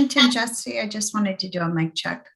Kent and Jesse, I just wanted to do a mic check.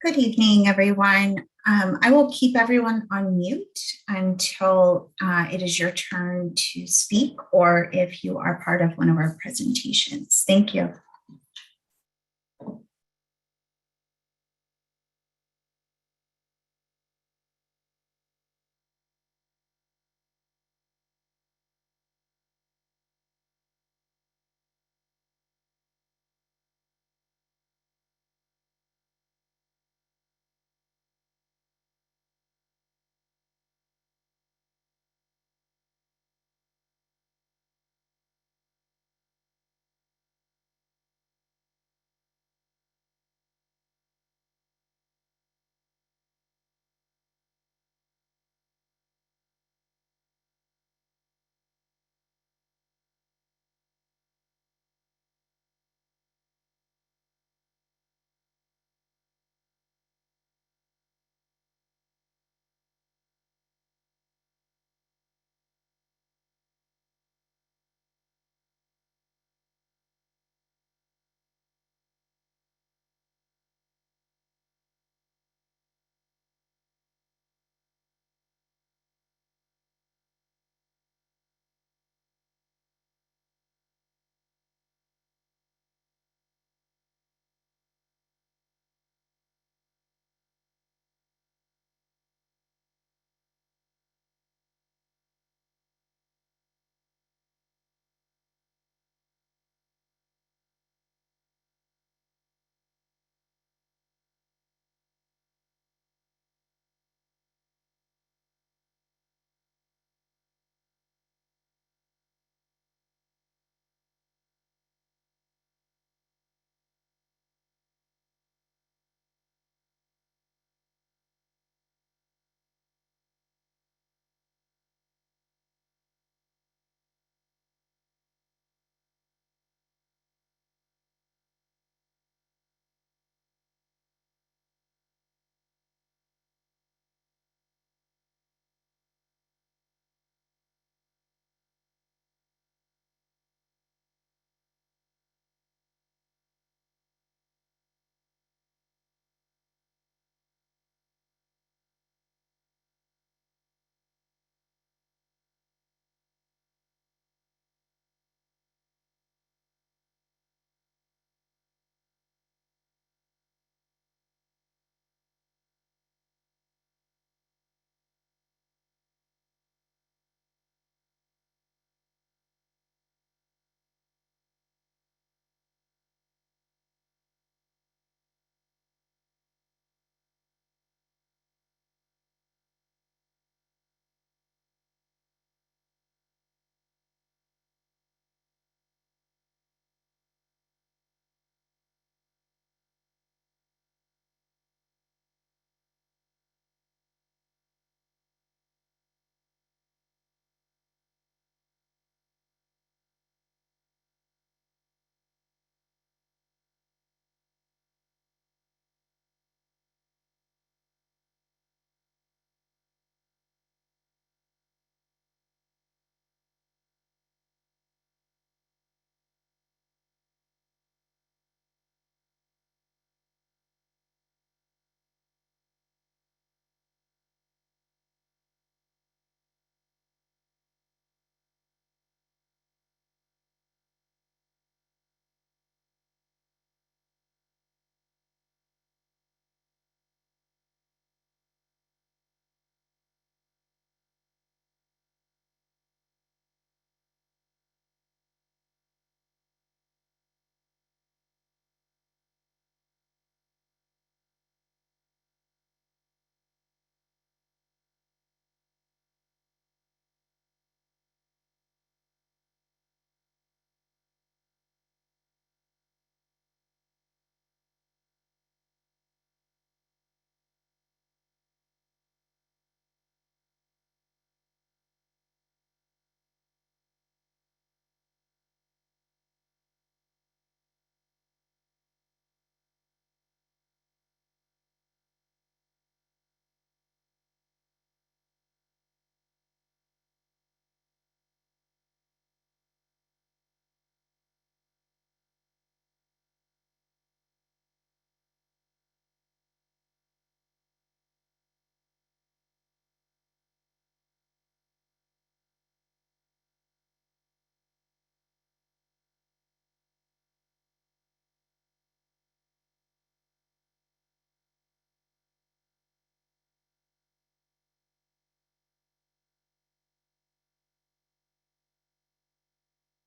Good evening, everyone. I will keep everyone on mute until it is your turn to speak or if you are part of one of our presentations. Thank you.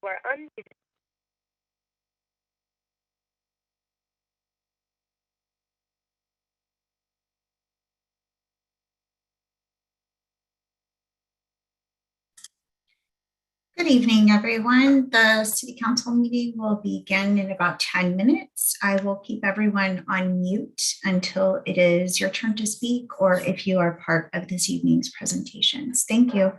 You are unmuted. Good evening, everyone. The City Council meeting will begin in about 10 minutes. I will keep everyone on mute until it is your turn to speak or if you are part of this evening's presentations. Thank you.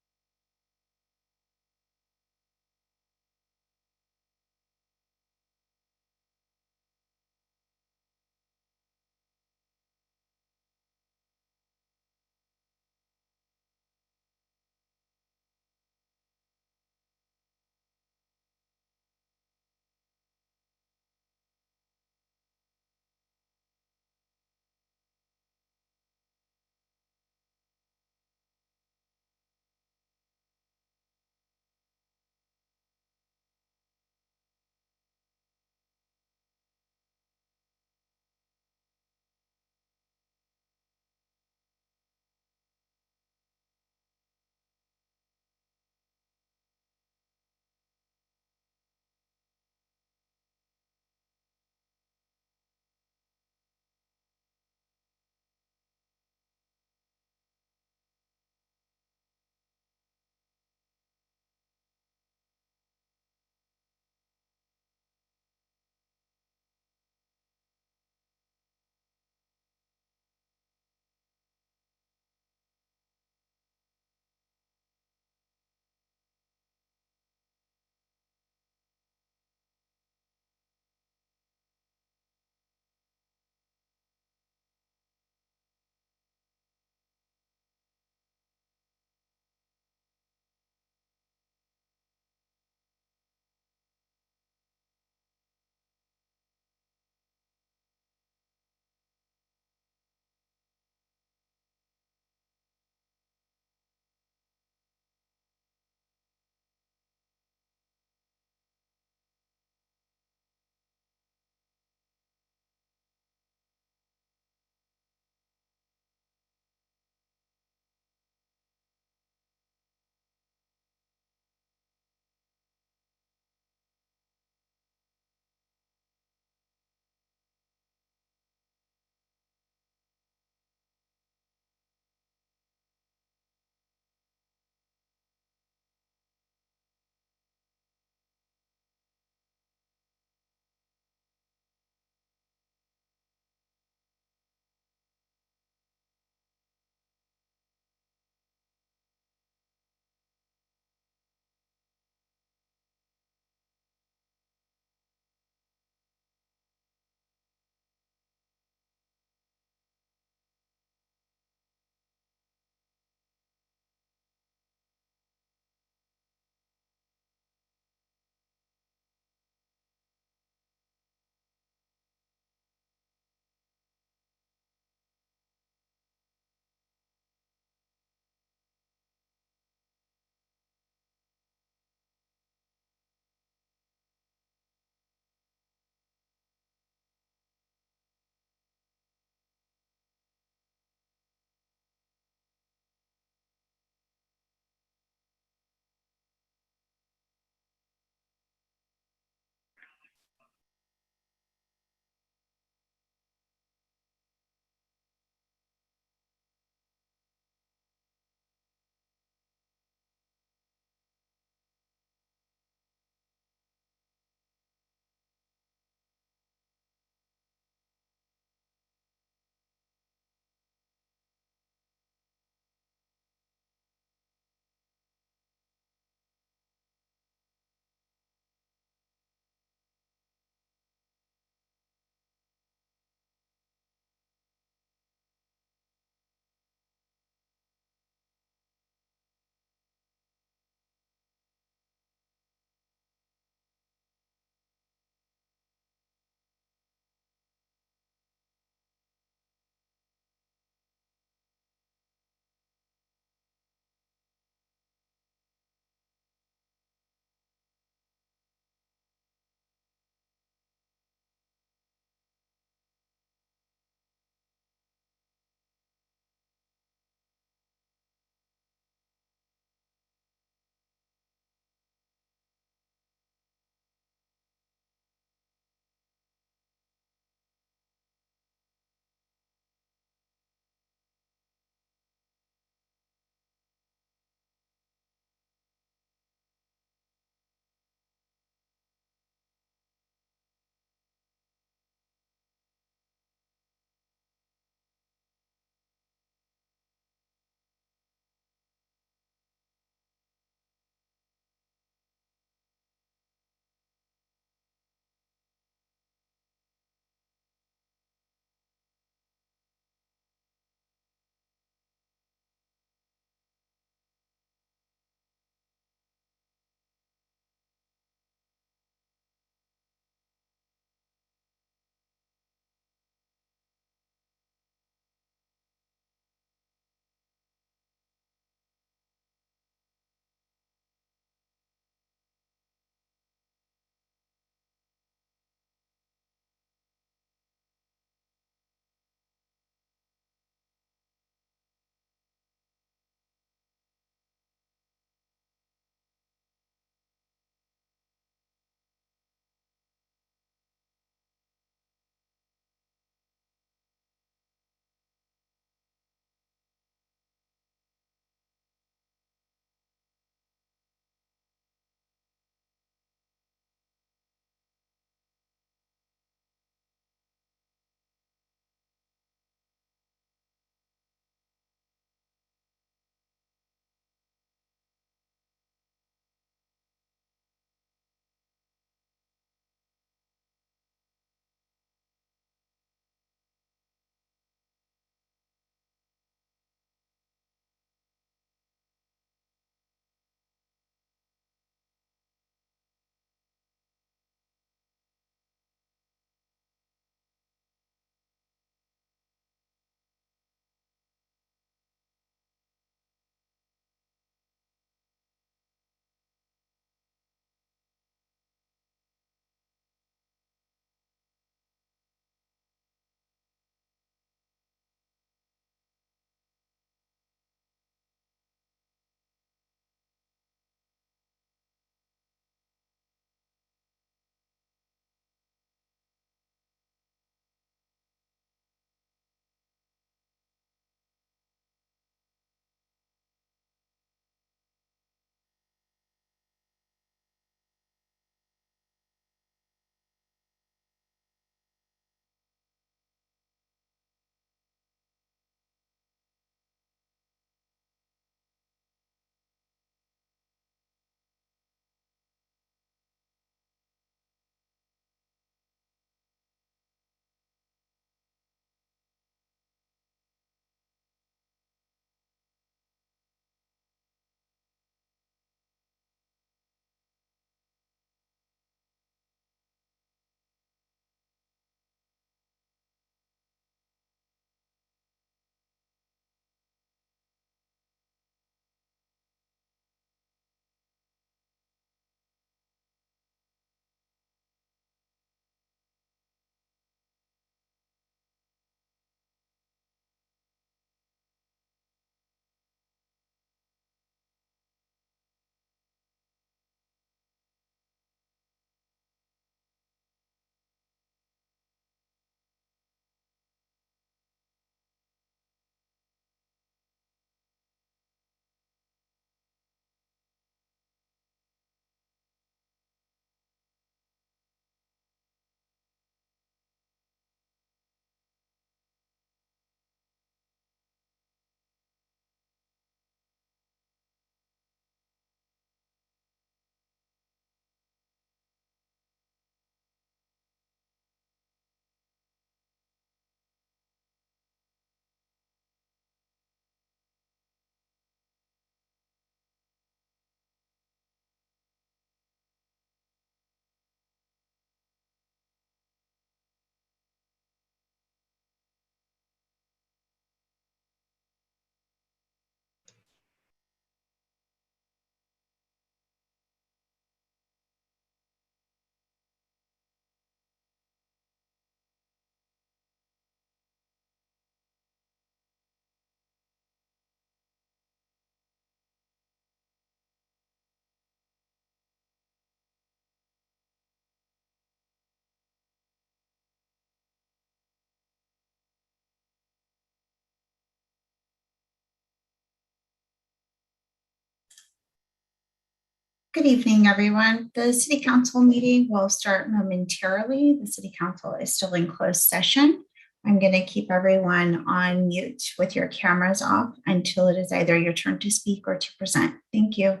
Good evening, everyone. The City Council meeting will start momentarily. The City Council is still in closed session. I'm going to keep everyone on mute with your cameras off until it is either your turn to speak or to present. Thank you.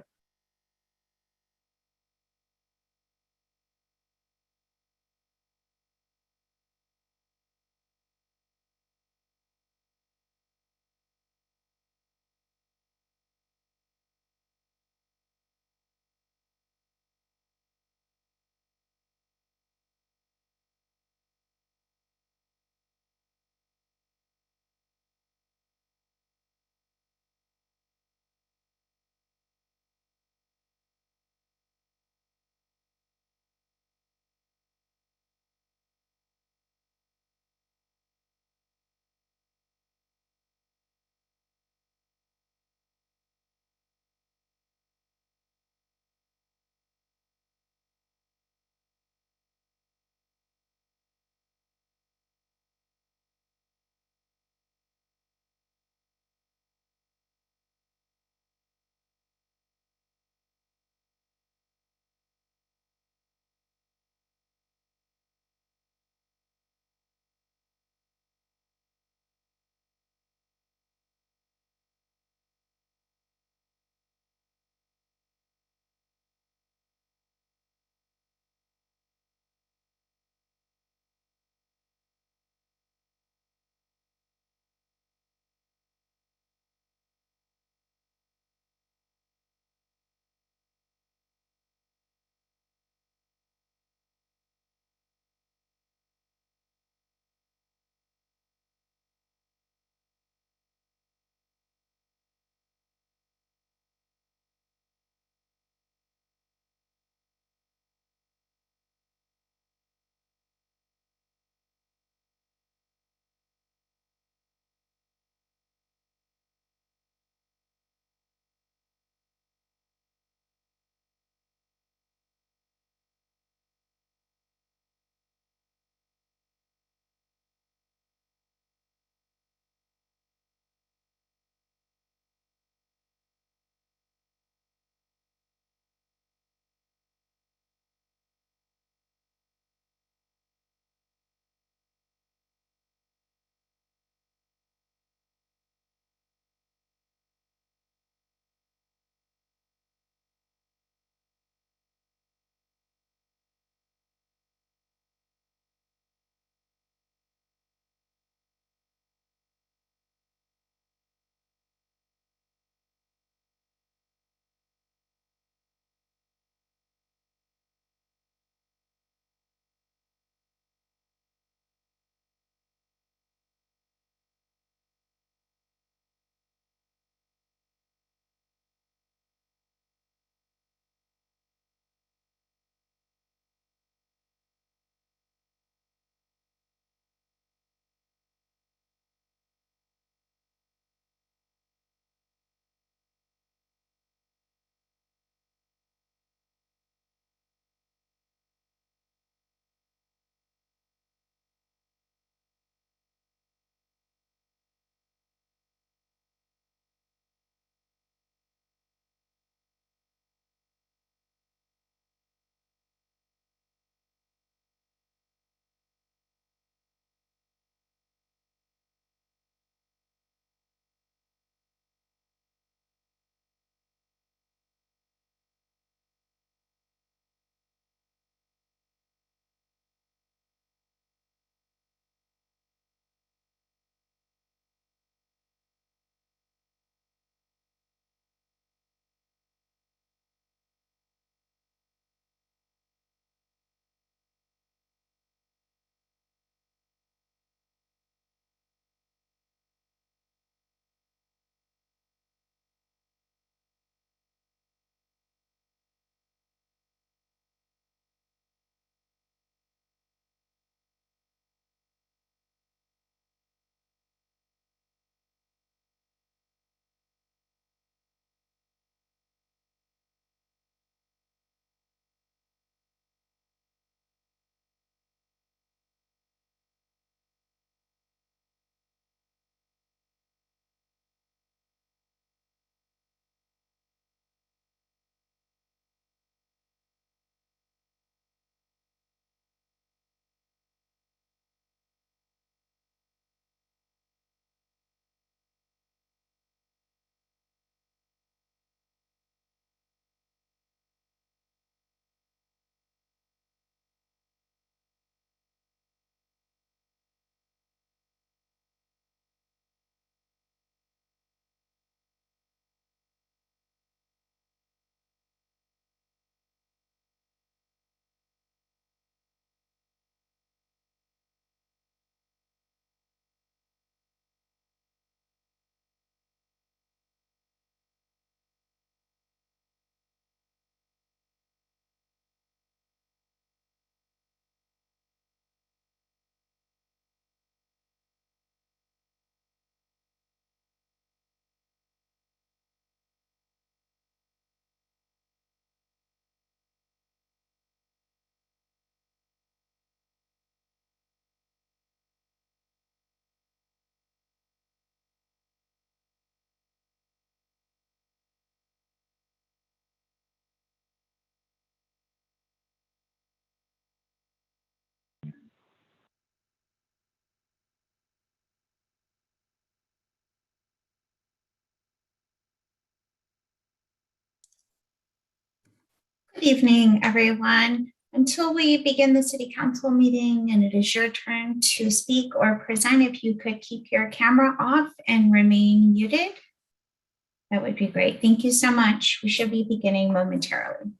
Good evening, everyone. Until we begin the City Council meeting and it is your turn to speak or present, if you could keep your camera off and remain muted, that would be great. Thank you so much. We should be beginning momentarily.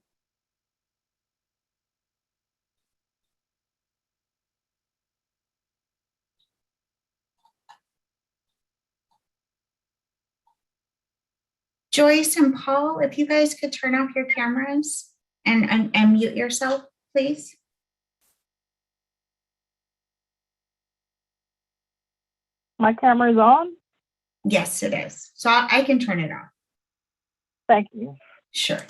Joyce and Paul, if you guys could turn off your cameras and mute yourself, please. My camera is on? Yes, it is. So I can turn it off. Thank you. Sure.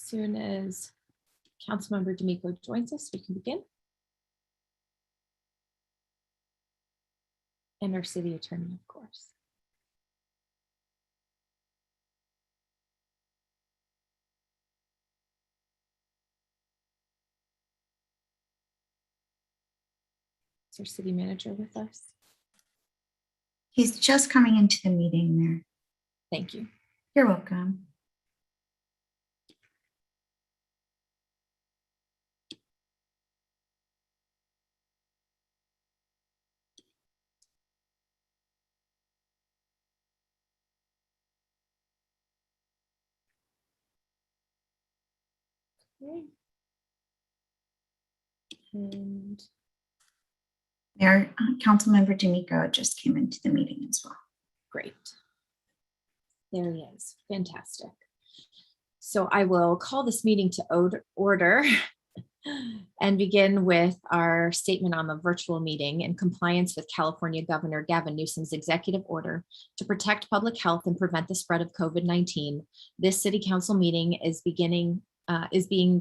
soon as Councilmember D'Amico joins us, we can begin. And our city attorney, of course. Is our city manager with us? He's just coming into the meeting there. Thank you. You're welcome. Okay. And Mayor, Councilmember D'Amico just came into the meeting as well. great. There he is. Fantastic. So I will call this meeting to order and begin with our statement on the virtual meeting in compliance with California Governor Gavin Newsom's executive order to protect public health and prevent the spread of COVID-19. This city council meeting is being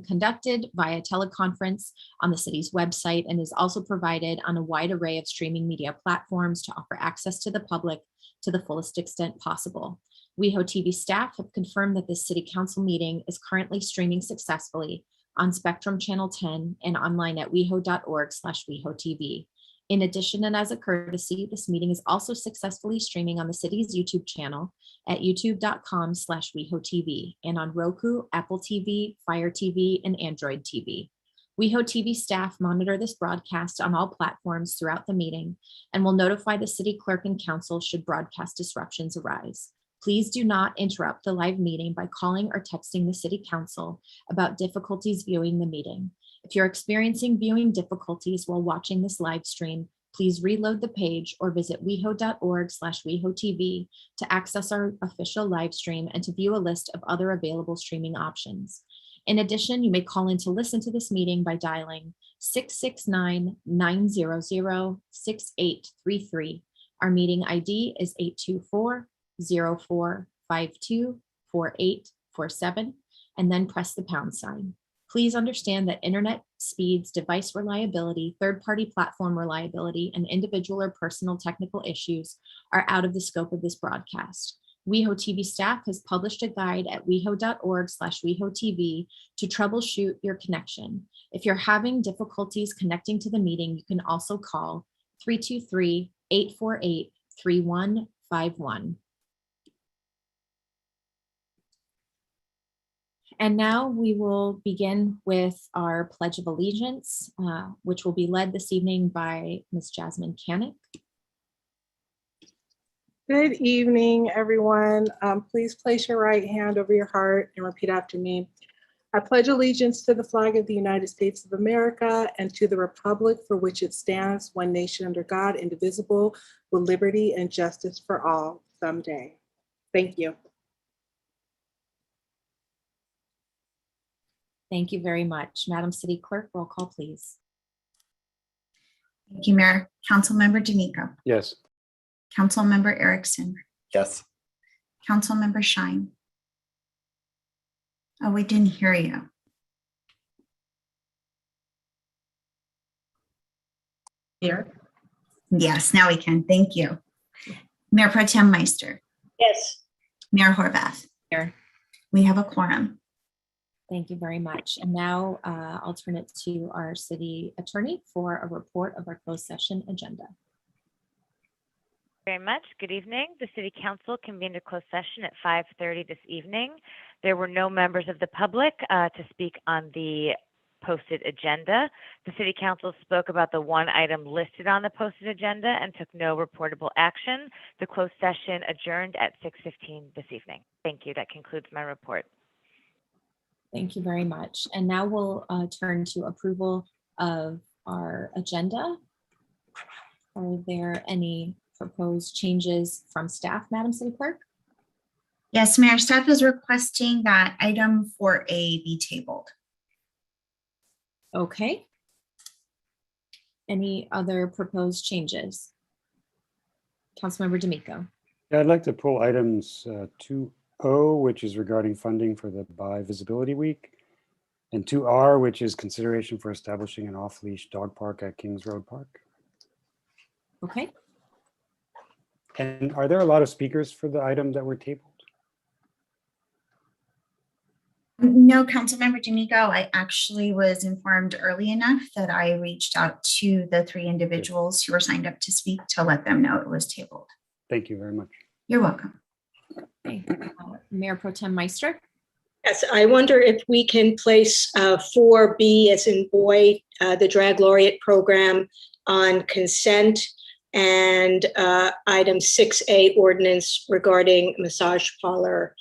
conducted via teleconference on the city's website and is also provided on a wide array of streaming media platforms to offer access to the public to the fullest extent possible. WehoTV staff have confirmed that this city council meeting is currently streaming successfully on Spectrum Channel 10 and online at weho.org/WehoTV. In addition, and as a courtesy, this meeting is also successfully streaming on the city's YouTube channel at youtube.com/WehoTV and on Roku, Apple TV, Fire TV, and Android TV. WehoTV staff monitor this broadcast on all platforms throughout the meeting and will notify the city clerk and council should broadcast disruptions arise. Please do not interrupt the live meeting by calling or texting the city council about difficulties viewing the meeting. If you're experiencing viewing difficulties while watching this live stream, please reload the page or visit weho.org/WehoTV to access our official live stream and to view a list of other available streaming options. In addition, you may call in to listen to this meeting by dialing 669-900-6833. Our meeting ID is 824-0452-4847, and then press the pound sign. Please understand that internet speeds, device reliability, third-party platform reliability, and individual or personal technical issues are out of the scope of this broadcast. WehoTV staff has published a guide at weho.org/WehoTV to troubleshoot your connection. If you're having difficulties connecting to the meeting, you can also call 323-848-3151. And now we will begin with our Pledge of Allegiance, which will be led this evening by Ms. Jasmine Canick. Good evening, everyone. Please place your right hand over your heart and repeat after me. I pledge allegiance to the flag of the United States of America and to the republic for which it stands, one nation under God, indivisible, with liberty and justice for all, someday. Thank you. Thank you very much. Madam City Clerk, roll call, please. Thank you, Mayor. Councilmember D'Amico. Yes. Councilmember Erickson. Yes. Councilmember Shine. Oh, we didn't hear you. Here. Yes, now we can. Thank you. Mayor Pro Tem Meister. Yes. Mayor Horvath. Here. We have a quorum. Thank you very much. And now I'll turn it to our city attorney for a report of our closed session agenda. Very much. Good evening. The City Council convened a closed session at 5:30 this evening. There were no members of the public to speak on the posted agenda. The City Council spoke about the one item listed on the posted agenda and took no reportable action. The closed session adjourned at 6:15 this evening. Thank you. That concludes my report. Thank you very much. And now we'll turn to approval of our agenda. Are there any proposed changes from staff, Madam City Clerk? Yes, Mayor, staff is requesting that item 4A be tabled. Okay. Any other proposed changes? Councilmember D'Amico. Yeah, I'd like to pull items 2O, which is regarding funding for the Bi Visibility Week, And 2R, which is consideration for establishing an off-leash dog park at Kings Road Park. Okay, And are there a lot of speakers for the item that were tabled? No, Councilmember D'Amico, I actually was informed early enough that I reached out to the 3 individuals who were signed up to speak to let them know it was tabled. Thank you very much. You're welcome. okay. Mayor Pro Tem Meister. Yes, I wonder if we can place 4B as in boy, the Drag Laureate program on consent, and item 6A ordinance regarding massage parlor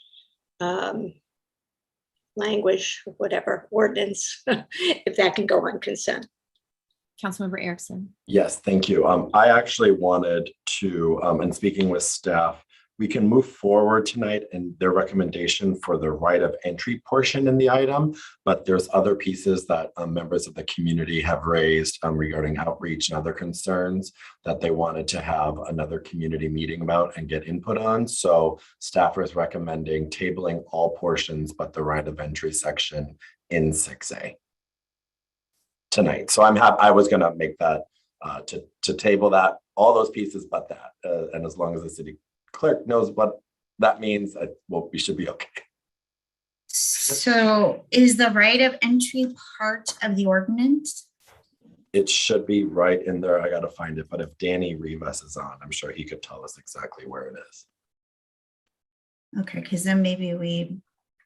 language, whatever, ordinance, if that can go on consent. Councilmember Erickson. Yes, thank you. I actually wanted to, and speaking with staff, we can move forward tonight in their recommendation for the right of entry portion in the item, but there's other pieces that members of the community have raised regarding outreach and other concerns that they wanted to have another community meeting about and get input on. So staff is recommending tabling all portions but the right of entry section in 6A tonight. So I'm happy. I was going to make that to table that, all those pieces but that, and as long as the city clerk knows what that means, well, we should be okay. So is the right of entry part of the ordinance? It should be right in there. I got to find it, but if Danny Rivas is on, I'm sure he could tell us exactly where it is. Okay, because then maybe we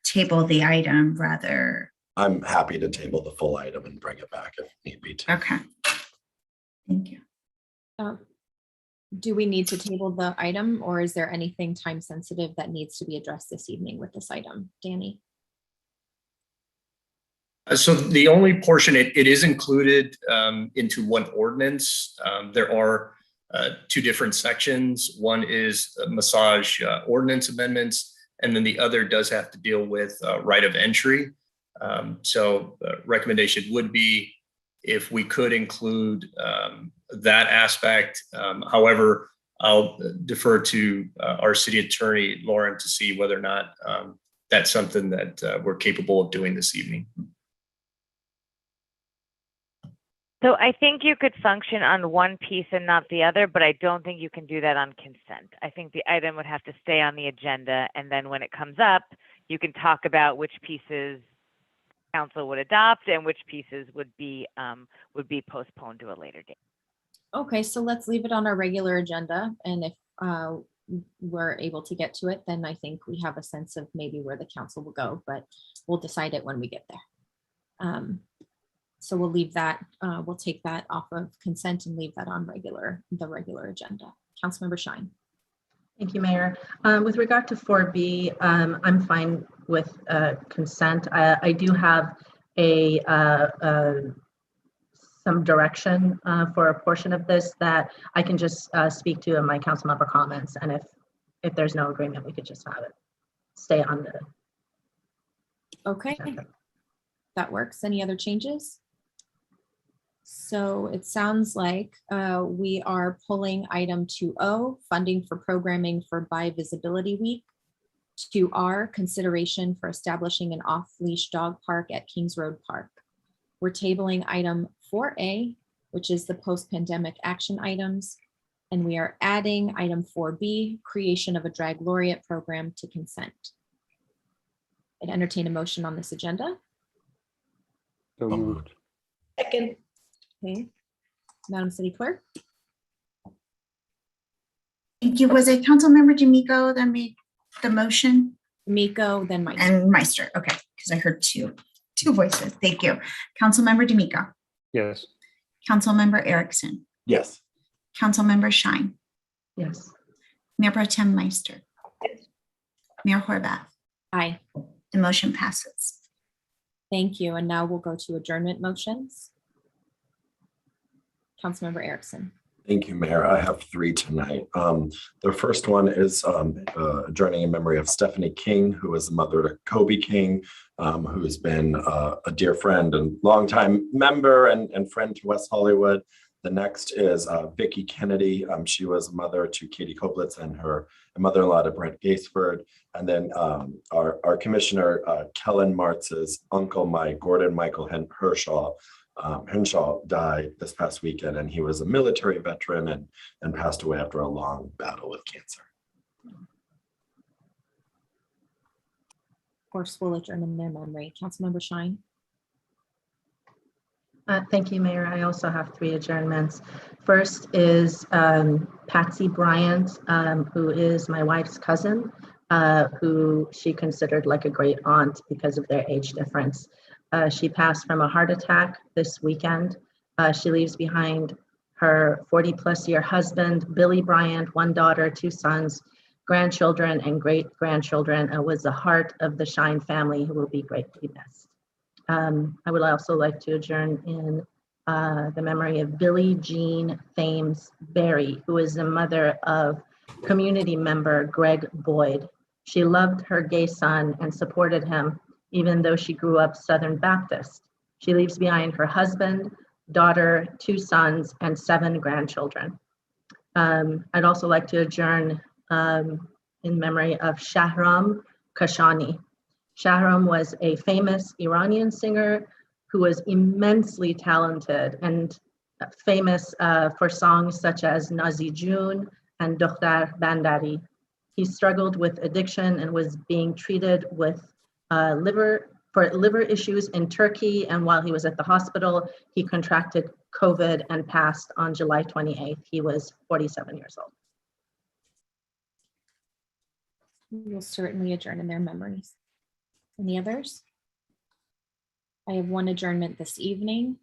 table the item rather. I'm happy to table the full item and bring it back if need be. Okay. Thank you. Do we need to table the item, or is there anything time sensitive that needs to be addressed this evening with this item? Danny? So the only portion, it is included into one ordinance. There are 2 different sections. One is massage ordinance amendments, and then the other does have to deal with right of entry. So the recommendation would be if we could include that aspect. However, I'll defer to our city attorney, Lauren, to see whether or not that's something that we're capable of doing this evening. So I think you could function on one piece and not the other, but I don't think you can do that on consent. I think the item would have to stay on the agenda, and then when it comes up, you can talk about which pieces council would adopt and which pieces would be postponed to a later date. Okay, so let's leave it on our regular agenda, and if we're able to get to it, then I think we have a sense of maybe where the council will go, but we'll decide it when we get there. So we'll leave that, we'll take that off of consent and leave that on the regular agenda. Councilmember Shine. Thank you, Mayor. With regard to 4B, I'm fine with consent. I do have some direction for a portion of this that I can just speak to in my council member comments. And if there's no agreement, we could just have it stay on the. Okay, that works. Any other changes? So it sounds like we are pulling item 2O, funding for programming for Bi Visibility Week. 2R, consideration for establishing an off-leash dog park at Kings Road Park. We're tabling item 4A, which is the post-pandemic action items. And we are adding item 4B, creation of a drag laureate program, to consent. I'd entertain a motion on this agenda. So moved. Second. Okay, Madam City Clerk. Thank you. Was it Councilmember D'Amico that made the motion? Miko, then Meister. And Meister. Okay, because I heard two voices. Thank you. Councilmember D'Amico. Yes. Councilmember Erickson. Yes. Councilmember Shine. Yes. Mayor Pro Tem Meister. Mayor Horvath. Aye. The motion passes. Thank you. And now we'll go to adjournment motions. Councilmember Erickson. Thank you, Mayor. I have 3 tonight. The first one is adjourning in memory of Stephanie King, who is the mother to Kobe King, who's been a dear friend and longtime member and friend to West Hollywood. The next is Vicki Kennedy. She was mother to Katie Koblitz and her mother-in-law to Brent Gaisford. And then our commissioner, Kellen Martz's uncle, Gordon Michael Henshaw, died this past weekend, and he was a military veteran and passed away after a long battle with cancer. Of course, we'll adjourn in their memory. Councilmember Shine. Thank you, Mayor. I also have 3 adjournments. First is Patsy Bryant, who is my wife's cousin, who she considered like a great aunt because of their age difference. She passed from a heart attack this weekend. She leaves behind her 40-plus-year husband, Billy Bryant, 1 daughter, 2 sons, grandchildren, and great-grandchildren, and was the heart of the Shine family, who will be greatly missed. I would also like to adjourn in the memory of Billie Jean Thames Berry, who is the mother of community member Greg Boyd. She loved her gay son and supported him, even though she grew up Southern Baptist. She leaves behind her husband, daughter, 2 sons, and 7 grandchildren. I'd also like to adjourn in memory of Shahram Kashani. Shahram was a famous Iranian singer who was immensely talented and famous for songs such as Nazi June and Dokhtar Bandari. He struggled with addiction and was being treated with liver issues in Turkey. And while he was at the hospital, he contracted COVID and passed on July 28th. He was 47 years old. We will certainly adjourn in their memories. Any others? I have 1 adjournment this evening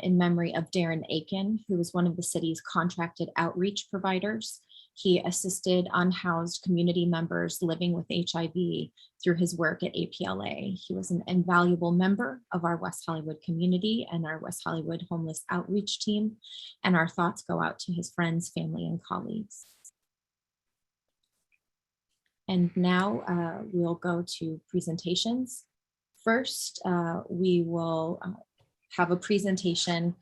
in memory of Darren Aiken, who was one of the city's contracted outreach providers. He assisted unhoused community members living with HIV through his work at APLA. He was an invaluable member of our West Hollywood community and our West Hollywood homeless outreach team, and our thoughts go out to his friends, family, and colleagues. And now we'll go to presentations. First, we will have a presentation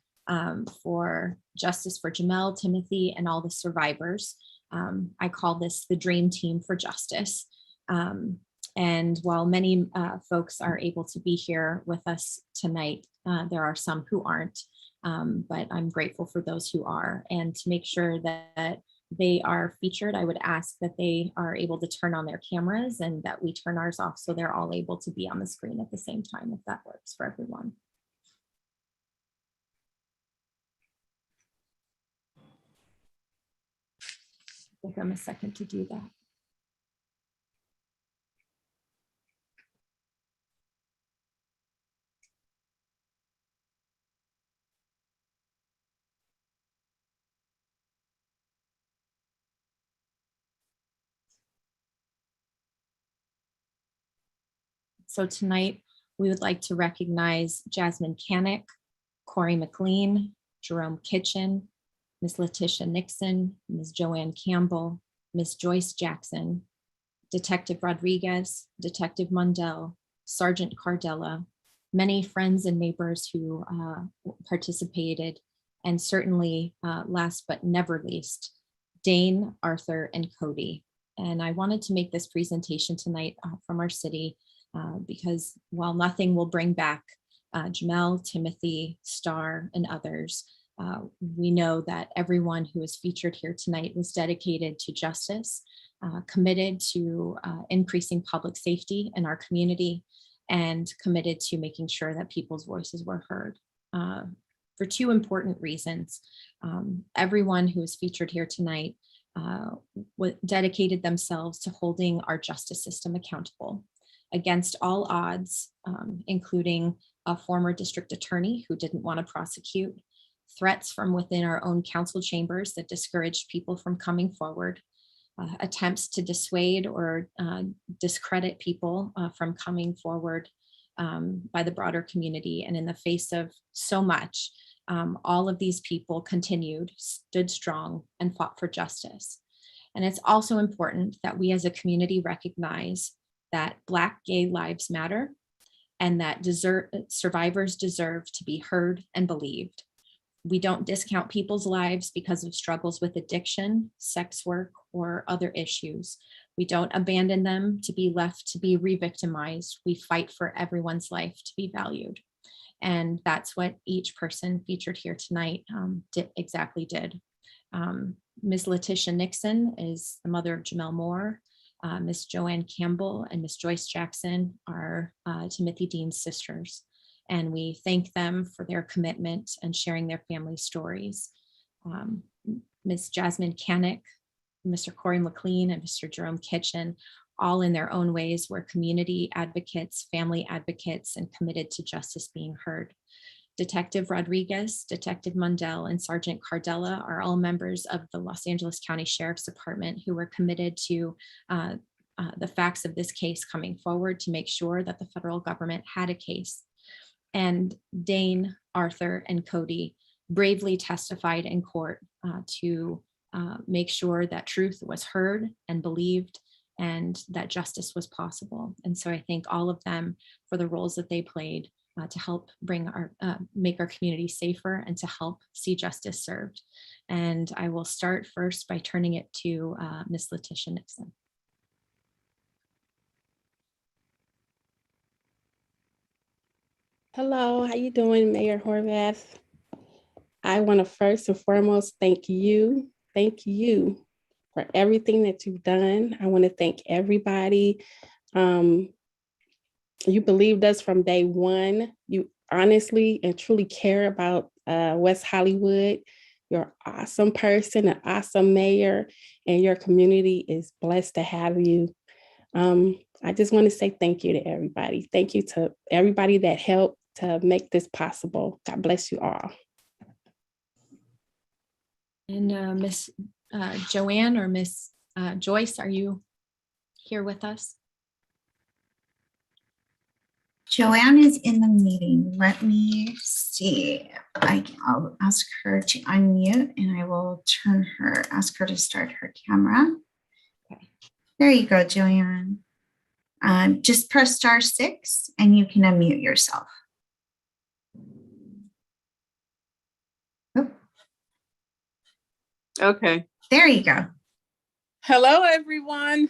for Justice for Jamal, Timothy, and all the survivors. I call this the Dream Team for Justice. And while many folks are able to be here with us tonight, there are some who aren't, but I'm grateful for those who are. And to make sure that they are featured, I would ask that they are able to turn on their cameras and that we turn ours off so they're all able to be on the screen at the same time, if that works for everyone. Give them a second to do that. So tonight, we would like to recognize Jasmine Canick, Corey McLean, Jerome Kitchen, Ms. Letitia Nixon, Ms. Joanne Campbell, Ms. Joyce Jackson, Detective Rodriguez, Detective Mundell, Sergeant Cardella, many friends and neighbors who participated, and certainly last but never least, Dane, Arthur, and Cody. And I wanted to make this presentation tonight from our city because while nothing will bring back Jamal, Timothy, Star, and others, we know that everyone who is featured here tonight was dedicated to justice, committed to increasing public safety in our community, and committed to making sure that people's voices were heard. For 2 important reasons. Everyone who is featured here tonight dedicated themselves to holding our justice system accountable against all odds, including a former district attorney who didn't want to prosecute, threats from within our own council chambers that discouraged people from coming forward, attempts to dissuade or discredit people from coming forward by the broader community. And in the face of so much, all of these people continued, stood strong, and fought for justice. And it's also important that we as a community recognize that Black gay lives matter and that survivors deserve to be heard and believed. We don't discount people's lives because of struggles with addiction, sex work, or other issues. We don't abandon them to be left to be re-victimized. We fight for everyone's life to be valued. And that's what each person featured here tonight did. Ms. Letitia Nixon is the mother of Jamal Moore. Ms. Joanne Campbell and Ms. Joyce Jackson are Timothy Dean's sisters. And we thank them for their commitment and sharing their family stories. Ms. Jasmine Canick, Mr. Corey McLean, and Mr. Jerome Kitchen, all in their own ways, were community advocates, family advocates, and committed to justice being heard. Detective Rodriguez, Detective Mundell, and Sergeant Cardella are all members of the Los Angeles County Sheriff's Department who were committed to the facts of this case coming forward to make sure that the federal government had a case. And Dane, Arthur, and Cody bravely testified in court to make sure that truth was heard and believed and that justice was possible. And so I thank all of them for the roles that they played to help make our community safer and to help see justice served. And I will start first by turning it to Ms. Letitia Nixon. Hello, how you doing, Mayor Horvath? I want to first and foremost thank you for everything that you've done. I want to thank everybody. You believed us from day one. You honestly and truly care about West Hollywood. You're an awesome person, an awesome mayor, and your community is blessed to have you. I just want to say thank you to everybody. Thank you to everybody that helped to make this possible. God bless you all. And Miss Joanne or Miss Joyce, are you here with us? Joanne is in the meeting. Let me see. I'll ask her to unmute and I will ask her to start her camera. Okay. There you go, Joanne. Just press *6 and you can unmute yourself. Oh. Okay. There you go. Hello, everyone.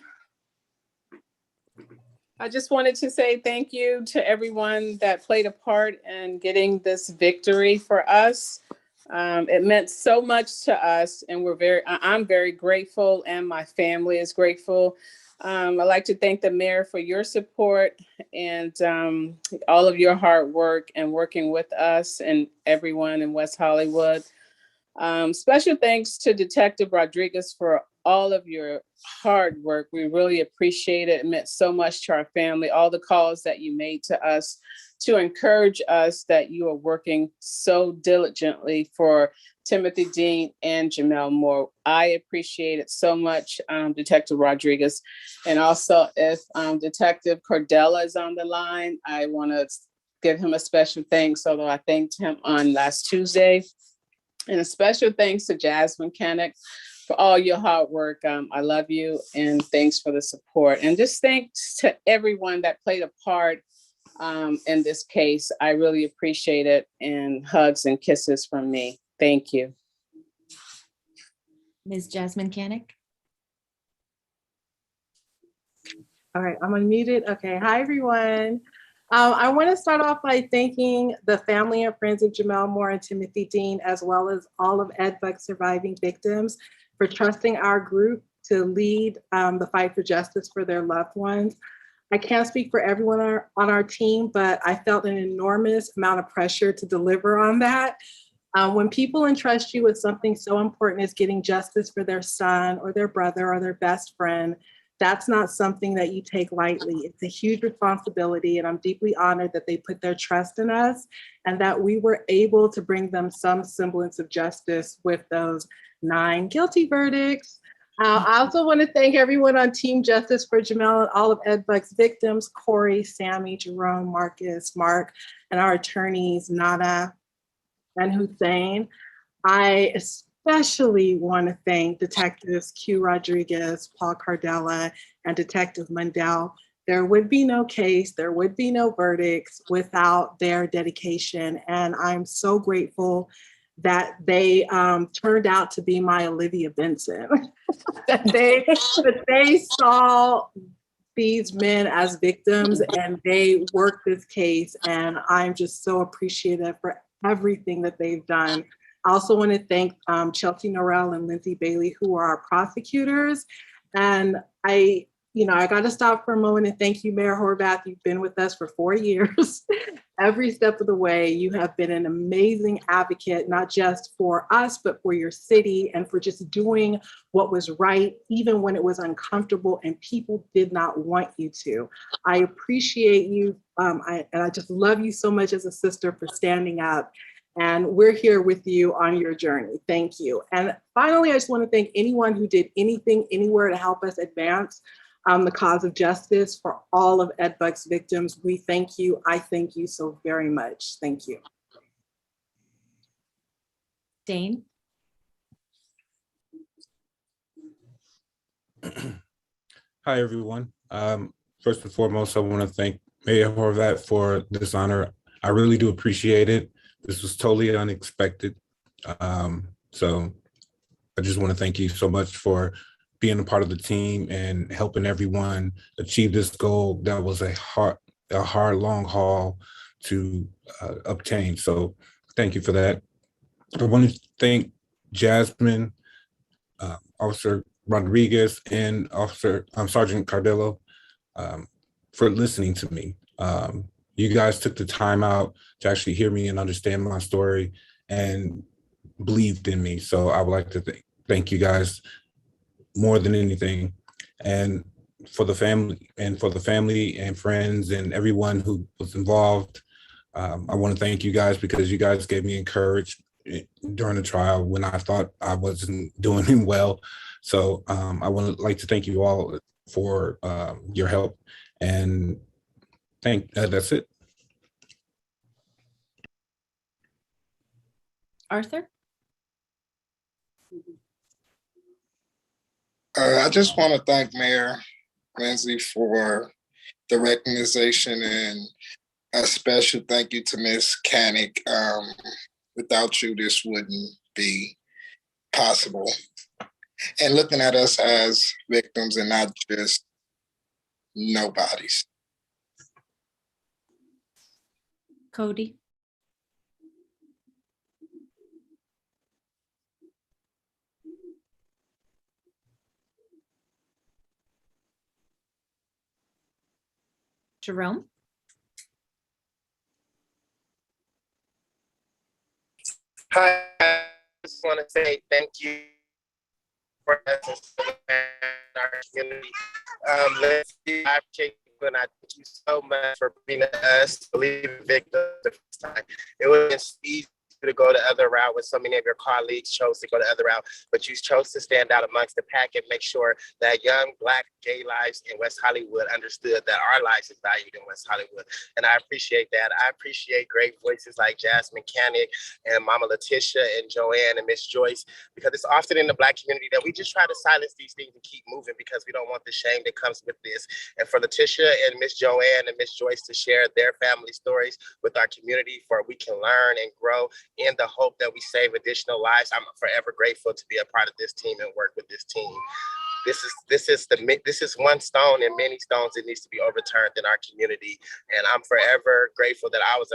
I just wanted to say thank you to everyone that played a part in getting this victory for us. It meant so much to us, and I'm very grateful, and my family is grateful. I'd like to thank the mayor for your support and all of your hard work and working with us and everyone in West Hollywood. Special thanks to Detective Rodriguez for all of your hard work. We really appreciate it. It meant so much to our family, all the calls that you made to us to encourage us that you are working so diligently for Timothy Dean and Jamal Moore. I appreciate it so much, Detective Rodriguez. And also if Detective Cordella is on the line, I want to give him a special thanks, although I thanked him on last Tuesday. And a special thanks to Jasmine Canick for all your hard work. I love you and thanks for the support. And just thanks to everyone that played a part in this case. I really appreciate it, and hugs and kisses from me. Thank you. Ms. Jasmine Canick. All right, I'm unmuted. Okay, hi everyone. I want to start off by thanking the family and friends of Jamal Moore and Timothy Dean, as well as all of EdBuck's surviving victims, for trusting our group to lead the fight for justice for their loved ones. I can't speak for everyone on our team, but I felt an enormous amount of pressure to deliver on that. When people entrust you with something so important as getting justice for their son or their brother or their best friend, that's not something that you take lightly. It's a huge responsibility, and I'm deeply honored that they put their trust in us and that we were able to bring them some semblance of justice with those 9 guilty verdicts. I also want to thank everyone on Team Justice for Jamal and all of EdBuck's victims, Corey, Sammy, Jerome, Marcus, Mark, and our attorneys, Nada and Hussein. I especially want to thank Detectives Q Rodriguez, Paul Cardella, and Detective Mundell. There would be no case, there would be no verdicts without their dedication. And I'm so grateful that they turned out to be my Olivia Benson, that they saw these men as victims and they worked this case. And I'm just so appreciative for everything that they've done. I also want to thank Chelsea Norrell and Lindsay Bailey, who are our prosecutors. And I got to stop for a moment and thank you, Mayor Horvath. You've been with us for 4 years. Every step of the way, you have been an amazing advocate, not just for us, but for your city and for just doing what was right, even when it was uncomfortable and people did not want you to. I appreciate you. And I just love you so much as a sister for standing up. And we're here with you on your journey. Thank you. And finally, I just want to thank anyone who did anything, anywhere to help us advance the cause of justice for all of Ed Buck's victims. We thank you. I thank you so very much. Thank you. Dane? Hi, everyone. First and foremost, I want to thank Mayor Horvath for this honor. I really do appreciate it. This was totally unexpected. So I just want to thank you so much for being a part of the team and helping everyone achieve this goal. That was a hard, long haul to obtain. So thank you for that. I want to thank Jasmine, Officer Rodriguez, and Sergeant Cardillo for listening to me. You guys took the time out to actually hear me and understand my story and believed in me. So I would like to thank you guys more than anything. And for the family and friends and everyone who was involved, I want to thank you guys because you guys gave me encouragement during the trial when I thought I wasn't doing well. So I would like to thank you all for your help, and that's it. Arthur? I just want to thank Mayor Lindsay for the recognition, and a special thank you to Ms. Canick. Without you, this wouldn't be possible. And looking at us as victims and not just nobodies. Cody? Jerome? Hi, I just want to say thank you for us in our community. Lindsay, I appreciate you, and I thank you so much for being us, believing victims the first time. It was easy to go the other route when so many of your colleagues chose to go the other route, but you chose to stand out amongst the pack and make sure that young Black gay lives in West Hollywood understood that our lives is valued in West Hollywood. And I appreciate that. I appreciate great voices like Jasmine Canick and Mama Letitia and Joanne and Miss Joyce, because it's often in the Black community that we just try to silence these things and keep moving because we don't want the shame that comes with this. And for Letitia and Miss Joanne and Miss Joyce to share their family stories with our community, for we can learn and grow in the hope that we save additional lives. I'm forever grateful to be a part of this team and work with this team. This is one stone in many stones that needs to be overturned in our community, and I'm forever grateful that I was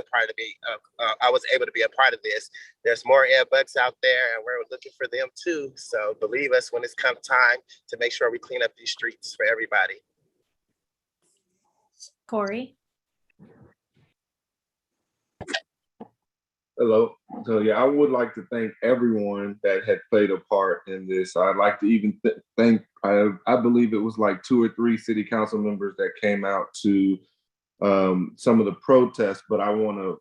able to be a part of this. There's more Ed Bucks out there, and we're looking for them too. So believe us when it's come time to make sure we clean up these streets for everybody. Corey? Hello. So yeah, I would like to thank everyone that had played a part in this. I'd like to even thank, I believe it was like 2 or 3 city council members that came out to some of the protests, but I want to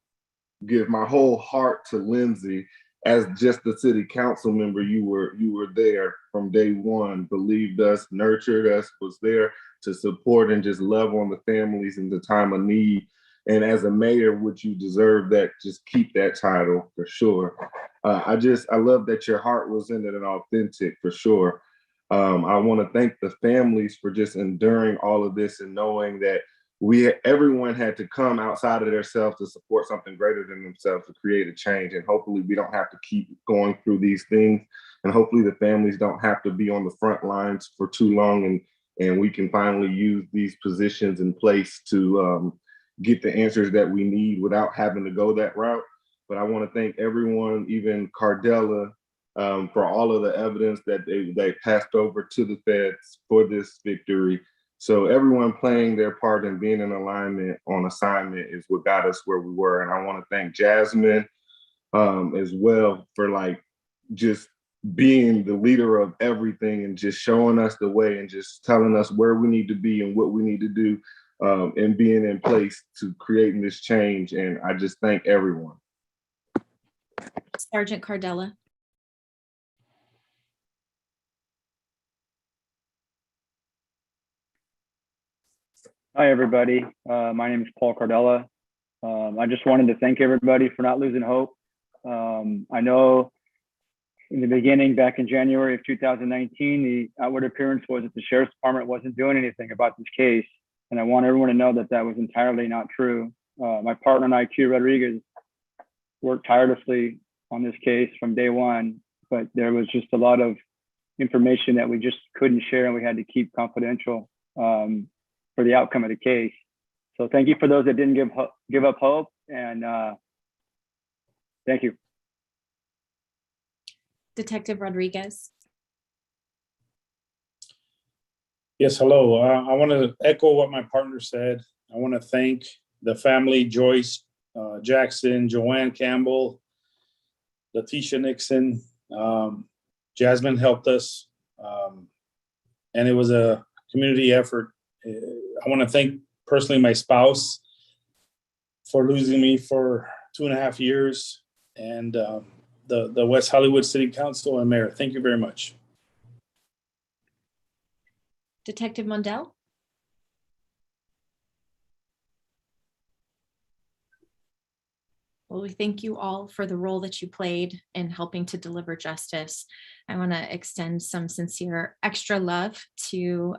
give my whole heart to Lindsay. As just the city council member, you were there from day one, believed us, nurtured us, was there to support and just love on the families in the time of need. And as a mayor, would you deserve that? Just keep that title for sure. I love that your heart was in it and authentic for sure. I want to thank the families for just enduring all of this and knowing that everyone had to come outside of themselves to support something greater than themselves to create a change. And hopefully we don't have to keep going through these things. And hopefully the families don't have to be on the front lines for too long. And we can finally use these positions in place to get the answers that we need without having to go that route. But I want to thank everyone, even Cardella, for all of the evidence that they passed over to the feds for this victory. So everyone playing their part and being in alignment on assignment is what got us where we were. And I want to thank Jasmine as well for just being the leader of everything and just showing us the way and just telling us where we need to be and what we need to do and being in place to creating this change. And I just thank everyone. Sergeant Cardella. Hi, everybody. My name is Paul Cardella. I just wanted to thank everybody for not losing hope. I know in the beginning, back in January of 2019, the outward appearance was that the Sheriff's Department wasn't doing anything about this case. And I want everyone to know that that was entirely not true. My partner and I, Q Rodriguez, worked tirelessly on this case from day one, but there was just a lot of information that we just couldn't share and we had to keep confidential for the outcome of the case. So thank you for those that didn't give up hope, and thank you. Detective Rodriguez. Yes, hello. I want to echo what my partner said. I want to thank the family, Joyce Jackson, Joanne Campbell, Letitia Nixon. Jasmine helped us, and it was a community effort. I want to thank personally my spouse for losing me for 2.5 years, and the West Hollywood City Council and Mayor. Thank you very much. Detective Mondell. Well, we thank you all for the role that you played in helping to deliver justice. I want to extend some sincere extra love to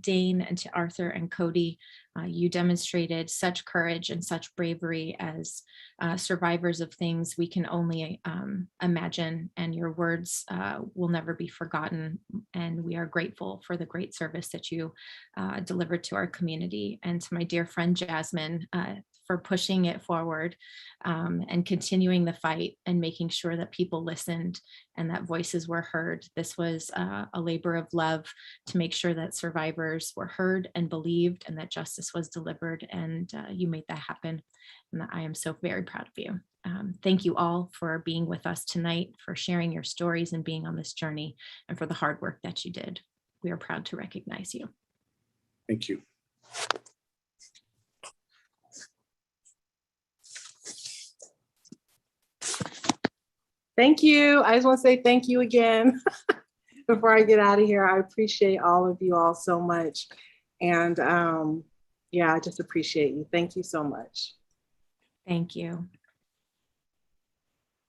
Dane and to Arthur and Cody. You demonstrated such courage and such bravery as survivors of things we can only imagine, and your words will never be forgotten. And we are grateful for the great service that you delivered to our community. And to my dear friend Jasmine, for pushing it forward and continuing the fight and making sure that people listened and that voices were heard. This was a labor of love to make sure that survivors were heard and believed and that justice was delivered, and you made that happen. And I am so very proud of you. Thank you all for being with us tonight, for sharing your stories and being on this journey, and for the hard work that you did. We are proud to recognize you. Thank you. Thank you. I just want to say thank you again before I get out of here. I appreciate all of you all so much. And yeah, I just appreciate you. Thank you so much. Thank you.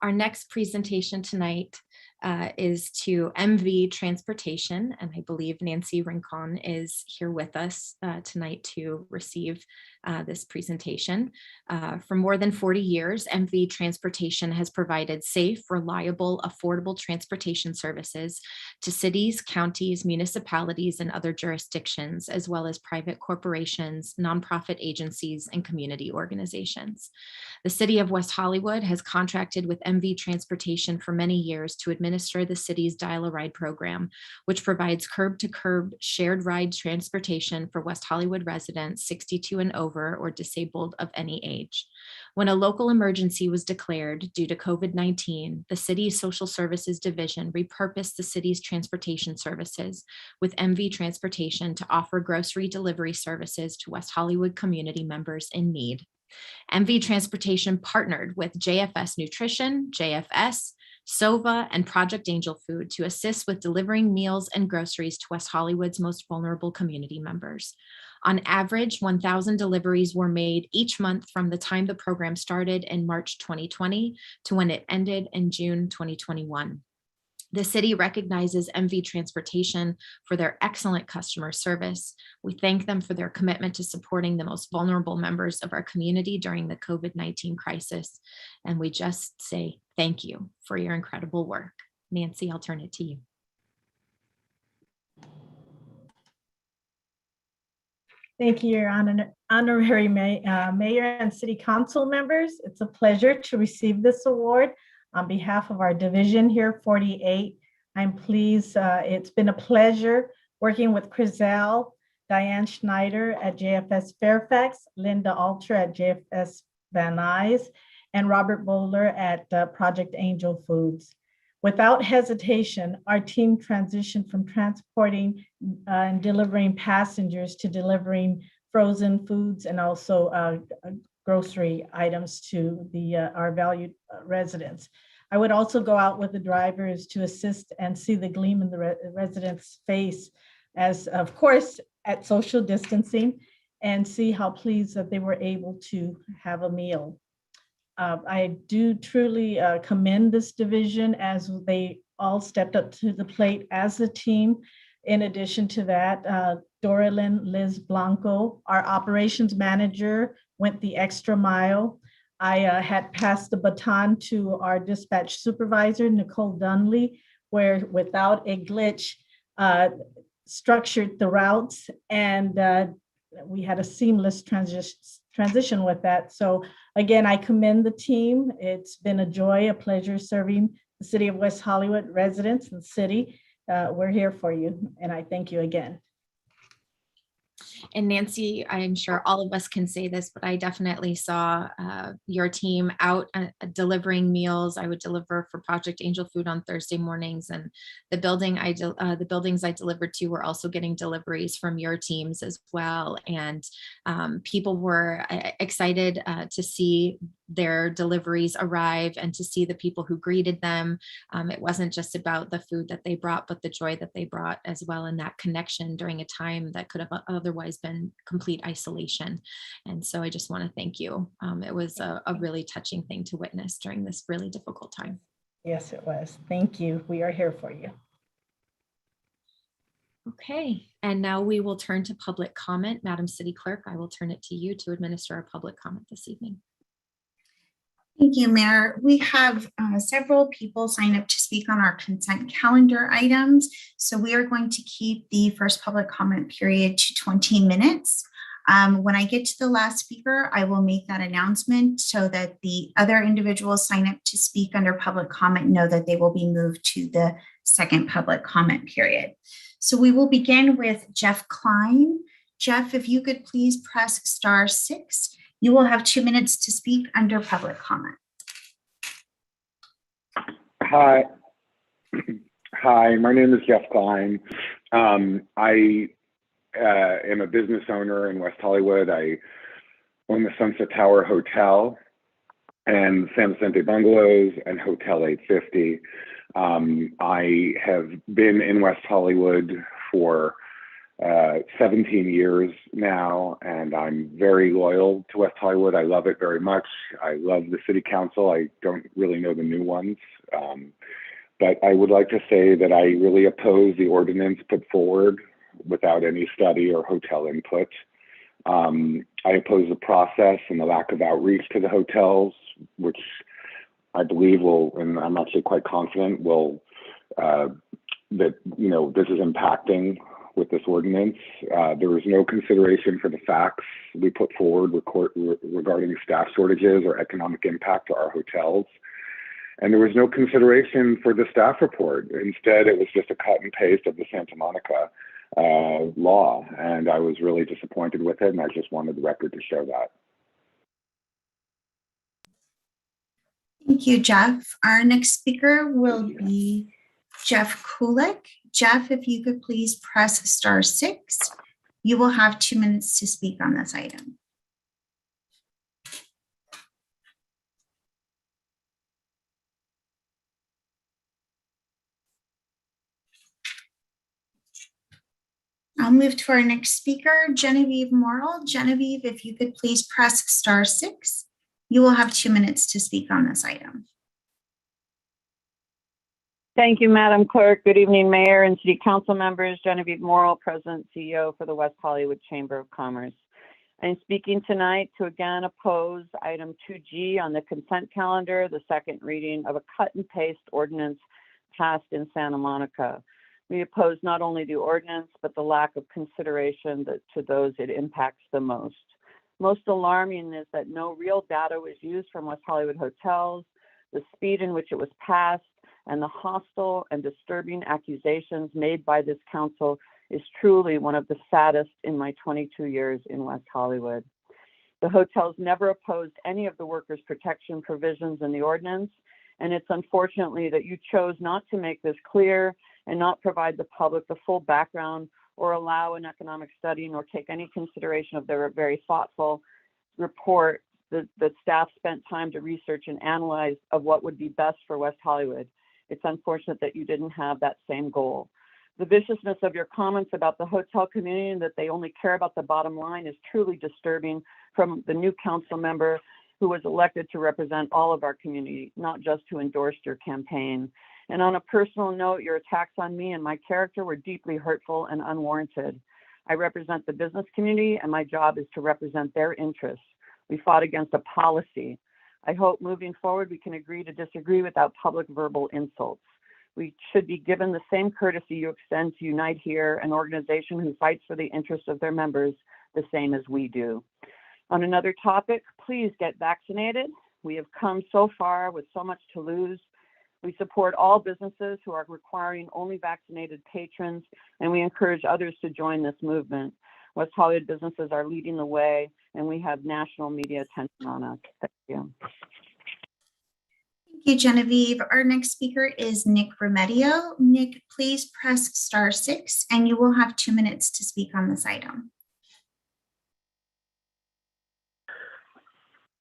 Our next presentation tonight is to MV Transportation, and I believe Nancy Rincon is here with us tonight to receive this presentation. For more than 40 years, MV Transportation has provided safe, reliable, affordable transportation services to cities, counties, municipalities, and other jurisdictions, as well as private corporations, nonprofit agencies, and community organizations. The City of West Hollywood has contracted with MV Transportation for many years to administer the city's Dial-A-Ride program, which provides curb-to-curb shared ride transportation for West Hollywood residents 62 and over or disabled of any age. When a local emergency was declared due to COVID-19, the city's Social Services Division repurposed the city's transportation services with MV Transportation to offer grocery delivery services to West Hollywood community members in need. MV Transportation partnered with JFS Nutrition, JFS, SOVA, and Project Angel Food to assist with delivering meals and groceries to West Hollywood's most vulnerable community members. On average, 1,000 deliveries were made each month from the time the program started in March 2020 to when it ended in June 2021. The city recognizes MV Transportation for their excellent customer service. We thank them for their commitment to supporting the most vulnerable members of our community during the COVID-19 crisis. And we just say thank you for your incredible work. Nancy, I'll turn it to you. Thank you, Your Honorary Mayor and City Council members. It's a pleasure to receive this award on behalf of our division here, 48. I'm pleased. It's been a pleasure working with Chriselle, Diane Schneider at JFS Fairfax, Linda Alter at JFS Van Nuys, and Robert Bowler at Project Angel Foods. Without hesitation, our team transitioned from transporting and delivering passengers to delivering frozen foods and also grocery items to our valued residents. I would also go out with the drivers to assist and see the gleam in the residents' face as, of course, at social distancing, and see how pleased that they were able to have a meal. I do truly commend this division as they all stepped up to the plate as a team. In addition to that, Doralyn Liz Blanco, our operations manager, went the extra mile. I had passed the baton to our dispatch supervisor, Nicole Dunley, where without a glitch, structured the routes, and we had a seamless transition with that. So again, I commend the team. It's been a joy, a pleasure serving the city of West Hollywood residents and city. We're here for you, and I thank you again. And Nancy, I'm sure all of us can say this, but I definitely saw your team out delivering meals. I would deliver for Project Angel Food on Thursday mornings, and the buildings I delivered to were also getting deliveries from your teams as well. And people were excited to see their deliveries arrive and to see the people who greeted them. It wasn't just about the food that they brought, but the joy that they brought as well, and that connection during a time that could have otherwise been complete isolation. And so I just want to thank you. It was a really touching thing to witness during this really difficult time. Yes, it was. Thank you. We are here for you. Okay, and now we will turn to public comment. Madam City Clerk, I will turn it to you to administer our public comment this evening. Thank you, Mayor. We have several people sign up to speak on our consent calendar items. So we are going to keep the first public comment period to 20 minutes. When I get to the last speaker, I will make that announcement so that the other individuals sign up to speak under public comment know that they will be moved to the second public comment period. So we will begin with Jeff Klein. Jeff, if you could please press *6. You will have 2 minutes to speak under public comment. Hi. Hi, my name is Jeff Klein. I am a business owner in West Hollywood. I own the Sunset Tower Hotel and San Vicente Bungalows and Hotel 850. I have been in West Hollywood for 17 years now, and I'm very loyal to West Hollywood. I love it very much. I love the city council. I don't really know the new ones, but I would like to say that I really oppose the ordinance put forward without any study or hotel input. I oppose the process and the lack of outreach to the hotels, which I believe will, and I'm actually quite confident will, that, you know, this is impacting with this ordinance. There was no consideration for the facts we put forward regarding staff shortages or economic impact to our hotels. And there was no consideration for the staff report. Instead, it was just a cut and paste of the Santa Monica law. And I was really disappointed with it. And I just wanted the record to show that. Thank you, Jeff. Our next speaker will be Jeff Kulik. Jeff, if you could please press *6. You will have 2 minutes to speak on this item. I'll move to our next speaker, Genevieve Morrill. Genevieve, if you could please press *6. You will have 2 minutes to speak on this item. Thank you, Madam Clerk. Good evening, Mayor and City Council members. Genevieve Morrill, President CEO for the West Hollywood Chamber of Commerce. I'm speaking tonight to again oppose item 2G on the consent calendar, the second reading of a cut and paste ordinance passed in Santa Monica. We oppose not only the ordinance, but the lack of consideration to those it impacts the most. Most alarming is that no real data was used from West Hollywood hotels, the speed in which it was passed, and the hostile and disturbing accusations made by this council is truly one of the saddest in my 22 years in West Hollywood. The hotels never opposed any of the workers' protection provisions in the ordinance, and it's unfortunately that you chose not to make this clear and not provide the public the full background or allow an economic study nor take any consideration of their very thoughtful report that staff spent time to research and analyze of what would be best for West Hollywood. It's unfortunate that you didn't have that same goal. The viciousness of your comments about the hotel community and that they only care about the bottom line is truly disturbing from the new council member who was elected to represent all of our community, not just who endorsed your campaign. And on a personal note, your attacks on me and my character were deeply hurtful and unwarranted. I represent the business community and my job is to represent their interests. We fought against a policy. I hope moving forward we can agree to disagree without public verbal insults. We should be given the same courtesy you extend to Unite Here, an organization who fights for the interests of their members the same as we do. On another topic, please get vaccinated. We have come so far with so much to lose. We support all businesses who are requiring only vaccinated patrons, and we encourage others to join this movement. West Hollywood businesses are leading the way, and we have national media attention on us. Thank you. Thank you, Genevieve. Our next speaker is Nick Remedio. Nick, please press *6 and you will have 2 minutes to speak on this item.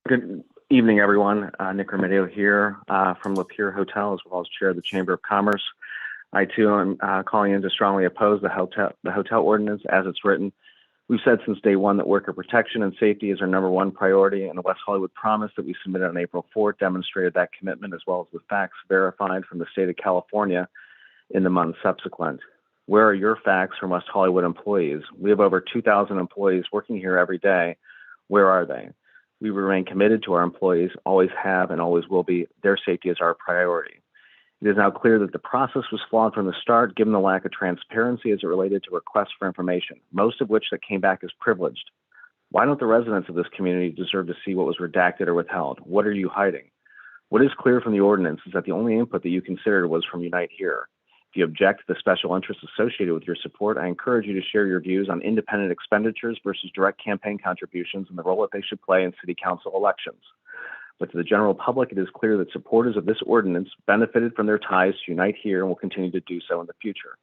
Good evening, everyone. Nick Remedio here from Lapeer Hotel, as well as Chair of the Chamber of Commerce. I too am calling in to strongly oppose the hotel ordinance as it's written. We've said since day one that worker protection and safety is our #1 priority, and the West Hollywood promise that we submitted on April 4th demonstrated that commitment, as well as the facts verified from the state of California in the months subsequent. Where are your facts from West Hollywood employees? We have over 2,000 employees working here every day. Where are they? We remain committed to our employees, always have and always will be. Their safety is our priority. It is now clear that the process was flawed from the start, given the lack of transparency as it related to requests for information, most of which that came back as privileged. Why don't the residents of this community deserve to see what was redacted or withheld? What are you hiding? What is clear from the ordinance is that the only input that you considered was from Unite Here. If you object to the special interests associated with your support, I encourage you to share your views on independent expenditures versus direct campaign contributions and the role that they should play in city council elections. But to the general public, it is clear that supporters of this ordinance benefited from their ties to Unite Here and will continue to do so in the future.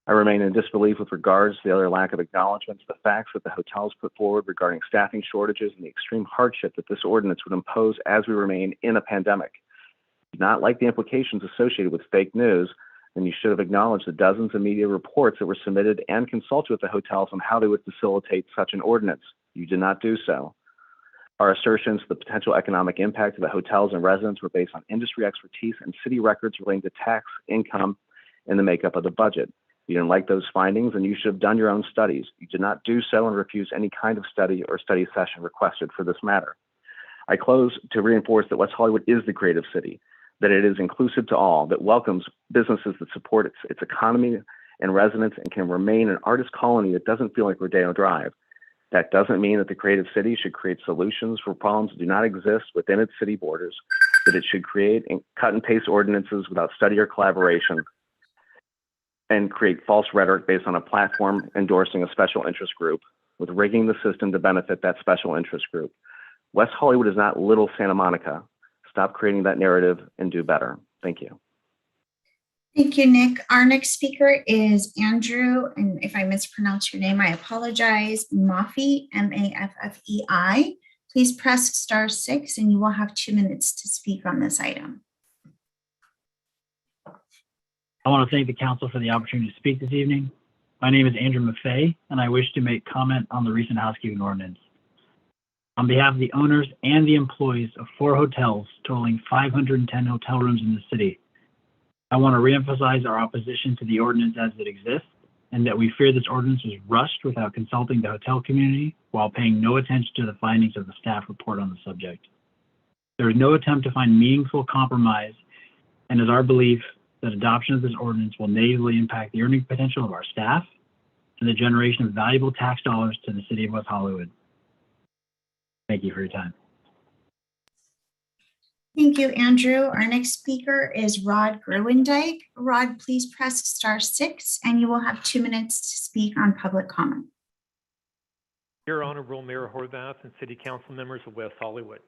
I remain in disbelief with regards to the other lack of acknowledgement of the facts that the hotels put forward regarding staffing shortages and the extreme hardship that this ordinance would impose as we remain in a pandemic. If you do not like the implications associated with fake news, then you should have acknowledged the dozens of media reports that were submitted and consulted with the hotels on how they would facilitate such an ordinance. You did not do so. Our assertions of the potential economic impact of the hotels and residents were based on industry expertise and city records relating to tax, income, and the makeup of the budget. If you didn't like those findings, then you should have done your own studies. You did not do so and refuse any kind of study or study session requested for this matter. I close to reinforce that West Hollywood is the creative city, that it is inclusive to all, that welcomes businesses that support its economy and residents and can remain an artist colony that doesn't feel like Rodeo Drive. That doesn't mean that the creative city should create solutions for problems that do not exist within its city borders, that it should create and cut and paste ordinances without study or collaboration, and create false rhetoric based on a platform endorsing a special interest group, with rigging the system to benefit that special interest group. West Hollywood is not little Santa Monica. Stop creating that narrative and do better. Thank you. Thank you, Nick. Our next speaker is Andrew, and if I mispronounce your name, I apologize. Maffei, M-A-F-F-E-I. Please press *6 and you will have 2 minutes to speak on this item. I want to thank the council for the opportunity to speak this evening. My name is Andrew Maffei, and I wish to make comment on the recent housekeeping ordinance. On behalf of the owners and the employees of 4 hotels totaling 510 hotel rooms in the city, I want to reemphasize our opposition to the ordinance as it exists, and that we fear this ordinance was rushed without consulting the hotel community while paying no attention to the findings of the staff report on the subject. There is no attempt to find meaningful compromise, and it is our belief that adoption of this ordinance will negatively impact the earning potential of our staff and the generation of valuable tax dollars to the city of West Hollywood. Thank you for your time. Thank you, Andrew. Our next speaker is Rod Gruendijk. Rod, please press *6 and you will have 2 minutes to speak on public comment. Your Honorable Mayor Horvath and City Council members of West Hollywood.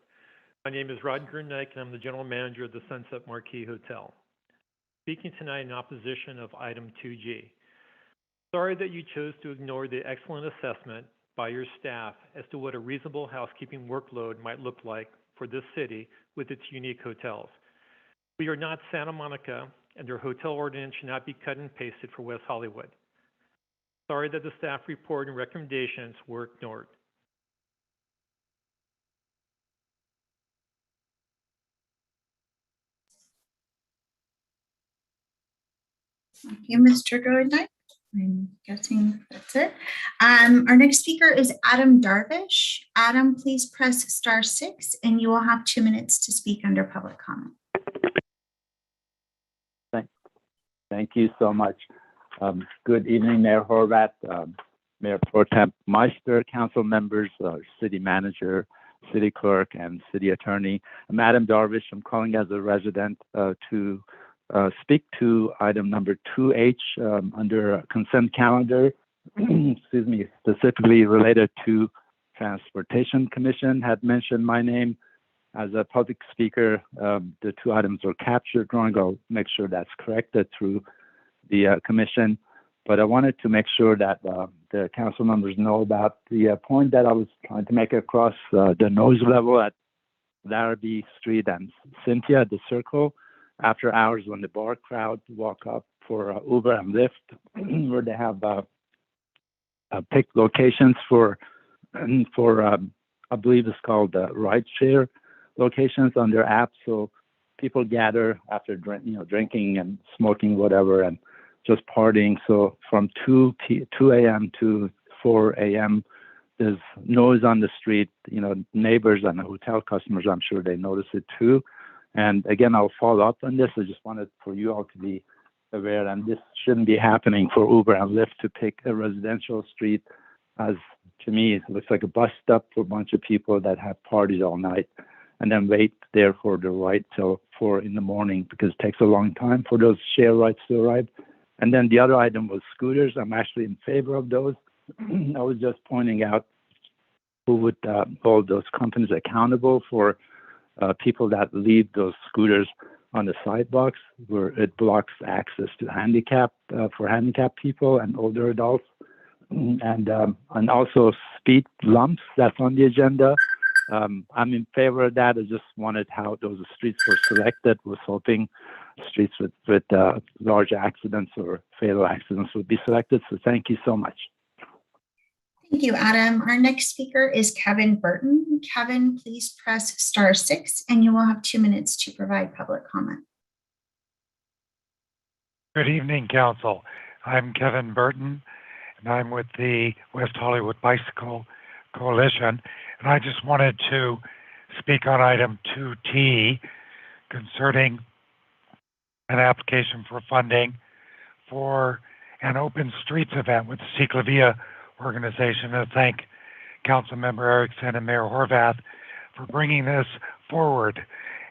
My name is Rod Gruendijk and I'm the General Manager of the Sunset Marquis Hotel. Speaking tonight in opposition of item 2G. Sorry that you chose to ignore the excellent assessment by your staff as to what a reasonable housekeeping workload might look like for this city with its unique hotels. We are not Santa Monica, and their hotel ordinance should not be cut and pasted for West Hollywood. Sorry that the staff report and recommendations were ignored. Thank you, Mr. Gruendijk. I'm guessing that's it. Our next speaker is Adam Darvish. Adam, please press *6 and you will have 2 minutes to speak under public comment. Thank you so much. Good evening, Mayor Horvath, Mayor Pro Tem Meister, council members, city manager, city clerk, and city attorney. I'm Adam Darvish. I'm calling as a resident to speak to item number 2H under consent calendar, excuse me, specifically related to Transportation Commission had mentioned my name as a public speaker. The 2 items were captured wrong. I'll make sure that's corrected through the commission. But I wanted to make sure that the council members know about the point that I was trying to make across the noise level at Larrabee Street and Cynthia at the Circle. After hours when the bar crowd walk up for Uber and Lyft, where they have picked locations for I believe it's called rideshare locations on their app. So people gather after drinking and smoking whatever and just partying. So from 2 a.m. to 4 a.m. there's noise on the street. Neighbors and hotel customers, I'm sure they notice it too. And again, I'll follow up on this. I just wanted for you all to be aware, and this shouldn't be happening for Uber and Lyft to pick a residential street, as to me, it looks like a bus stop for a bunch of people that have parties all night and then wait there for the ride till 4 in the morning because it takes a long time for those share rides to arrive. And then the other item was scooters. I'm actually in favor of those. I was just pointing out who would hold those companies accountable for people that leave those scooters on the sidewalks where it blocks access to for handicapped people and older adults. And also speed lumps, that's on the agenda. I'm in favor of that. I just wanted how those streets were selected. Was hoping streets with large accidents or fatal accidents would be selected. So thank you so much. Thank you, Adam. Our next speaker is Kevin Burton. Kevin, please press *6 and you will have 2 minutes to provide public comment. Good evening, Council. I'm Kevin Burton, and I'm with the West Hollywood Bicycle Coalition, and I just wanted to speak on item 2T concerning an application for funding for an open streets event with the Ciclavia organization, and thank Councilmember Erickson and Mayor Horvath for bringing this forward.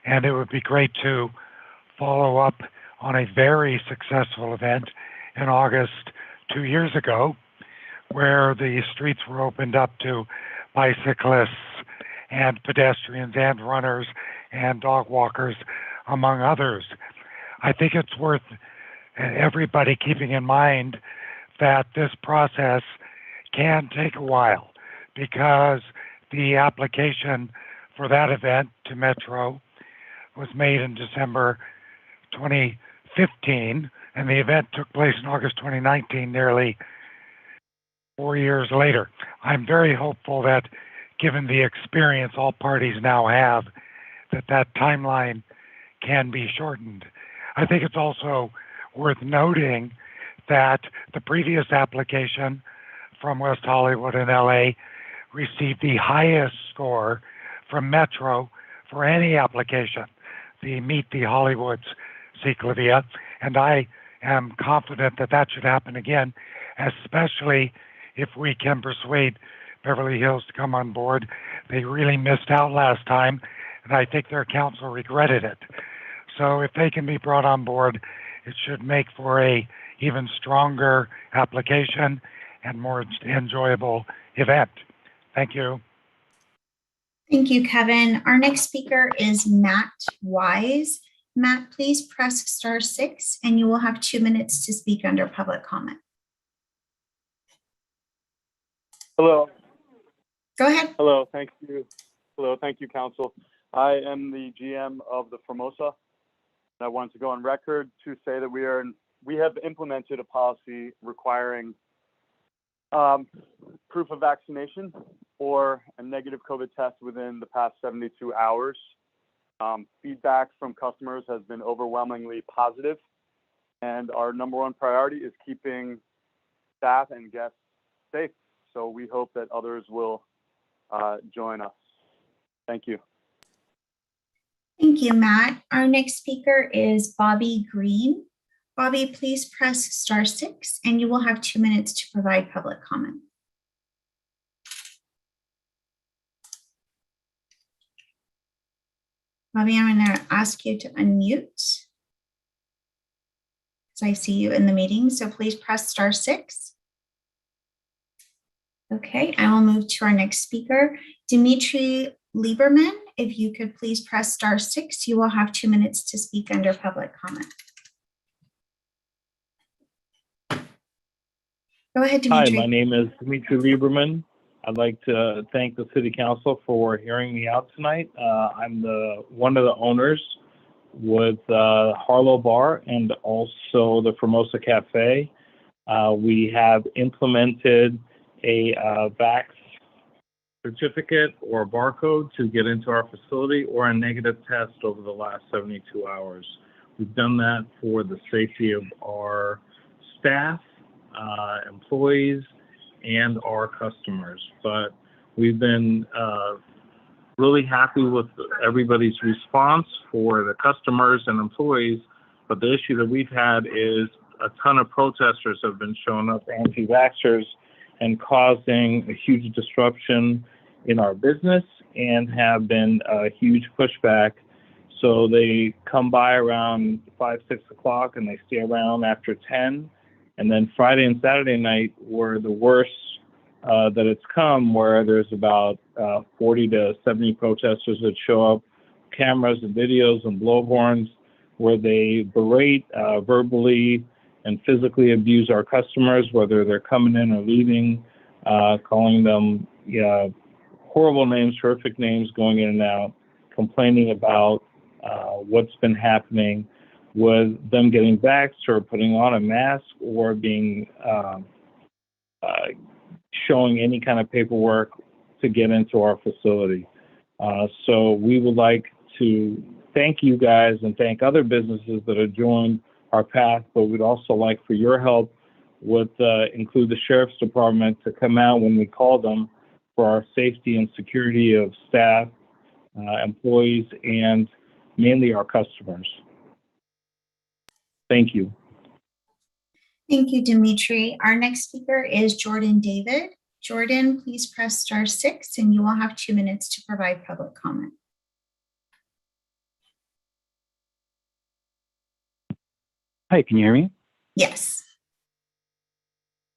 And it would be great to follow up on a very successful event in August 2 years ago, where the streets were opened up to bicyclists and pedestrians and runners and dog walkers, among others. I think it's worth everybody keeping in mind that this process can take a while because the application for that event to Metro was made in December 2015, and the event took place in August 2019, nearly 4 years later. I'm very hopeful that, given the experience all parties now have, that timeline can be shortened. I think it's also worth noting that the previous application from West Hollywood in LA received the highest score from Metro for any application, the Meet the Hollywoods Ciclavia, and I am confident that that should happen again, especially if we can persuade Beverly Hills to come on board. They really missed out last time, and I think their council regretted it. So if they can be brought on board, it should make for a even stronger application and more enjoyable event. Thank you. Thank you, Kevin. Our next speaker is Matt Wise. Matt, please press *6 and you will have 2 minutes to speak under public comment. Hello. Go ahead. Hello, thank you. Hello, thank you, Council. I am the GM of the Formosa. I wanted to go on record to say that we have implemented a policy requiring proof of vaccination or a negative COVID test within the past 72 hours. Feedback from customers has been overwhelmingly positive, and our #1 priority is keeping staff and guests safe. So we hope that others will join us. Thank you. Thank you, Matt. Our next speaker is Bobby Green. Bobby, please press *6 and you will have 2 minutes to provide public comment. Bobby, I'm going to ask you to unmute as I see you in the meeting, so please press *6. Okay, I will move to our next speaker, Dimitri Lieberman. If you could please press *6, you will have 2 minutes to speak under public comment. Go ahead, Dimitri. Hi, my name is Dimitri Lieberman. I'd like to thank the City Council for hearing me out tonight. I'm one of the owners with Harlow Bar and also the Formosa Cafe. We have implemented a vax certificate or barcode to get into our facility or a negative test over the last 72 hours. We've done that for the safety of our staff, employees, and our customers. But we've been really happy with everybody's response for the customers and employees. But the issue that we've had is a ton of protesters have been showing up, anti-vaxxers, and causing a huge disruption in our business and have been a huge pushback. So they come by around 5, 6 o'clock and they stay around after 10. And then Friday and Saturday night were the worst that it's come, where there's about 40 to 70 protesters that show up, cameras and videos and blowhorns, where they berate, verbally and physically abuse our customers, whether they're coming in or leaving, calling them horrible names, horrific names, going in and out, complaining about what's been happening with them getting vaxxed or putting on a mask or being showing any kind of paperwork to get into our facility. So we would like to thank you guys and thank other businesses that have joined our path, but we'd also like for your help with include the Sheriff's Department to come out when we call them for our safety and security of staff, employees, and mainly our customers. Thank you. Thank you, Dimitri. Our next speaker is Jordan David. Jordan, please press *6 and you will have 2 minutes to provide public comment. Hi, can you hear me? Yes.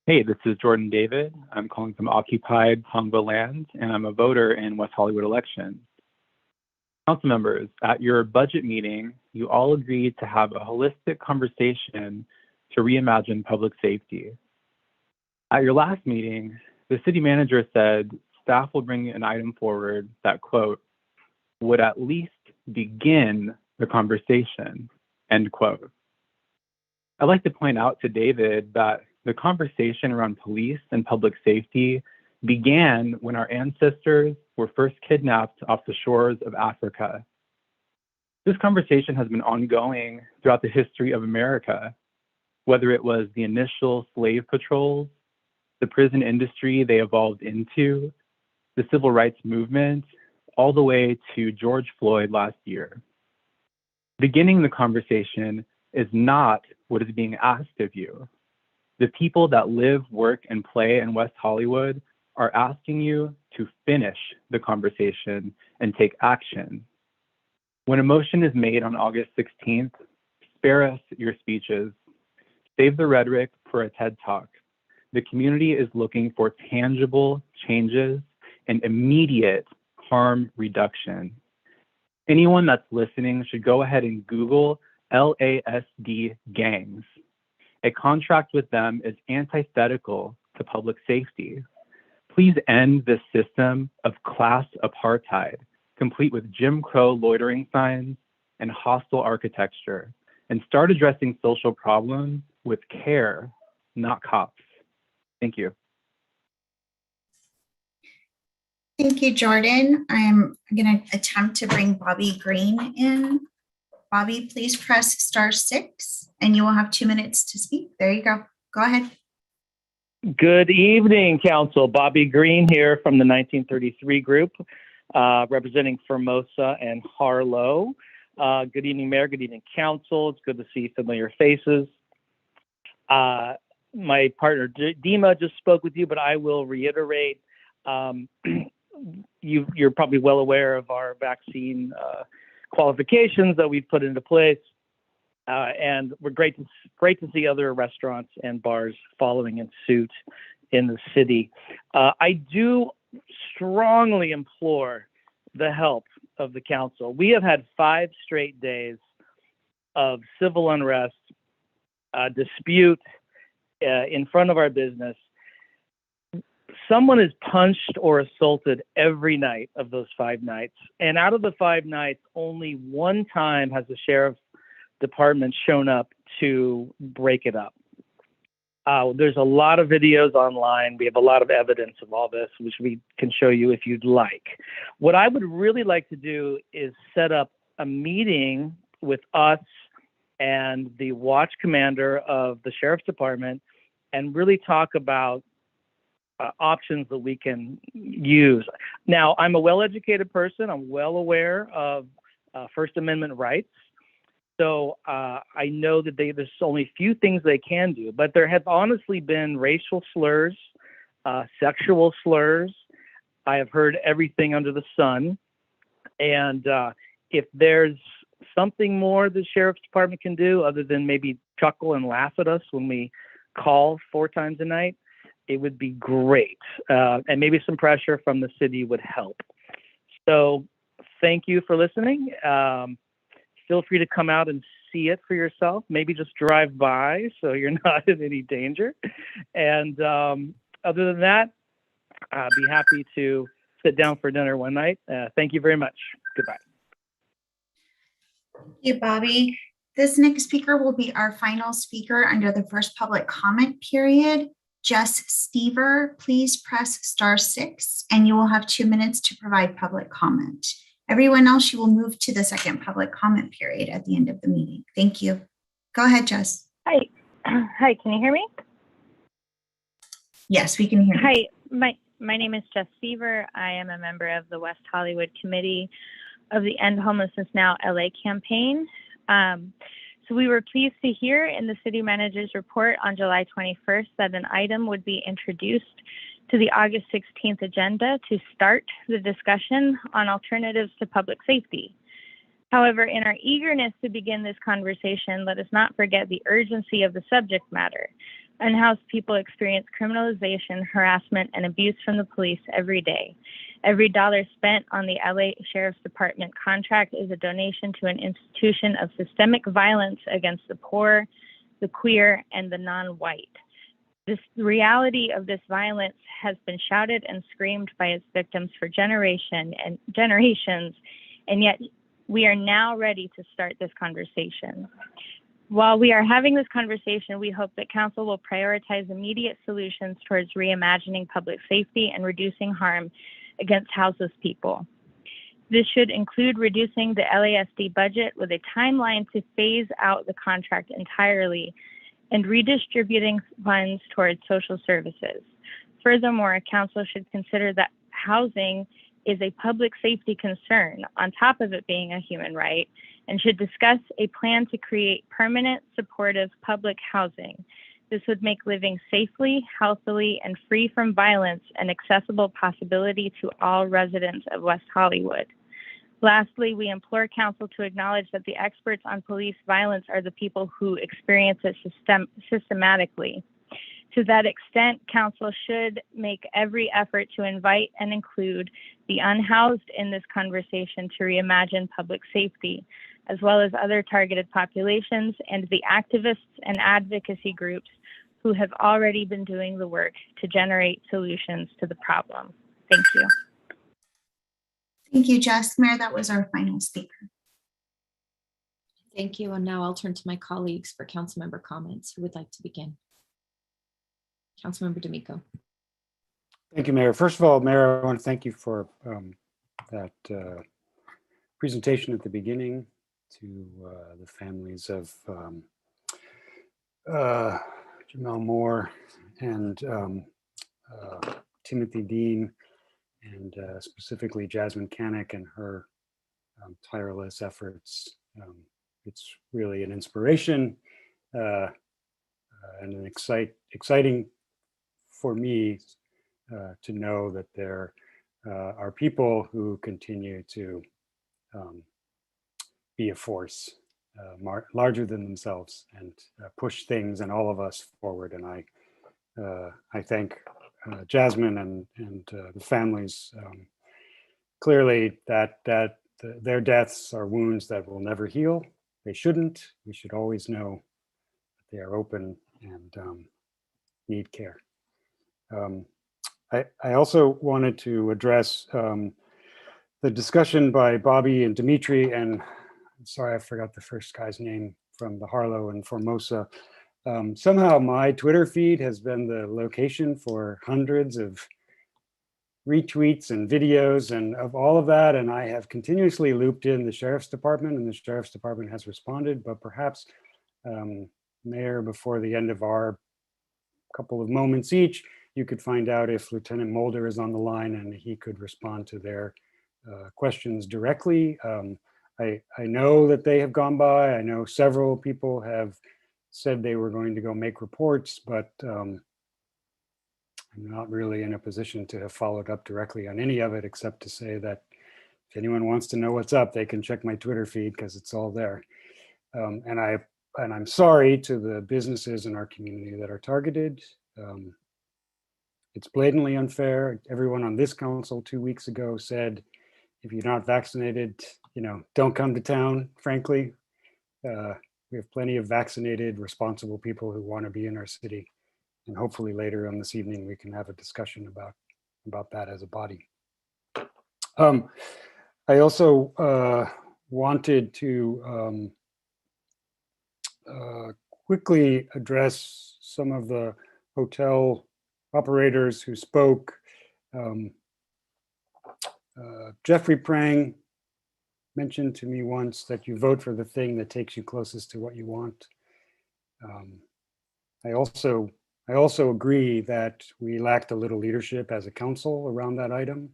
Hey, this is Jordan David. I'm calling from occupied Tongva land, and I'm a voter in West Hollywood election. Council members, at your budget meeting, you all agreed to have a holistic conversation to reimagine public safety. At your last meeting, the city manager said staff will bring an item forward that, quote, would at least begin the conversation, end quote. I'd like to point out to David that the conversation around police and public safety began when our ancestors were first kidnapped off the shores of Africa. This conversation has been ongoing throughout the history of America, whether it was the initial slave patrols, the prison industry they evolved into, the civil rights movement, all the way to George Floyd last year. Beginning the conversation is not what is being asked of you. The people that live, work, and play in West Hollywood are asking you to finish the conversation and take action. When a motion is made on August 16th, spare us your speeches. Save the rhetoric for a TED Talk. The community is looking for tangible changes and immediate harm reduction. Anyone that's listening should go ahead and Google LASD gangs. A contract with them is antithetical to public safety. Please end this system of class apartheid, complete with Jim Crow loitering signs and hostile architecture, and start addressing social problems with care, not cops. Thank you. Thank you, Jordan. I'm going to attempt to bring Bobby Green in. Bobby, please press *6 and you will have 2 minutes to speak. There you go. Go ahead. Good evening, Council. Bobby Green here from the 1933 group, representing Formosa and Harlow. Good evening, Mayor. Good evening, Council. It's good to see familiar faces. My partner, Dima, just spoke with you, but I will reiterate. You're probably well aware of our vaccine qualifications that we've put into place, and we're great to see other restaurants and bars following in suit in the city. I do strongly implore the help of the council. We have had 5 straight days of civil unrest, dispute in front of our business. Someone is punched or assaulted every night of those 5 nights. And out of the 5 nights, only 1 time has the sheriff's department shown up to break it up. There's a lot of videos online. We have a lot of evidence of all this, which we can show you if you'd like. What I would really like to do is set up a meeting with us and the watch commander of the sheriff's department and really talk about options that we can use. Now, I'm a well-educated person. I'm well aware of First Amendment rights. So I know that there's only few things they can do, but there have honestly been racial slurs, sexual slurs. I have heard everything under the sun. And if there's something more the sheriff's department can do other than maybe chuckle and laugh at us when we call 4 times a night, it would be great. And maybe some pressure from the city would help. So thank you for listening. Feel free to come out and see it for yourself. Maybe just drive by so you're not in any danger. And other than that, I'd be happy to sit down for dinner one night. Thank you very much. Goodbye. Thank you, Bobby. This next speaker will be our final speaker under the first public comment period. Jess Stever, please press *6 and you will have 2 minutes to provide public comment. Everyone else, you will move to the second public comment period at the end of the meeting. Thank you. Go ahead, Jess. Hi. Hi, can you hear me? Yes, we can hear you. Hi, my name is Jess Seaver. I am a member of the West Hollywood Committee of the End Homelessness Now LA campaign. So we were pleased to hear in the city manager's report on July 21st that an item would be introduced to the August 16th agenda to start the discussion on alternatives to public safety. However, in our eagerness to begin this conversation, let us not forget the urgency of the subject matter. Unhoused people experience criminalization, harassment, and abuse from the police every day. Every dollar spent on the LA Sheriff's Department contract is a donation to an institution of systemic violence against the poor, the queer, and the non-white. The reality of this violence has been shouted and screamed by its victims for generations, and yet we are now ready to start this conversation. While we are having this conversation, we hope that Council will prioritize immediate solutions towards reimagining public safety and reducing harm against houseless people. This should include reducing the LASD budget with a timeline to phase out the contract entirely and redistributing funds towards social services. Furthermore, council should consider that housing is a public safety concern on top of it being a human right, and should discuss a plan to create permanent, supportive public housing. This would make living safely, healthily, and free from violence an accessible possibility to all residents of West Hollywood. Lastly, we implore council to acknowledge that the experts on police violence are the people who experience it systematically. To that extent, council should make every effort to invite and include the unhoused in this conversation to reimagine public safety, as well as other targeted populations and the activists and advocacy groups who have already been doing the work to generate solutions to the problem. Thank you. Thank you, Jess. Mayor, that was our final speaker. Thank you. And now I'll turn to my colleagues for council member comments. Who would like to begin? Councilmember D'Amico. Thank you, Mayor. First of all, Mayor, I want to thank you for that presentation at the beginning to the families of Jamal Moore and Timothy Dean, and specifically Jasmine Canick and her tireless efforts. It's really an inspiration and an exciting for me to know that there are people who continue to be a force larger than themselves and push things and all of us forward. And I thank Jasmine and the families. Clearly that their deaths are wounds that will never heal. They shouldn't. We should always know that they are open and need care. I also wanted to address the discussion by Bobby and Dimitri, and I'm sorry I forgot the first guy's name from the Harlow and Formosa. Somehow my Twitter feed has been the location for hundreds of retweets and videos and of all of that, and I have continuously looped in the Sheriff's Department, and the Sheriff's Department has responded, but perhaps, Mayor, before the end of our couple of moments each, you could find out if Lieutenant Mulder is on the line and he could respond to their questions directly. I know that they have gone by. I know several people have said they were going to go make reports, but I'm not really in a position to have followed up directly on any of it, except to say that if anyone wants to know what's up, they can check my Twitter feed because it's all there. And I'm sorry to the businesses in our community that are targeted. It's blatantly unfair. Everyone on this council 2 weeks ago said, if you're not vaccinated, don't come to town, frankly. We have plenty of vaccinated, responsible people who want to be in our city. And hopefully later on this evening, we can have a discussion about that as a body. I also wanted to quickly address some of the hotel operators who spoke. Jeffrey Prang mentioned to me once that you vote for the thing that takes you closest to what you want. I also agree that we lacked a little leadership as a council around that item.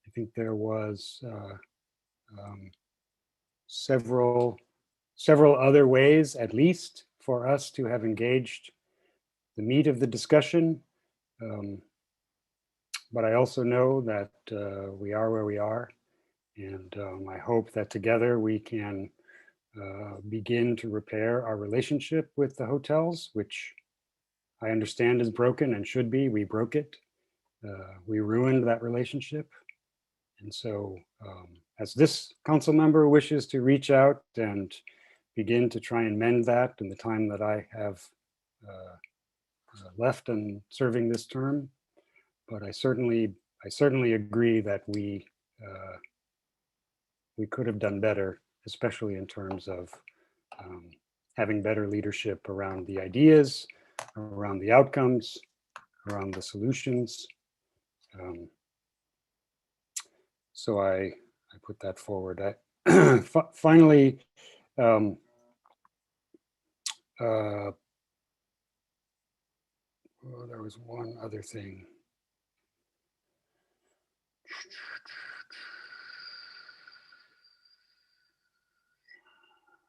I think there was several other ways, at least, for us to have engaged the meat of the discussion. But I also know that we are where we are. And I hope that together we can begin to repair our relationship with the hotels, which I understand is broken and should be. We broke it. We ruined that relationship. And so as this council member wishes to reach out and begin to try and mend that in the time that I have left and serving this term, but I certainly agree that we could have done better, especially in terms of having better leadership around the ideas, around the outcomes, around the solutions. So I put that forward. Finally, oh, there was one other thing.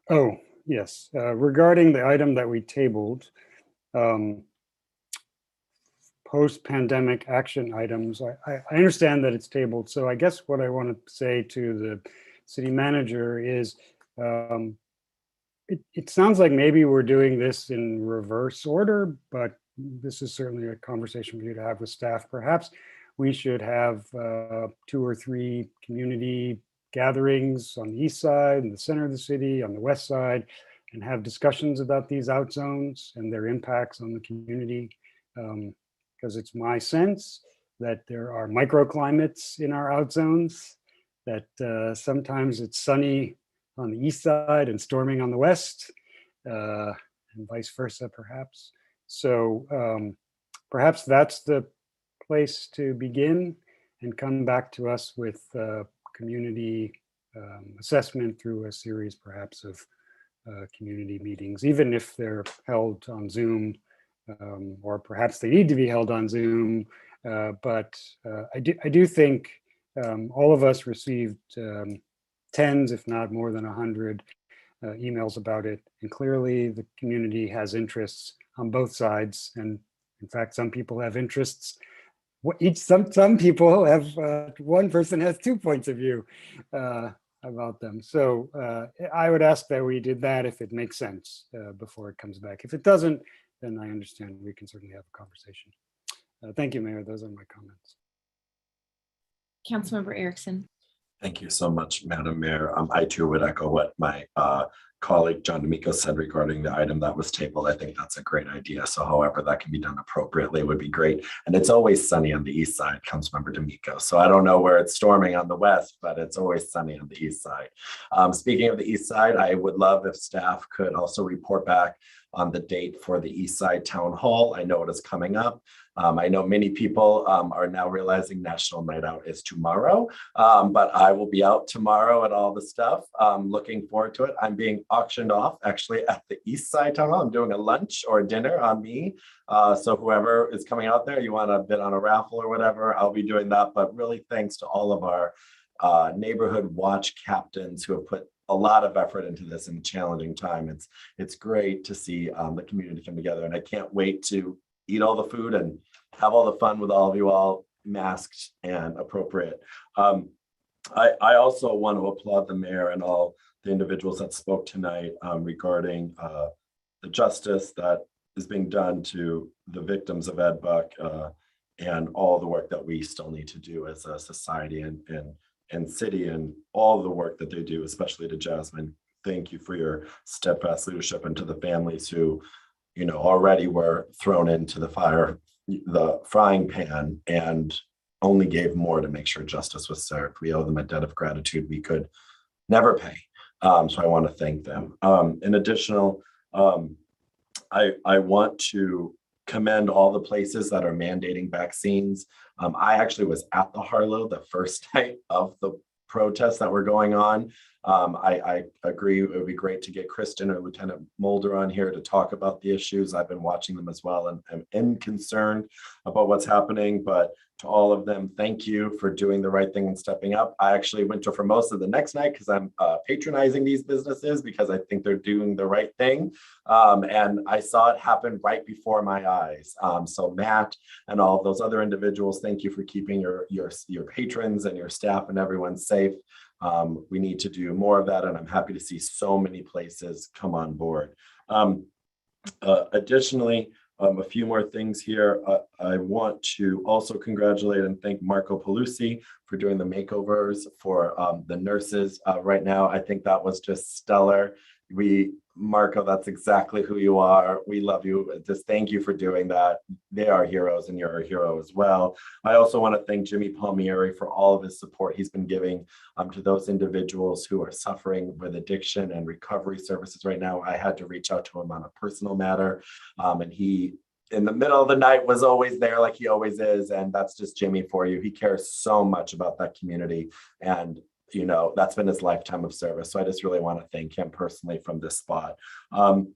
Oh, yes, regarding the item that we tabled, post-pandemic action items, I understand that it's tabled. So I guess what I want to say to the city manager is, it sounds like maybe we're doing this in reverse order, but this is certainly a conversation for you to have with staff. Perhaps we should have 2 or 3 community gatherings on the east side, in the center of the city, on the west side, and have discussions about these out zones and their impacts on the community. Because it's my sense that there are microclimates in our out zones, that sometimes it's sunny on the east side and storming on the west, and vice versa, perhaps. So perhaps that's the place to begin and come back to us with community assessment through a series perhaps of community meetings, even if they're held on Zoom, or perhaps they need to be held on Zoom. But I do think all of us received tens, if not more than 100 emails about it. And clearly the community has interests on both sides. And in fact, some people have interests. Some people have, one person has 2 points of view about them. So I would ask that we did that if it makes sense before it comes back. If it doesn't, then I understand we can certainly have a conversation. Thank you, Mayor. Those are my comments. Councilmember Erickson. Thank you so much, Madam Mayor. I too would echo what my colleague John D'Amico said regarding the item that was tabled. I think that's a great idea. So however that can be done appropriately would be great. And it's always sunny on the east side, Councilmember D'Amico. So I don't know where it's storming on the west, but it's always sunny on the east side. Speaking of the east side, I would love if staff could also report back on the date for the East Side Town Hall. I know it is coming up. I know many people are now realizing National Night Out is tomorrow, but I will be out tomorrow at all the stuff. Looking forward to it. I'm being auctioned off actually at the East Side Town Hall. I'm doing a lunch or a dinner on me. So whoever is coming out there, you want to bid on a raffle or whatever, I'll be doing that. But really thanks to all of our neighborhood watch captains who have put a lot of effort into this in a challenging time. It's great to see the community come together, and I can't wait to eat all the food and have all the fun with all of you all masked and appropriate. I also want to applaud the mayor and all the individuals that spoke tonight regarding the justice that is being done to the victims of Ed Buck and all the work that we still need to do as a society and city, and all the work that they do, especially to Jasmine. Thank you for your steadfast leadership, and to the families who, you know, already were thrown into the frying pan and only gave more to make sure justice was served. We owe them a debt of gratitude we could never pay. So I want to thank them. In addition, I want to commend all the places that are mandating vaccines. I actually was at the Harlow the first night of the protests that were going on. I agree it would be great to get Kristen or Lieutenant Mulder on here to talk about the issues. I've been watching them as well and am concerned about what's happening, but to all of them, thank you for doing the right thing and stepping up. I actually went to Formosa the next night because I'm patronizing these businesses because I think they're doing the right thing. And I saw it happen right before my eyes. So Matt and all of those other individuals, thank you for keeping your patrons and your staff and everyone safe. We need to do more of that, and I'm happy to see so many places come on board. Additionally, a few more things here. I want to also congratulate and thank Marco Pelusi for doing the makeovers for the nurses right now. I think that was just stellar. Marco, that's exactly who you are. We love you. Just thank you for doing that. They are heroes, and you're a hero as well. I also want to thank Jimmy Palmieri for all of his support he's been giving to those individuals who are suffering with addiction and recovery services right now. I had to reach out to him on a personal matter, and he, in the middle of the night, was always there like he always is. And that's just Jimmy for you. He cares so much about that community. And that's been his lifetime of service. So I just really want to thank him personally from this spot. And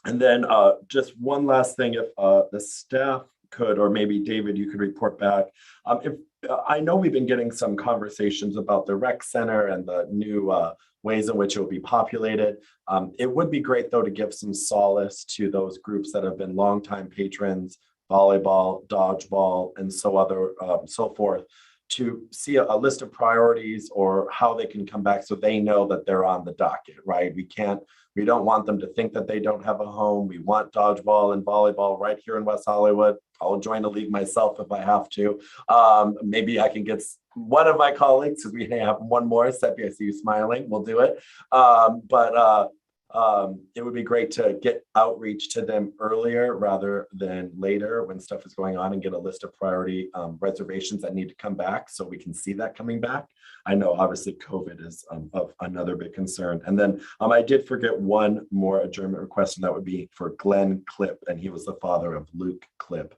then just one last thing, if the staff could, or maybe David, you could report back. If I know we've been getting some conversations about the rec center and the new ways in which it will be populated. It would be great though to give some solace to those groups that have been longtime patrons, volleyball, dodgeball, and so forth, to see a list of priorities or how they can come back so they know that they're on the docket, right? We don't want them to think that they don't have a home. We want dodgeball and volleyball right here in West Hollywood. I'll join a league myself if I have to. Maybe I can get one of my colleagues, because we have one more. Seppi, I see you smiling. We'll do it. It would be great to get outreach to them earlier rather than later when stuff is going on, and get a list of priority reservations that need to come back so we can see that coming back. I know obviously COVID is of another big concern. And then I did forget one more adjournment request, and that would be for Glenn Clipp, and he was the father of Luke Clipp,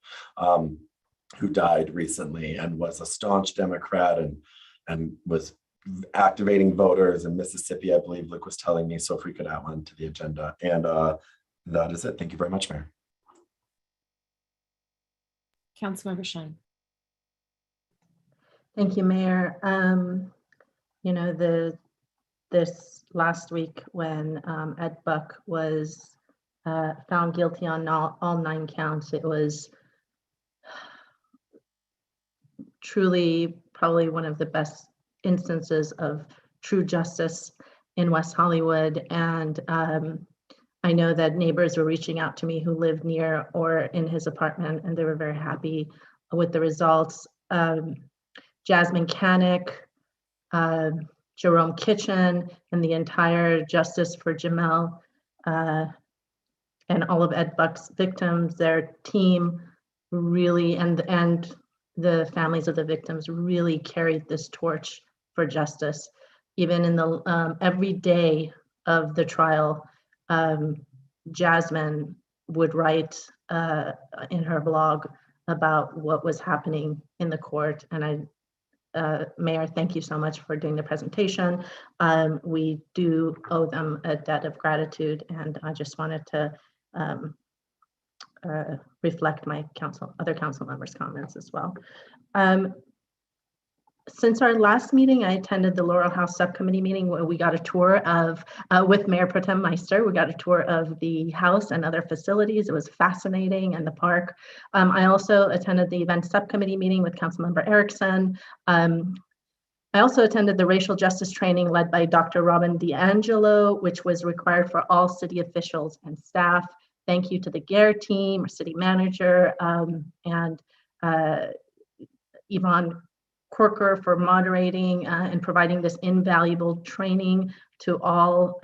who died recently and was a staunch Democrat and was activating voters in Mississippi, I believe Luke was telling me. So if we could add one to the agenda. And that is it. Thank you very much, Mayor. Councilmember Shine. Thank you, Mayor. This last week when Ed Buck was found guilty on all 9 counts, it was truly probably one of the best instances of true justice in West Hollywood. And I know that neighbors were reaching out to me who lived near or in his apartment, and they were very happy with the results. Jasmine Canick, Jerome Kitchen, and the entire Justice for Jamal and all of Ed Buck's victims, their team really, and the families of the victims really carried this torch for justice. Even in the every day of the trial, Jasmine would write in her blog about what was happening in the court. And Mayor, thank you so much for doing the presentation. We do owe them a debt of gratitude, and I just wanted to reflect my other council members' comments as well. Since our last meeting, I attended the Laurel House Subcommittee meeting where we got a tour of, with Mayor Pro Tem Meister, we got a tour of the house and other facilities. It was fascinating, and the park. I also attended the event subcommittee meeting with Councilmember Erickson. I also attended the racial justice training led by Dr. Robin D'Angelo, which was required for all city officials and staff. Thank you to the GARE team, our city manager, and Yvonne Corker for moderating and providing this invaluable training to all.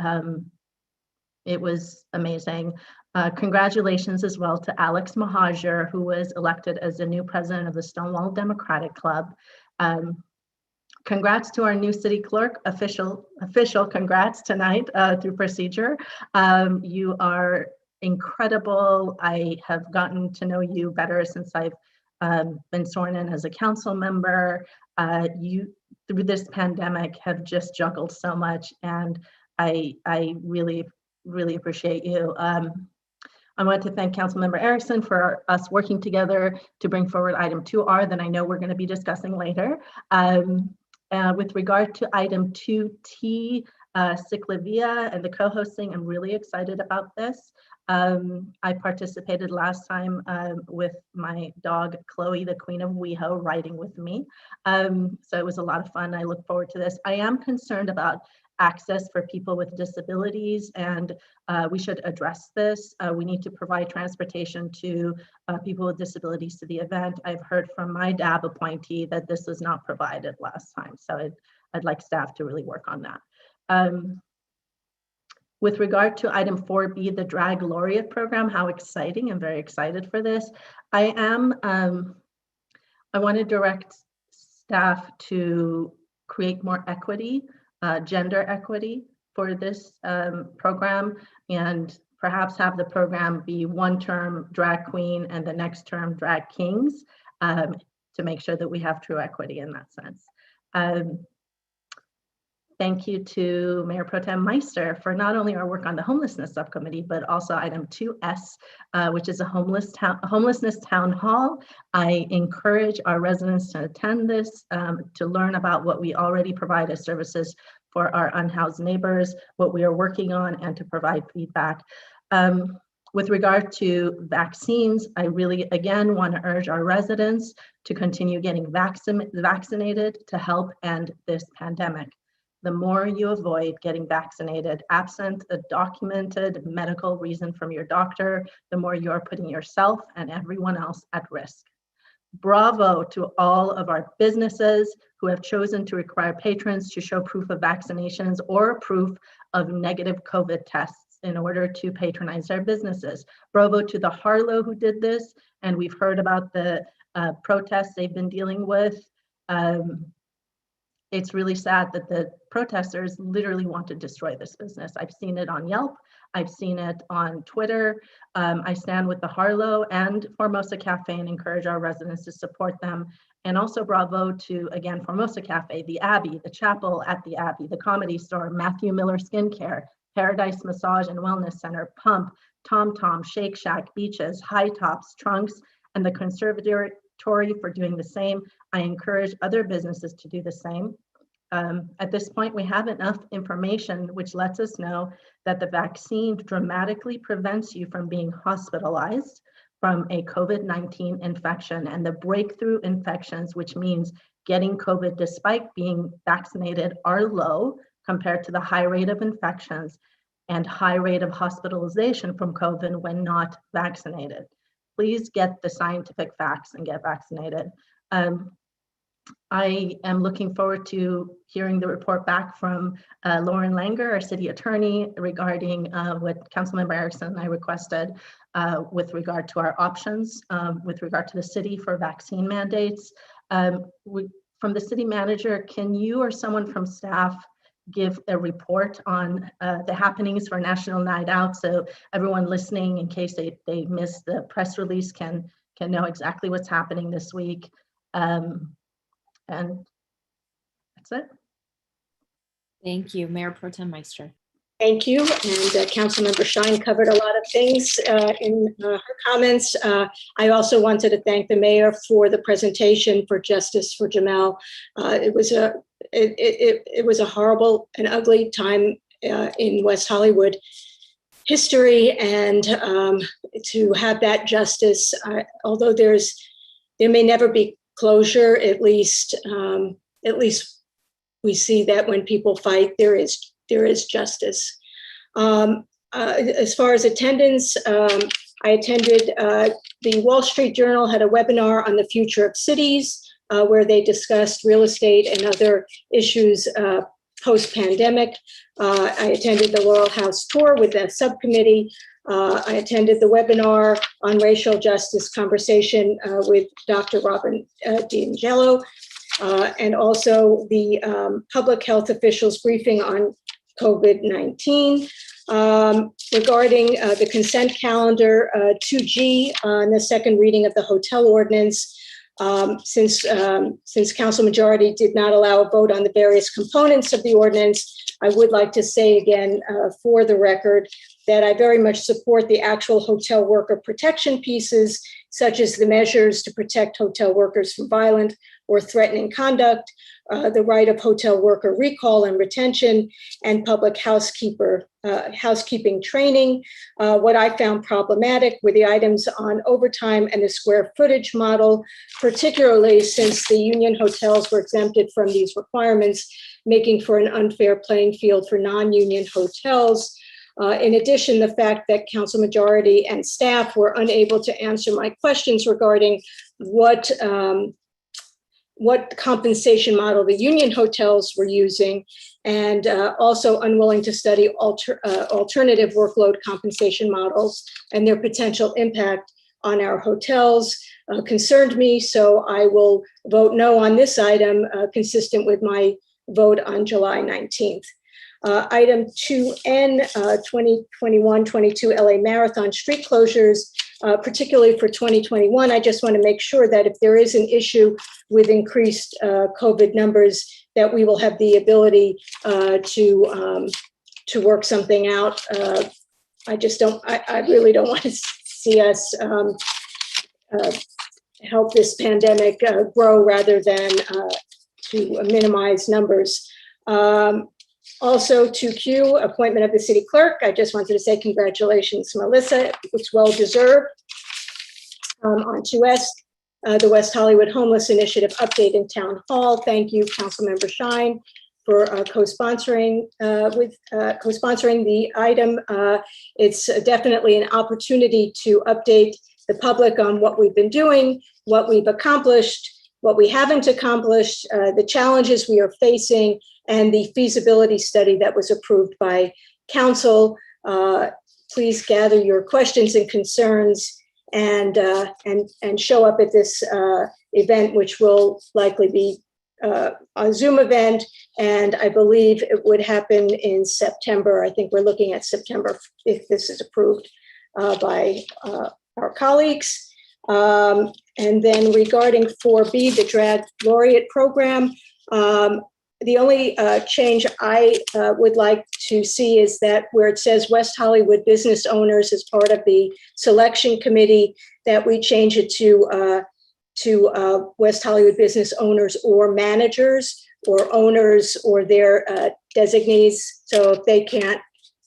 It was amazing. Congratulations as well to Alex Mahajer, who was elected as the new president of the Stonewall Democratic Club. Congrats to our new city clerk, official congrats tonight through procedure. You are incredible. I have gotten to know you better since I've been sworn in as a council member. You, through this pandemic, have just juggled so much, and I really, really appreciate you. I want to thank Councilmember Erickson for us working together to bring forward item 2R that I know we're going to be discussing later. With regard to item 2T, Ciclavia and the co-hosting, I'm really excited about this. I participated last time with my dog, Chloe, the Queen of WeHo, riding with me. So it was a lot of fun. I look forward to this. I am concerned about access for people with disabilities, and we should address this. We need to provide transportation to people with disabilities to the event. I've heard from my DAB appointee that this was not provided last time. So I'd like staff to really work on that. With regard to item 4B, the Drag Laureate Program, how exciting. I'm very excited for this. I want to direct staff to create more equity, gender equity for this program, and perhaps have the program be one term drag queen and the next term drag kings to make sure that we have true equity in that sense. thank you to Mayor Pro Tem Meister for not only our work on the homelessness subcommittee, but also item 2S, which is a homelessness town hall. I encourage our residents to attend this to learn about what we already provide as services for our unhoused neighbors, what we are working on, and to provide feedback. With regard to vaccines, I really, again, want to urge our residents to continue getting vaccinated to help end this pandemic. The more you avoid getting vaccinated, absent a documented medical reason from your doctor, the more you're putting yourself and everyone else at risk. Bravo to all of our businesses who have chosen to require patrons to show proof of vaccinations or proof of negative COVID tests in order to patronize their businesses. Bravo to the Harlow who did this, and we've heard about the protests they've been dealing with. It's really sad that the protesters literally want to destroy this business. I've seen it on Yelp. I've seen it on Twitter. I stand with the Harlow and Formosa Cafe and encourage our residents to support them. And also bravo to, again, Formosa Cafe, the Abbey, the Chapel at the Abbey, the Comedy Store, Matthew Miller Skincare, Paradise Massage and Wellness Center, Pump, Tom Tom, Shake Shack, Beaches, High Tops, Trunks, and the Conservatory for doing the same. I encourage other businesses to do the same. At this point, we have enough information which lets us know that the vaccine dramatically prevents you from being hospitalized from a COVID-19 infection, and the breakthrough infections, which means getting COVID despite being vaccinated, are low compared to the high rate of infections and high rate of hospitalization from COVID when not vaccinated. Please get the scientific facts and get vaccinated. I am looking forward to hearing the report back from Lauren Langer, our city attorney, regarding what Councilmember Erickson and I requested with regard to our options, with regard to the city for vaccine mandates. From the city manager, can you or someone from staff give a report on the happenings for National Night Out, so everyone listening, in case they missed the press release, can know exactly what's happening this week. And that's it. Thank you, Mayor Pro Tem Meister. Thank you, and Councilmember Shine covered a lot of things in her comments. I also wanted to thank the mayor for the presentation for Justice for Jamal. It was a horrible and ugly time in West Hollywood history, and to have that justice, although there may never be closure, at least we see that when people fight, there is justice. As far as attendance, I attended the Wall Street Journal had a webinar on the future of cities where they discussed real estate and other issues post-pandemic. I attended the Laurel House tour with the subcommittee. I attended the webinar on racial justice conversation with Dr. Robin D'Angelo, and also the public health officials briefing on COVID-19. Regarding the consent calendar, 2G on the second reading of the hotel ordinance, since council majority did not allow a vote on the various components of the ordinance, I would like to say again for the record that I very much support the actual hotel worker protection pieces, such as the measures to protect hotel workers from violent or threatening conduct, the right of hotel worker recall and retention, and public housekeeping training. What I found problematic were the items on overtime and the square footage model, particularly since the union hotels were exempted from these requirements, making for an unfair playing field for non-union hotels. In addition, the fact that council majority and staff were unable to answer my questions regarding what compensation model the union hotels were using, and also unwilling to study alternative workload compensation models and their potential impact on our hotels concerned me. So I will vote no on this item, consistent with my vote on July 19th. Item 2N, 2021-22 LA Marathon street closures. particularly for 2021. I just want to make sure that if there is an issue with increased COVID numbers, that we will have the ability to work something out. I really don't want to see us help this pandemic grow rather than to minimize numbers. Also, 2Q, appointment of the city clerk. I just wanted to say congratulations, Melissa. It's well deserved. On 2S, the West Hollywood Homeless Initiative update in Town Hall. Thank you, Councilmember Shine, for co-sponsoring the item. It's definitely an opportunity to update the public on what we've been doing, what we've accomplished, what we haven't accomplished, the challenges we are facing, and the feasibility study that was approved by council. Please gather your questions and concerns and show up at this event, which will likely be a Zoom event, and I believe it would happen in September. I think we're looking at September if this is approved by our colleagues. And then regarding 4B, the Drag Laureate Program, the only change I would like to see is that where it says West Hollywood business owners as part of the selection committee, that we change it to West Hollywood business owners or managers or owners or their designees. So if they can't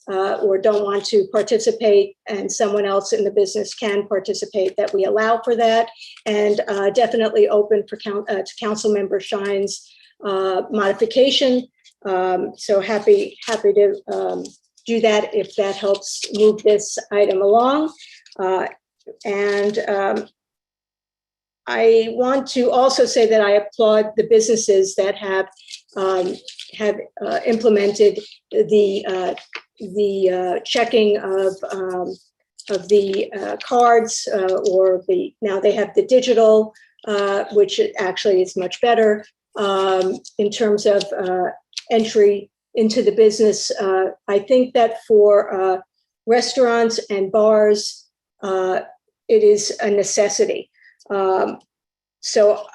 or don't want to participate and someone else in the business can participate, that we allow for that, and definitely open for to Councilmember Shine's modification. So happy to do that if that helps move this item along. I want to also say that I applaud the businesses that have implemented the checking of the cards, or now they have the digital, which actually is much better in terms of entry into the business. I think that for restaurants and bars, it is a necessity. So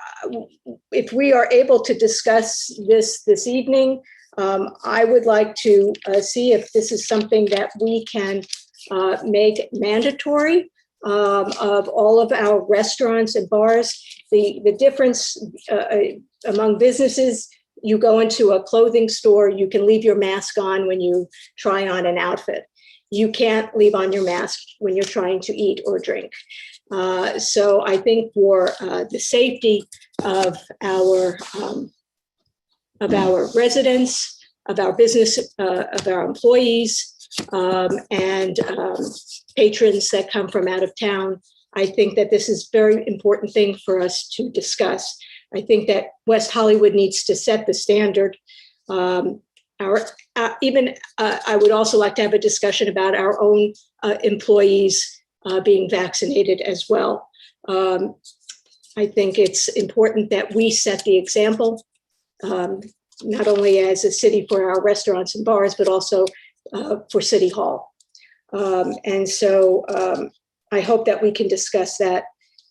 if we are able to discuss this evening, I would like to see if this is something that we can make mandatory of all of our restaurants and bars. The difference among businesses, you go into a clothing store, you can leave your mask on when you try on an outfit. You can't leave on your mask when you're trying to eat or drink. So I think for the safety of our residents, of our business, of our employees, and patrons that come from out of town, I think that this is a very important thing for us to discuss. I think that West Hollywood needs to set the standard. I would also like to have a discussion about our own employees being vaccinated as well. I think it's important that we set the example, not only as a city for our restaurants and bars, but also for City Hall. And so I hope that we can discuss that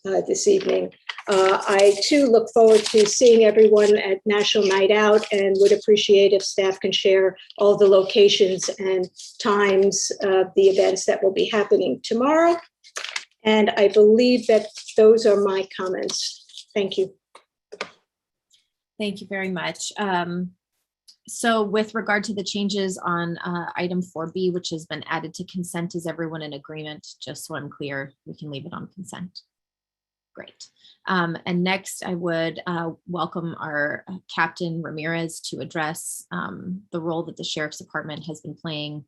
this evening. I too look forward to seeing everyone at National Night Out, and would appreciate if staff can share all the locations and times of the events that will be happening tomorrow. And I believe that those are my comments. Thank you. Thank you very much. So with regard to the changes on item 4B, which has been added to consent, is everyone in agreement? Just so I'm clear, we can leave it on consent. Great. And next I would welcome our Captain Ramirez to address the role that the Sheriff's Department has been playing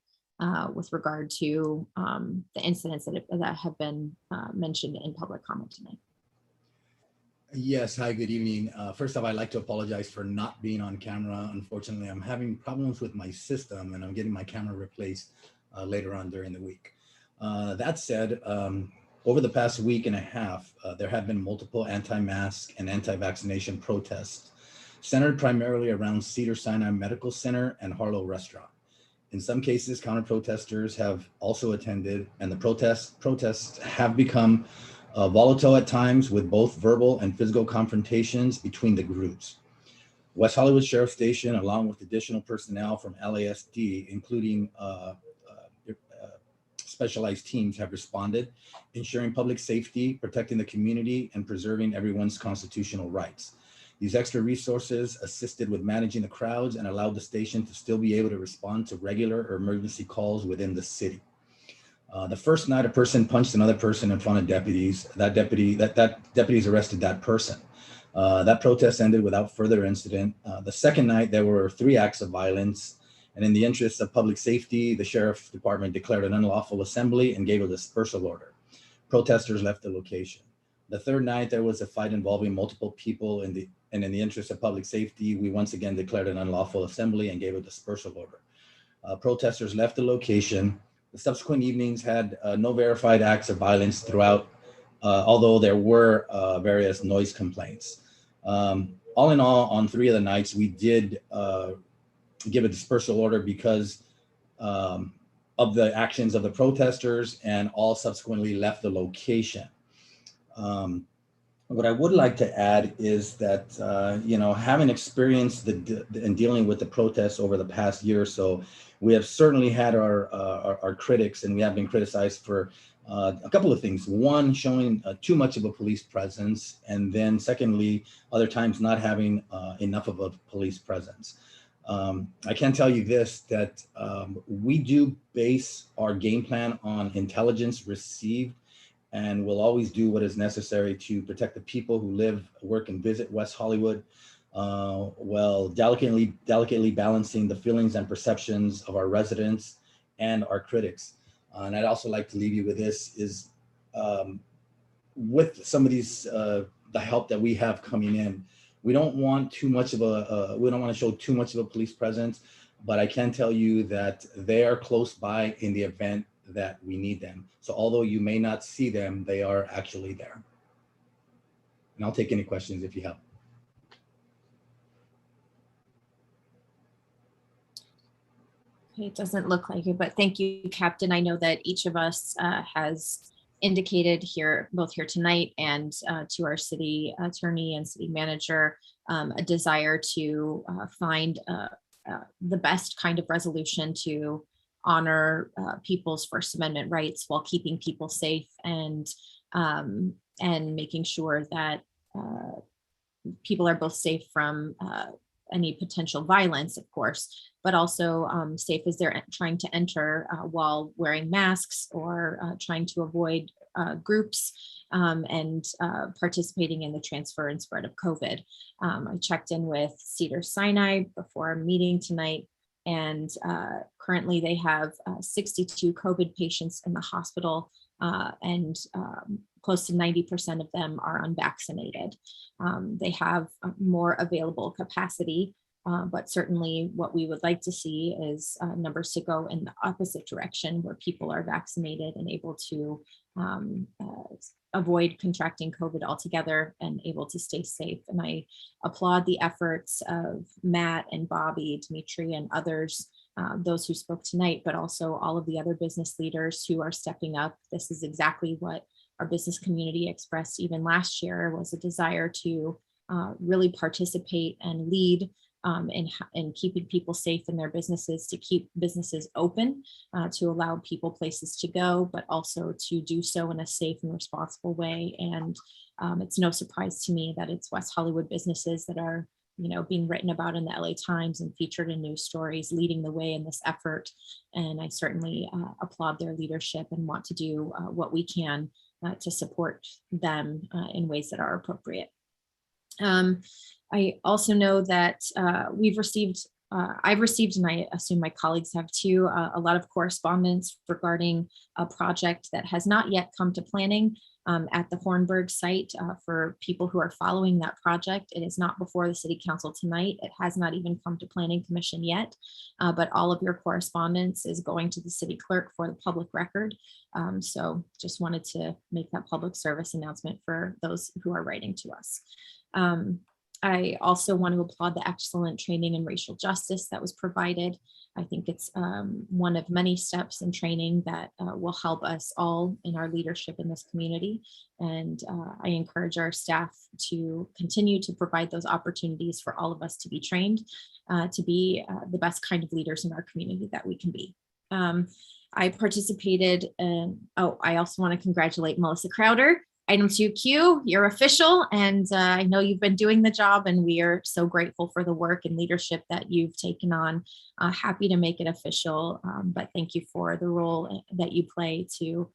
with regard to the incidents that have been mentioned in public comment tonight. Yes, hi, good evening. First off, I'd like to apologize for not being on camera. Unfortunately, I'm having problems with my system and I'm getting my camera replaced later on during the week. That said, over the past week and a half, there have been multiple anti-mask and anti-vaccination protests centered primarily around Cedar Sinai Medical Center and Harlow Restaurant. In some cases, counter protesters have also attended, and the protests have become volatile at times with both verbal and physical confrontations between the groups. West Hollywood Sheriff Station, along with additional personnel from LASD, including specialized teams, have responded, ensuring public safety, protecting the community, and preserving everyone's constitutional rights. These extra resources assisted with managing the crowds and allowed the station to still be able to respond to regular or emergency calls within the city. The first night, a person punched another person in front of deputies. Deputies arrested that person. That protest ended without further incident. The second night, there were 3 acts of violence. And in the interest of public safety, the sheriff's department declared an unlawful assembly and gave a dispersal order. Protesters left the location. The third night, there was a fight involving multiple people, and in the interest of public safety, we once again declared an unlawful assembly and gave a dispersal order. Protesters left the location. The subsequent evenings had no verified acts of violence throughout, although there were various noise complaints. All in all, on 3 of the nights, we did give a dispersal order because of the actions of the protesters, and all subsequently left the location. What I would like to add is that, having experienced in dealing with the protests over the past year or so, we have certainly had our critics, and we have been criticized for a couple of things. One, showing too much of a police presence, and then secondly, other times not having enough of a police presence. I can tell you this, that we do base our game plan on intelligence received, and we'll always do what is necessary to protect the people who live, work, and visit West Hollywood, while delicately balancing the feelings and perceptions of our residents and our critics. And I'd also like to leave you with this, is with some of these, the help that we have coming in, we don't want too much of we don't want to show too much of a police presence, but I can tell you that they are close by in the event that we need them. So although you may not see them, they are actually there. And I'll take any questions if you have. Okay, it doesn't look like it, but thank you, Captain. I know that each of us has indicated here, both here tonight and to our city attorney and city manager, a desire to find the best kind of resolution to honor people's First Amendment rights while keeping people safe, and making sure that people are both safe from any potential violence, of course, but also safe as they're trying to enter while wearing masks, or trying to avoid groups and participating in the transfer and spread of COVID. I checked in with Cedars-Sinai before our meeting tonight, and currently they have 62 COVID patients in the hospital, and close to 90% of them are unvaccinated. They have more available capacity, but certainly what we would like to see is numbers to go in the opposite direction, where people are vaccinated and able to avoid contracting COVID altogether and able to stay safe. And I applaud the efforts of Matt and Bobby, Dimitri, and others, those who spoke tonight, but also all of the other business leaders who are stepping up. This is exactly what our business community expressed even last year, was a desire to really participate and lead in keeping people safe in their businesses, to keep businesses open, to allow people places to go, but also to do so in a safe and responsible way. And it's no surprise to me that it's West Hollywood businesses that are, being written about in the LA Times and featured in news stories, leading the way in this effort. And I certainly applaud their leadership and want to do what we can to support them in ways that are appropriate. I also know that I've received, and I assume my colleagues have too, a lot of correspondence regarding a project that has not yet come to planning at the Hornburg site. For people who are following that project, it is not before the City Council tonight. It has not even come to Planning Commission yet, but all of your correspondence is going to the City Clerk for the public record. So just wanted to make that public service announcement for those who are writing to us. I also want to applaud the excellent training in racial justice that was provided. I think it's one of many steps in training that will help us all in our leadership in this community. And I encourage our staff to continue to provide those opportunities for all of us to be trained, to be the best kind of leaders in our community that we can be. I participated in, I also want to congratulate Melissa Crowder. Item 2Q, you're official, and I know you've been doing the job, and we are so grateful for the work and leadership that you've taken on. Happy to make it official, but thank you for the role that you play to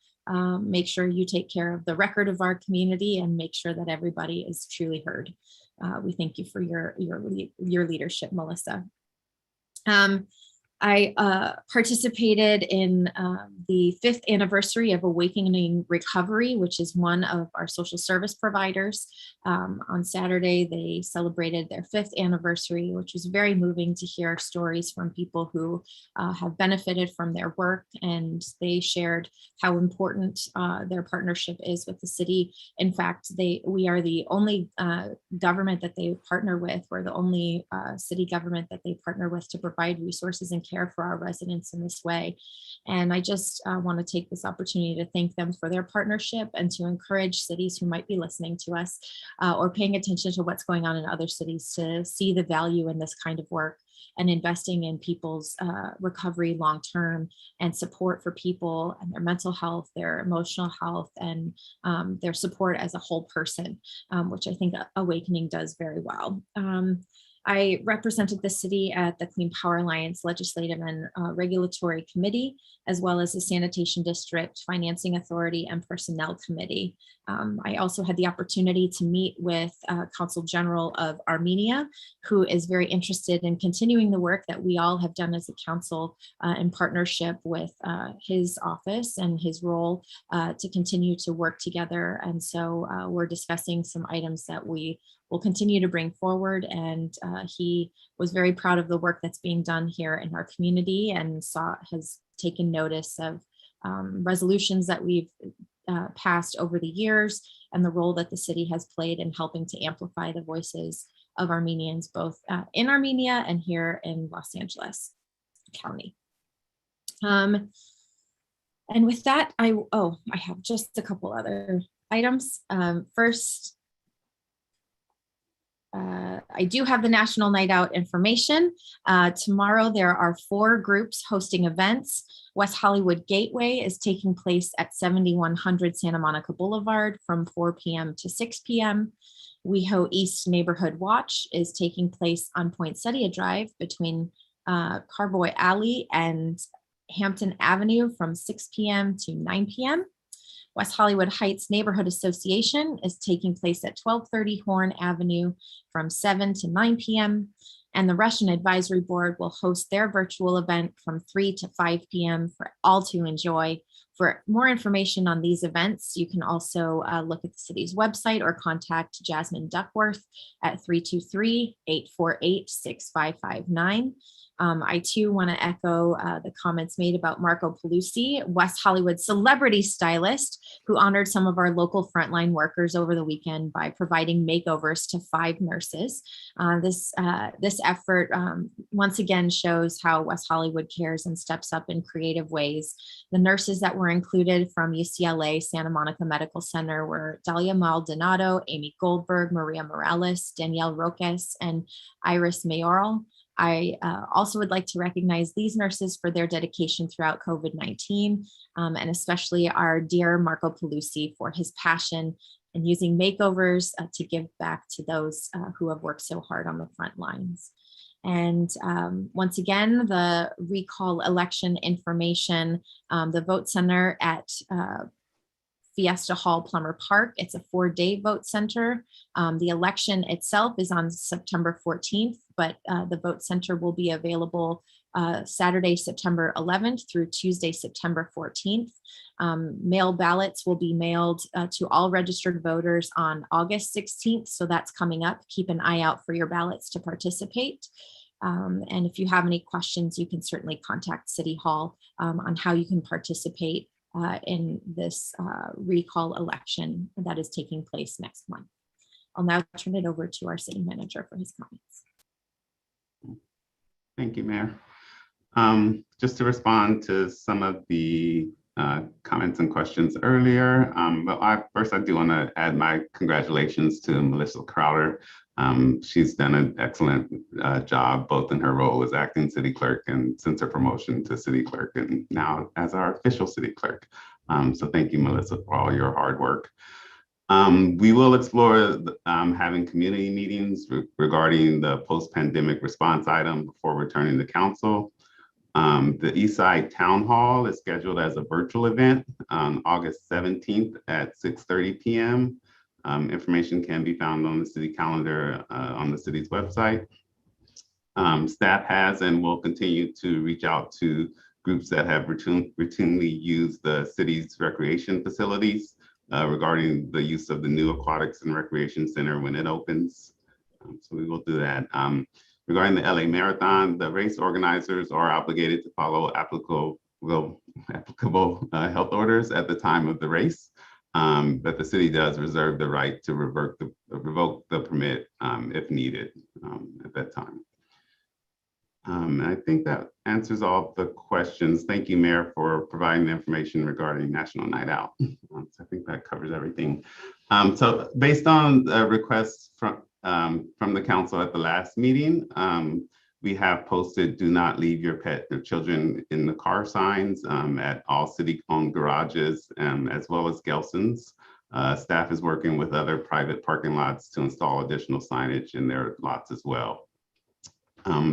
make sure you take care of the record of our community and make sure that everybody is truly heard. We thank you for your leadership, Melissa. I participated in the 5th anniversary of Awakening Recovery, which is one of our social service providers. On Saturday, they celebrated their 5th anniversary, which was very moving to hear stories from people who have benefited from their work, and they shared how important their partnership is with the city. In fact, we are the only government that they partner with. We're the only city government that they partner with to provide resources and care for our residents in this way. And I just want to take this opportunity to thank them for their partnership and to encourage cities who might be listening to us or paying attention to what's going on in other cities to see the value in this kind of work and investing in people's recovery long-term and support for people and their mental health, their emotional health, and their support as a whole person, which I think Awakening does very well. I represented the city at the Clean Power Alliance Legislative and Regulatory Committee, as well as the Sanitation District, Financing Authority, and Personnel Committee. I also had the opportunity to meet with Consul General of Armenia, who is very interested in continuing the work that we all have done as a council in partnership with his office and his role to continue to work together. And so we're discussing some items that we will continue to bring forward. And he was very proud of the work that's being done here in our community and has taken notice of resolutions that we've passed over the years and the role that the city has played in helping to amplify the voices of Armenians, both in Armenia and here in Los Angeles County. And with that, I have just a couple other items. First, I do have the National Night Out information. Tomorrow there are 4 groups hosting events. West Hollywood Gateway is taking place at 7100 Santa Monica Boulevard from 4 p.m. to 6 p.m. WeHo East Neighborhood Watch is taking place on Poinsettia Drive between Carboy Alley and Hampton Avenue from 6 p.m. to 9 p.m. West Hollywood Heights Neighborhood Association is taking place at 1230 Horn Avenue from 7 to 9 p.m. And the Russian Advisory Board will host their virtual event from 3 to 5 p.m. for all to enjoy. For more information on these events, you can also look at the city's website or contact Jasmine Duckworth at 323-848-6559. I too want to echo the comments made about Marco Pelusi, West Hollywood celebrity stylist, who honored some of our local frontline workers over the weekend by providing makeovers to 5 nurses. This effort once again shows how West Hollywood cares and steps up in creative ways. The nurses that were included from UCLA Santa Monica Medical Center were Dalia Maldonado, Amy Goldberg, Maria Morales, Danielle Roques, and Iris Mayoral. I also would like to recognize these nurses for their dedication throughout COVID-19, and especially our dear Marco Pelusi for his passion in using makeovers to give back to those who have worked so hard on the front lines. And once again, the recall election information, the vote center at Fiesta Hall, Plummer Park. It's a 4-day vote center. The election itself is on September 14th, but the vote center will be available Saturday, September 11th through Tuesday, September 14th. Mail ballots will be mailed to all registered voters on August 16th. So that's coming up. Keep an eye out for your ballots to participate. And if you have any questions, you can certainly contact City Hall on how you can participate in this recall election that is taking place next month. I'll now turn it over to our city manager for his comments. Thank you, Mayor. Just to respond to some of the comments and questions earlier, first I do want to add my congratulations to Melissa Crowder. She's done an excellent job, both in her role as acting city clerk and since her promotion to city clerk, and now as our official city clerk. So thank you, Melissa, for all your hard work. We will explore having community meetings regarding the post-pandemic response item before returning to council. The Eastside Town Hall is scheduled as a virtual event on August 17th at 6:30 p.m. Information can be found on the city calendar on the city's website. Staff has and will continue to reach out to groups that have routinely used the city's recreation facilities regarding the use of the new Aquatics and Recreation Center when it opens. So we will do that. Regarding the LA Marathon, the race organizers are obligated to follow applicable health orders at the time of the race, but the city does reserve the right to revoke the permit if needed at that time. And I think that answers all the questions. Thank you, Mayor, for providing the information regarding National Night Out. So I think that covers everything. So based on the requests from the council at the last meeting, we have posted "Do not leave your pet or children in the car" signs at all city-owned garages, as well as Gelson's. Staff is working with other private parking lots to install additional signage in their lots as well.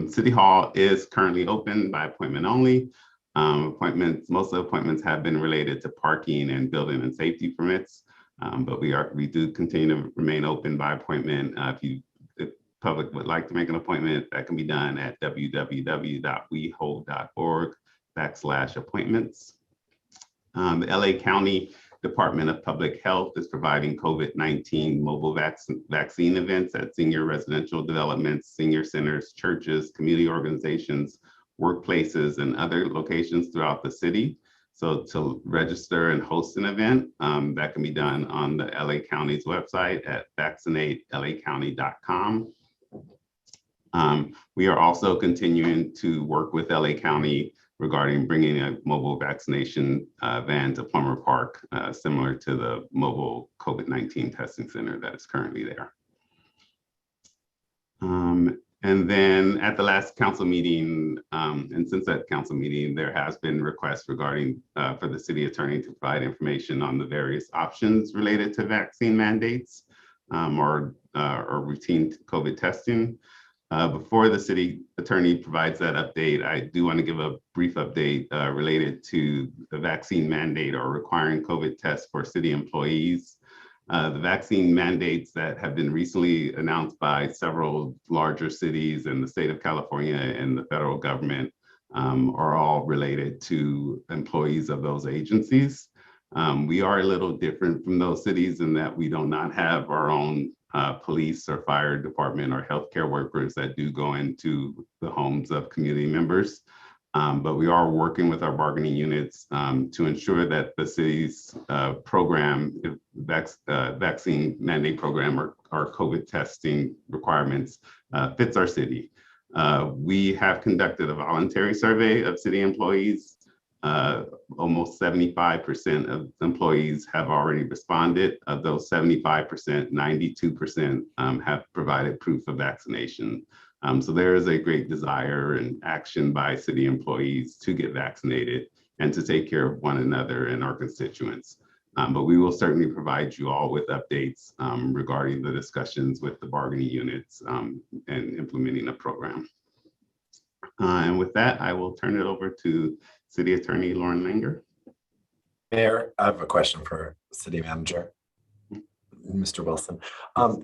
City Hall is currently open by appointment only. Most of the appointments have been related to parking and building and safety permits, but we do continue to remain open by appointment. If the public would like to make an appointment, that can be done at www.weho.org/appointments. The LA County Department of Public Health is providing COVID-19 mobile vaccine events at senior residential developments, senior centers, churches, community organizations, workplaces, and other locations throughout the city. So to register and host an event, that can be done on the LA County's website at vaccinatelacounty.com. We are also continuing to work with LA County regarding bringing a mobile vaccination van to Plummer Park, similar to the mobile COVID-19 testing center that is currently there. And then at the last council meeting, and since that council meeting, there has been requests regarding for the city attorney to provide information on the various options related to vaccine mandates or routine COVID testing. Before the city attorney provides that update, I do want to give a brief update related to the vaccine mandate or requiring COVID tests for city employees. The vaccine mandates that have been recently announced by several larger cities in the state of California and the federal government are all related to employees of those agencies. We are a little different from those cities in that we do not have our own police or fire department or healthcare workers that do go into the homes of community members. But we are working with our bargaining units to ensure that the city's program, vaccine mandate program or COVID testing requirements fits our city. We have conducted a voluntary survey of city employees. Almost 75% of employees have already responded. Of those 75%, 92% have provided proof of vaccination. So there is a great desire and action by city employees to get vaccinated and to take care of one another and our constituents. But we will certainly provide you all with updates regarding the discussions with the bargaining units and implementing a program. And with that, I will turn it over to City Attorney Lauren Langer. Mayor, I have a question for City Manager, Mr. Wilson.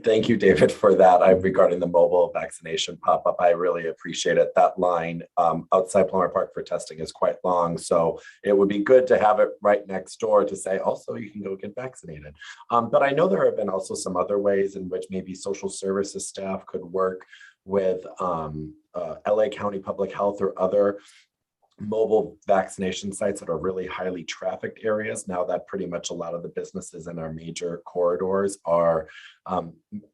Thank you, David, for that regarding the mobile vaccination pop-up. I really appreciate it. That line outside Plummer Park for testing is quite long, so it would be good to have it right next door to say, also, you can go get vaccinated. But I know there have been also some other ways in which maybe social services staff could work with LA County Public Health or other mobile vaccination sites that are really highly trafficked areas. Now that pretty much a lot of the businesses in our major corridors are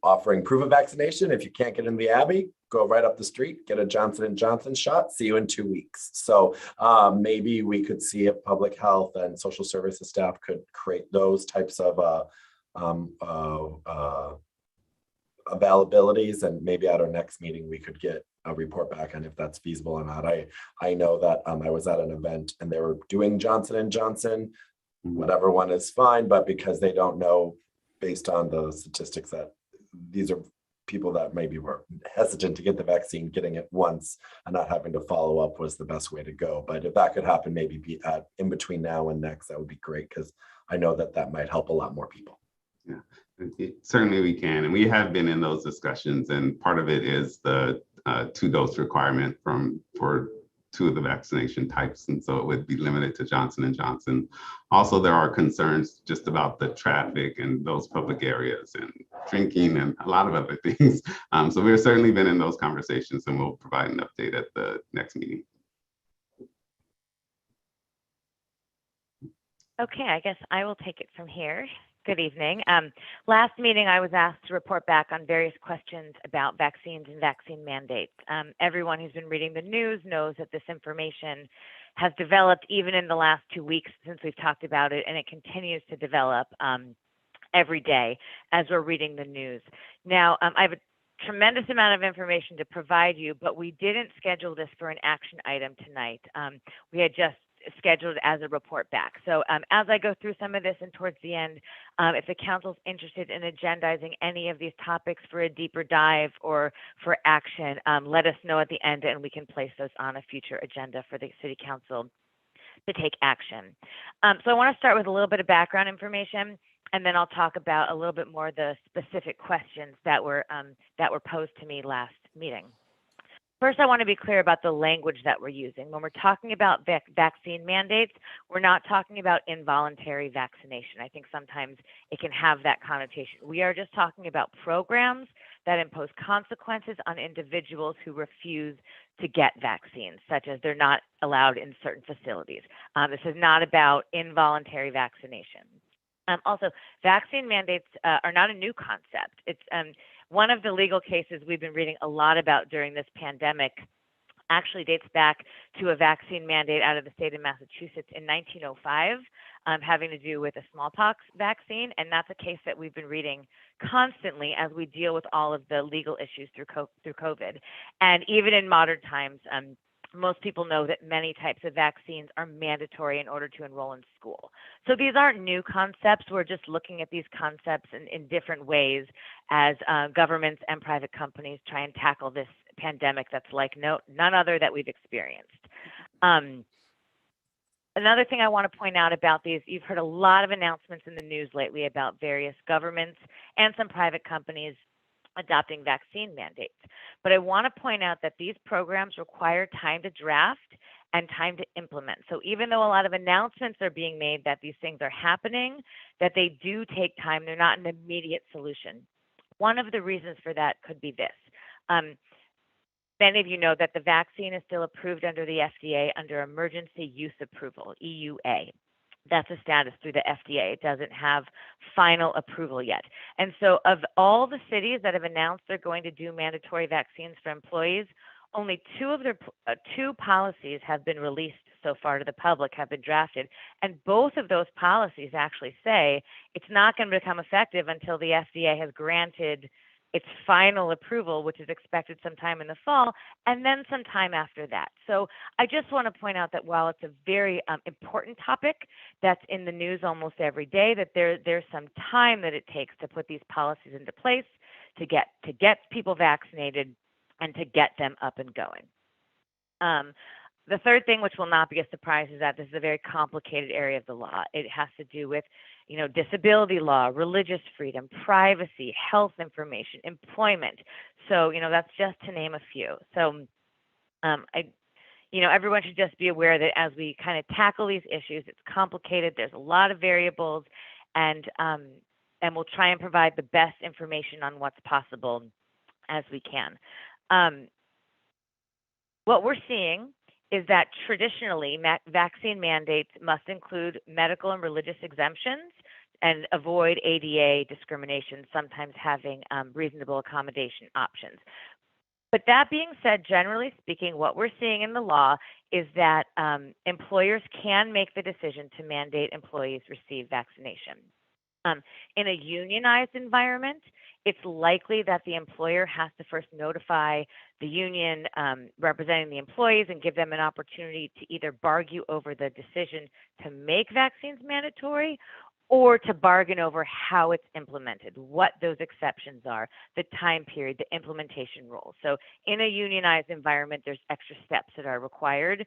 offering proof of vaccination. If you can't get in the Abbey, go right up the street, get a Johnson & Johnson shot, see you in 2 weeks. So maybe we could see if public health and social services staff could create those types of availabilities, and maybe at our next meeting we could get a report back on if that's feasible or not. I know that I was at an event and they were doing Johnson & Johnson, whatever one is fine, but because they don't know based on the statistics that these are people that maybe were hesitant to get the vaccine, getting it once and not having to follow up was the best way to go. But if that could happen, maybe be at in between now and next, that would be great, because I know that that might help a lot more people. Yeah, certainly we can. And we have been in those discussions, and part of it is the 2-dose requirement for 2 of the vaccination types. And so it would be limited to Johnson & Johnson. Also, there are concerns just about the traffic and those public areas and drinking and a lot of other things. So we've certainly been in those conversations, and we'll provide an update at the next meeting. Okay, I guess I will take it from here. Good evening. Last meeting, I was asked to report back on various questions about vaccines and vaccine mandates. Everyone who's been reading the news knows that this information has developed even in the last 2 weeks since we've talked about it, and it continues to develop every day as we're reading the news. Now, I have a tremendous amount of information to provide you, but we didn't schedule this for an action item tonight. We had just scheduled as a report back. So as I go through some of this and towards the end, if the council's interested in agendizing any of these topics for a deeper dive or for action, let us know at the end and we can place those on a future agenda for the City Council to take action. So I want to start with a little bit of background information, and then I'll talk about a little bit more the specific questions that were posed to me last meeting. First, I want to be clear about the language that we're using. When we're talking about vaccine mandates, we're not talking about involuntary vaccination. I think sometimes it can have that connotation. We are just talking about programs that impose consequences on individuals who refuse to get vaccines, such as they're not allowed in certain facilities. This is not about involuntary vaccination. Also, vaccine mandates are not a new concept. It's one of the legal cases we've been reading a lot about during this pandemic actually dates back to a vaccine mandate out of the state of Massachusetts in 1905, having to do with a smallpox vaccine. And that's a case that we've been reading constantly as we deal with all of the legal issues through COVID. And even in modern times, most people know that many types of vaccines are mandatory in order to enroll in school. So these aren't new concepts. We're just looking at these concepts in different ways as governments and private companies try and tackle this pandemic that's like none other that we've experienced. Another thing I want to point out about these, you've heard a lot of announcements in the news lately about various governments and some private companies adopting vaccine mandates. But I want to point out that these programs require time to draft and time to implement. So even though a lot of announcements are being made that these things are happening, that they do take time, they're not an immediate solution. One of the reasons for that could be this. Many of you know that the vaccine is still approved under the FDA under emergency use approval, EUA. That's a status through the FDA. It doesn't have final approval yet. And so of all the cities that have announced they're going to do mandatory vaccines for employees, only two policies have been released so far to the public, have been drafted. And both of those policies actually say it's not going to become effective until the FDA has granted its final approval, which is expected sometime in the fall, and then some time after that. So I just want to point out that while it's a very important topic that's in the news almost every day, that there's some time that it takes to put these policies into place, to get people vaccinated, and to get them up and going. The third thing, which will not be a surprise, is that this is a very complicated area of the law. It has to do with, disability law, religious freedom, privacy, health information, employment. So, that's just to name a few. So, everyone should just be aware that as we kind of tackle these issues, it's complicated. There's a lot of variables, and we'll try and provide the best information on what's possible as we can. What we're seeing is that traditionally vaccine mandates must include medical and religious exemptions and avoid ADA discrimination, sometimes having reasonable accommodation options. But that being said, generally speaking, what we're seeing in the law is that employers can make the decision to mandate employees receive vaccination. In a unionized environment, it's likely that the employer has to first notify the union representing the employees and give them an opportunity to either bargain over the decision to make vaccines mandatory or to bargain over how it's implemented, what those exceptions are, the time period, the implementation rules. So in a unionized environment, there's extra steps that are required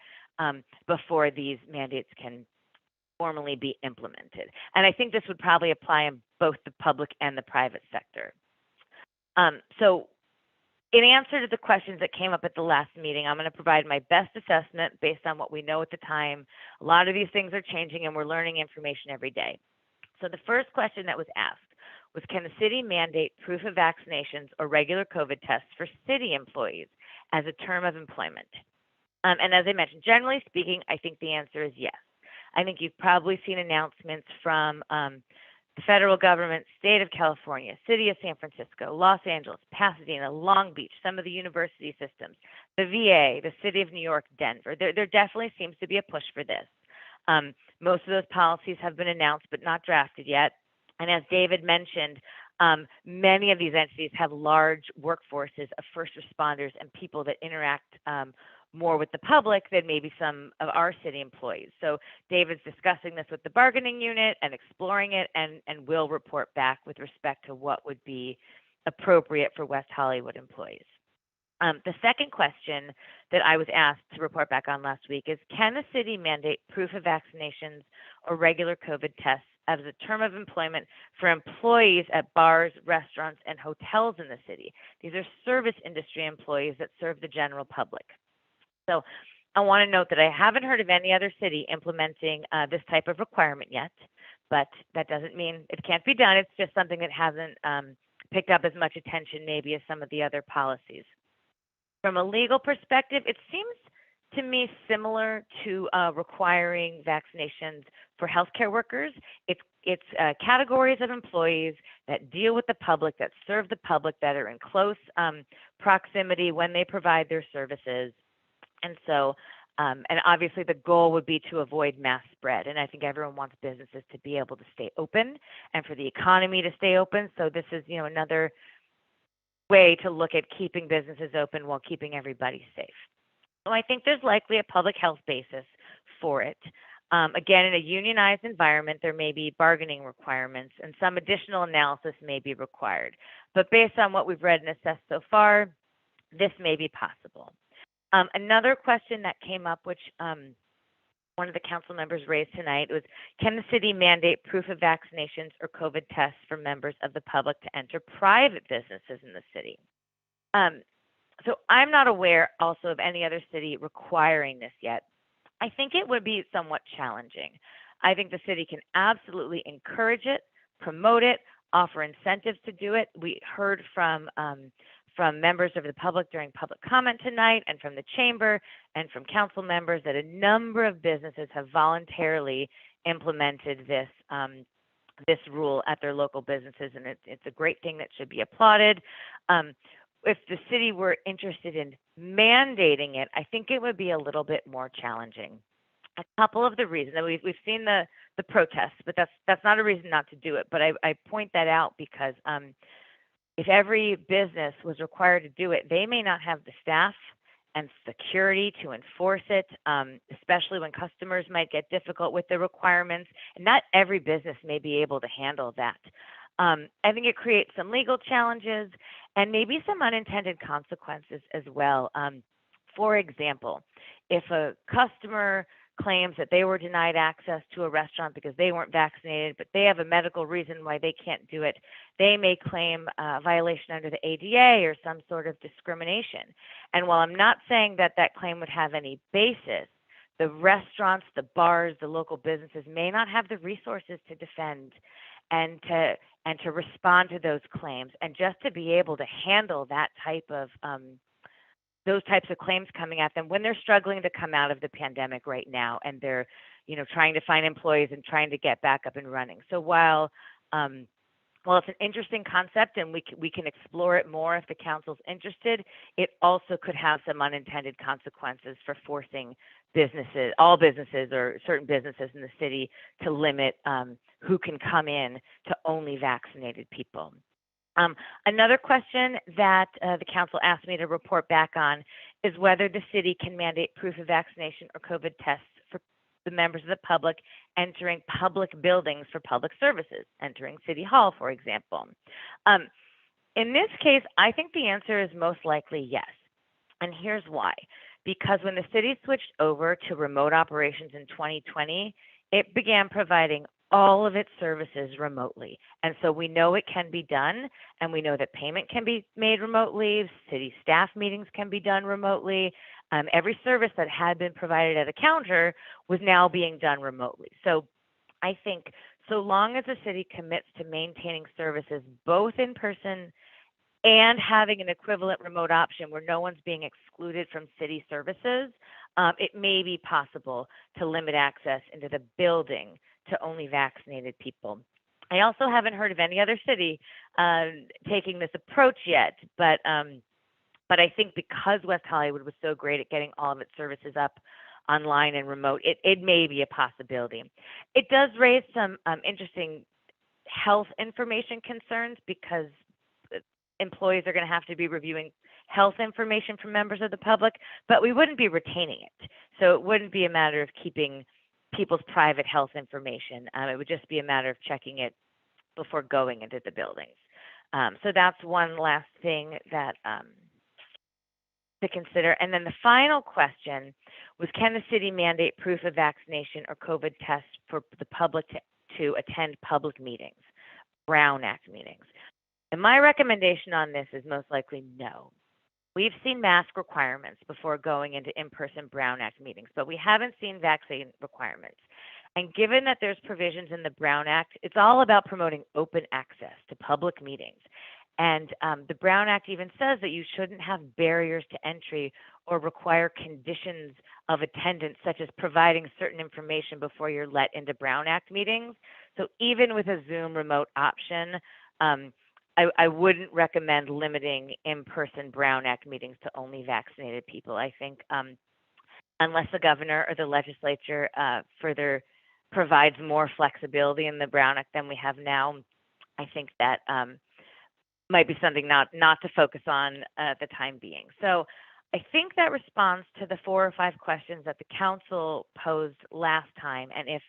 before these mandates can formally be implemented. And I think this would probably apply in both the public and the private sector. So in answer to the questions that came up at the last meeting, I'm going to provide my best assessment based on what we know at the time. A lot of these things are changing and we're learning information every day. So the first question that was asked was, can the city mandate proof of vaccinations or regular COVID tests for city employees as a term of employment? And as I mentioned, generally speaking, I think the answer is yes. I think you've probably seen announcements from the federal government, state of California, city of San Francisco, Los Angeles, Pasadena, Long Beach, some of the university systems, the VA, the city of New York, Denver. There definitely seems to be a push for this. Most of those policies have been announced but not drafted yet. And as David mentioned, many of these entities have large workforces of first responders and people that interact more with the public than maybe some of our city employees. So David's discussing this with the bargaining unit and exploring it and will report back with respect to what would be appropriate for West Hollywood employees. The second question that I was asked to report back on last week is, can the city mandate proof of vaccinations or regular COVID tests as a term of employment for employees at bars, restaurants, and hotels in the city? These are service industry employees that serve the general public. So I want to note that I haven't heard of any other city implementing this type of requirement yet, but that doesn't mean it can't be done. It's just something that hasn't picked up as much attention maybe as some of the other policies. From a legal perspective, it seems to me similar to requiring vaccinations for healthcare workers. It's categories of employees that deal with the public, that serve the public, that are in close proximity when they provide their services. And so, and obviously the goal would be to avoid mass spread. And I think everyone wants businesses to be able to stay open and for the economy to stay open. So this is, another way to look at keeping businesses open while keeping everybody safe. So I think there's likely a public health basis for it. Again, in a unionized environment, there may be bargaining requirements and some additional analysis may be required. But based on what we've read and assessed so far, this may be possible. Another question that came up, which one of the council members raised tonight, was, can the city mandate proof of vaccinations or COVID tests for members of the public to enter private businesses in the city? So I'm not aware also of any other city requiring this yet. I think it would be somewhat challenging. I think the city can absolutely encourage it, promote it, offer incentives to do it. We heard from members of the public during public comment tonight and from the chamber and from council members that a number of businesses have voluntarily implemented this this rule at their local businesses, and it's a great thing that should be applauded. If the city were interested in mandating it, I think it would be a little bit more challenging. A couple of the reasons that we've seen the protests, but that's not a reason not to do it. But I point that out because if every business was required to do it, they may not have the staff and security to enforce it, especially when customers might get difficult with the requirements. And not every business may be able to handle that. I think it creates some legal challenges and maybe some unintended consequences as well. For example, if a customer claims that they were denied access to a restaurant because they weren't vaccinated, but they have a medical reason why they can't do it, they may claim a violation under the ADA or some sort of discrimination. And while I'm not saying that that claim would have any basis, the restaurants, the bars, the local businesses may not have the resources to defend and to respond to those claims, and just to be able to handle that type of those types of claims coming at them when they're struggling to come out of the pandemic right now, and they're, trying to find employees and trying to get back up and running. So while it's an interesting concept and we can explore it more if the council's interested, it also could have some unintended consequences for forcing all businesses or certain businesses in the city to limit who can come in to only vaccinated people. Another question that the council asked me to report back on is whether the city can mandate proof of vaccination or COVID tests for the members of the public entering public buildings for public services, entering City Hall, for example. In this case, I think the answer is most likely yes. And here's why. Because when the city switched over to remote operations in 2020, it began providing all of its services remotely. And so we know it can be done, and we know that payment can be made remotely, city staff meetings can be done remotely. Every service that had been provided at a counter was now being done remotely. So I think so long as the city commits to maintaining services both in person and having an equivalent remote option where no one's being excluded from city services, it may be possible to limit access into the building to only vaccinated people. I also haven't heard of any other city taking this approach yet, but I think because West Hollywood was so great at getting all of its services up online and remote, it may be a possibility. It does raise some interesting health information concerns because employees are going to have to be reviewing health information from members of the public, but we wouldn't be retaining it. So it wouldn't be a matter of keeping people's private health information. It would just be a matter of checking it before going into the buildings. So that's one last thing that to consider. And then the final question was, can the city mandate proof of vaccination or COVID tests for the public to attend public meetings, Brown Act meetings? And my recommendation on this is most likely no. We've seen mask requirements before going into in-person Brown Act meetings, but we haven't seen vaccine requirements. And given that there's provisions in the Brown Act, it's all about promoting open access to public meetings. And the Brown Act even says that you shouldn't have barriers to entry or require conditions of attendance, such as providing certain information before you're let into Brown Act meetings. So even with a Zoom remote option, I wouldn't recommend limiting in-person Brown Act meetings to only vaccinated people. I think unless the governor or the legislature further provides more flexibility in the Brown Act than we have now, I think that might be something not to focus on at the time being. So I think that responds to the 4 or 5 questions that the council posed last time. And if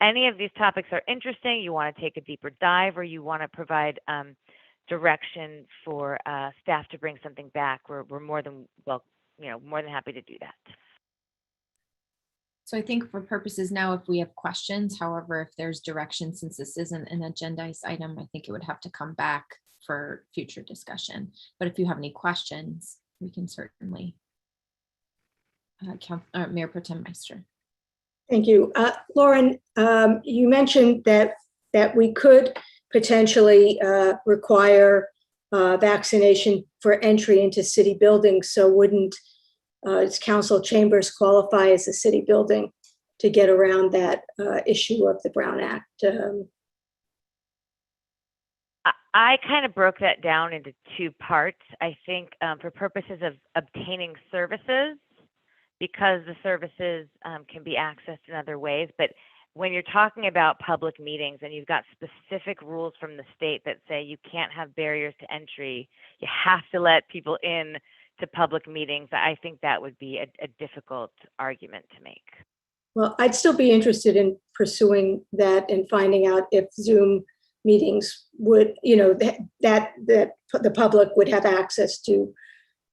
any of these topics are interesting, you want to take a deeper dive, or you want to provide direction for staff to bring something back, we're more than more than happy to do that. So I think for purposes now, if we have questions, however, if there's direction, since this isn't an agendized item, I think it would have to come back for future discussion. But if you have any questions, we can certainly. Mayor Pro Tem Meister. Thank you. Lauren, you mentioned that we could potentially require vaccination for entry into city buildings. So wouldn't council chambers qualify as a city building to get around that issue of the Brown Act? I kind of broke that down into 2 parts. I think for purposes of obtaining services, because the services can be accessed in other ways, but when you're talking about public meetings and you've got specific rules from the state that say you can't have barriers to entry, you have to let people in to public meetings, I think that would be a difficult argument to make. Well, I'd still be interested in pursuing that and finding out if Zoom meetings would, that the public would have access to,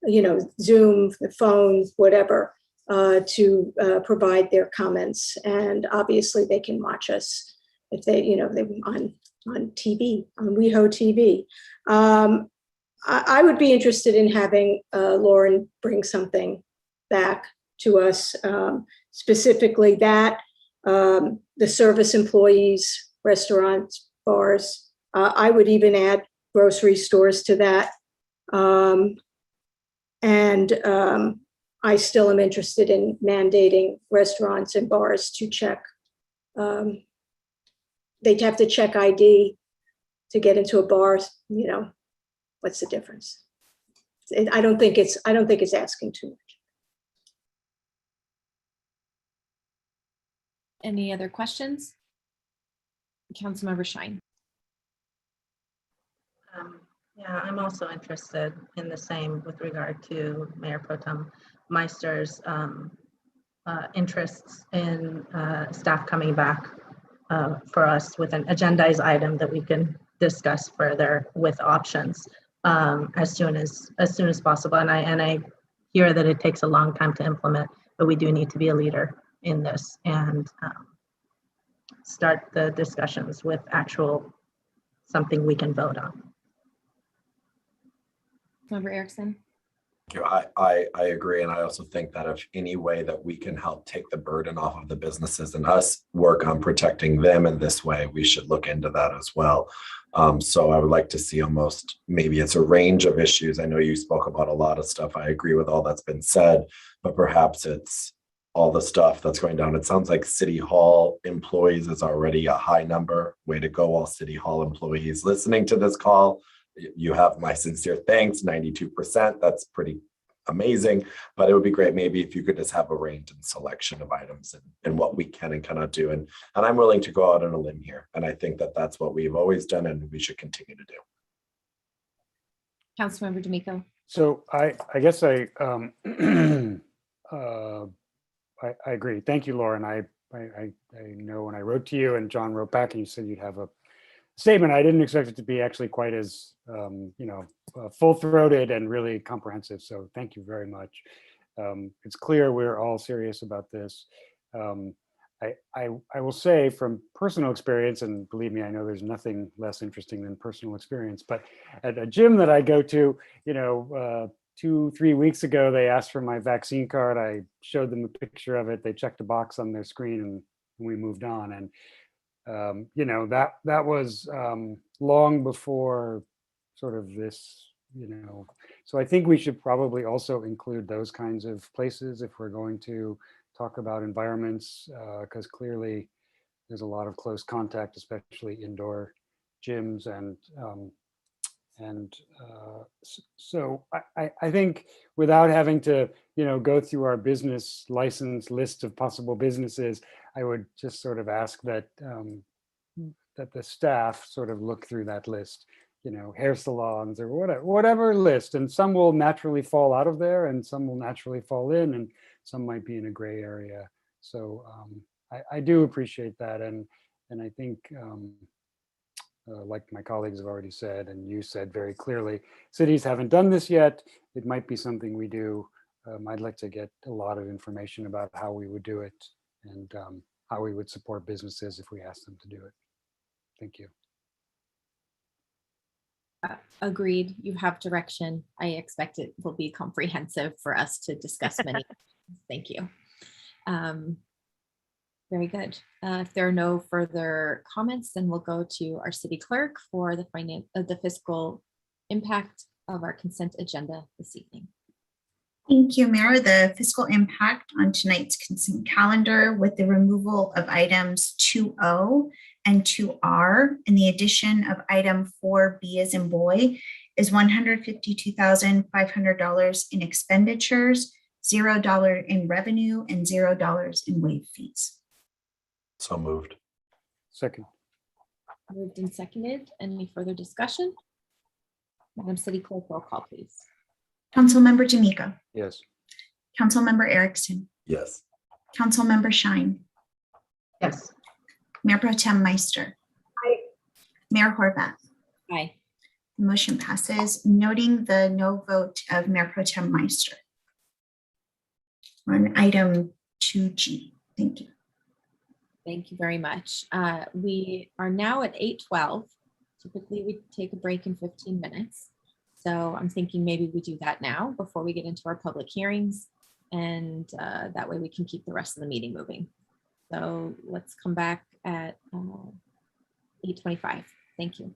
Zoom, the phones, whatever, to provide their comments. And obviously they can watch us if they on TV, on WehoTV. I would be interested in having Lauren bring something back to us, specifically that the service employees, restaurants, bars. I would even add grocery stores to that. And I still am interested in mandating restaurants and bars to check. They'd have to check ID to get into a bar. You know, what's the difference? I don't think it's asking too much. Any other questions? Councilmember Shine. Yeah, I'm also interested in the same with regard to Mayor Pro Tem Meister's interests in staff coming back for us with an agendized item that we can discuss further with options as soon as possible. And I hear that it takes a long time to implement, but we do need to be a leader in this and start the discussions with actual something we can vote on. Member Erickson. Thank you. I agree. And I also think that if any way that we can help take the burden off of the businesses and us work on protecting them in this way, we should look into that as well. So I would like to see almost, maybe it's a range of issues. I know you spoke about a lot of stuff. I agree with all that's been said, but perhaps it's all the stuff that's going down. It sounds like City Hall employees is already a high number. Way to go, all City Hall employees listening to this call. You have my sincere thanks, 92%. That's pretty amazing. But it would be great maybe if you could just have a range and selection of items and what we can and cannot do. And I'm willing to go out on a limb here. And I think that that's what we've always done and we should continue to do. Councilmember D'Amico. So I guess I agree. Thank you, Lauren. I know when I wrote to you and John wrote back and you said you'd have a statement, I didn't expect it to be actually quite as full-throated and really comprehensive. So thank you very much. It's clear we're all serious about this. I will say from personal experience, and believe me, I know there's nothing less interesting than personal experience, but at a gym that I go to, 2-3 weeks ago, they asked for my vaccine card. I showed them a picture of it. They checked a box on their screen and we moved on. And that was long before sort of this, so I think we should probably also include those kinds of places if we're going to talk about environments, because clearly there's a lot of close contact, especially indoor gyms. So I think without having to, go through our business license list of possible businesses, I would just sort of ask that that the staff sort of look through that list, hair salons or whatever list, and some will naturally fall out of there and some will naturally fall in and some might be in a gray area. So I do appreciate that. And I think like my colleagues have already said, and you said very clearly, cities haven't done this yet. It might be something we do. I'd like to get a lot of information about how we would do it and how we would support businesses if we asked them to do it. Thank you. Agreed. You have direction. I expect it will be comprehensive for us to discuss many. Thank you. Very good. If there are no further comments, then we'll go to our city clerk for the fiscal impact of our consent agenda this evening. Thank you, Mayor. The fiscal impact on tonight's consent calendar with the removal of items 2O and 2R and the addition of item 4B as in boy is $152,500 in expenditures, $0 in revenue, and $0 in waive fees. So moved. Second. Moved and seconded. Any further discussion? Madam City Clerk, roll call, please. Councilmember D'Amico. Yes. Councilmember Erickson. Yes. Councilmember Shine. Yes. Mayor Pro Tem Meister. Aye. Mayor Horvath. Aye. The motion passes, noting the no vote of Mayor Pro Tem Meister on item 2G. Thank you. Thank you very much. We are now at 8:12. Typically, we take a break in 15 minutes. So I'm thinking maybe we do that now before we get into our public hearings. And that way we can keep the rest of the meeting moving. So let's come back at 8:25. Thank you.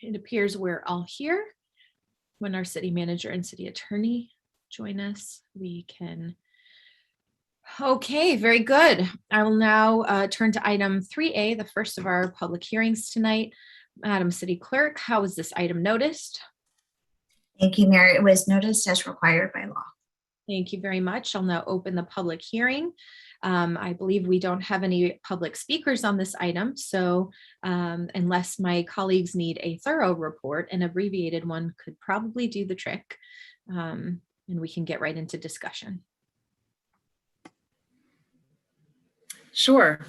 it appears we're all here. When our city manager and city attorney join us, we can. Okay, very good. I will now turn to item 3A, the first of our public hearings tonight. Madam City Clerk, how was this item noticed? Thank you, Mayor. It was noticed as required by law. Thank you very much. I'll now open the public hearing. I believe we don't have any public speakers on this item, so unless my colleagues need a thorough report, an abbreviated one could probably do the trick, and we can get right into discussion. Sure.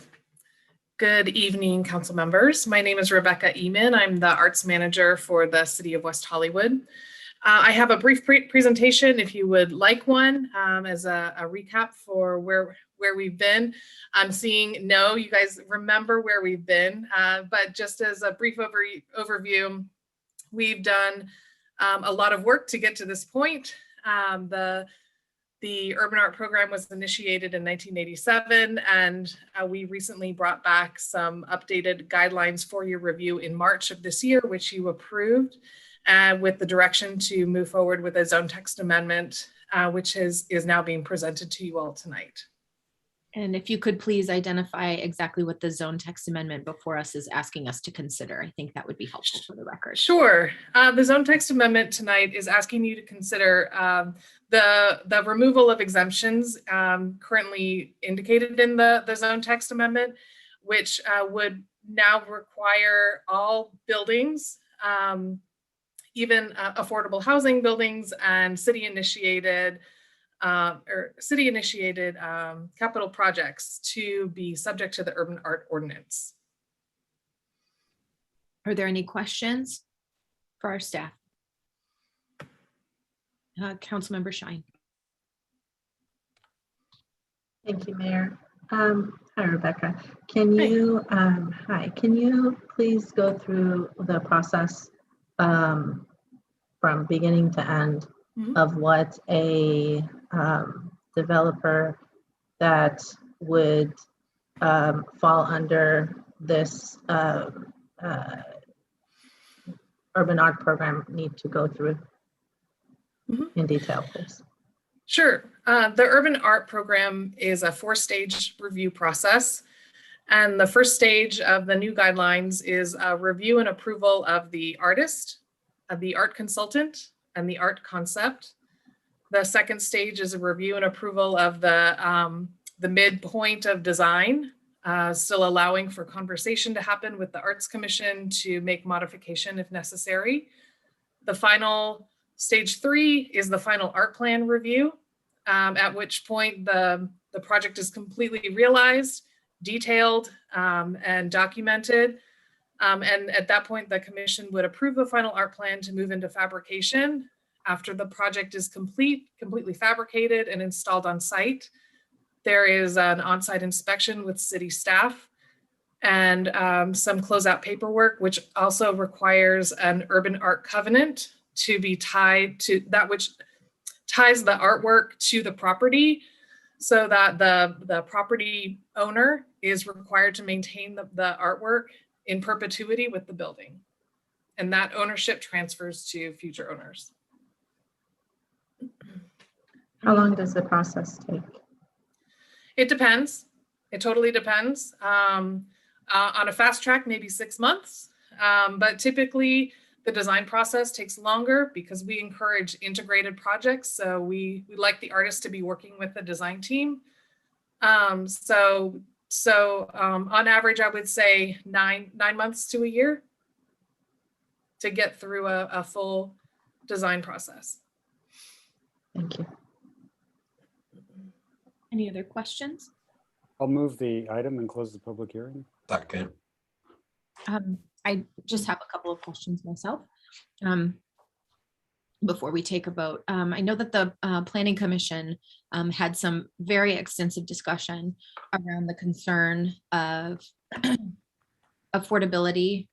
Good evening, council members. My name is Rebecca Eman. I'm the arts manager for the City of West Hollywood. I have a brief presentation if you would like one, as a recap for where we've been. I'm seeing no, you guys remember where we've been, but just as a brief overview, we've done a lot of work to get to this point. The Urban Art Program was initiated in 1987, and we recently brought back some updated guidelines for your review in March of this year, which you approved, with the direction to move forward with a zone text amendment, which is now being presented to you all tonight. And if you could please identify exactly what the zone text amendment before us is asking us to consider, I think that would be helpful for the record. Sure. The zone text amendment tonight is asking you to consider the removal of exemptions currently indicated in the zone text amendment, which would now require all buildings, even affordable housing buildings and city-initiated capital projects to be subject to the urban art ordinance. Are there any questions for our staff? Councilmember Shine. Thank you, Mayor. Hi, Rebecca. Can you, can you please go through the process from beginning to end of what a developer that would fall under this urban art program need to go through in detail, please? Sure. The urban art program is a 4-stage review process. And the first stage of the new guidelines is a review and approval of the artist, of the art consultant, and the art concept. The second stage is a review and approval of the midpoint of design, still allowing for conversation to happen with the Arts Commission to make modification if necessary. The final stage 3 is the final art plan review, at which point the project is completely realized, detailed, and documented. And at that point, the commission would approve the final art plan to move into fabrication. After the project is completely fabricated and installed on site, there is an on-site inspection with city staff and some closeout paperwork, which also requires an urban art covenant to be tied to that, which ties the artwork to the property, so that the property owner is required to maintain the artwork in perpetuity with the building. And that ownership transfers to future owners. How long does the process take? It depends. It totally depends. On a fast track, maybe 6 months, but typically the design process takes longer because we encourage integrated projects. So we like the artist to be working with the design team. So on average, I would say 9 months to a year to get through a full design process. Thank you. Any other questions? I'll move the item and close the public hearing. Second. I just have a couple of questions myself before we take a vote. I know that the Planning Commission had some very extensive discussion around the concern of affordability,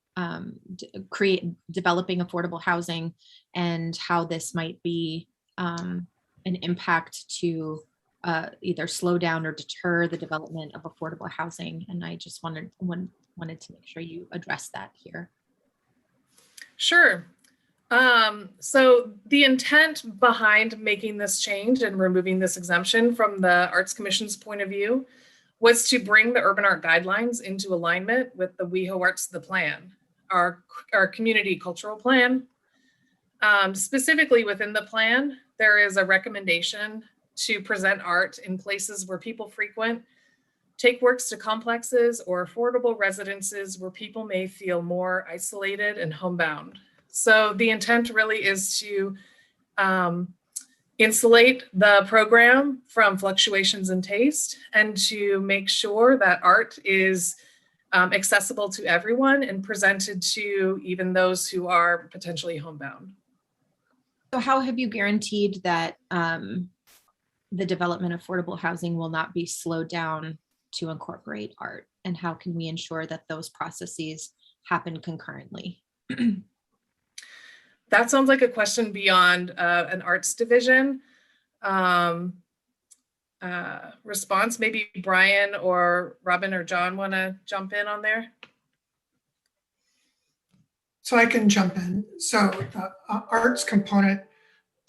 developing affordable housing, and how this might be an impact to either slow down or deter the development of affordable housing. And I just wanted to make sure you address that here. Sure. So the intent behind making this change and removing this exemption from the Arts Commission's point of view was to bring the urban art guidelines into alignment with the WeHo Arts the Plan, our community cultural plan. Specifically within the plan, there is a recommendation to present art in places where people frequent, take works to complexes or affordable residences where people may feel more isolated and homebound. So the intent really is to insulate the program from fluctuations in taste and to make sure that art is accessible to everyone and presented to even those who are potentially homebound. So how have you guaranteed that the development of affordable housing will not be slowed down to incorporate art? And how can we ensure that those processes happen concurrently? That sounds like a question beyond an arts division response. Maybe Brian or Robin or John want to jump in on there? So I can jump in. So the arts component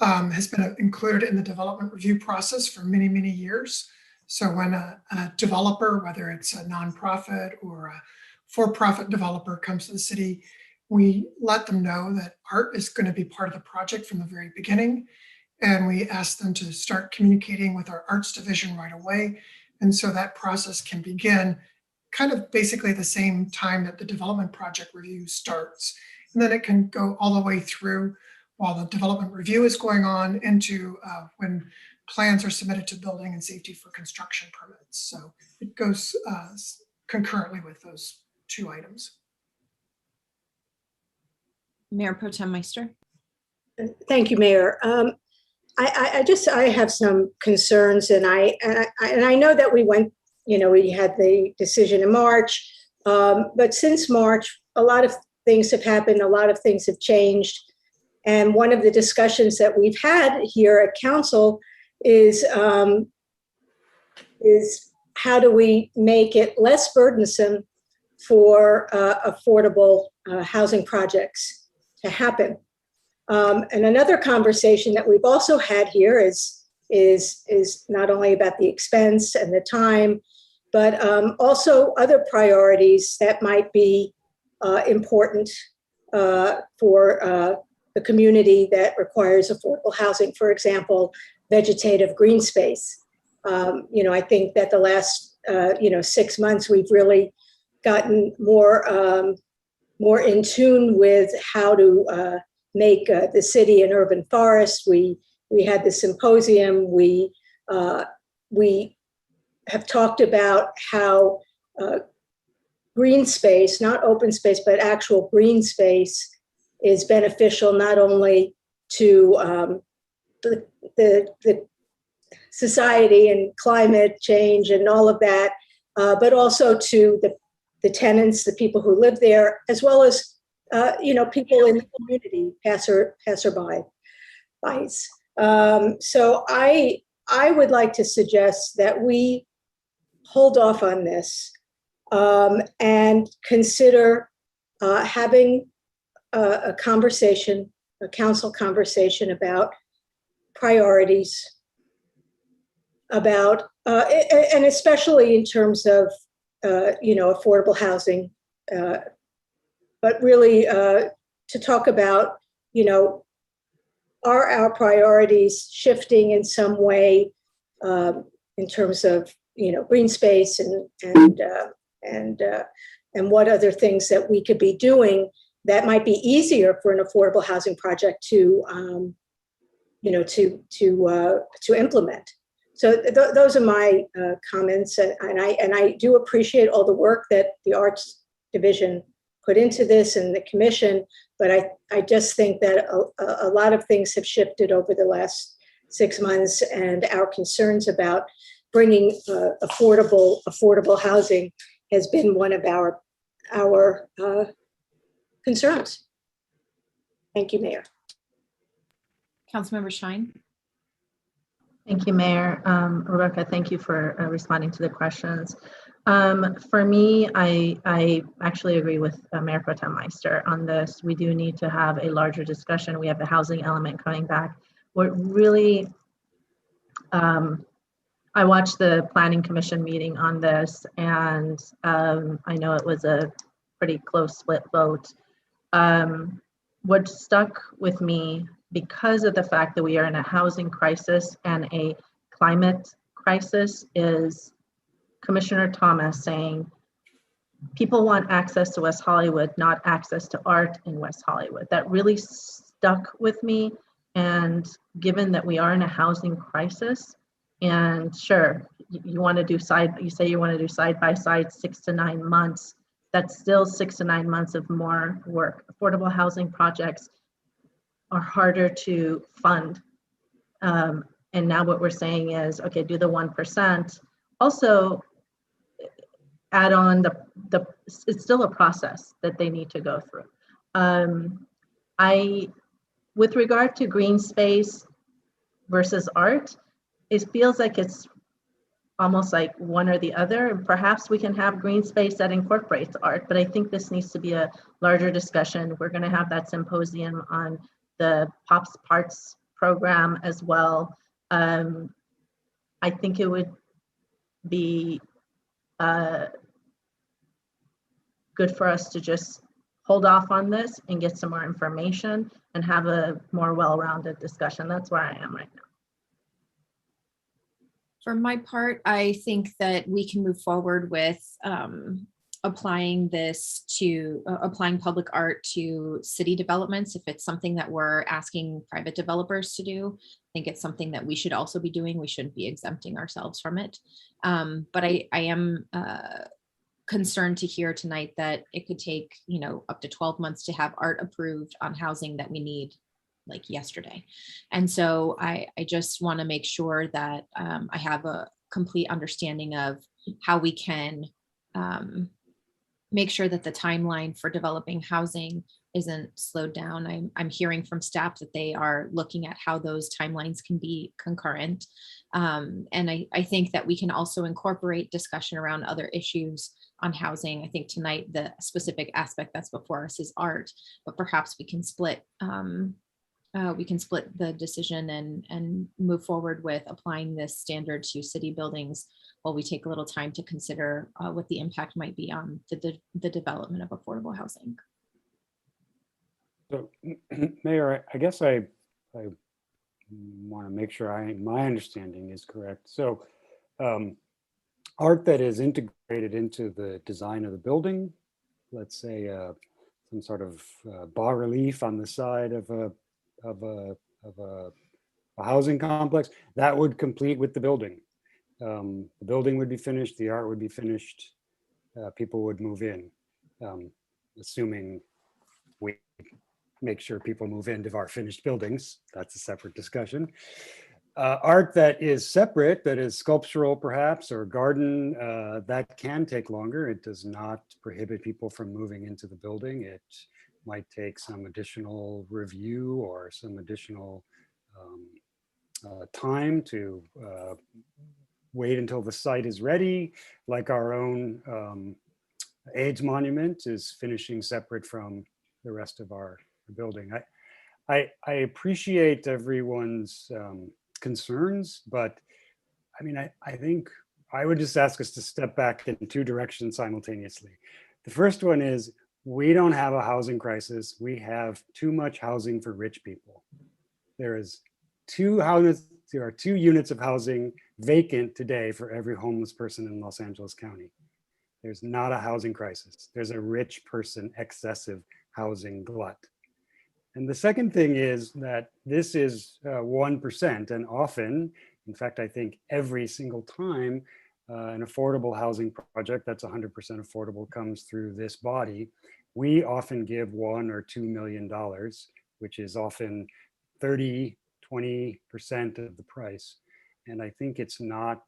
has been included in the development review process for many, many years. So when a developer, whether it's a nonprofit or a for-profit developer comes to the city, we let them know that art is going to be part of the project from the very beginning. And we ask them to start communicating with our arts division right away. And so that process can begin kind of basically the same time that the development project review starts. And then it can go all the way through while the development review is going on into when plans are submitted to building and safety for construction permits. So it goes concurrently with those two items. Mayor Pro Tem Meister. Thank you, Mayor. I have some concerns, and I know that we went, we had the decision in March, but since March, a lot of things have happened, a lot of things have changed. And one of the discussions that we've had here at Council is how do we make it less burdensome for affordable housing projects to happen. And another conversation that we've also had here is not only about the expense and the time, but also other priorities that might be important for the community that requires affordable housing. For example, vegetative green space. I think that the last 6 months we've really gotten more in tune with how to make the city an urban forest. We had the symposium. We have talked about how green space, not open space, but actual green space is beneficial not only to the society and climate change and all of that, but also to the tenants, the people who live there, as well as people in the community, passerby. So I would like to suggest that we hold off on this and consider having a conversation, a council conversation about priorities, about and especially in terms of affordable housing, but really to talk about are our priorities shifting in some way in terms of green space and what other things that we could be doing that might be easier for an affordable housing project to implement. So those are my comments, and I do appreciate all the work that the Arts Division put into this and the Commission, but I just think that a lot of things have shifted over the last 6 months, and our concerns about bringing affordable housing has been one of our concerns. Thank you, Mayor. Councilmember Shine. Thank you, Mayor. Rebecca, thank you for responding to the questions. For me, I actually agree with Mayor Pro Tem Meister on this. We do need to have a larger discussion. We have the housing element coming back. What really, I watched the Planning Commission meeting on this, and I know it was a pretty close split vote. What stuck with me, because of the fact that we are in a housing crisis and a climate crisis, is Commissioner Thomas saying, people want access to West Hollywood, not access to art in West Hollywood. That really stuck with me. And given that we are in a housing crisis, and sure, you want to do you say you want to do side by side 6 to 9 months, that's still 6 to 9 months of more work. Affordable housing projects are harder to fund. And now what we're saying is, okay, do the 1%. Also, add on it's still a process that they need to go through. With regard to green space versus art, it feels like it's almost like one or the other. And perhaps we can have green space that incorporates art, but I think this needs to be a larger discussion. We're going to have that symposium on the Pops Parts program as well. I think it would be good for us to just hold off on this and get some more information and have a more well-rounded discussion. That's where I am right now. For my part, I think that we can move forward with applying public art to city developments. If it's something that we're asking private developers to do, I think it's something that we should also be doing. We shouldn't be exempting ourselves from it. But I am concerned to hear tonight that it could take, up to 12 months to have art approved on housing that we need like yesterday. And so I just want to make sure that I have a complete understanding of how we can make sure that the timeline for developing housing isn't slowed down. I'm hearing from staff that they are looking at how those timelines can be concurrent. And I think that we can also incorporate discussion around other issues on housing. I think tonight the specific aspect that's before us is art, but perhaps we can split the decision and move forward with applying this standard to city buildings while we take a little time to consider what the impact might be on the development of affordable housing. So, Mayor, I guess I want to make sure my understanding is correct. So, art that is integrated into the design of the building, let's say some sort of bas relief on the side of a housing complex, that would complete with the building. The building would be finished, the art would be finished, people would move in, assuming we make sure people move into our finished buildings. That's a separate discussion. Art that is separate, that is sculptural perhaps, or garden, that can take longer. It does not prohibit people from moving into the building. It might take some additional review or some additional time to wait until the site is ready, like our own AIDS monument is finishing separate from the rest of our building. I appreciate everyone's concerns, but I mean, I think I would just ask us to step back in two directions simultaneously. The first one is, we don't have a housing crisis. We have too much housing for rich people. There are 2 units of housing vacant today for every homeless person in Los Angeles County. There's not a housing crisis. There's a rich person excessive housing glut. And the second thing is that this is 1%, and often, in fact, I think every single time an affordable housing project that's 100% affordable comes through this body, we often give $1 or $2 million, which is often 30, 20% of the price. And I think it's not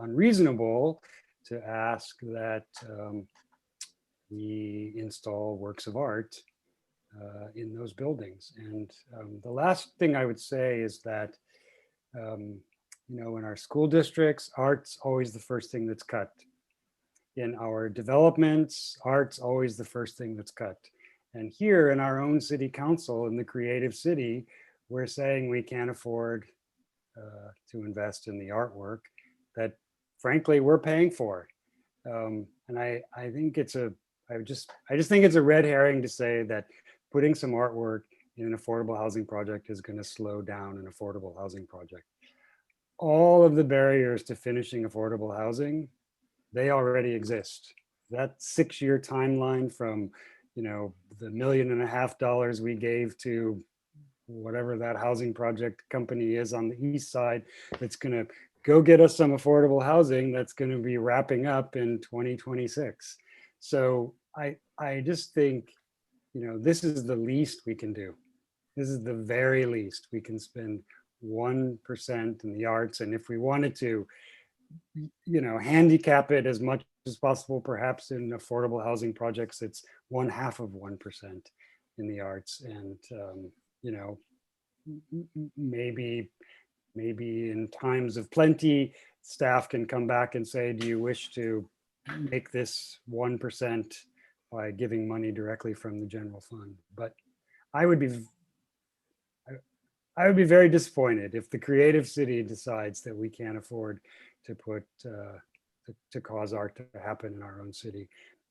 unreasonable to ask that we install works of art in those buildings. And the last thing I would say is that, in our school districts, art's always the first thing that's cut. in our developments, art's always the first thing that's cut. And here in our own city council in the creative city, we're saying we can't afford to invest in the artwork that frankly we're paying for. And I think I just think it's a red herring to say that putting some artwork in an affordable housing project is going to slow down an affordable housing project. All of the barriers to finishing affordable housing, they already exist. That 6-year timeline from, the $1.5 million we gave to whatever that housing project company is on the east side, that's going to go get us some affordable housing that's going to be wrapping up in 2026. So I just think, this is the least we can do. This is the very least we can spend 1% in the arts. And if we wanted to, handicap it as much as possible, perhaps in affordable housing projects, it's 0.5% in the arts. And, maybe in times of plenty, staff can come back and say, do you wish to make this 1% by giving money directly from the general fund? But I would be very disappointed if the creative city decides that we can't afford to put to cause art to happen in our own city.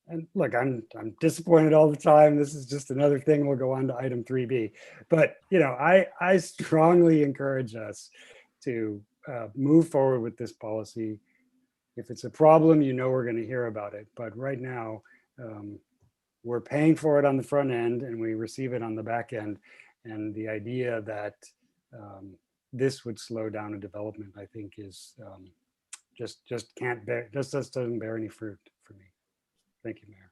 And look, I'm disappointed all the time. This is just another thing. We'll go on to item 3B. But I strongly encourage us to move forward with this policy. If it's a problem, we're going to hear about it. But right now, we're paying for it on the front end and we receive it on the back end. And the idea that this would slow down a development, I think, is just doesn't bear any fruit for me. Thank you, Mayor.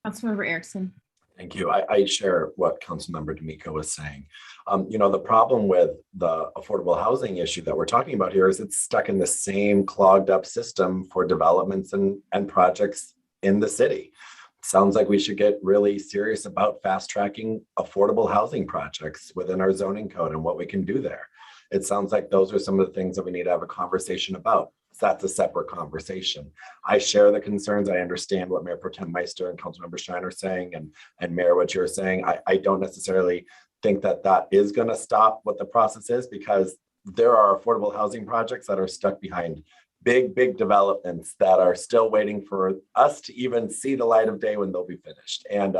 Councilmember Erickson. Thank you. I share what Councilmember D'Amico was saying. The problem with the affordable housing issue that we're talking about here is it's stuck in the same clogged up system for developments and projects in the city. Sounds like we should get really serious about fast tracking affordable housing projects within our zoning code and what we can do there. It sounds like those are some of the things that we need to have a conversation about. So that's a separate conversation. I share the concerns. I understand what Mayor Pro Tem Meister and Councilmember Stein are saying, and Mayor, what you're saying. I don't necessarily think that is going to stop what the process is, because there are affordable housing projects that are stuck behind big developments that are still waiting for us to even see the light of day when they'll be finished. And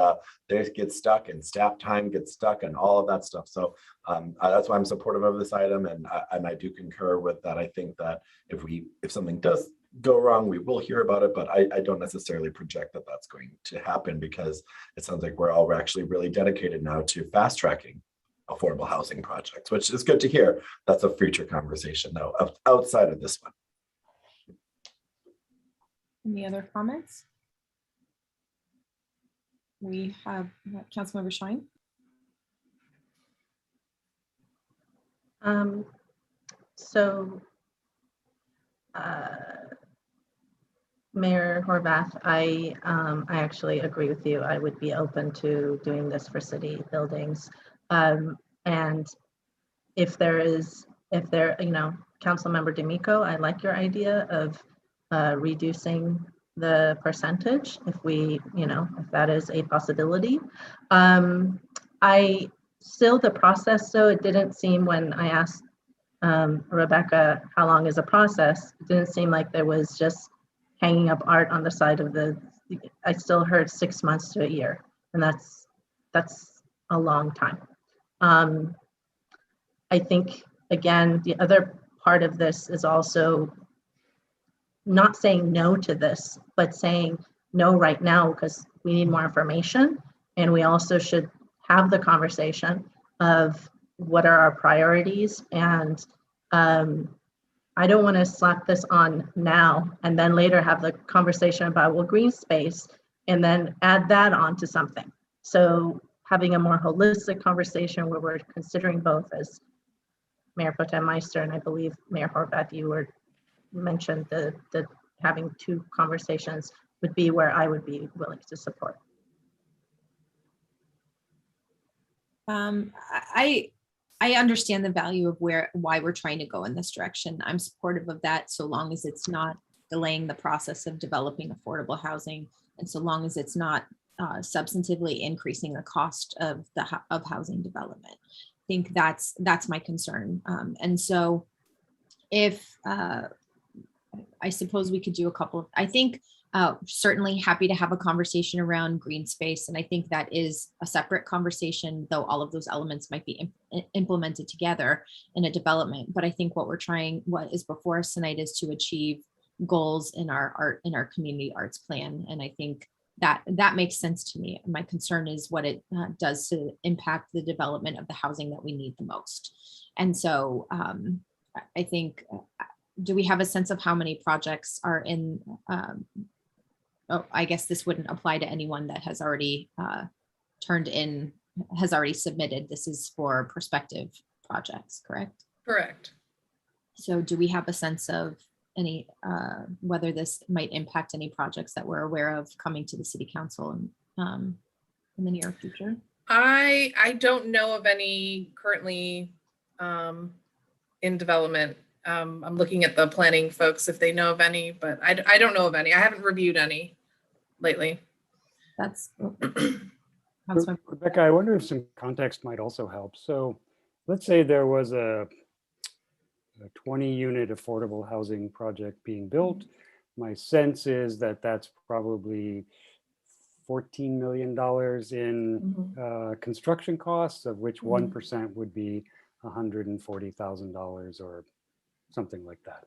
they get stuck and staff time gets stuck and all of that stuff. So that's why I'm supportive of this item. And I do concur with that. I think that if something does go wrong, we will hear about it, but I don't necessarily project that that's going to happen, because it sounds like we're all actually really dedicated now to fast tracking affordable housing projects, which is good to hear. That's a future conversation though, outside of this one. Any other comments? We have Councilmember Stein. Mayor Horvath, I actually agree with you. I would be open to doing this for city buildings. And if Councilmember D'Amico, I like your idea of reducing the percentage if that is a possibility. The process, so it didn't seem, when I asked Rebecca how long is a process, it didn't seem like there was just hanging up art on the side of I still heard 6 months to a year, and that's a long time. I think, again, the other part of this is also not saying no to this, but saying no right now because we need more information. And we also should have the conversation of what are our priorities. And I don't want to slap this on now and then later have the conversation about, well, green space, and then add that on to something. So having a more holistic conversation where we're considering both, as Mayor Pro Tem Meister and I believe Mayor Horvath, you mentioned the having two conversations would be where I would be willing to support. I understand the value of why we're trying to go in this direction. I'm supportive of that, so long as it's not delaying the process of developing affordable housing. And so long as it's not substantively increasing the cost of of housing development. I think that's my concern. And so if I suppose we could do a couple of, I think certainly happy to have a conversation around green space. And I think that is a separate conversation, though all of those elements might be implemented together in a development. But I think what is before us tonight is to achieve goals in our community arts plan. And I think that makes sense to me. My concern is what it does to impact the development of the housing that we need the most. And so I think, do we have a sense of how many projects are in, I guess this wouldn't apply to anyone that has already has already submitted. This is for prospective projects, correct? Correct. So do we have a sense of any, whether this might impact any projects that we're aware of coming to the city council in the near future? I don't know of any currently in development. I'm looking at the planning folks if they know of any, but I don't know of any. I haven't reviewed any lately. That's Rebecca, I wonder if some context might also help. So let's say there was a 20-unit affordable housing project being built. My sense is that that's probably $14 million in construction costs, of which 1% would be $140,000 or something like that.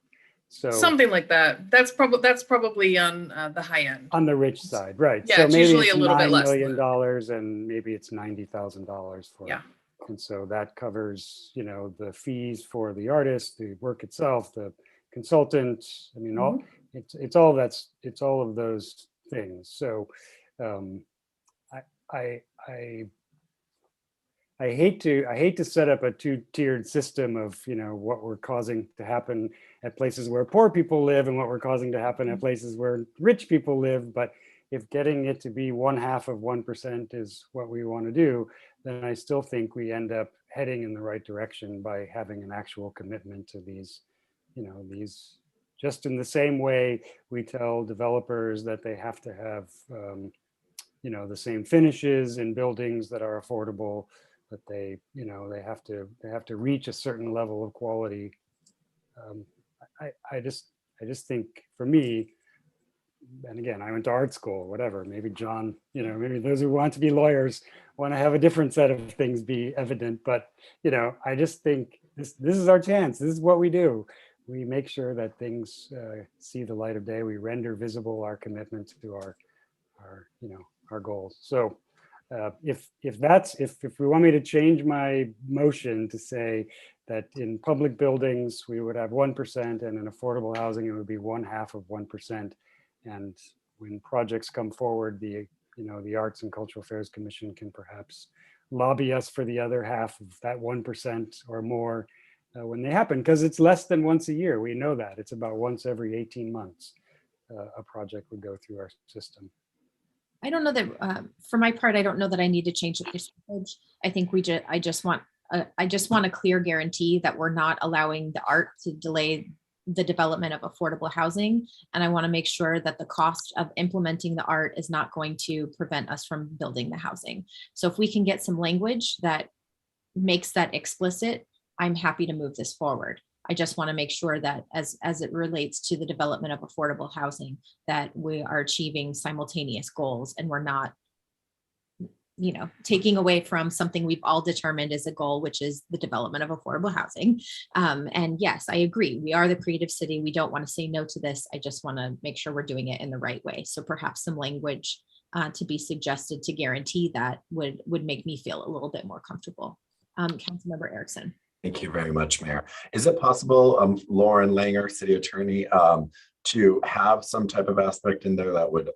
So something like that. That's probably on the high end. On the rich side, right? Yeah, so it's maybe usually it's a little bit less $9 million, and maybe it's $90,000 for. Yeah. And so that covers, the fees for the artist, the work itself, the consultant. I mean, it's all of those things. So I hate to set up a two-tiered system of what we're causing to happen at places where poor people live and what we're causing to happen at places where rich people live. But if getting it to be 1/2 of 1% is what we want to do, then I still think we end up heading in the right direction by having an actual commitment to these, these, just in the same way we tell developers that they have to have, the same finishes in buildings that are affordable, but they have to reach a certain level of quality. I just think for me, and again, I went to art school, whatever, maybe John, maybe those who want to be lawyers want to have a different set of things be evident, but I just think this is our chance. This is what we do. We make sure that things see the light of day. We render visible our commitment to our goals. So if we want me to change my motion to say that in public buildings we would have 1%, and in affordable housing it would be 1/2 of 1%, and when projects come forward, the Arts and Cultural Affairs Commission can perhaps lobby us for the other half of that 1% or more when they happen, because it's less than once a year. We know that it's about once every 18 months a project would go through our system. I don't know that, for my part, I don't know that I need to change the percentage. I think I just want a clear guarantee that we're not allowing the art to delay the development of affordable housing. And I want to make sure that the cost of implementing the art is not going to prevent us from building the housing. So if we can get some language that makes that explicit, I'm happy to move this forward. I just want to make sure that as it relates to the development of affordable housing, that we are achieving simultaneous goals and we're not, taking away from something we've all determined is a goal, which is the development of affordable housing. And yes, I agree. We are the creative city. We don't want to say no to this. I just want to make sure we're doing it in the right way. So perhaps some language to be suggested to guarantee that would make me feel a little bit more comfortable. Councilmember Erickson. Thank you very much, Mayor. Is it possible, Lauren Langer, City Attorney, to have some type of aspect in there that would,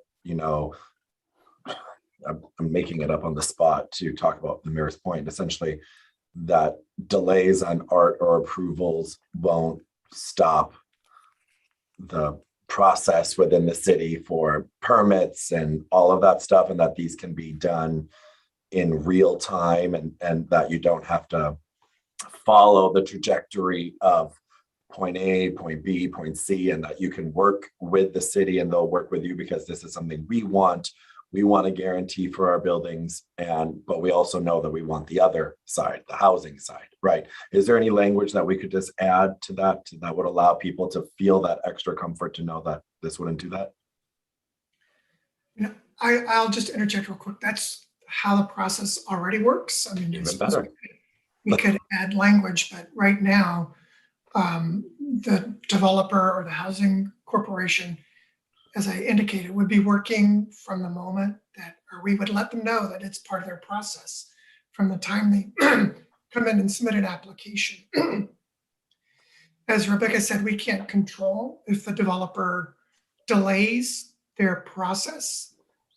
I'm making it up on the spot to talk about the mayor's point, essentially, that delays on art or approvals won't stop the process within the city for permits and all of that stuff, and that these can be done in real time, and that you don't have to follow the trajectory of point A, point B, point C, and that you can work with the city and they'll work with you because this is something we want. We want a guarantee for our buildings, but we also know that we want the other side, the housing side, right? Is there any language that we could just add to that would allow people to feel that extra comfort to know that this wouldn't do that? I'll just interject real quick. That's how the process already works. I mean, even better. We could add language, but right now, the developer or the housing corporation, as I indicated, would be working from the moment that, or we would let them know that it's part of their process from the time they come in and submit an application. As Rebecca said, we can't control if the developer delays their process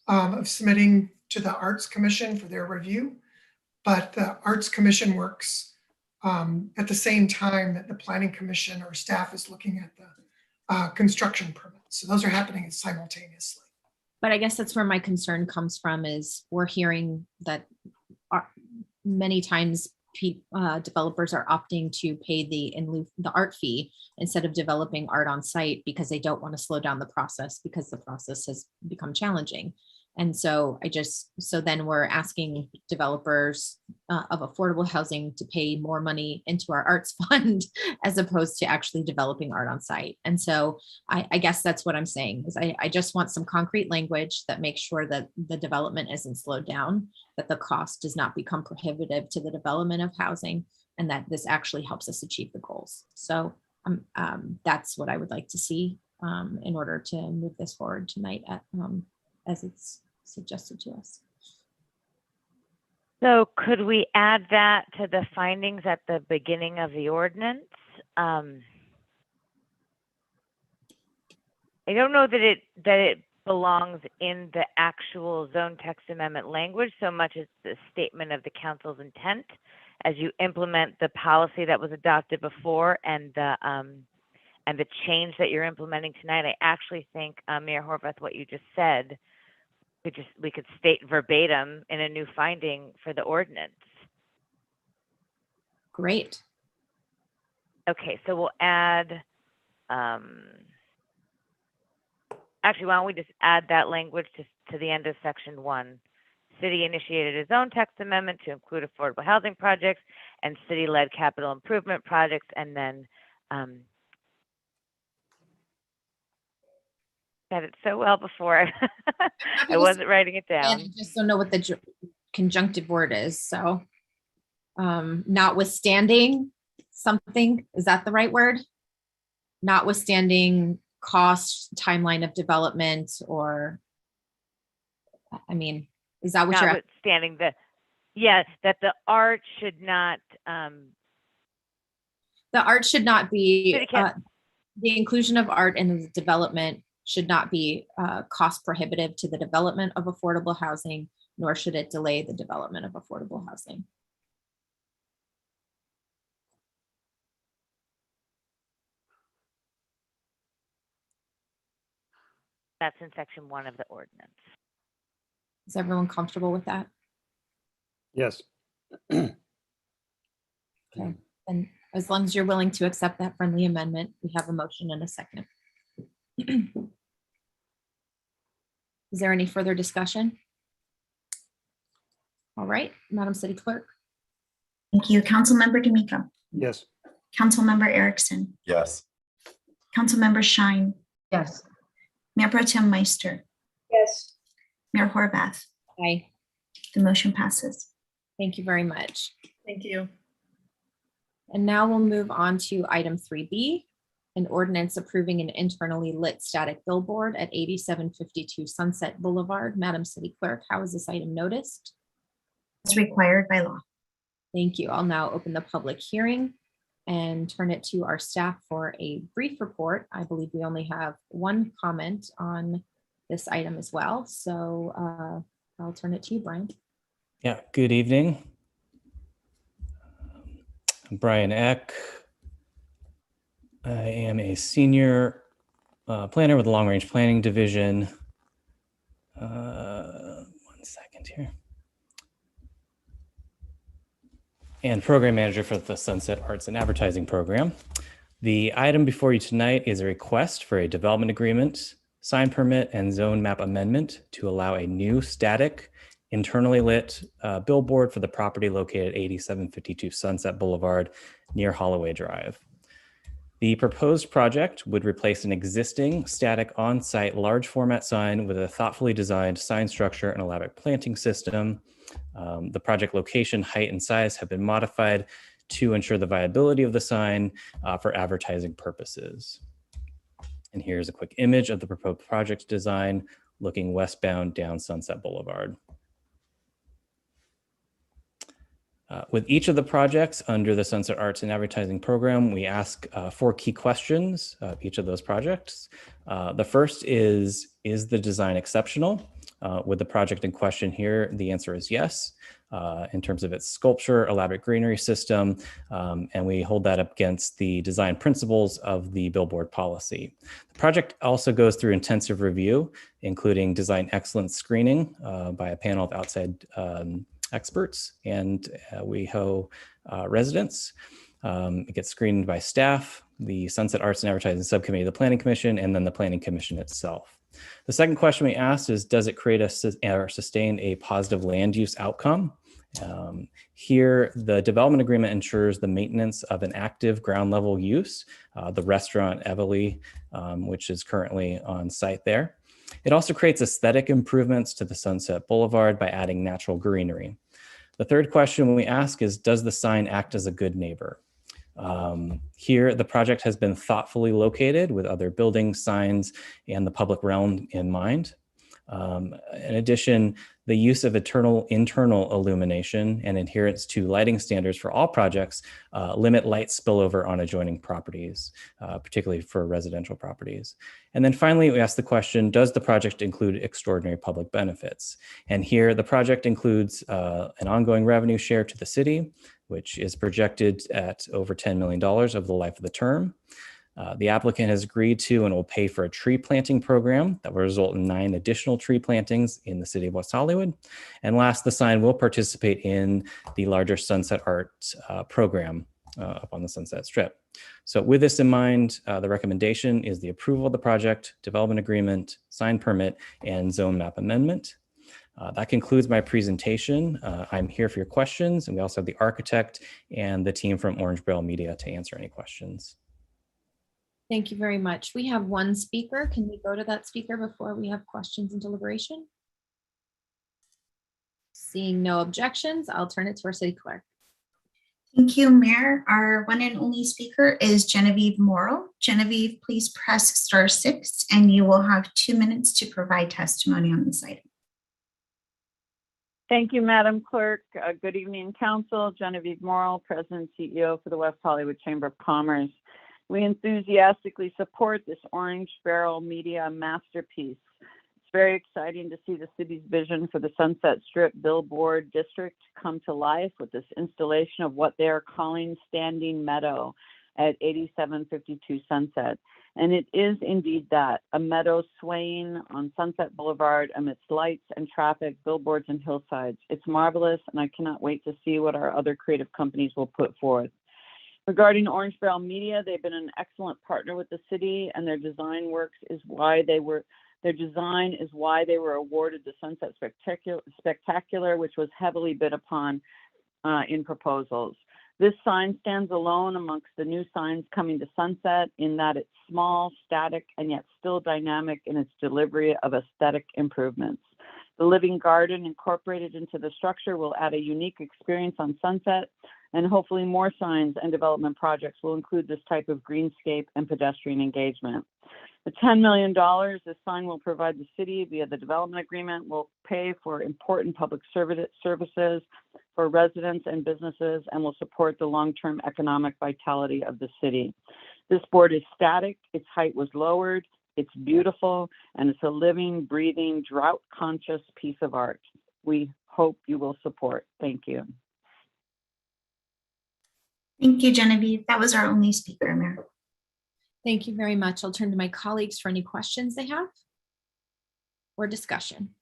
of submitting to the Arts Commission for their review, but the Arts Commission works at the same time that the Planning Commission or staff is looking at the construction permits. So those are happening simultaneously. But I guess that's where my concern comes from is we're hearing that many times developers are opting to pay the art fee instead of developing art on site because they don't want to slow down the process because the process has become challenging. And so then we're asking developers of affordable housing to pay more money into our arts fund as opposed to actually developing art on site. And so I guess that's what I'm saying is I just want some concrete language that makes sure that the development isn't slowed down, that the cost does not become prohibitive to the development of housing, and that this actually helps us achieve the goals. So that's what I would like to see in order to move this forward tonight as it's suggested to us. So could we add that to the findings at the beginning of the ordinance? I don't know that it belongs in the actual zone text amendment language so much as the statement of the council's intent as you implement the policy that was adopted before and the change that you're implementing tonight. I actually think, Mayor Horvath, what you just said, we could state verbatim in a new finding for the ordinance. Great. Okay, so we'll add, actually, why don't we just add that language to the end of section 1. City initiated its own text amendment to include affordable housing projects and city-led capital improvement projects, and then said it so well before. I wasn't writing it down. I just don't know what the conjunctive word is. So notwithstanding something, is that the right word? Notwithstanding cost, timeline of development, or, I mean, is that what you're notwithstanding that the art should not be the inclusion of art in the development should not be cost prohibitive to the development of affordable housing, nor should it delay the development of affordable housing. That's in section 1 of the ordinance. Is everyone comfortable with that? Yes. Okay. And as long as you're willing to accept that friendly amendment, we have a motion and a second. Is there any further discussion? All right, Madam City Clerk. Thank you. Councilmember D'Amico. Yes. Councilmember Erickson. Yes. Councilmember Shine. Yes. Mayor Pro Tem Meister. Yes. Mayor Horvath. Aye. The motion passes. Thank you very much. Thank you. And now we'll move on to item 3B, an ordinance approving an internally lit static billboard at 8752 Sunset Boulevard. Madam City Clerk, how is this item noticed? As required by law. Thank you. I'll now open the public hearing and turn it to our staff for a brief report. I believe we only have one comment on this item as well. So I'll turn it to you, Brian. Yeah, good evening. I'm Brian Eck. I am a senior planner with the Long Range Planning Division. 1 second here. And program manager for the Sunset Arts and Advertising Program. The item before you tonight is a request for a development agreement, sign permit, and zone map amendment to allow a new static, internally lit billboard for the property located at 8752 Sunset Boulevard near Holloway Drive. The proposed project would replace an existing static on-site large format sign with a thoughtfully designed sign structure and elaborate planting system. The project location, height, and size have been modified to ensure the viability of the sign for advertising purposes. And here's a quick image of the proposed project design looking westbound down Sunset Boulevard. With each of the projects under the Sunset Arts and Advertising Program, we ask 4 key questions of each of those projects. The first is the design exceptional? With the project in question here, the answer is yes, in terms of its sculpture, elaborate greenery system, and we hold that up against the design principles of the Billboard policy. The project also goes through intensive review, including design excellence screening by a panel of outside experts and WeHo residents. It gets screened by staff, the Sunset Arts and Advertising Subcommittee of the Planning Commission, and then the Planning Commission itself. The second question we asked is, does it create or sustain a positive land use outcome? Here, the development agreement ensures the maintenance of an active ground level use, the restaurant Evely, which is currently on site there. It also creates aesthetic improvements to the Sunset Boulevard by adding natural greenery. The third question we ask is, does the sign act as a good neighbor? Here, the project has been thoughtfully located with other buildings, signs, and the public realm in mind. In addition, the use of internal illumination and adherence to lighting standards for all projects limit light spillover on adjoining properties, particularly for residential properties. And then finally, we ask the question, does the project include extraordinary public benefits? And here, the project includes an ongoing revenue share to the city, which is projected at over $10 million over the life of the term. The applicant has agreed to and will pay for a tree planting program that will result in 9 additional tree plantings in the city of West Hollywood. And last, the sign will participate in the larger Sunset Art program up on the Sunset Strip. So with this in mind, the recommendation is the approval of the project, development agreement, sign permit, and zone map amendment. That concludes my presentation. I'm here for your questions, and we also have the architect and the team from Orange Barrel Media to answer any questions. Thank you very much. We have one speaker. Can we go to that speaker before we have questions and deliberation? Seeing no objections, I'll turn it to our city clerk. Thank you, Mayor. Our one and only speaker is Genevieve Morrill. Genevieve, please press *6 and you will have 2 minutes to provide testimony on this item. Thank you, Madam Clerk. Good evening, Council. Genevieve Morrill, President and CEO for the West Hollywood Chamber of Commerce. We enthusiastically support this Orange Barrel Media masterpiece. It's very exciting to see the city's vision for the Sunset Strip Billboard District come to life with this installation of what they are calling Standing Meadow at 8752 Sunset. And it is indeed that, a meadow swaying on Sunset Boulevard amidst lights and traffic, billboards and hillsides. It's marvelous, and I cannot wait to see what our other creative companies will put forth. Regarding Orange Barrel Media, they've been an excellent partner with the city, and their design works is why they were awarded the Sunset Spectacular, which was heavily bid upon in proposals. This sign stands alone amongst the new signs coming to Sunset in that it's small, static, and yet still dynamic in its delivery of aesthetic improvements. The living garden incorporated into the structure will add a unique experience on Sunset, and hopefully more signs and development projects will include this type of greenscape and pedestrian engagement. The $10 million this sign will provide the city via the development agreement will pay for important public services for residents and businesses and will support the long-term economic vitality of the city. This board is static, its height was lowered, it's beautiful, and it's a living, breathing, drought-conscious piece of art. We hope you will support. Thank you. Thank you, Genevieve. That was our only speaker, Mayor. Thank you very much. I'll turn to my colleagues for any questions they have or discussion.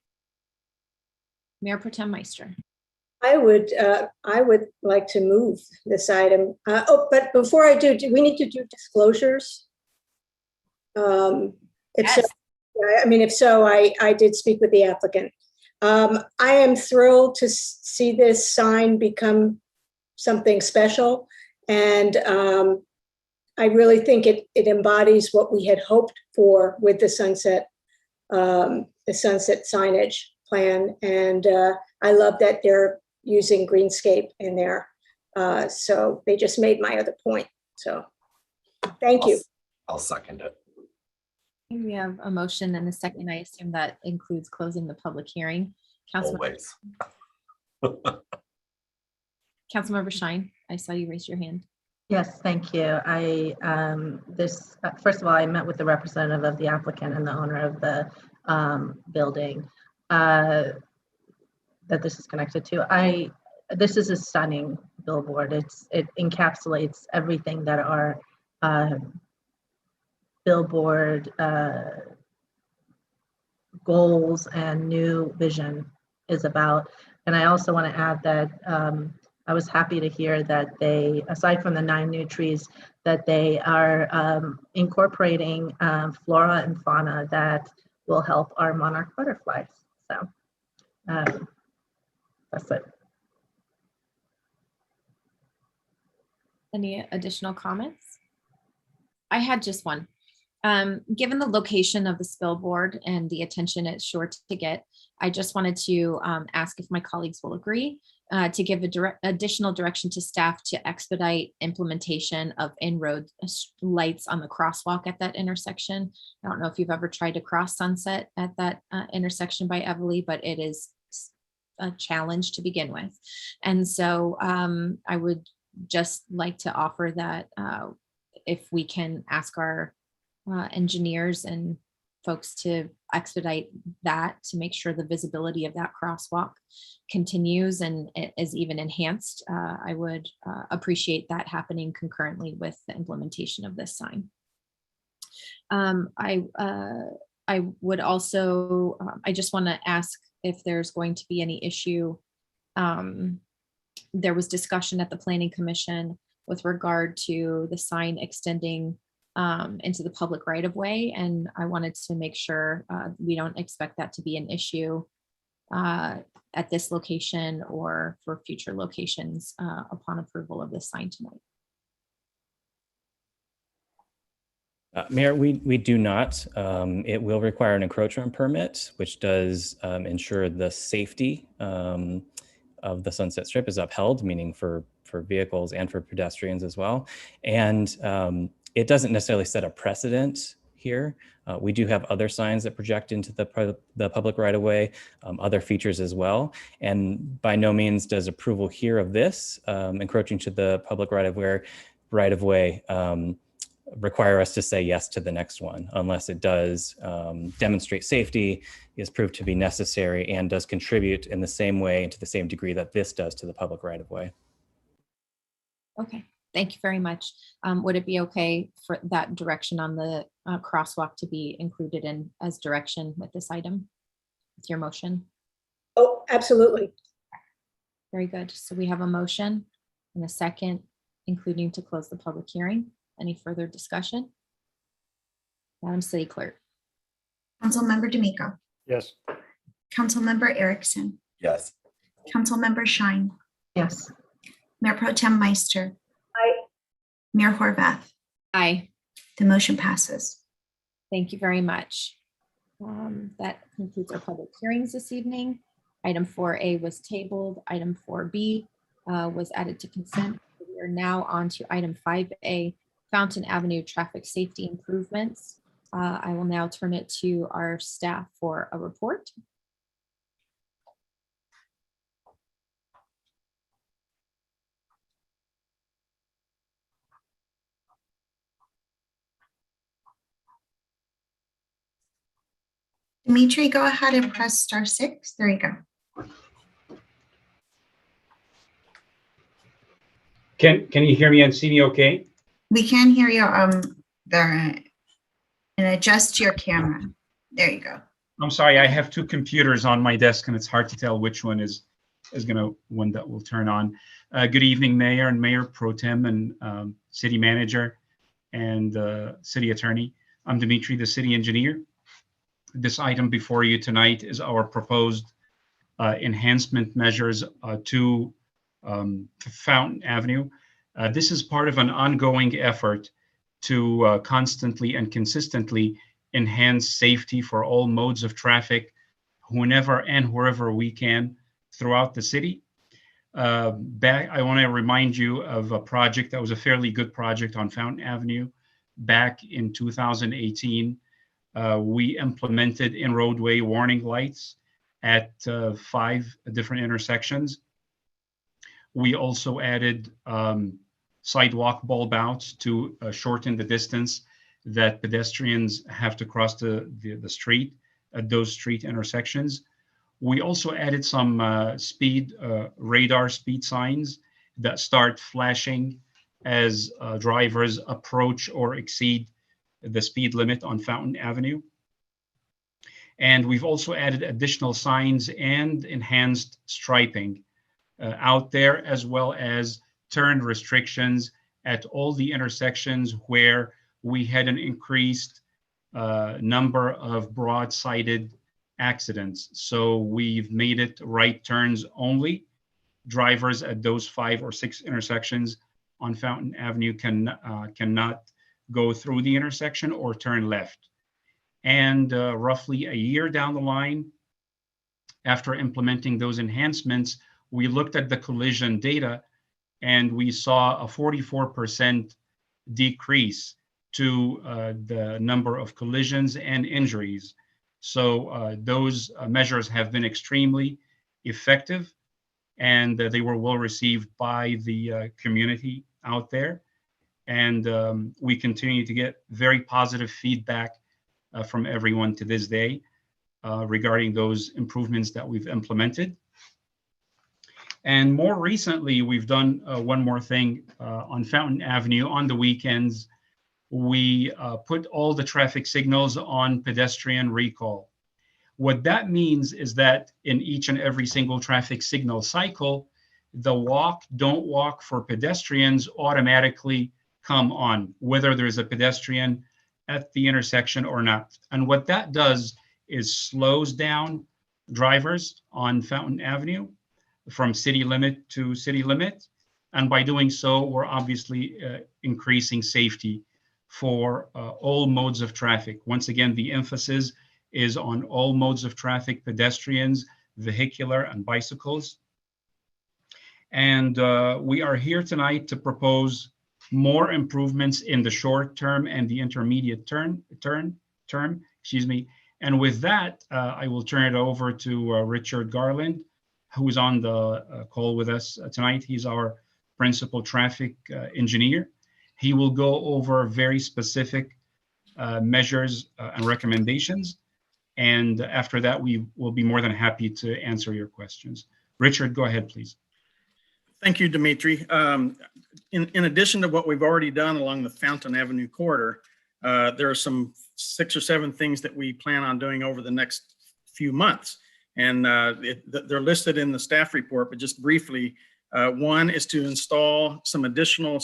Mayor Pro Tem Meister. I would like to move this item. But before I do we need to do disclosures? If so, I mean, if so, I did speak with the applicant. I am thrilled to see this sign become something special. And I really think it embodies what we had hoped for with the sunset signage plan. And I love that they're using greenscape in there. So they just made my other point. So thank you. I'll second it. We have a motion and a second. I assume that includes closing the public hearing. Always. Councilmember Shine, I saw you raise your hand. Yes, thank you. First of all, I met with the representative of the applicant and the owner of the building that this is connected to. This is a stunning billboard. It encapsulates everything that our billboard goals and new vision is about. And I also want to add that I was happy to hear that they, aside from the 9 new trees, that they are incorporating flora and fauna that will help our monarch butterflies. So that's it. Any additional comments? I had just one. Given the location of this billboard and the attention it's sure to get, I just wanted to ask if my colleagues will agree to give additional direction to staff to expedite implementation of in-road lights on the crosswalk at that intersection. I don't know if you've ever tried to cross Sunset at that intersection by Everly, but it is a challenge to begin with. And so I would just like to offer that if we can ask our engineers and folks to expedite that to make sure the visibility of that crosswalk continues and is even enhanced. I would appreciate that happening concurrently with the implementation of this sign. I would also, I just want to ask if there's going to be any issue. There was discussion at the Planning Commission with regard to the sign extending into the public right of way. And I wanted to make sure we don't expect that to be an issue at this location or for future locations upon approval of this sign tonight. Mayor, we do not. It will require an encroachment permit, which does ensure the safety of the Sunset Strip is upheld, meaning for vehicles and for pedestrians as well. And it doesn't necessarily set a precedent here. We do have other signs that project into the public right of way, other features as well. And by no means does approval here of this encroaching to the public right of way require us to say yes to the next one, unless it does demonstrate safety, is proved to be necessary, and does contribute in the same way and to the same degree that this does to the public right of way. Okay, thank you very much. Would it be okay for that direction on the crosswalk to be included in as direction with this item, with your motion? Oh, absolutely. Very good. So we have a motion and a second, including to close the public hearing. Any further discussion? Madam City Clerk. Councilmember D'Amico. Yes. Councilmember Erickson. Yes. Councilmember Shine. Yes. Mayor Pro Tem Meister. Aye. Mayor Horvath. Aye. The motion passes. Thank you very much. That concludes our public hearings this evening. Item 4A was tabled. Item 4B was added to consent. We are now on to item 5A, Fountain Avenue traffic safety improvements. I will now turn it to our staff for a report. Dimitri, go ahead and press *6. There you go. Can you hear me and see me okay? We can hear you there, and adjust your camera. There you go. I'm sorry, I have two computers on my desk and it's hard to tell which one is is going to one that will turn on. Good evening, Mayor and Mayor Pro Tem and City Manager and City Attorney. I'm Dimitri, the City Engineer. This item before you tonight is our proposed enhancement measures to Fountain Avenue. This is part of an ongoing effort to constantly and consistently enhance safety for all modes of traffic, whenever and wherever we can throughout the city. I want to remind you of a project that was a fairly good project on Fountain Avenue back in 2018. We implemented in-roadway warning lights at 5 different intersections. We also added sidewalk bulb outs to shorten the distance that pedestrians have to cross the street at those street intersections. We also added some radar speed signs that start flashing as drivers approach or exceed the speed limit on Fountain Avenue. And we've also added additional signs and enhanced striping out there, as well as turn restrictions at all the intersections where we had an increased number of broad-sided accidents. So we've made it right turns only. Drivers at those 5 or 6 intersections on Fountain Avenue cannot go through the intersection or turn left. And roughly a year down the line, after implementing those enhancements, we looked at the collision data and we saw a 44% decrease to the number of collisions and injuries. So those measures have been extremely effective, and they were well received by the community out there. And we continue to get very positive feedback from everyone to this day regarding those improvements that we've implemented. And more recently, we've done one more thing on Fountain Avenue. On the weekends, we put all the traffic signals on pedestrian recall. What that means is that in each and every single traffic signal cycle, the walk, don't walk for pedestrians automatically come on, whether there's a pedestrian at the intersection or not. And what that does is slows down drivers on Fountain Avenue from city limit to city limit. And by doing so, we're obviously increasing safety for all modes of traffic. Once again, the emphasis is on all modes of traffic: pedestrians, vehicular, and bicycles. And we are here tonight to propose more improvements in the short term and the intermediate term. And with that, I will turn it over to Richard Garland, who's on the call with us tonight. He's our principal traffic engineer. He will go over very specific measures and recommendations. And after that, we will be more than happy to answer your questions. Richard, go ahead, please. Thank you, Dimitri. In addition to what we've already done along the Fountain Avenue corridor, there are some 6 or 7 things that we plan on doing over the next few months. And they're listed in the staff report, but just briefly, one is to install some additional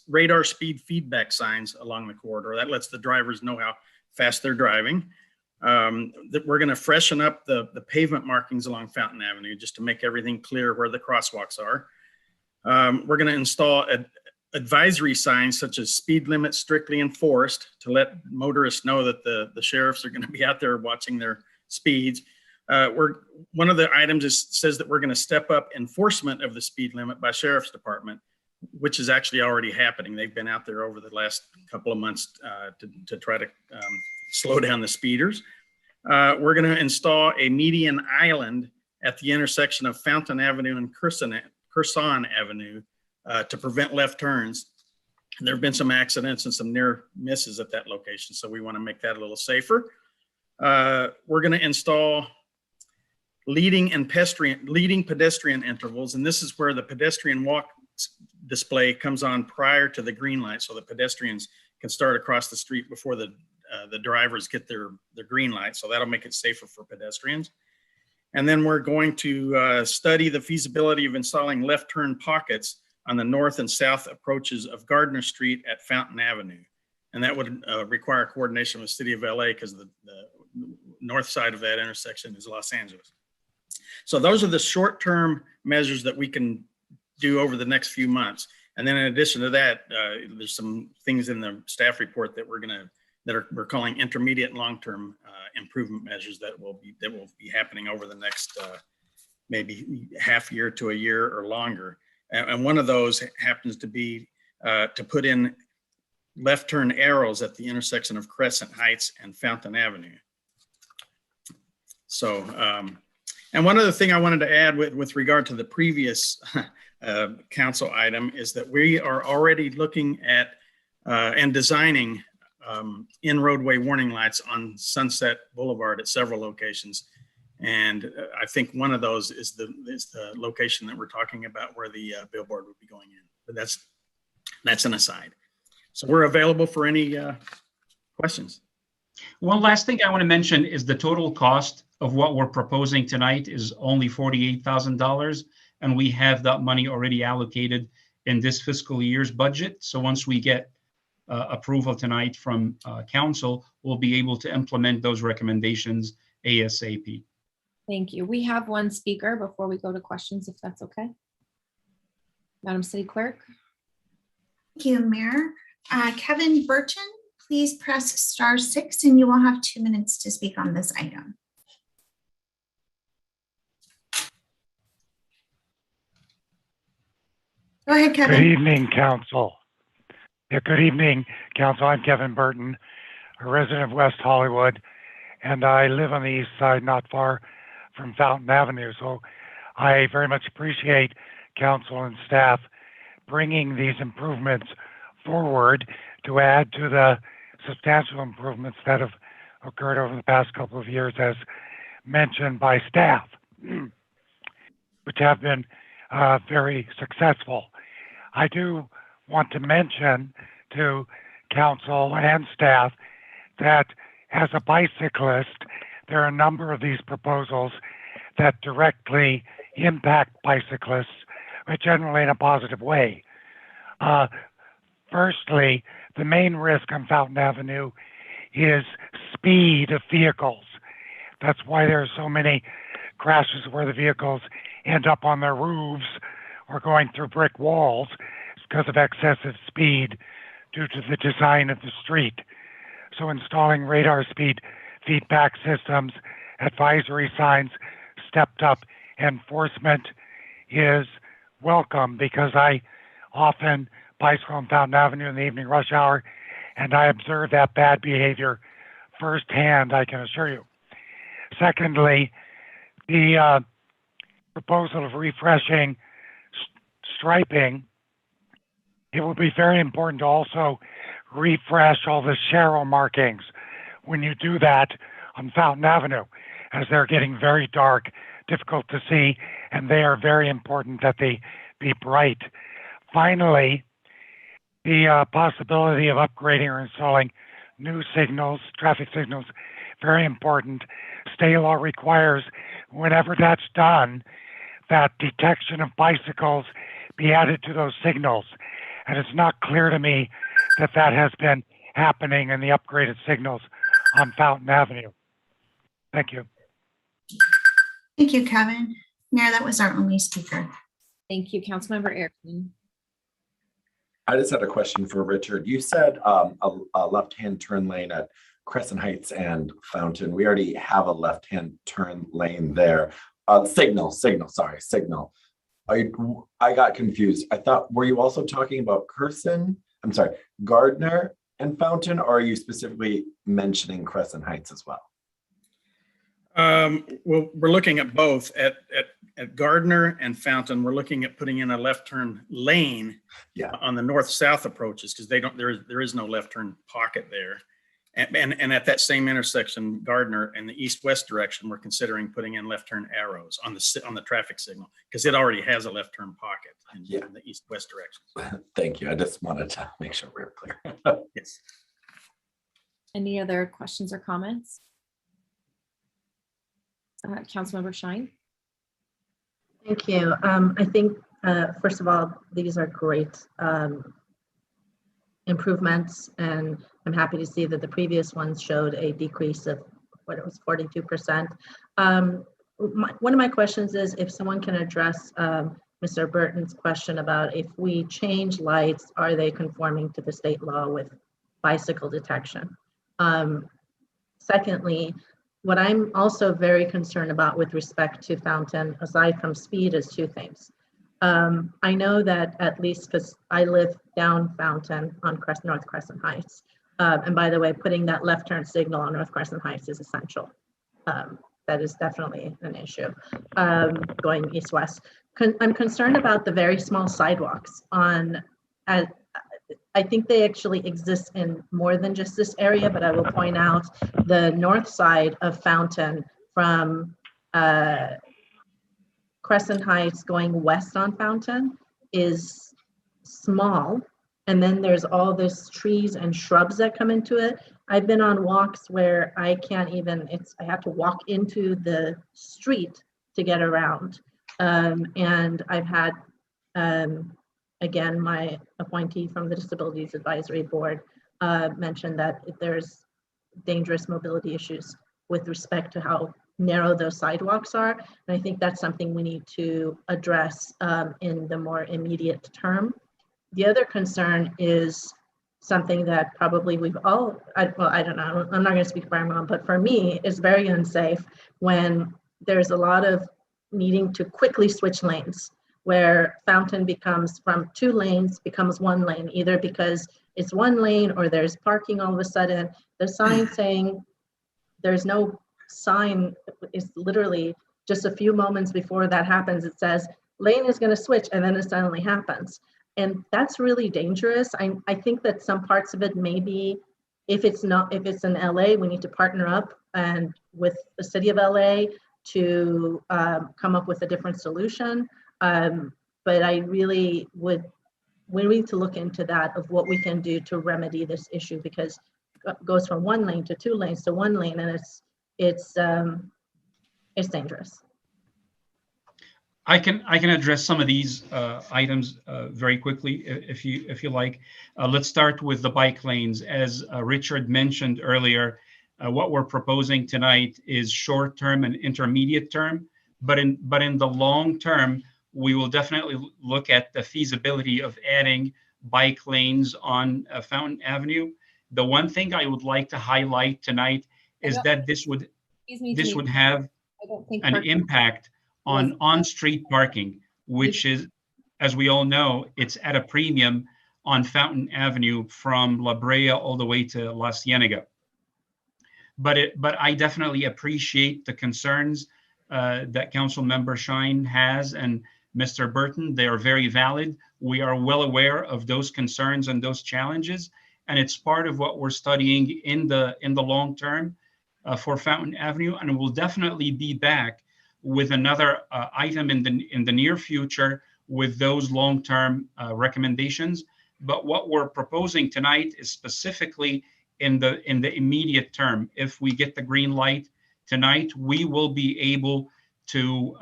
radar speed feedback signs along the corridor. That lets the drivers know how fast they're driving. That we're going to freshen up the pavement markings along Fountain Avenue just to make everything clear where the crosswalks are. We're going to install advisory signs such as speed limit strictly enforced to let motorists know that the sheriffs are going to be out there watching their speeds. One of the items says that we're going to step up enforcement of the speed limit by Sheriff's Department, which is actually already happening. They've been out there over the last couple of months to try to slow down the speeders. We're going to install a median island at the intersection of Fountain Avenue and Curson Avenue to prevent left turns. And there have been some accidents and some near misses at that location, so we want to make that a little safer. We're going to install leading pedestrian intervals, and this is where the pedestrian walk display comes on prior to the green light, so the pedestrians can start across the street before the drivers get their green light. So that'll make it safer for pedestrians. And then we're going to study the feasibility of installing left turn pockets on the north and south approaches of Gardner Street at Fountain Avenue. And that would require coordination with the City of LA because the north side of that intersection is Los Angeles. So those are the short-term measures that we can do over the next few months. And then in addition to that, there's some things in the staff report that we're calling intermediate and long-term improvement measures that will be happening over the next maybe half year to a year or longer. And one of those happens to be to put in left turn arrows at the intersection of Crescent Heights and Fountain Avenue. So, and one other thing I wanted to add with regard to the previous council item is that we are already looking at and designing in roadway warning lights on Sunset Boulevard at several locations. And I think one of those is the location that we're talking about where the billboard would be going in. But that's an aside. So we're available for any questions. One last thing I want to mention is the total cost of what we're proposing tonight is only $48,000. And we have that money already allocated in this fiscal year's budget. So once we get approval tonight from council, we'll be able to implement those recommendations ASAP. Thank you. We have one speaker before we go to questions, if that's okay. Madam City Clerk. Thank you, Mayor. Kevin Burton, please press *6 and you will have 2 minutes to speak on this item. Go ahead, Kevin. Good evening, Council. Yeah, good evening, Council. I'm Kevin Burton, a resident of West Hollywood, and I live on the east side, not far from Fountain Avenue. So I very much appreciate Council and staff bringing these improvements forward to add to the substantial improvements that have occurred over the past couple of years, as mentioned by staff, which have been very successful. I do want to mention to Council and staff that as a bicyclist, there are a number of these proposals that directly impact bicyclists, but generally in a positive way. Firstly, the main risk on Fountain Avenue is speed of vehicles. That's why there are so many crashes where the vehicles end up on their roofs or going through brick walls. It's because of excessive speed due to the design of the street. So installing radar speed feedback systems, advisory signs, stepped up enforcement is welcome, because I often bicycle on Fountain Avenue in the evening rush hour, and I observe that bad behavior firsthand, I can assure you. Secondly, the proposal of refreshing striping, it will be very important to also refresh all the Cheryl markings when you do that on Fountain Avenue, as they're getting very dark, difficult to see, and they are very important that they be bright. Finally, the possibility of upgrading or installing new signals, traffic signals, very important. State law requires, whenever that's done, that detection of bicycles be added to those signals. And it's not clear to me that that has been happening in the upgraded signals on Fountain Avenue. Thank you. Thank you, Kevin. Mayor, that was our only speaker. Thank you, Councilmember Erickson. I just had a question for Richard. You said a left-hand turn lane at Crescent Heights and Fountain. We already have a left-hand turn lane there. Signal. I got confused. I thought, were you also talking about Gardner and Fountain, or are you specifically mentioning Crescent Heights as well? Well, we're looking at both. At Gardner and Fountain, we're looking at putting in a left turn lane on the north-south approaches, because there is no left turn pocket there. And at that same intersection, Gardner, and the east-west direction, we're considering putting in left turn arrows on the traffic signal, because it already has a left turn pocket in the east-west direction. Thank you. I just wanted to make sure we were clear. Yes. Any other questions or comments? Councilmember Shine. Thank you. I think, first of all, these are great improvements, and I'm happy to see that the previous ones showed a decrease of what it was 42%. One of my questions is if someone can address Mr. Burton's question about if we change lights, are they conforming to the state law with bicycle detection? Secondly, what I'm also very concerned about with respect to Fountain, aside from speed, is two things. I know that at least because I live down Fountain on North Crescent Heights. And by the way, putting that left turn signal on North Crescent Heights is essential. That is definitely an issue going east-west. I'm concerned about the very small sidewalks on, I think they actually exist in more than just this area, but I will point out the north side of Fountain from Crescent Heights going west on Fountain is small. And then there's all this trees and shrubs that come into it. I've been on walks where I can't even, I have to walk into the street to get around. And I've had, again, my appointee from the Disabilities Advisory Board mentioned that there's dangerous mobility issues with respect to how narrow those sidewalks are. And I think that's something we need to address in the more immediate term. The other concern is something that probably we've all, well, I don't know, I'm not going to speak for everyone, but for me, it's very unsafe when there's a lot of needing to quickly switch lanes, where Fountain becomes from 2 lanes becomes 1 lane, either because it's 1 lane or there's parking all of a sudden. The sign saying there's no sign is literally just a few moments before that happens. It says lane is going to switch, and then it suddenly happens. And that's really dangerous. I think that some parts of it maybe, if it's in LA, we need to partner up and with the city of LA to come up with a different solution. But I really we need to look into that of what we can do to remedy this issue, because it goes from 1 lane to 2 lanes to 1 lane, and it's dangerous. I can address some of these items very quickly if you like. Let's start with the bike lanes. As Richard mentioned earlier, what we're proposing tonight is short-term and intermediate term, but in the long term, we will definitely look at the feasibility of adding bike lanes on Fountain Avenue. The one thing I would like to highlight tonight is that this would have an impact on street parking, which is, as we all know, it's at a premium on Fountain Avenue from La Brea all the way to La Cienega. But I definitely appreciate the concerns that Council Member Shine has and Mr. Burton. They are very valid. We are well aware of those concerns and those challenges, and it's part of what we're studying in the long term for Fountain Avenue, and we'll definitely be back with another item in the near future with those long-term recommendations. But what we're proposing tonight is specifically in the immediate term. If we get the green light tonight, we will be able to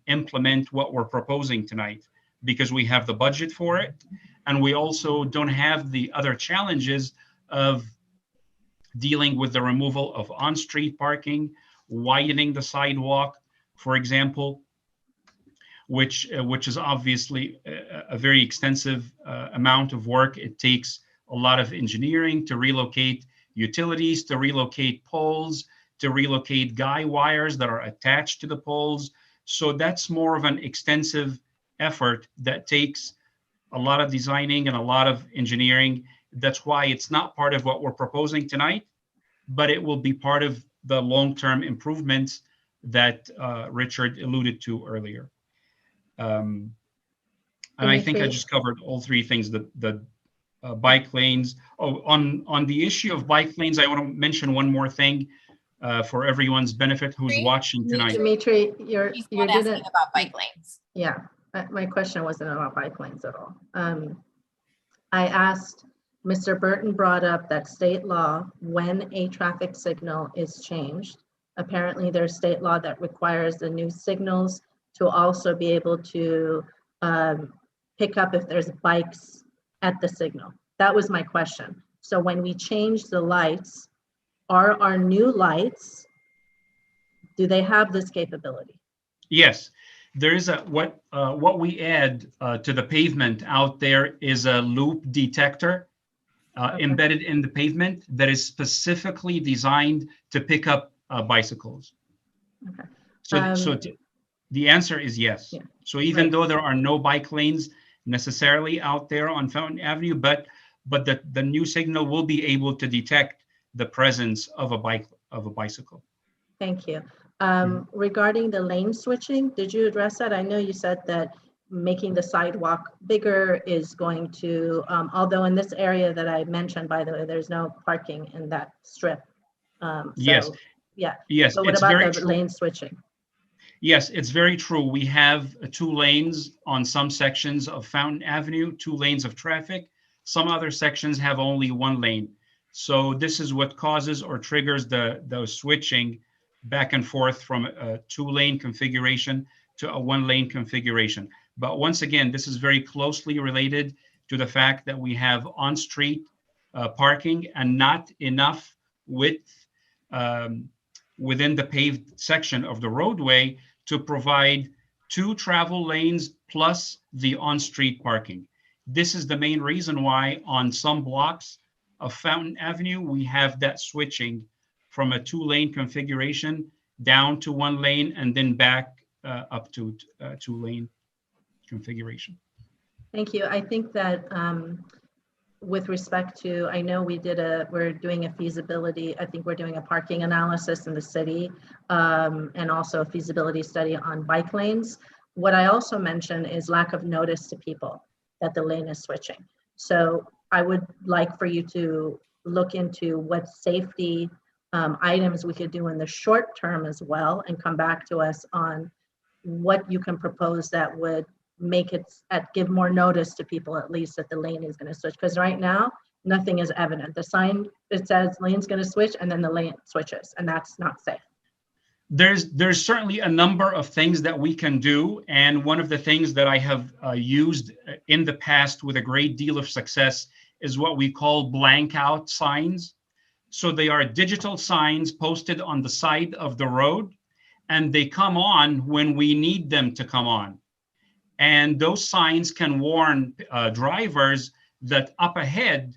implement what we're proposing tonight, because we have the budget for it, and we also don't have the other challenges of dealing with the removal of on-street parking, widening the sidewalk, for example, which is obviously a very extensive amount of work. It takes a lot of engineering to relocate utilities, to relocate poles, to relocate guy wires that are attached to the poles. So that's more of an extensive effort that takes a lot of designing and a lot of engineering. That's why it's not part of what we're proposing tonight, but it will be part of the long-term improvements that Richard alluded to earlier. And I think I just covered all 3 things, the bike lanes. Oh, on the issue of bike lanes, I want to mention one more thing for everyone's benefit who's watching tonight. Dimitri, you didn't about bike lanes. Yeah, my question wasn't about bike lanes at all. I asked, Mr. Burton brought up that state law, when a traffic signal is changed, Apparently, there's state law that requires the new signals to also be able to pick up if there's bikes at the signal. That was my question. So when we change the lights, are our new lights, do they have this capability? Yes, there is what we add to the pavement out there is a loop detector embedded in the pavement that is specifically designed to pick up bicycles. Okay. So the answer is yes. Yeah. So even though there are no bike lanes necessarily out there on Fountain Avenue, but the new signal will be able to detect the presence of a bicycle. Thank you. Regarding the lane switching, did you address that? I know you said that making the sidewalk bigger is going to, although in this area that I mentioned, by the way, there's no parking in that strip. Yes. Yeah. Yes. But what It's about very the true. lane switching? Yes, it's very true. We have 2 lanes on some sections of Fountain Avenue, 2 lanes of traffic. Some other sections have only 1 lane. So this is what causes or triggers the switching back and forth from a 2-lane configuration to a 1-lane configuration. But once again, this is very closely related to the fact that we have on-street parking and not enough width within the paved section of the roadway to provide 2 travel lanes plus the on-street parking. This is the main reason why on some blocks of Fountain Avenue, we have that switching from a 2-lane configuration down to 1 lane and then back up to 2-lane configuration. Thank you. I think that with respect to, I know we're doing a feasibility, I think we're doing a parking analysis in the city and also a feasibility study on bike lanes. What I also mentioned is lack of notice to people that the lane is switching. So I would like for you to look into what safety items we could do in the short term as well and come back to us on what you can propose that would make it give more notice to people at least that the lane is going to switch, because right now nothing is evident. The sign, it says lane's going to switch and then the lane switches, and that's not safe. There's certainly a number of things that we can do, and one of the things that I have used in the past with a great deal of success is what we call blank out signs. So they are digital signs posted on the side of the road, and they come on when we need them to come on. And those signs can warn drivers that up ahead,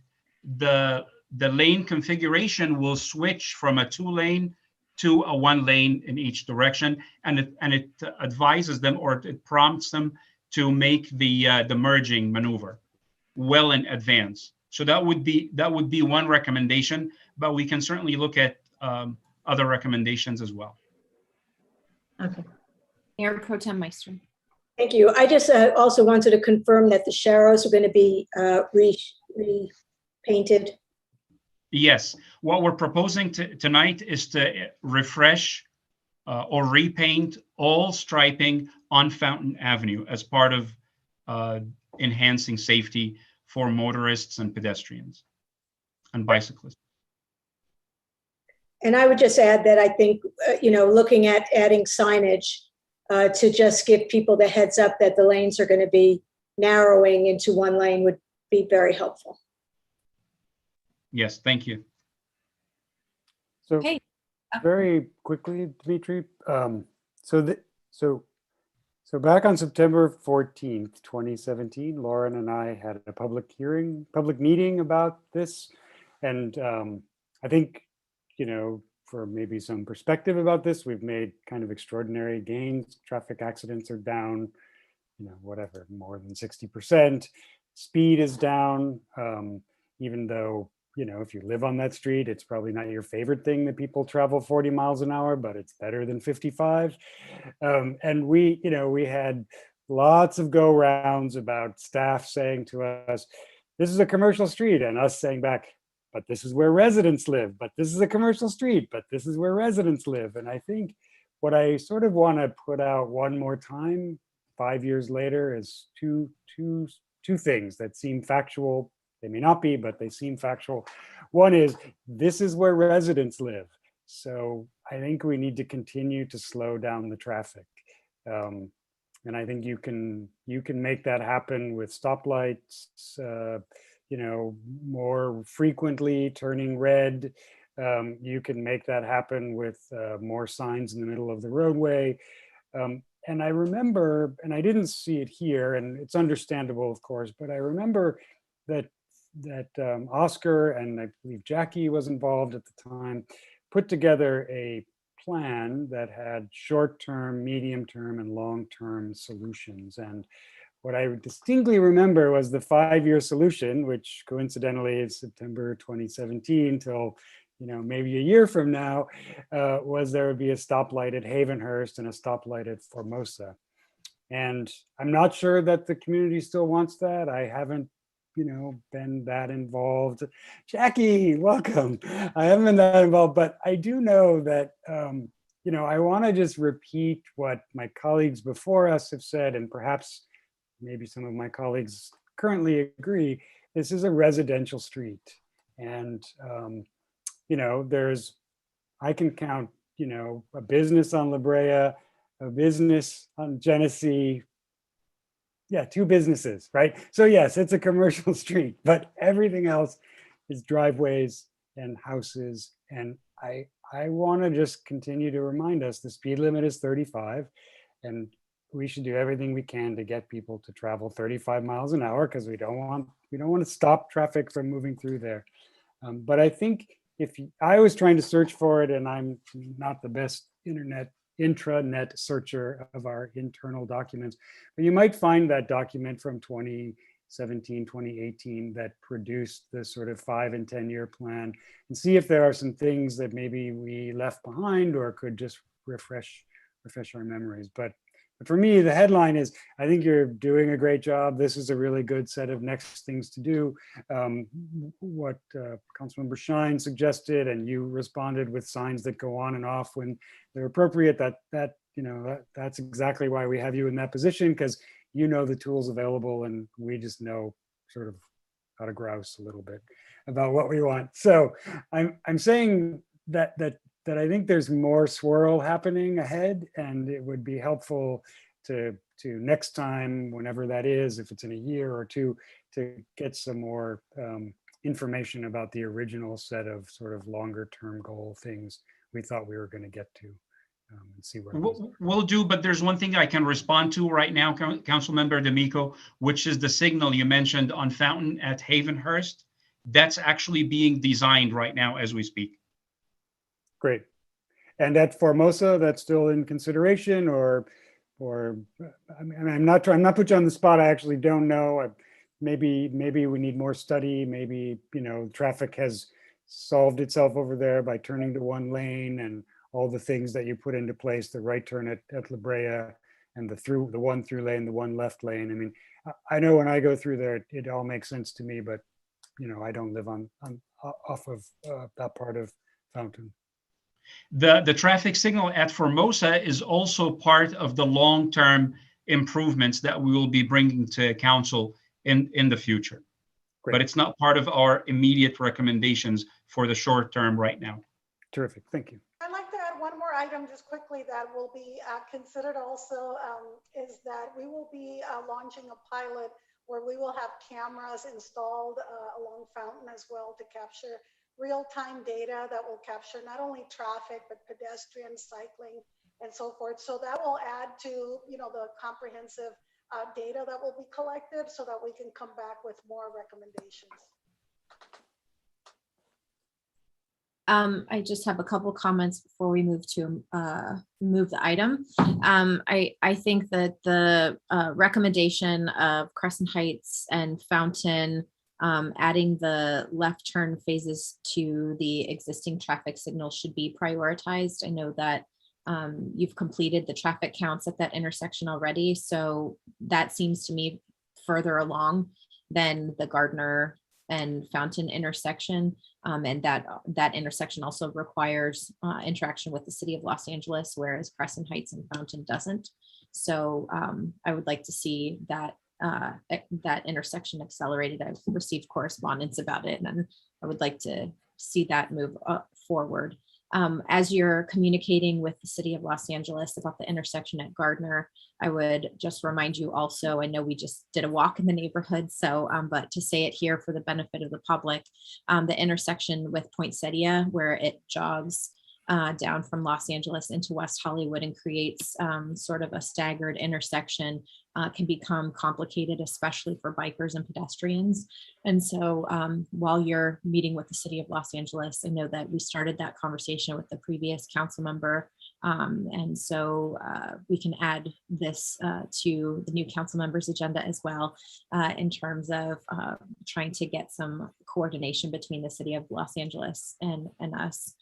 the lane configuration will switch from a 2-lane to a 1-lane in each direction, and it advises them, or it prompts them to make the merging maneuver well in advance. So that would be one recommendation, but we can certainly look at other recommendations as well. Okay. Mayor Pro Tem Meister. Thank you. I just also wanted to confirm that the sharrows are going to be repainted. Yes, what we're proposing tonight is to refresh or repaint all striping on Fountain Avenue as part of enhancing safety for motorists and pedestrians and bicyclists. And I would just add that I think, looking at adding signage to just give people the heads up that the lanes are going to be narrowing into 1 lane would be very helpful. Yes, thank you. So very quickly, Dimitri. So back on September 14th, 2017, Lauren and I had a public meeting about this. And I think, for maybe some perspective about this, we've made kind of extraordinary gains. Traffic accidents are down, whatever, more than 60%. Speed is down, even though, if you live on that street, it's probably not your favorite thing that people travel 40 miles an hour, but it's better than 55. And we had lots of go rounds about staff saying to us, this is a commercial street, and us saying back, but this is where residents live, but this is a commercial street, but this is where residents live. And I think what I sort of want to put out one more time, 5 years later, is two things that seem factual. They may not be, but they seem factual. One is, this is where residents live. So I think we need to continue to slow down the traffic. And I think you can make that happen with stoplights, more frequently turning red. You can make that happen with more signs in the middle of the roadway. And I remember, and I didn't see it here, and it's understandable, of course, but I remember that Oscar, and I believe Jackie was involved at the time, put together a plan that had short-term, medium-term, and long-term solutions. And what I distinctly remember was the 5-year solution, which coincidentally is September 2017 till maybe a year from now, was there would be a stoplight at Havenhurst and a stoplight at Formosa. And I'm not sure that the community still wants that. I haven't been that involved. Jackie, welcome. I haven't been that involved, but I do know that, I want to just repeat what my colleagues before us have said, and perhaps maybe some of my colleagues currently agree. This is a residential street. And, I can count, a business on La Brea, a business on Genesee. Yeah, 2 businesses, right? So yes, it's a commercial street, but everything else is driveways and houses. And I want to just continue to remind us the speed limit is 35, and we should do everything we can to get people to travel 35 miles an hour, because we don't want to stop traffic from moving through there. But I think I was trying to search for it, and I'm not the best intranet searcher of our internal documents, but you might find that document from 2017, 2018 that produced the sort of 5 and 10-year plan, and see if there are some things that maybe we left behind or could just refresh our memories. But for me, the headline is, I think you're doing a great job. This is a really good set of next things to do. What Councilmember Shine suggested, and you responded with signs that go on and off when they're appropriate, that's exactly why we have you in that position, because you know the tools available, and we just know sort of how to grouse a little bit about what we want. So I'm saying that I think there's more swirl happening ahead, and it would be helpful to next time, whenever that is, if it's in a year or 2, to get some more information about the original set of sort of longer term goal things we thought we were going to get to, and see where we'll do. But there's one thing I can respond to right now, Councilmember D'Amico, which is the signal you mentioned on Fountain at Havenhurst. That's actually being designed right now as we speak. Great. And at Formosa, that's still in consideration, or I mean, I'm not put you on the spot. I actually don't know. Maybe we need more study. Maybe traffic has solved itself over there by turning to 1 lane and all the things that you put into place, the right turn at La Brea, and the 1 through lane, the 1 left lane. I mean, I know when I go through there, it all makes sense to me, but I don't live off of that part of Fountain. The traffic signal at Formosa is also part of the long-term improvements that we will be bringing to council in the future. Great. But it's not part of our immediate recommendations for the short term right now. Terrific, thank you. I'd like to add one more item just quickly that will be considered also, is that we will be launching a pilot where we will have cameras installed along Fountain as well to capture real-time data that will capture not only traffic, but pedestrians, cycling, and so forth. So that will add to, the comprehensive data that will be collected, so that we can come back with more recommendations. I just have a couple comments before we move the item. I think that the recommendation of Crescent Heights and Fountain, adding the left turn phases to the existing traffic signal should be prioritized. I know that you've completed the traffic counts at that intersection already, so that seems to me further along than the Gardner and Fountain intersection, and that intersection also requires interaction with the city of Los Angeles, whereas Crescent Heights and Fountain doesn't. So I would like to see that intersection accelerated. I've received correspondence about it, and I would like to see that move forward. As you're communicating with the city of Los Angeles about the intersection at Gardner, I would just remind you also, I know we just did a walk in the neighborhood, so, but to say it here for the benefit of the public, the intersection with Poinsettia, where it jogs down from Los Angeles into West Hollywood and creates sort of a staggered intersection, can become complicated, especially for bikers and pedestrians. And so while you're meeting with the city of Los Angeles, I know that we started that conversation with the previous council member. And so we can add this to the new council members' agenda as well, in terms of trying to get some coordination between the city of Los Angeles and us.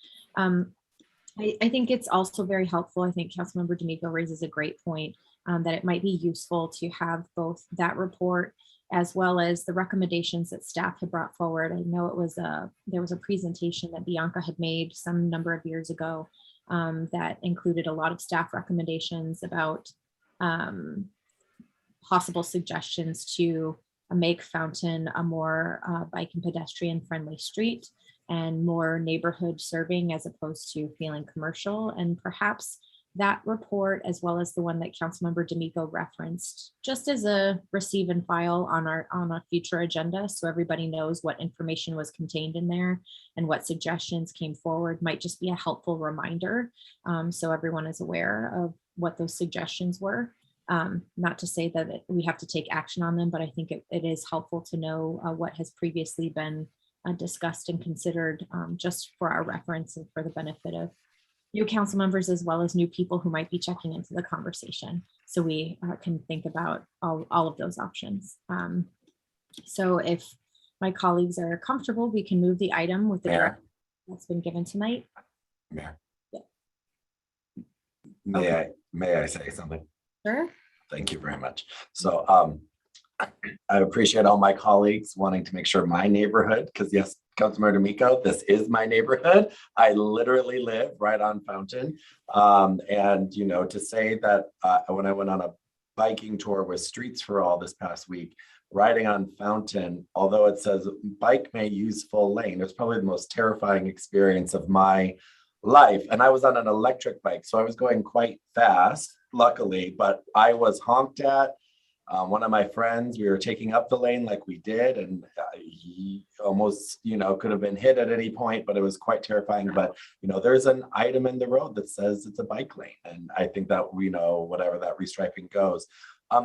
I think it's also very helpful. I think Councilmember D'Amico raises a great point, that it might be useful to have both that report as well as the recommendations that staff had brought forward. I know it was there was a presentation that Bianca had made some number of years ago that included a lot of staff recommendations about possible suggestions to make Fountain a more bike and pedestrian friendly street and more neighborhood serving as opposed to feeling commercial. And perhaps that report, as well as the one that Councilmember D'Amico referenced, just as a receive and file on a future agenda, so everybody knows what information was contained in there and what suggestions came forward, might just be a helpful reminder, so everyone is aware of what those suggestions were. Not to say that we have to take action on them, but I think it is helpful to know what has previously been discussed and considered, just for our reference and for the benefit of new council members, as well as new people who might be checking into the conversation. So we can think about all of those options. So if my colleagues are comfortable, we can move the item with the Mayor. that's been given tonight. Mayor. Yeah. May I say something? Sure. Thank you very much. So I appreciate all my colleagues wanting to make sure my neighborhood, because yes, Councilmember D'Amico, this is my neighborhood. I literally live right on Fountain. And you know, to say that when I went on a biking tour with Streets for All this past week, riding on Fountain, although it says bike may use full lane, it's probably the most terrifying experience of my life. And I was on an electric bike, so I was going quite fast, luckily, but I was honked at. One of my friends, we were taking up the lane like we did, and he almost, you know, could have been hit at any point, but it was quite terrifying. But, you know, there's an item in the road that says it's a bike lane. And I think that we know whatever that restriping goes.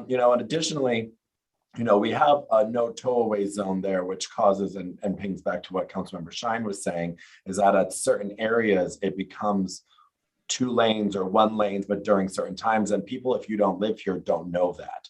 You know, and additionally, you know, we have a no tow away zone there, which causes and pings back to what Councilmember Shine was saying, is that at certain areas, it becomes 2 lanes or 1 lane, but during certain times. And people, if you don't live here, don't know that.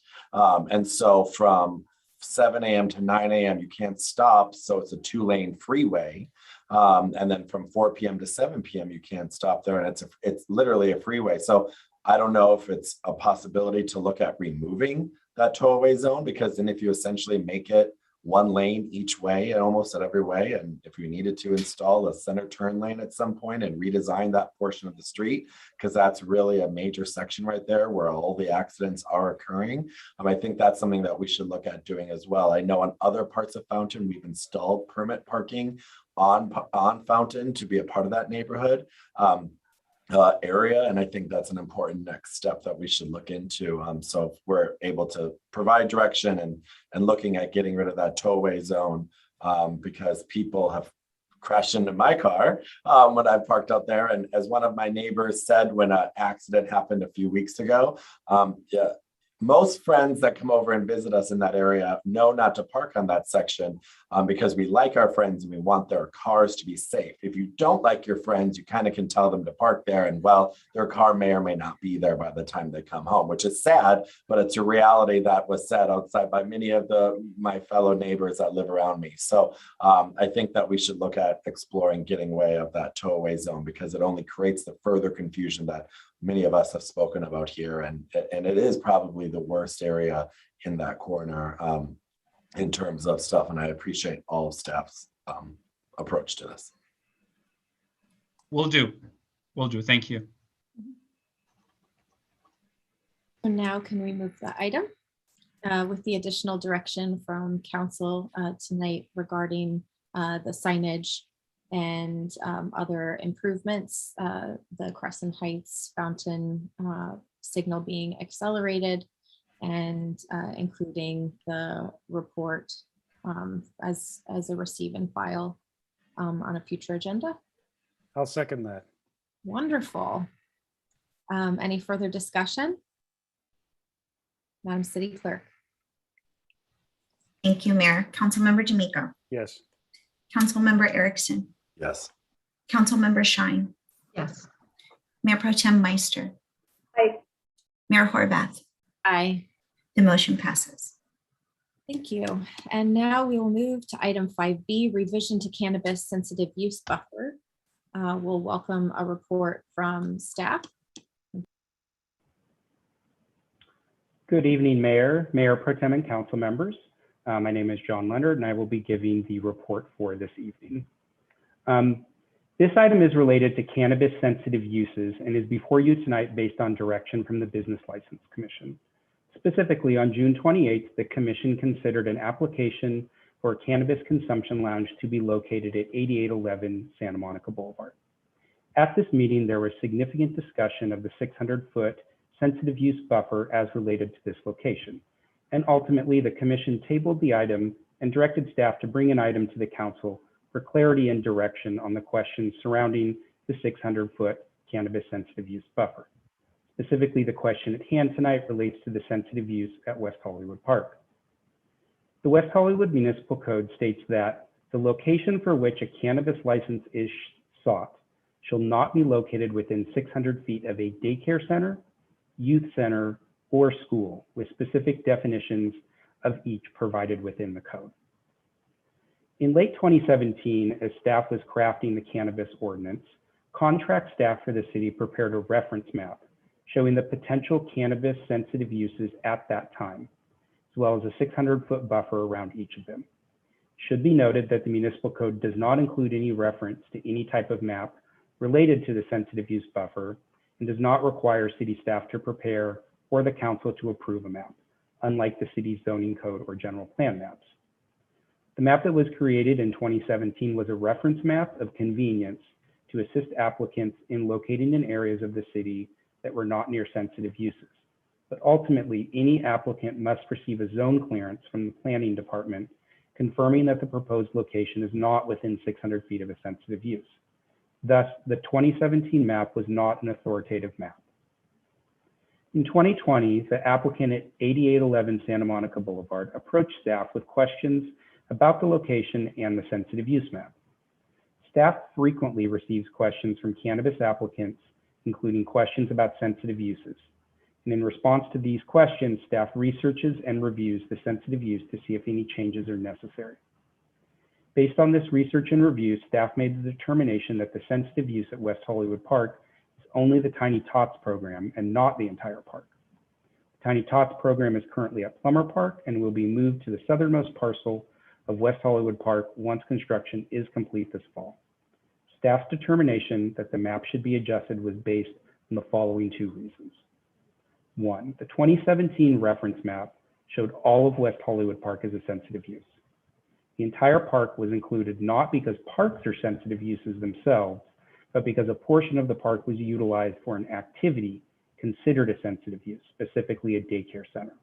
And so from 7 a.m. to 9 a.m. you can't stop, so it's a 2-lane freeway. And then from 4 p.m. to 7 p.m. you can't stop there, and it's literally a freeway. So I don't know if it's a possibility to look at removing that tow-away zone, because then if you essentially make it 1 lane each way and almost at every way, and if you needed to install a center turn lane at some point and redesign that portion of the street, because that's really a major section right there where all the accidents are occurring. I think that's something that we should look at doing as well. I know in other parts of Fountain, we've installed permit parking on Fountain to be a part of that neighborhood area. And I think that's an important next step that we should look into. So if we're able to provide direction and looking at getting rid of that tow-away zone, because people have crashed into my car when I parked out there. And as one of my neighbors said, when an accident happened a few weeks ago, most friends that come over and visit us in that area know not to park on that section because we like our friends and we want their cars to be safe. If you don't like your friends, you kind of can tell them to park there, and well, their car may or may not be there by the time they come home, which is sad, but it's a reality that was said outside by many of my fellow neighbors that live around me. So I think that we should look at exploring getting away of that tow-away zone, because it only creates the further confusion that many of us have spoken about here. And it is probably the worst area in that corner in terms of stuff. And I appreciate all of staff's approach to this. Will do. Thank you. So now can we move the item with the additional direction from council tonight regarding the signage and other improvements, the Crescent Heights fountain signal being accelerated, and including the report as a receive and file on a future agenda. I'll second that. Wonderful. Any further discussion? Madam City Clerk. Thank you, Mayor. Councilmember D'Amico. Yes. Councilmember Erickson. Yes. Councilmember Shine. Yes. Mayor Pro Tem Meister. Aye. Mayor Horvath. Aye. The motion passes. Thank you. And now we will move to item 5B, revision to cannabis sensitive use buffer. We'll welcome a report from staff. Good evening, Mayor, Mayor Pro Tem and council members. My name is John Leonard, and I will be giving the report for this evening. This item is related to cannabis sensitive uses and is before you tonight based on direction from the Business License Commission. Specifically, on June 28th, the Commission considered an application for a cannabis consumption lounge to be located at 8811 Santa Monica Boulevard. At this meeting, there was significant discussion of the 600-foot sensitive use buffer as related to this location. And ultimately, the Commission tabled the item and directed staff to bring an item to the Council for clarity and direction on the questions surrounding the 600-foot cannabis sensitive use buffer. Specifically, the question at hand tonight relates to the sensitive use at West Hollywood Park. The West Hollywood Municipal Code states that the location for which a cannabis license is sought shall not be located within 600 feet of a daycare center, youth center, or school, with specific definitions of each provided within the code. In late 2017, as staff was crafting the cannabis ordinance, contract staff for the city prepared a reference map showing the potential cannabis sensitive uses at that time, as well as a 600-foot buffer around each of them. It should be noted that the municipal code does not include any reference to any type of map related to the sensitive use buffer and does not require city staff to prepare or the council to approve a map, unlike the city's zoning code or general plan maps. The map that was created in 2017 was a reference map of convenience to assist applicants in locating in areas of the city that were not near sensitive uses. But ultimately, any applicant must receive a zone clearance from the planning department confirming that the proposed location is not within 600 feet of a sensitive use. Thus, the 2017 map was not an authoritative map. In 2020, the applicant at 8811 Santa Monica Boulevard approached staff with questions about the location and the sensitive use map. Staff frequently receives questions from cannabis applicants, including questions about sensitive uses. And in response to these questions, staff researches and reviews the sensitive use to see if any changes are necessary. Based on this research and review, staff made the determination that the sensitive use at West Hollywood Park is only the Tiny Tots program and not the entire park. The Tiny Tots program is currently at Plummer Park and will be moved to the southernmost parcel of West Hollywood Park once construction is complete this fall. Staff's determination that the map should be adjusted was based on the following two reasons. One, the 2017 reference map showed all of West Hollywood Park as a sensitive use. The entire park was included not because parks are sensitive uses themselves, but because a portion of the park was utilized for an activity considered a sensitive use, specifically a daycare center.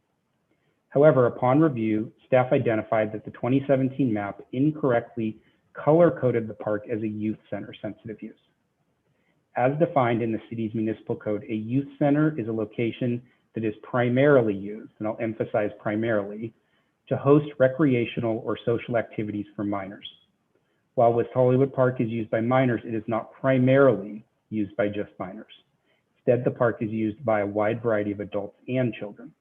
However, upon review, staff identified that the 2017 map incorrectly color-coded the park as a youth center sensitive use. As defined in the city's municipal code, a youth center is a location that is primarily used, and I'll emphasize primarily, to host recreational or social activities for minors. While West Hollywood Park is used by minors, it is not primarily used by just minors. Instead, the park is used by a wide variety of adults and children.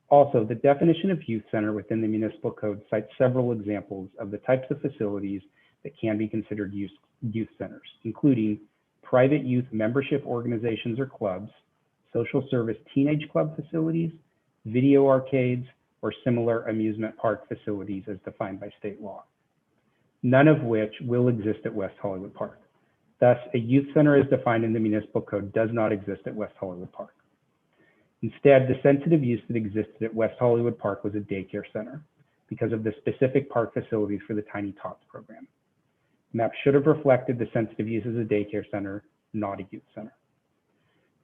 Also, the definition of youth center within the municipal code cites several examples of the types of facilities that can be considered youth centers, including private youth membership organizations or clubs, social service teenage club facilities, video arcades, or similar amusement park facilities as defined by state law, none of which will exist at West Hollywood Park. Thus, a youth center as defined in the municipal code does not exist at West Hollywood Park. Instead, the sensitive use that existed at West Hollywood Park was a daycare center because of the specific park facilities for the Tiny Tots program. Map should have reflected the sensitive use as a daycare center, not a youth center.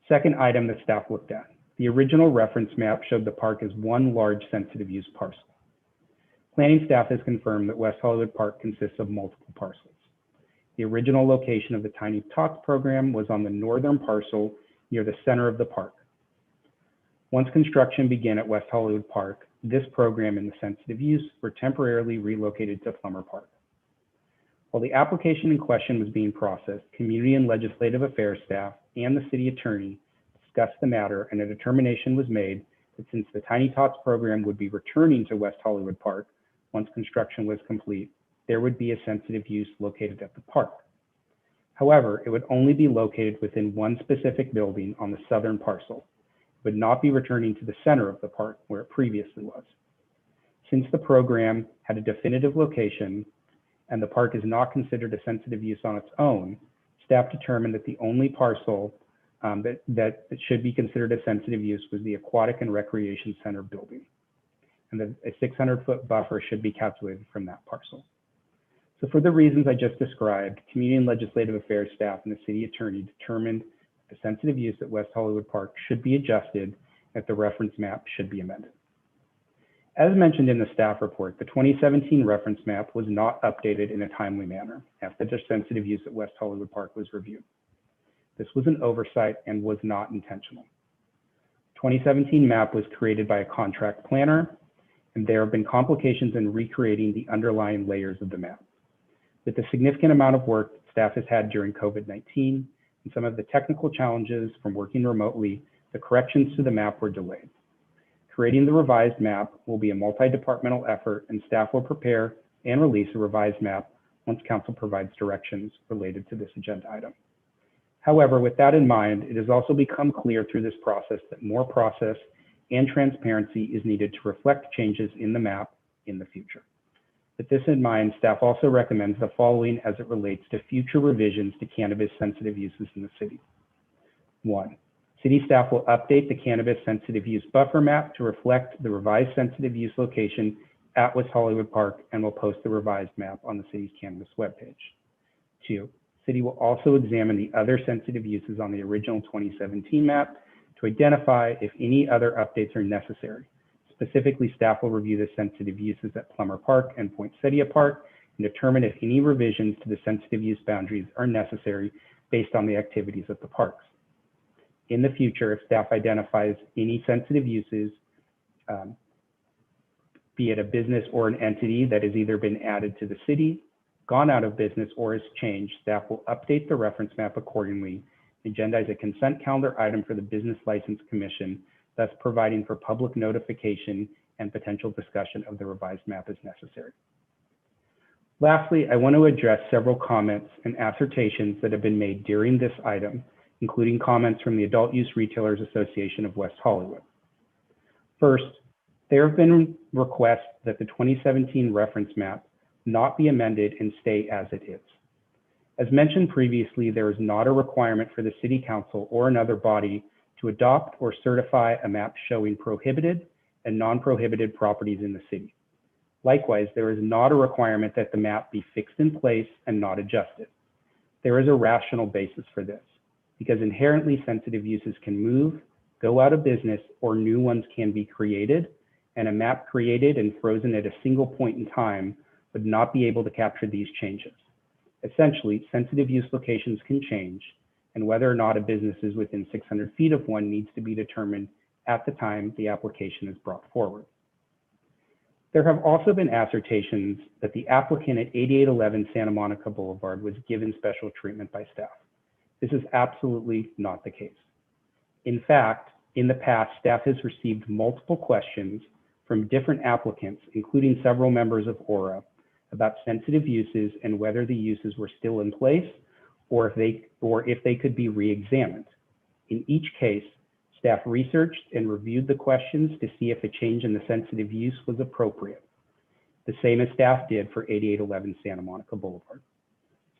Second item that staff looked at. The original reference map showed the park as one large sensitive use parcel. Planning staff has confirmed that West Hollywood Park consists of multiple parcels. The original location of the Tiny Tots program was on the northern parcel near the center of the park. Once construction began at West Hollywood Park, this program and the sensitive use were temporarily relocated to Plummer Park. While the application in question was being processed, Community and Legislative Affairs staff and the city attorney discussed the matter, and a determination was made that since the Tiny Tots program would be returning to West Hollywood Park once construction was complete, there would be a sensitive use located at the park. However, it would only be located within one specific building on the southern parcel. It would not be returning to the center of the park where it previously was. Since the program had a definitive location and the park is not considered a sensitive use on its own, staff determined that the only parcel that should be considered a sensitive use was the Aquatic and Recreation Center building, and that a 600-foot buffer should be calculated from that parcel. So for the reasons I just described, Community and Legislative Affairs staff and the city attorney determined that the sensitive use at West Hollywood Park should be adjusted, and the reference map should be amended. As mentioned in the staff report, the 2017 reference map was not updated in a timely manner after the sensitive use at West Hollywood Park was reviewed. This was an oversight and was not intentional. The 2017 map was created by a contract planner, and there have been complications in recreating the underlying layers of the map. With the significant amount of work staff has had during COVID-19 and some of the technical challenges from working remotely, the corrections to the map were delayed. Creating the revised map will be a multi-departmental effort, and staff will prepare and release a revised map once council provides directions related to this agenda item. However, with that in mind, it has also become clear through this process that more process and transparency is needed to reflect changes in the map in the future. With this in mind, staff also recommends the following as it relates to future revisions to cannabis sensitive uses in the city. 1. City staff will update the cannabis sensitive use buffer map to reflect the revised sensitive use location at West Hollywood Park and will post the revised map on the city's cannabis webpage. 2. City will also examine the other sensitive uses on the original 2017 map to identify if any other updates are necessary. Specifically, staff will review the sensitive uses at Plummer Park and Poinsettia Park and determine if any revisions to the sensitive use boundaries are necessary based on the activities at the parks. In the future, if staff identifies any sensitive uses, be it a business or an entity that has either been added to the city, gone out of business, or has changed, staff will update the reference map accordingly, agendize a consent calendar item for the Business License Commission, thus providing for public notification and potential discussion of the revised map as necessary. Lastly, I want to address several comments and assertions that have been made during this item, including comments from the Adult Use Retailers Association of West Hollywood. First, there have been requests that the 2017 reference map not be amended and stay as it is. As mentioned previously, there is not a requirement for the City Council or another body to adopt or certify a map showing prohibited and non-prohibited properties in the city. Likewise, there is not a requirement that the map be fixed in place and not adjusted. There is a rational basis for this, because inherently sensitive uses can move, go out of business, or new ones can be created, and a map created and frozen at a single point in time would not be able to capture these changes. Essentially, sensitive use locations can change, and whether or not a business is within 600 feet of one needs to be determined at the time the application is brought forward. There have also been assertions that the applicant at 8811 Santa Monica Boulevard was given special treatment by staff. This is absolutely not the case. In fact, in the past, staff has received multiple questions from different applicants, including several members of ORA, about sensitive uses and whether the uses were still in place or if they could be re-examined. In each case, staff researched and reviewed the questions to see if a change in the sensitive use was appropriate. The same as staff did for 8811 Santa Monica Boulevard.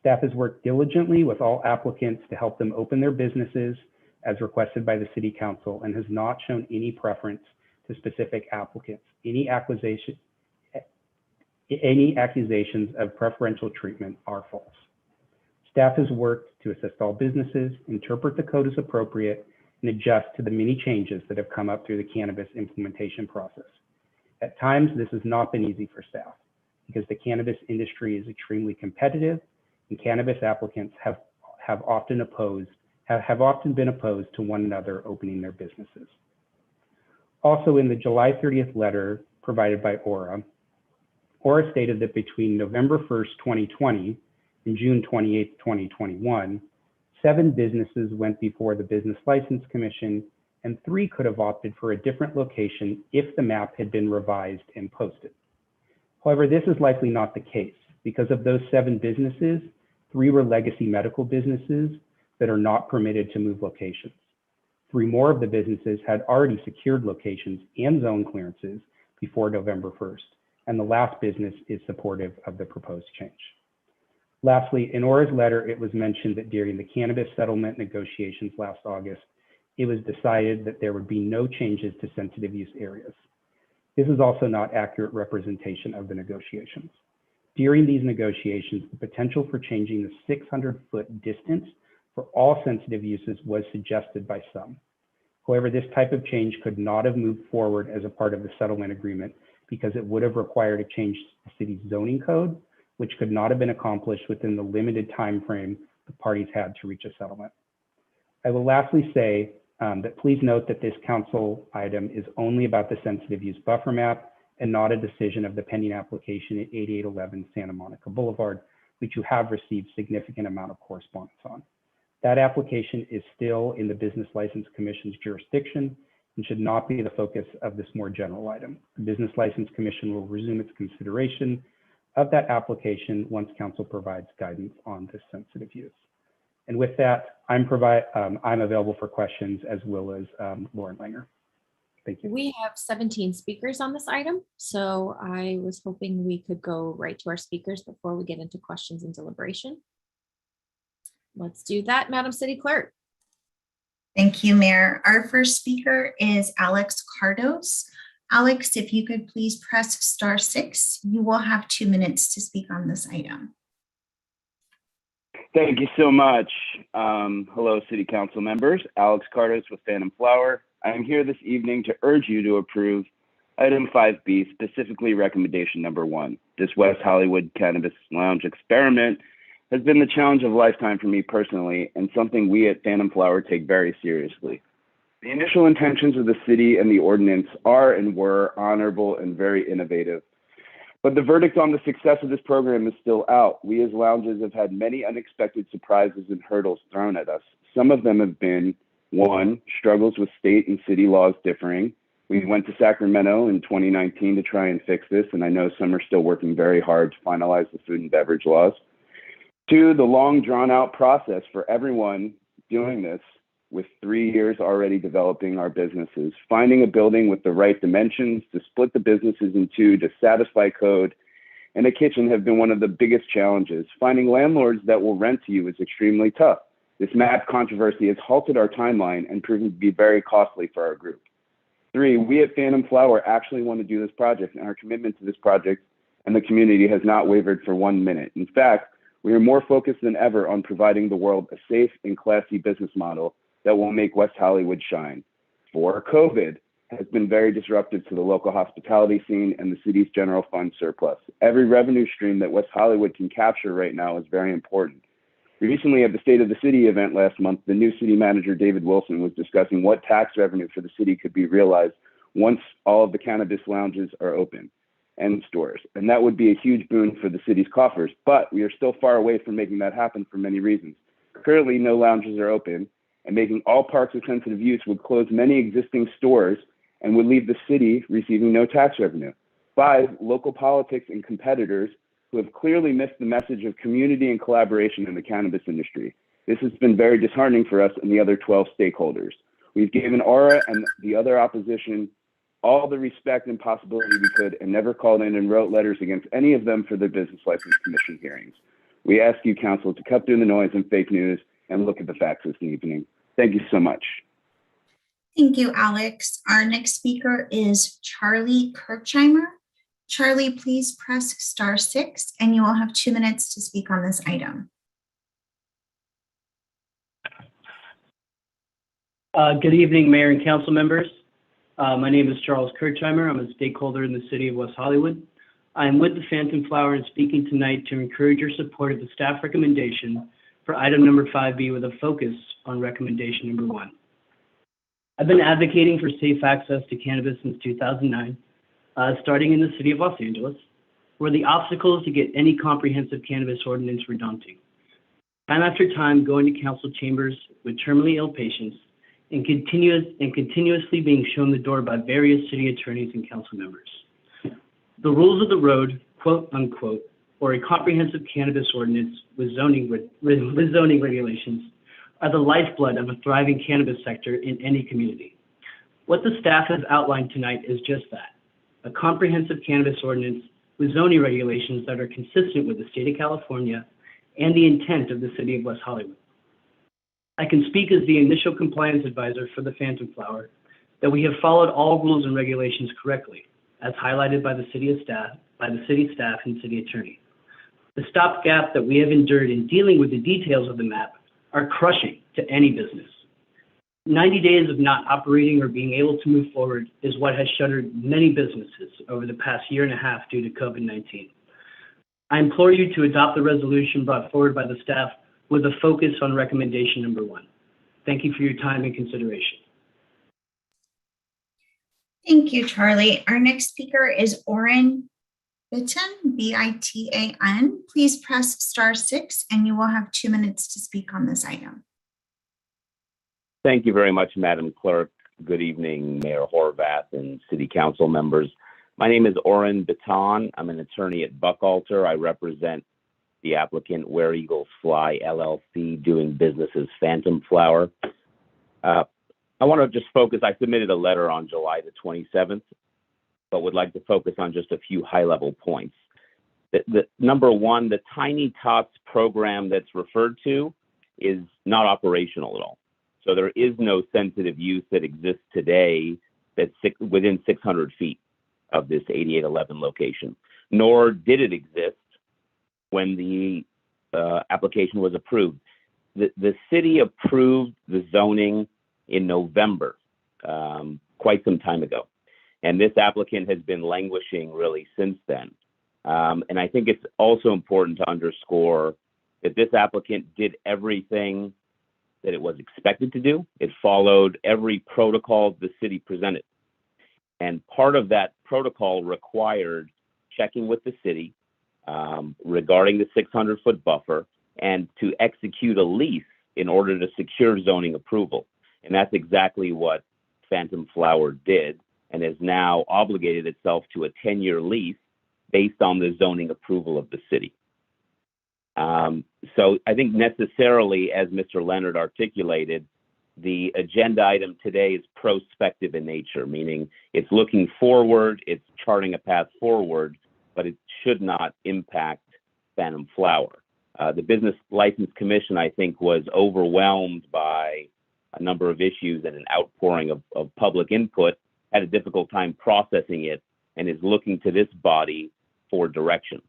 Staff has worked diligently with all applicants to help them open their businesses as requested by the City Council and has not shown any preference to specific applicants. Any any accusations of preferential treatment are false. Staff has worked to assist all businesses, interpret the code as appropriate, and adjust to the many changes that have come up through the cannabis implementation process. At times, this has not been easy for staff because the cannabis industry is extremely competitive and cannabis applicants have often been opposed to one another opening their businesses. Also, in the July 30th letter provided by Aura stated that between November 1st, 2020 and June 28th, 2021, 7 businesses went before the Business License Commission and 3 could have opted for a different location if the map had been revised and posted. However, this is likely not the case. Because of those 7 businesses, 3 were legacy medical businesses that are not permitted to move locations. 3 more of the businesses had already secured locations and zone clearances before November 1st, and the last business is supportive of the proposed change. Lastly, in Aura's letter, it was mentioned that during the cannabis settlement negotiations last August, it was decided that there would be no changes to sensitive use areas. This is also not accurate representation of the negotiations. During these negotiations, the potential for changing the 600-foot distance for all sensitive uses was suggested by some. However, this type of change could not have moved forward as a part of the settlement agreement because it would have required a change to the city's zoning code, which could not have been accomplished within the limited time frame the parties had to reach a settlement. I will lastly say that please note that this council item is only about the sensitive use buffer map and not a decision of the pending application at 8811 Santa Monica Boulevard, which you have received significant amount of correspondence on. That application is still in the Business License Commission's jurisdiction and should not be the focus of this more general item. The Business License Commission will resume its consideration of that application once council provides guidance on this sensitive use. And with that, I'm available for questions as well as Lauren Langer. Thank you. We have 17 speakers on this item, so I was hoping we could go right to our speakers before we get into questions and deliberation. Let's do that, Madam City Clerk. Thank you, Mayor. Our first speaker is Alex Cardos. Alex, if you could please press *6, you will have 2 minutes to speak on this item. Thank you so much. Hello, City Council members. Alex Cardos with Phantom Flower. I am here this evening to urge you to approve item 5B, specifically recommendation number 1. This West Hollywood Cannabis Lounge experiment has been the challenge of a lifetime for me personally, and something we at Phantom Flower take very seriously. The initial intentions of the city and the ordinance are and were honorable and very innovative. But the verdict on the success of this program is still out. We as lounges have had many unexpected surprises and hurdles thrown at us. Some of them have been, 1, struggles with state and city laws differing. We went to Sacramento in 2019 to try and fix this, and I know some are still working very hard to finalize the food and beverage laws. 2, the long drawn out process for everyone doing this, with 3 years already developing our businesses, finding a building with the right dimensions to split the businesses in 2 to satisfy code, and a kitchen have been one of the biggest challenges. Finding landlords that will rent to you is extremely tough. This map controversy has halted our timeline and proven to be very costly for our group. 3, we at Phantom Flower actually want to do this project, and our commitment to this project and the community has not wavered for 1 minute. In fact, we are more focused than ever on providing the world a safe and classy business model that will make West Hollywood shine. 4, COVID has been very disruptive to the local hospitality scene and the city's general fund surplus. Every revenue stream that West Hollywood can capture right now is very important. Recently at the State of the City event last month, the new city manager, David Wilson, was discussing what tax revenue for the city could be realized once all of the cannabis lounges are open and stores. And that would be a huge boon for the city's coffers, but we are still far away from making that happen for many reasons. Currently, no lounges are open, and making all parks of sensitive use would close many existing stores and would leave the city receiving no tax revenue. 5, local politics and competitors who have clearly missed the message of community and collaboration in the cannabis industry. This has been very disheartening for us and the other 12 stakeholders. We've given Aura and the other opposition all the respect and possibility we could and never called in and wrote letters against any of them for their Business License Commission hearings. We ask you, Council, to cut through the noise and fake news and look at the facts this evening. Thank you so much. Thank you, Alex. Our next speaker is Charlie Kirchheimer. Charlie, please press *6 and you will have 2 minutes to speak on this item. Good evening, Mayor and Council members. My name is Charles Kirchheimer. I'm a stakeholder in the City of West Hollywood. I am with the Phantom Flower and speaking tonight to encourage your support of the staff recommendation for item number 5B with a focus on recommendation number 1. I've been advocating for safe access to cannabis since 2009, starting in the City of Los Angeles, where the obstacles to get any comprehensive cannabis ordinance were daunting. Time after time, going to council chambers with terminally ill patients and continuously being shown the door by various city attorneys and council members. The rules of the road, quote unquote, or a comprehensive cannabis ordinance with zoning regulations are the lifeblood of a thriving cannabis sector in any community. What the staff has outlined tonight is just that, a comprehensive cannabis ordinance with zoning regulations that are consistent with the state of California and the intent of the City of West Hollywood. I can speak as the initial compliance advisor for the Phantom Flower that we have followed all rules and regulations correctly, as highlighted by the city staff and city attorney. The stopgap that we have endured in dealing with the details of the map are crushing to any business. 90 days of not operating or being able to move forward is what has shuttered many businesses over the past year and a half due to COVID-19. I implore you to adopt the resolution brought forward by the staff with a focus on recommendation number 1. Thank you for your time and consideration. Thank you, Charlie. Our next speaker is Oren Bitan, B-I-T-A-N. Please press *6 and you will have 2 minutes to speak on this item. Thank you very much, Madam Clerk. Good evening, Mayor Horvath and City Council members. My name is Oren Bitan. I'm an attorney at Buchalter. I represent the applicant Where Eagles Fly LLC, doing business as Phantom Flower. I want to just focus, I submitted a letter on July the 27th, but would like to focus on just a few high-level points. Number 1, the Tiny Tots program that's referred to is not operational at all. So there is no sensitive use that exists today that's within 600 feet of this 8811 location, nor did it exist when the application was approved. The city approved the zoning in November, quite some time ago. And this applicant has been languishing really since then. And I think it's also important to underscore that this applicant did everything that it was expected to do. It followed every protocol the city presented. And part of that protocol required checking with the city regarding the 600-foot buffer and to execute a lease in order to secure zoning approval. And that's exactly what Phantom Flower did, and has now obligated itself to a 10-year lease based on the zoning approval of the city. So I think necessarily, as Mr. Leonard articulated, the agenda item today is prospective in nature, meaning it's looking forward, it's charting a path forward, but it should not impact Phantom Flower. The Business License Commission, I think, was overwhelmed by a number of issues and an outpouring of public input, had a difficult time processing it, and is looking to this body for direction.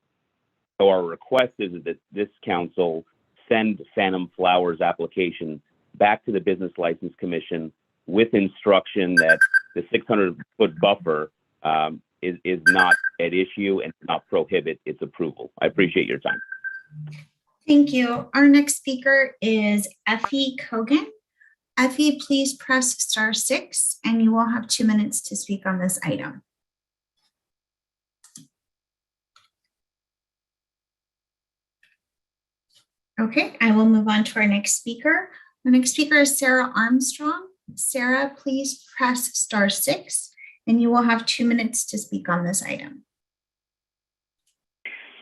So our request is that this council send Phantom Flower's application back to the Business License Commission with instruction that the 600-foot buffer is not at issue and not prohibit its approval. I appreciate your time. Thank you. Our next speaker is Effie Kogan. Effie, please press *6 and you will have 2 minutes to speak on this item. Okay, I will move on to our next speaker. Our next speaker is Sarah Armstrong. Sarah, please press *6 and you will have 2 minutes to speak on this item.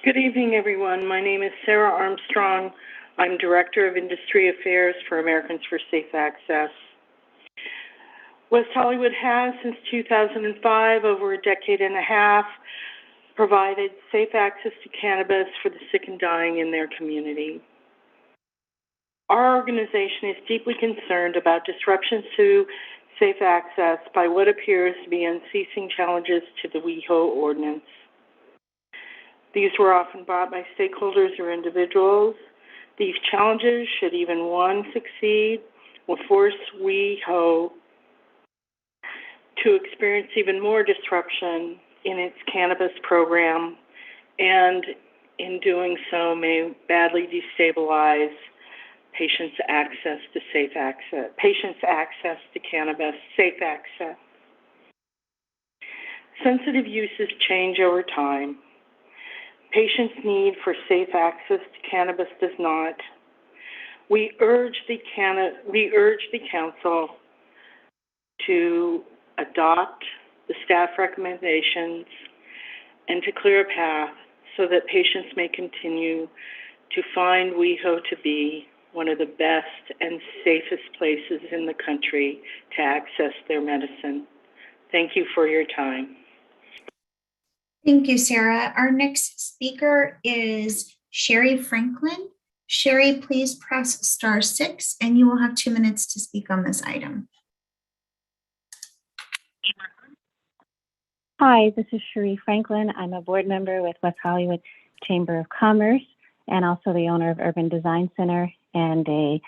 Good evening, everyone. My name is Sarah Armstrong. I'm Director of Industry Affairs for Americans for Safe Access. West Hollywood has, since 2005, over a decade and a half, provided safe access to cannabis for the sick and dying in their community. Our organization is deeply concerned about disruptions to safe access by what appears to be unceasing challenges to the WeHo ordinance. These were often bought by stakeholders or individuals. These challenges, should even one succeed, will force WeHo to experience even more disruption in its cannabis program, and in doing so may badly destabilize patients' access to cannabis, safe access. Sensitive uses change over time. Patients' need for safe access to cannabis does not. We urge the council to adopt the staff recommendations and to clear a path so that patients may continue to find WeHo to be one of the best and safest places in the country to access their medicine. Thank you for your time. Thank you, Sarah. Our next speaker is Sherry Franklin. Sherry, please press *6 and you will have 2 minutes to speak on this item. Hi, this is Sherry Franklin. I'm a board member with West Hollywood Chamber of Commerce and also the owner of Urban Design Center and a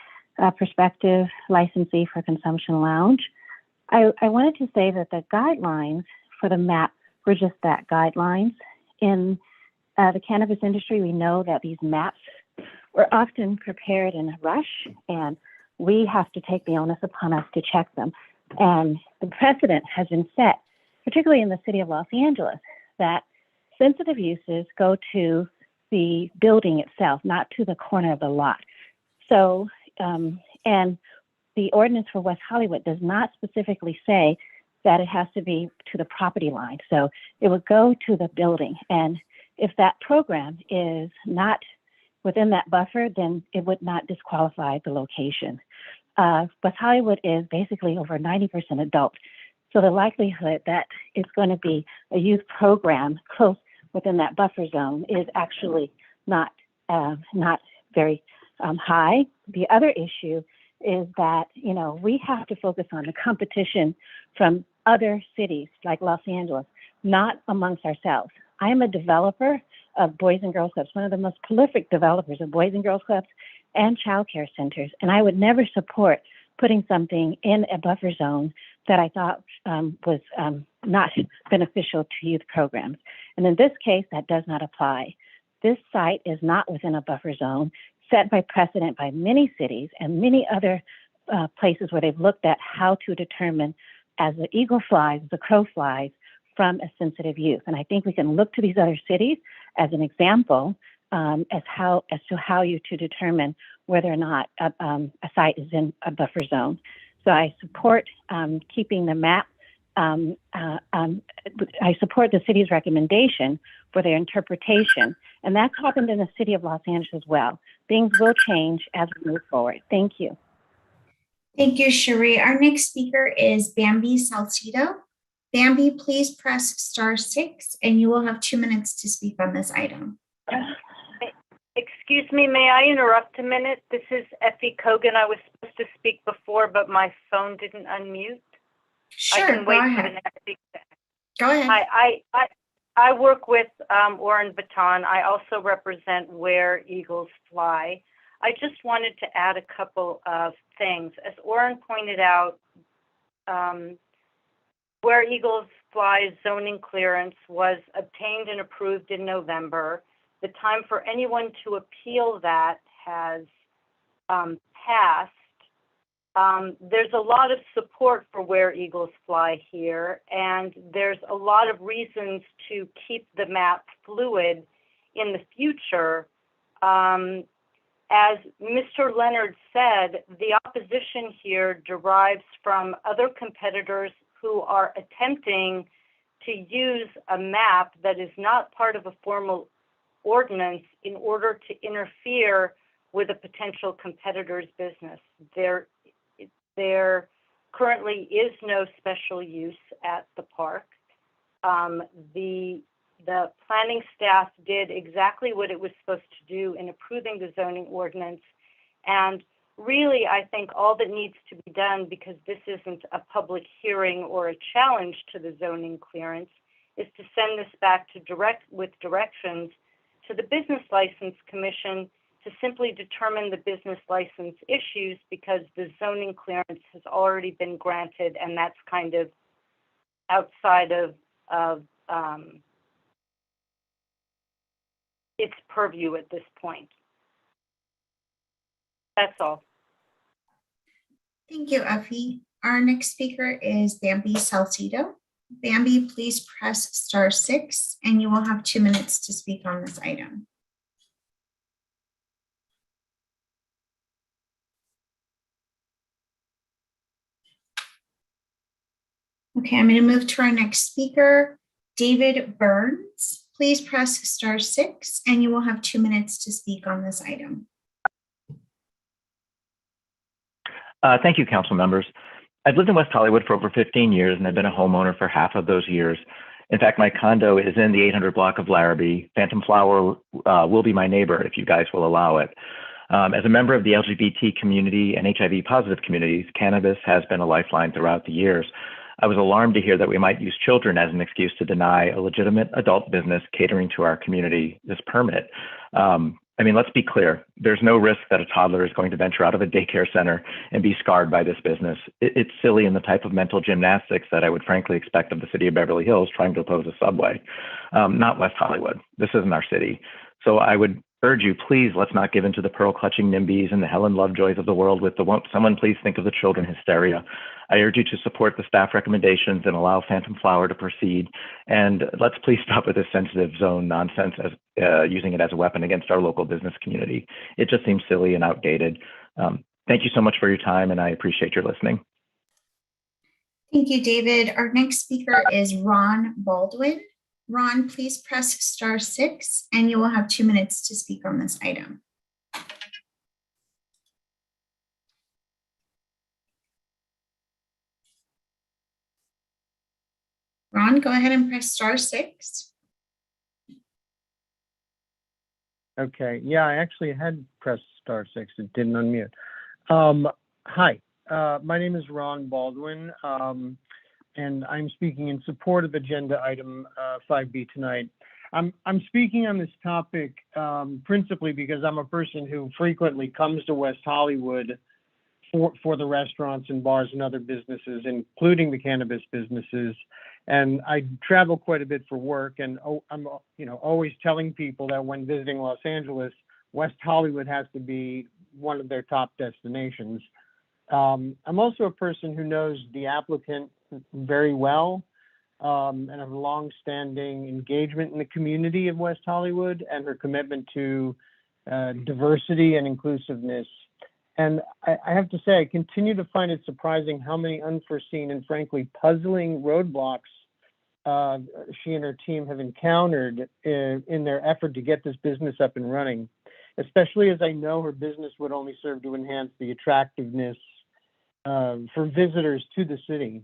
prospective licensee for Consumption Lounge. I wanted to say that the guidelines for the map were just that, guidelines. In the cannabis industry, we know that these maps were often prepared in a rush, and we have to take the onus upon us to check them. And the precedent has been set, particularly in the city of Los Angeles, that sensitive uses go to the building itself, not to the corner of the lot. So, and the ordinance for West Hollywood does not specifically say that it has to be to the property line. So it would go to the building. And if that program is not within that buffer, then it would not disqualify the location. West Hollywood is basically over 90% adult. So the likelihood that it's going to be a youth program close within that buffer zone is actually not very high. The other issue is that, you know, we have to focus on the competition from other cities like Los Angeles, not amongst ourselves. I am a developer of Boys and Girls Clubs, one of the most prolific developers of Boys and Girls Clubs and childcare centers. And I would never support putting something in a buffer zone that I thought was not beneficial to youth programs. And in this case, that does not apply. This site is not within a buffer zone set by precedent by many cities and many other places where they've looked at how to determine, as the eagle flies, the crow flies, from a sensitive use. And I think we can look to these other cities as an example as to how you to determine whether or not a site is in a buffer zone. So I support keeping the map. I support the city's recommendation for their interpretation. And that's happened in the city of Los Angeles as well. Things will change as we move forward. Thank you. Thank you, Cherie. Our next speaker is Bambi Salcido. Bambi, please press *6 and you will have 2 minutes to speak on this item. Excuse me, may I interrupt a minute? This is Effie Kogan. I was supposed to speak before, but my phone didn't unmute. Sure, I can wait go for ahead. the next speaker. Go ahead. I work with Oren Baton. I also represent Where Eagles Fly. I just wanted to add a couple of things. As Oren pointed out, Where Eagles Fly zoning clearance was obtained and approved in November. The time for anyone to appeal that has passed. There's a lot of support for Where Eagles Fly here, and there's a lot of reasons to keep the map fluid in the future. As Mr. Leonard said, the opposition here derives from other competitors who are attempting to use a map that is not part of a formal ordinance in order to interfere with a potential competitor's business. There currently is no special use at the park. The planning staff did exactly what it was supposed to do in approving the zoning ordinance. And really, I think all that needs to be done, because this isn't a public hearing or a challenge to the zoning clearance, is to send this back to with directions to the Business License Commission to simply determine the business license issues because the zoning clearance has already been granted, and that's kind of outside of its purview at this point. That's all. Thank you, Effie. Our next speaker is Bambi Salcido. Bambi, please press *6 and you will have 2 minutes to speak on this item. Okay, I'm going to move to our next speaker, David Burns. Please press *6 and you will have 2 minutes to speak on this item. Thank you, council members. I've lived in West Hollywood for over 15 years, and I've been a homeowner for half of those years. In fact, my condo is in the 800 block of Larrabee. Phantom Flower will be my neighbor if you guys will allow it. As a member of the LGBT community and HIV positive communities, cannabis has been a lifeline throughout the years. I was alarmed to hear that we might use children as an excuse to deny a legitimate adult business catering to our community this permit. I mean, let's be clear. There's no risk that a toddler is going to venture out of a daycare center and be scarred by this business. It's silly in the type of mental gymnastics that I would frankly expect of the city of Beverly Hills trying to oppose a subway, not West Hollywood. This isn't our city. So I would urge you, please, let's not give in to the pearl-clutching NIMBYs and the Helen Lovejoys of the world with the someone please think of the children hysteria. I urge you to support the staff recommendations and allow Phantom Flower to proceed. And let's please stop with this sensitive zone nonsense as using it as a weapon against our local business community. It just seems silly and outdated. Thank you so much for your time, and I appreciate your listening. Thank you, David. Our next speaker is Ron Baldwin. Ron, please press *6 and you will have 2 minutes to speak on this item. Ron, go ahead and press *6. Okay, yeah, I actually had pressed *6. It didn't unmute. Hi, my name is Ron Baldwin, and I'm speaking in support of agenda item 5B tonight. I'm speaking on this topic principally because I'm a person who frequently comes to West Hollywood for the restaurants and bars and other businesses, including the cannabis businesses. And I travel quite a bit for work, and I'm always telling people that when visiting Los Angeles, West Hollywood has to be one of their top destinations. I'm also a person who knows the applicant very well and have a long-standing engagement in the community of West Hollywood and her commitment to diversity and inclusiveness. And I have to say, I continue to find it surprising how many unforeseen and frankly puzzling roadblocks she and her team have encountered in their effort to get this business up and running, especially as I know her business would only serve to enhance the attractiveness for visitors to the city.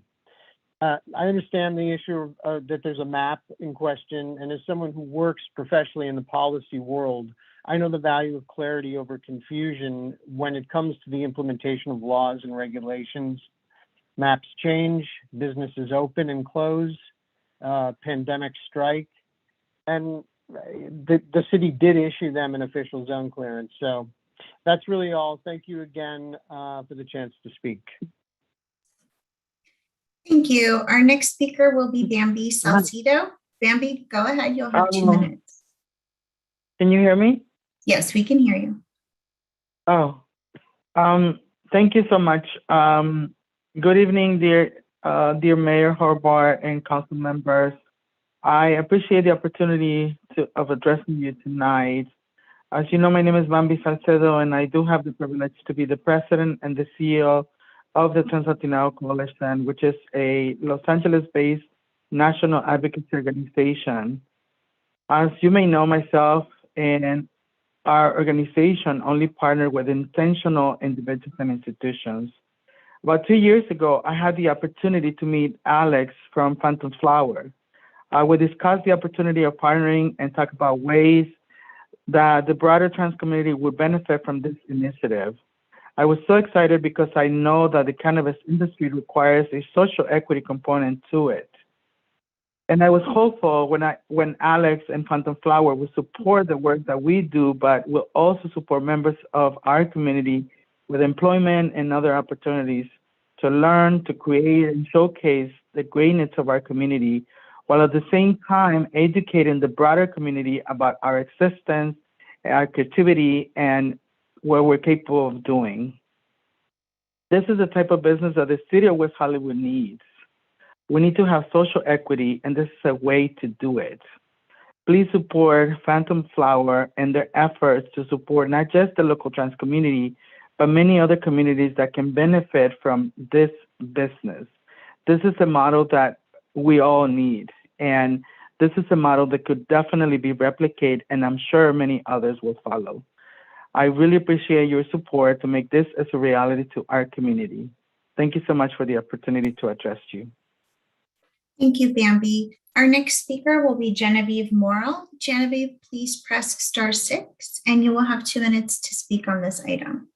I understand the issue that there's a map in question, and as someone who works professionally in the policy world, I know the value of clarity over confusion when it comes to the implementation of laws and regulations. Maps change, businesses open and close, pandemics strike, and the city did issue them an official zone clearance. So that's really all. Thank you again for the chance to speak. Thank you. Our next speaker will be Bambi Salcido. Bambi, go ahead. You'll have 2 minutes. Can you hear me? Yes, we can hear you. Oh, thank you so much. Good evening, dear Mayor Horvath and council members. I appreciate the opportunity of addressing you tonight. As you know, my name is Bambi Salcedo, and I do have the privilege to be the president and the CEO of the Translatino Coalition, which is a Los Angeles-based national advocacy organization. As you may know, myself and our organization only partner with intentional individuals and institutions. About 2 years ago, I had the opportunity to meet Alex from Phantom Flower. We discussed the opportunity of partnering and talk about ways that the broader trans community would benefit from this initiative. I was so excited because I know that the cannabis industry requires a social equity component to it. And I was hopeful when Alex and Phantom Flower will support the work that we do, but will also support members of our community with employment and other opportunities to learn, to create, and showcase the greatness of our community, while at the same time educating the broader community about our existence, our creativity, and what we're capable of doing. This is the type of business that the city of West Hollywood needs. We need to have social equity, and this is a way to do it. Please support Phantom Flower and their efforts to support not just the local trans community, but many other communities that can benefit from this business. This is a model that we all need, and this is a model that could definitely be replicated, and I'm sure many others will follow. I really appreciate your support to make this as a reality to our community. Thank you so much for the opportunity to address you. Thank you, Bambi. Our next speaker will be Genevieve Morrill. Genevieve, please press *6, and you will have 2 minutes to speak on this item.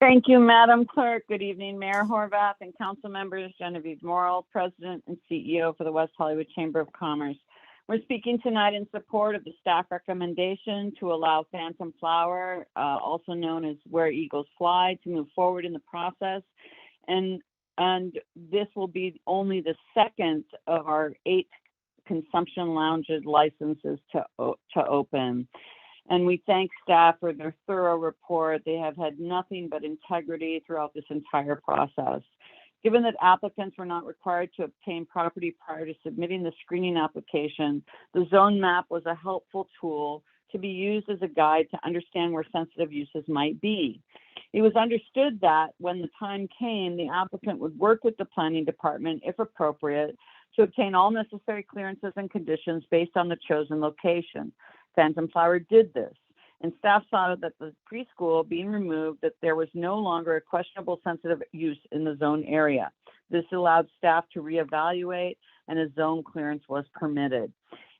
Thank you, Madam Clerk. Good evening, Mayor Horvath and council members. Genevieve Morrill, President and CEO for the West Hollywood Chamber of Commerce. We're speaking tonight in support of the staff recommendation to allow Phantom Flower, also known as Where Eagles Fly, to move forward in the process. And this will be only the second of our 8 consumption lounges licenses to open. And we thank staff for their thorough report. They have had nothing but integrity throughout this entire process. Given that applicants were not required to obtain property prior to submitting the screening application, the zone map was a helpful tool to be used as a guide to understand where sensitive uses might be. It was understood that when the time came, the applicant would work with the planning department, if appropriate, to obtain all necessary clearances and conditions based on the chosen location. Phantom Flower did this, and staff saw that the preschool being removed, that there was no longer a questionable sensitive use in the zone area. This allowed staff to reevaluate, and a zone clearance was permitted.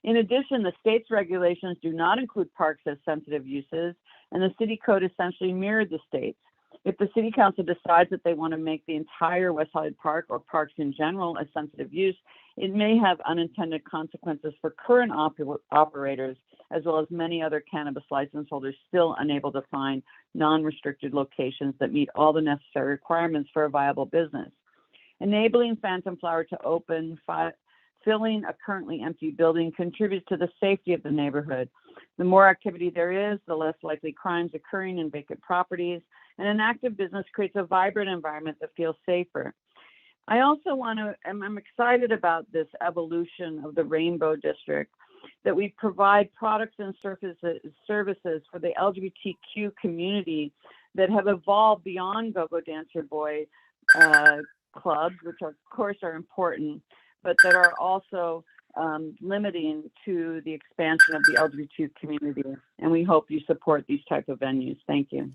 In addition, the state's regulations do not include parks as sensitive uses, and the city code essentially mirrored the state's. If the city council decides that they want to make the entire West Hollywood Park or parks in general a sensitive use, it may have unintended consequences for current operators, as well as many other cannabis license holders still unable to find non-restricted locations that meet all the necessary requirements for a viable business. Enabling Phantom Flower to open, filling a currently empty building contributes to the safety of the neighborhood. The more activity there is, the less likely crimes occurring in vacant properties, and an active business creates a vibrant environment that feels safer. I also I'm excited about this evolution of the Rainbow District, that we provide products and services for the LGBTQ community that have evolved beyond Go-Go Dancer Boy clubs, which of course are important, but that are also limiting to the expansion of the LGBT community. And we hope you support these type of venues. Thank you.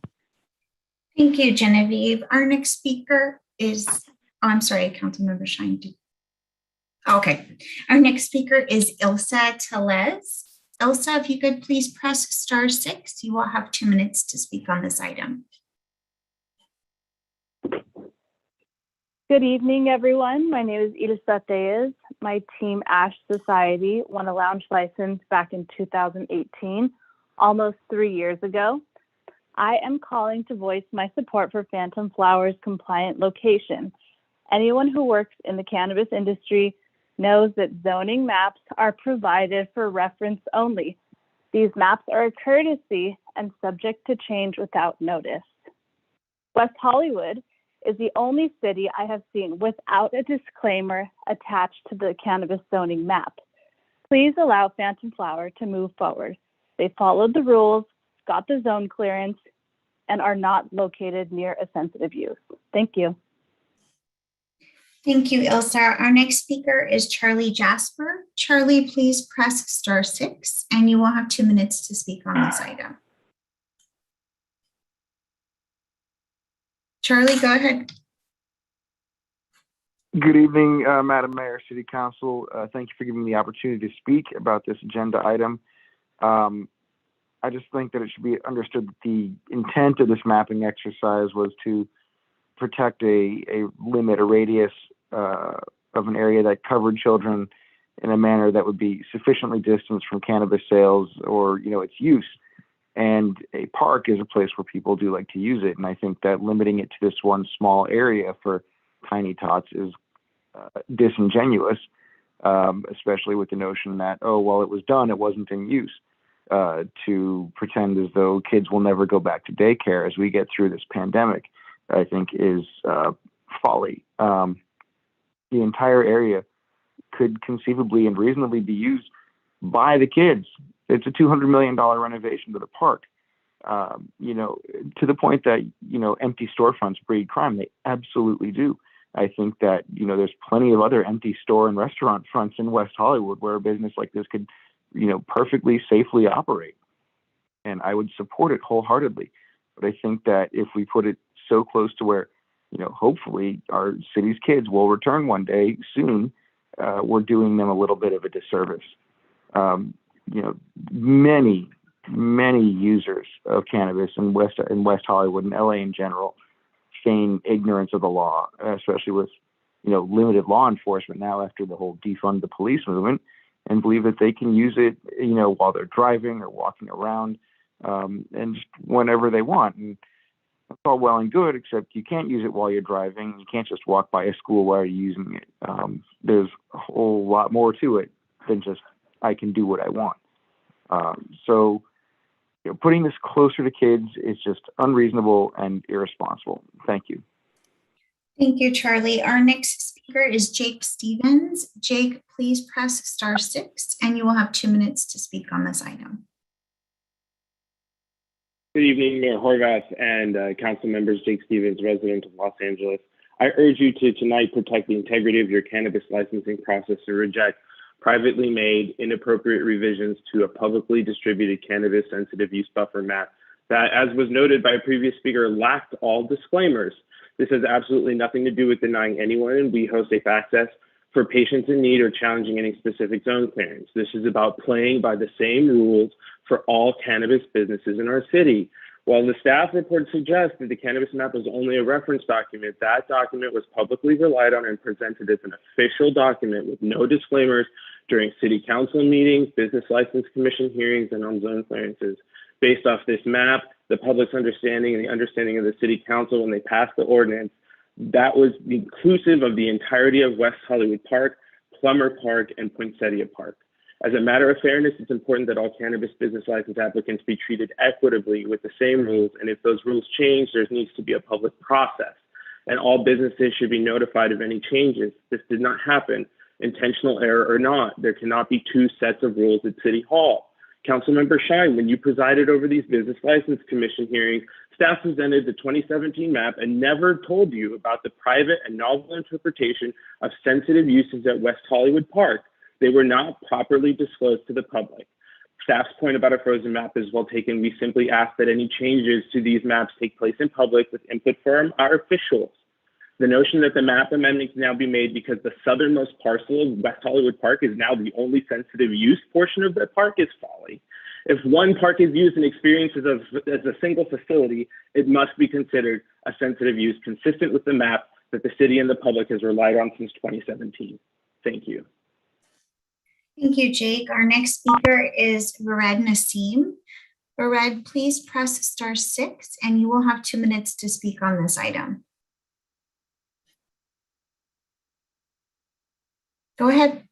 Thank you, Genevieve. Our next speaker is, I'm sorry, Councilmember Shine. Okay. Our next speaker is Ilsa Tellez. Ilsa, if you could please press *6, you will have 2 minutes to speak on this item. Good evening, everyone. My name is Ilsa Tellez. My team, Ash Society, won a lounge license back in 2018, almost 3 years ago. I am calling to voice my support for Phantom Flower's compliant location. Anyone who works in the cannabis industry knows that zoning maps are provided for reference only. These maps are a courtesy and subject to change without notice. West Hollywood is the only city I have seen without a disclaimer attached to the cannabis zoning map. Please allow Phantom Flower to move forward. They followed the rules, got the zone clearance, and are not located near a sensitive use. Thank you. Thank you, Ilsa. Our next speaker is Charlie Jasper. Charlie, please press *6, and you will have 2 minutes to speak on this item. Charlie, go ahead. Good evening, Madam Mayor, City Council. Thank you for giving me the opportunity to speak about this agenda item. I just think that it should be understood that the intent of this mapping exercise was to protect a limit, a radius of of an area that covered children in a manner that would be sufficiently distanced from cannabis sales or, its use. And a park is a place where people do like to use it. And I think that limiting it to this one small area for tiny tots is disingenuous, especially with the notion that, oh, well, it was done, it wasn't in use, to pretend as though kids will never go back to daycare as we get through this pandemic, I think is folly. The entire area could conceivably and reasonably be used by the kids. It's a $200 million renovation to the park. To the point that, empty storefronts breed crime. They absolutely do. I think that, there's plenty of other empty store and restaurant fronts in West Hollywood where a business like this could, perfectly safely operate. And I would support it wholeheartedly. But I think that if we put it so close to where, hopefully our city's kids will return one day soon, we're doing them a little bit of a disservice. Many users of cannabis in West Hollywood and LA in general feign ignorance of the law, especially with, limited law enforcement now after the whole defund the police movement, and believe that they can use it, while they're driving or walking around, and just whenever they want. And that's all well and good, except you can't use it while you're driving. You can't just walk by a school while you're using it. There's a whole lot more to it than just, I can do what I want. So putting this closer to kids is just unreasonable and irresponsible. Thank you. Thank you, Charlie. Our next speaker is Jake Stevens. Jake, please press *6 and you will have 2 minutes to speak on this item. Good evening, Mayor Horvath and council members. Jake Stevens, resident of Los Angeles. I urge you to tonight protect the integrity of your cannabis licensing process and reject privately made inappropriate revisions to a publicly distributed cannabis sensitive use buffer map that, as was noted by a previous speaker, lacked all disclaimers. This has absolutely nothing to do with denying anyone in WeHo safe access for patients in need or challenging any specific zone clearance. This is about playing by the same rules for all cannabis businesses in our city. While the staff report suggests that the cannabis map was only a reference document, that document was publicly relied on and presented as an official document with no disclaimers during city council meetings, business license commission hearings, and on zone clearances. Based off this map, the public's understanding and the understanding of the city council when they passed the ordinance, that was inclusive of the entirety of West Hollywood Park, Plummer Park, and Poinsettia Park. As a matter of fairness, it's important that all cannabis business license applicants be treated equitably with the same rules, and if those rules change, there needs to be a public process, and all businesses should be notified of any changes. This did not happen, intentional error or not. There cannot be two sets of rules at City Hall. Councilmember Shine, when you presided over these business license commission hearings, staff presented the 2017 map and never told you about the private and novel interpretation of sensitive uses at West Hollywood Park. They were not properly disclosed to the public. Staff's point about a frozen map is well taken. We simply ask that any changes to these maps take place in public with input from our officials. The notion that the map amendment can now be made because the southernmost parcel of West Hollywood Park is now the only sensitive use portion of the park is folly. If one park is used and experienced as a single facility, it must be considered a sensitive use consistent with the map that the city and the public has relied on since 2017. Thank you. Thank you, Jake. Our next speaker is Vared Nassim. Vared, please press *6 and you will have 2 minutes to speak on this item. Go ahead.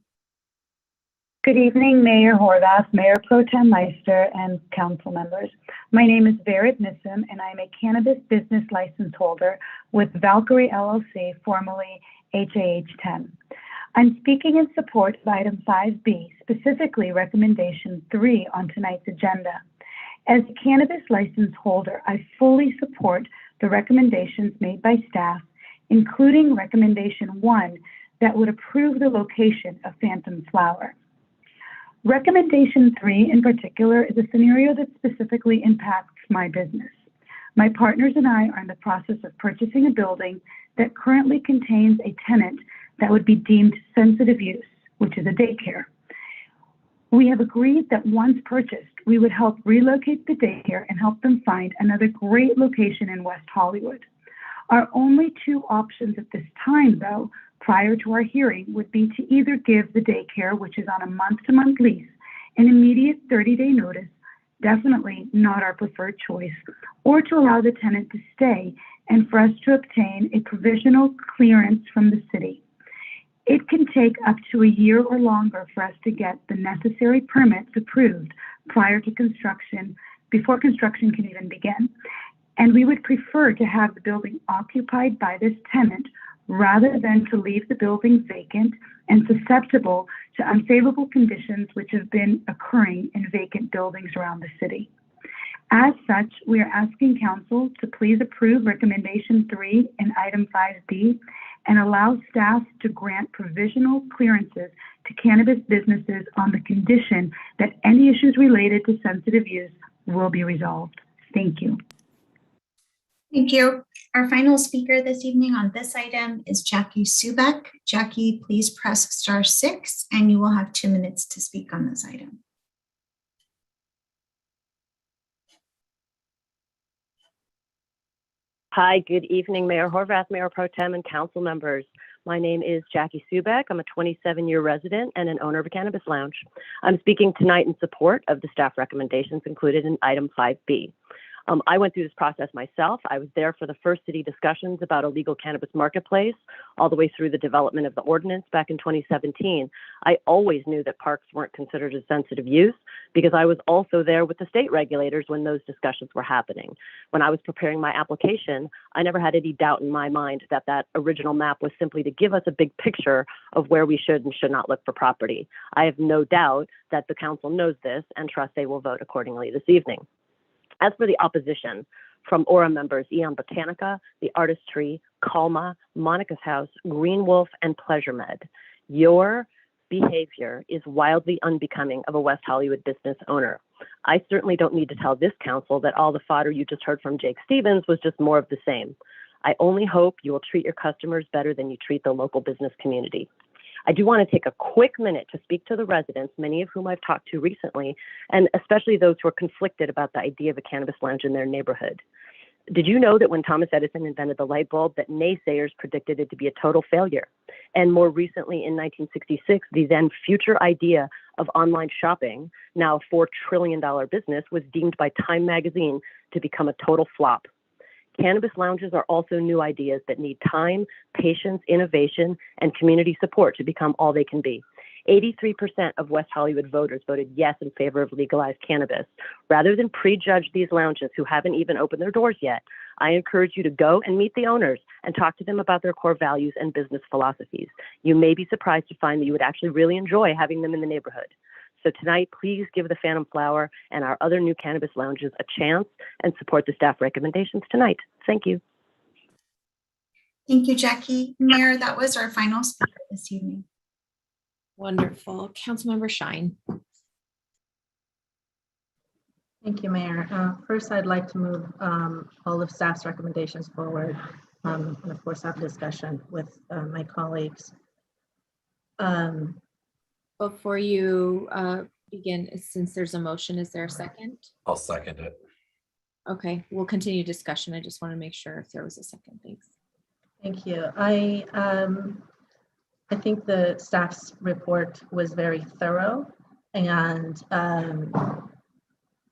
Good evening, Mayor Horvath, Mayor Pro Tem Meister, and council members. My name is Vared Nassim, and I'm a cannabis business license holder with Valkyrie LLC, formerly HAH10. I'm speaking in support of item 5B, specifically recommendation 3 on tonight's agenda. As a cannabis license holder, I fully support the recommendations made by staff, including recommendation 1 that would approve the location of Phantom Flower. Recommendation 3 in particular is a scenario that specifically impacts my business. My partners and I are in the process of purchasing a building that currently contains a tenant that would be deemed sensitive use, which is a daycare. We have agreed that once purchased, we would help relocate the daycare and help them find another great location in West Hollywood. Our only two options at this time, though, prior to our hearing would be to either give the daycare, which is on a month-to-month lease, an immediate 30-day notice, definitely not our preferred choice, or to allow the tenant to stay and for us to obtain a provisional clearance from the city. It can take up to a year or longer for us to get the necessary permits approved prior to construction, before construction can even begin. And we would prefer to have the building occupied by this tenant rather than to leave the building vacant and susceptible to unfavorable conditions which have been occurring in vacant buildings around the city. As such, we are asking council to please approve recommendation 3 in item 5B and allow staff to grant provisional clearances to cannabis businesses on the condition that any issues related to sensitive use will be resolved. Thank you. Thank you. Our final speaker this evening on this item is Jackie Subek. Jackie, please press *6 and you will have 2 minutes to speak on this item. Hi, good evening, Mayor Horvath, Mayor Pro Tem, and council members. My name is Jackie Subek. I'm a 27-year resident and an owner of a cannabis lounge. I'm speaking tonight in support of the staff recommendations included in item 5B. I went through this process myself. I was there for the first city discussions about a legal cannabis marketplace, all the way through the development of the ordinance back in 2017. I always knew that parks weren't considered a sensitive use because I was also there with the state regulators when those discussions were happening. When I was preparing my application, I never had any doubt in my mind that that original map was simply to give us a big picture of where we should and should not look for property. I have no doubt that the council knows this and trust they will vote accordingly this evening. As for the opposition, from Aura members Eon Botanica, The Artistry, Calma, Monica's House, Green Wolf, and Pleasure Med, your behavior is wildly unbecoming of a West Hollywood business owner. I certainly don't need to tell this council that all the fodder you just heard from Jake Stevens was just more of the same. I only hope you will treat your customers better than you treat the local business community. I do want to take a quick minute to speak to the residents, many of whom I've talked to recently, and especially those who are conflicted about the idea of a cannabis lounge in their neighborhood. Did you know that when Thomas Edison invented the light bulb, that naysayers predicted it to be a total failure? And more recently, in 1966, the then future idea of online shopping, now a $4 trillion business, was deemed by Time magazine to become a total flop. Cannabis lounges are also new ideas that need time, patience, innovation, and community support to become all they can be. 83% of West Hollywood voters voted yes in favor of legalized cannabis. Rather than prejudge these lounges who haven't even opened their doors yet, I encourage you to go and meet the owners and talk to them about their core values and business philosophies. You may be surprised to find that you would actually really enjoy having them in the neighborhood. So tonight, please give the Phantom Flower and our other new cannabis lounges a chance and support the staff recommendations tonight. Thank you. Thank you, Jackie. Mayor, that was our final speaker this evening. Wonderful. Councilmember Shine. Thank you, Mayor. First, I'd like to move all of staff's recommendations forward and of course have a discussion with my colleagues. Before you begin, since there's a motion, is there a second? I'll second it. Okay, we'll continue discussion. I just want to make sure if there was a second. Thanks. Thank you. I think the staff's report was very thorough, and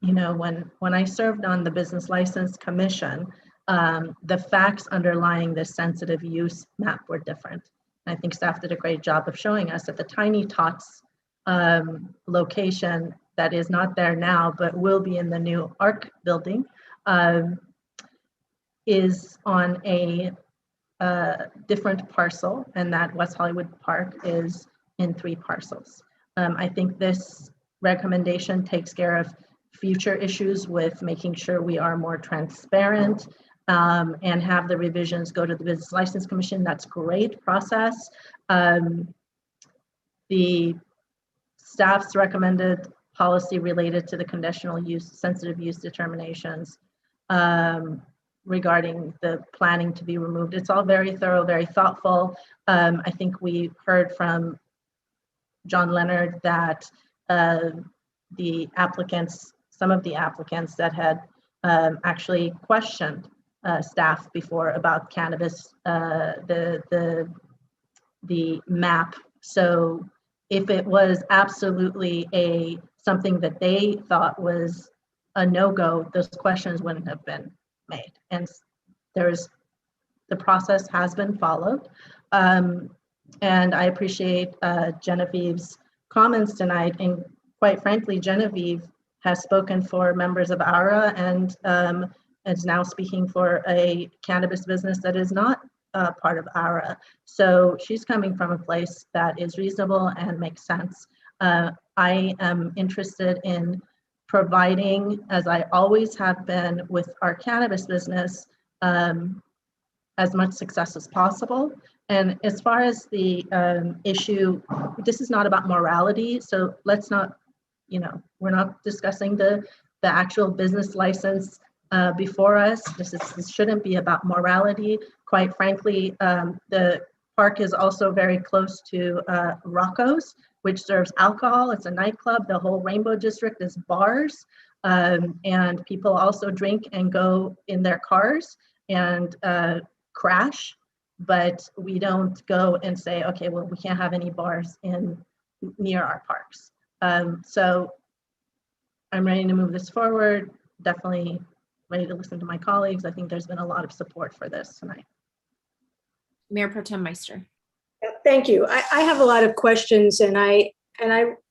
you know, when I served on the Business License Commission, the facts underlying this sensitive use map were different. I think staff did a great job of showing us that the Tiny Tots location that is not there now, but will be in the new ARC building, is on a different parcel, and that West Hollywood Park is in 3 parcels. I think this recommendation takes care of future issues with making sure we are more transparent and have the revisions go to the Business License Commission. That's great process. The staff's recommended policy related to the conditional use, sensitive use determinations regarding the planning to be removed. It's all very thorough, very thoughtful. I think we heard from John Leonard that the applicants, some of the applicants that had actually questioned staff before about cannabis, the the map. So if it was absolutely something that they thought was a no-go, those questions wouldn't have been made. And the process has been followed. And I appreciate Genevieve's comments tonight. And quite frankly, Genevieve has spoken for members of ARA and is now speaking for a cannabis business that is not part of ARA. So she's coming from a place that is reasonable and makes sense. I am interested in providing, as I always have been with our cannabis business, as much success as possible. And as far as the issue, this is not about morality. So let's not, we're not discussing the actual business license before us. This shouldn't be about morality. Quite frankly, the park is also very close to Rocco's, which serves alcohol. It's a nightclub. The whole Rainbow District is bars. And people also drink and go in their cars and crash, but we don't go and say, okay, well, we can't have any bars near our parks. So I'm ready to move this forward. Definitely ready to listen to my colleagues. I think there's been a lot of support for this tonight. Mayor Pro Tem Meister. Thank you. I have a lot of questions, and I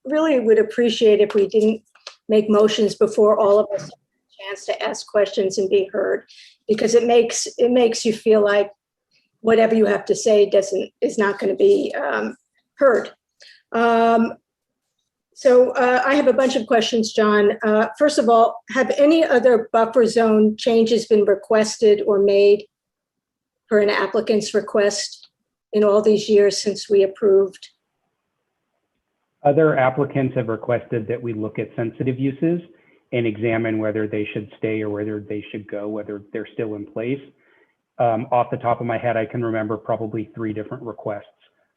really would appreciate if we didn't make motions before all of us have a chance to ask questions and be heard, because it makes you feel like whatever you have to say is not going to be heard. So I have a bunch of questions, John. First of all, have any other buffer zone changes been requested or made for an applicant's request in all these years since we approved? Other applicants have requested that we look at sensitive uses and examine whether they should stay or whether they should go, whether they're still in place. Off the top of my head, I can remember probably 3 different requests.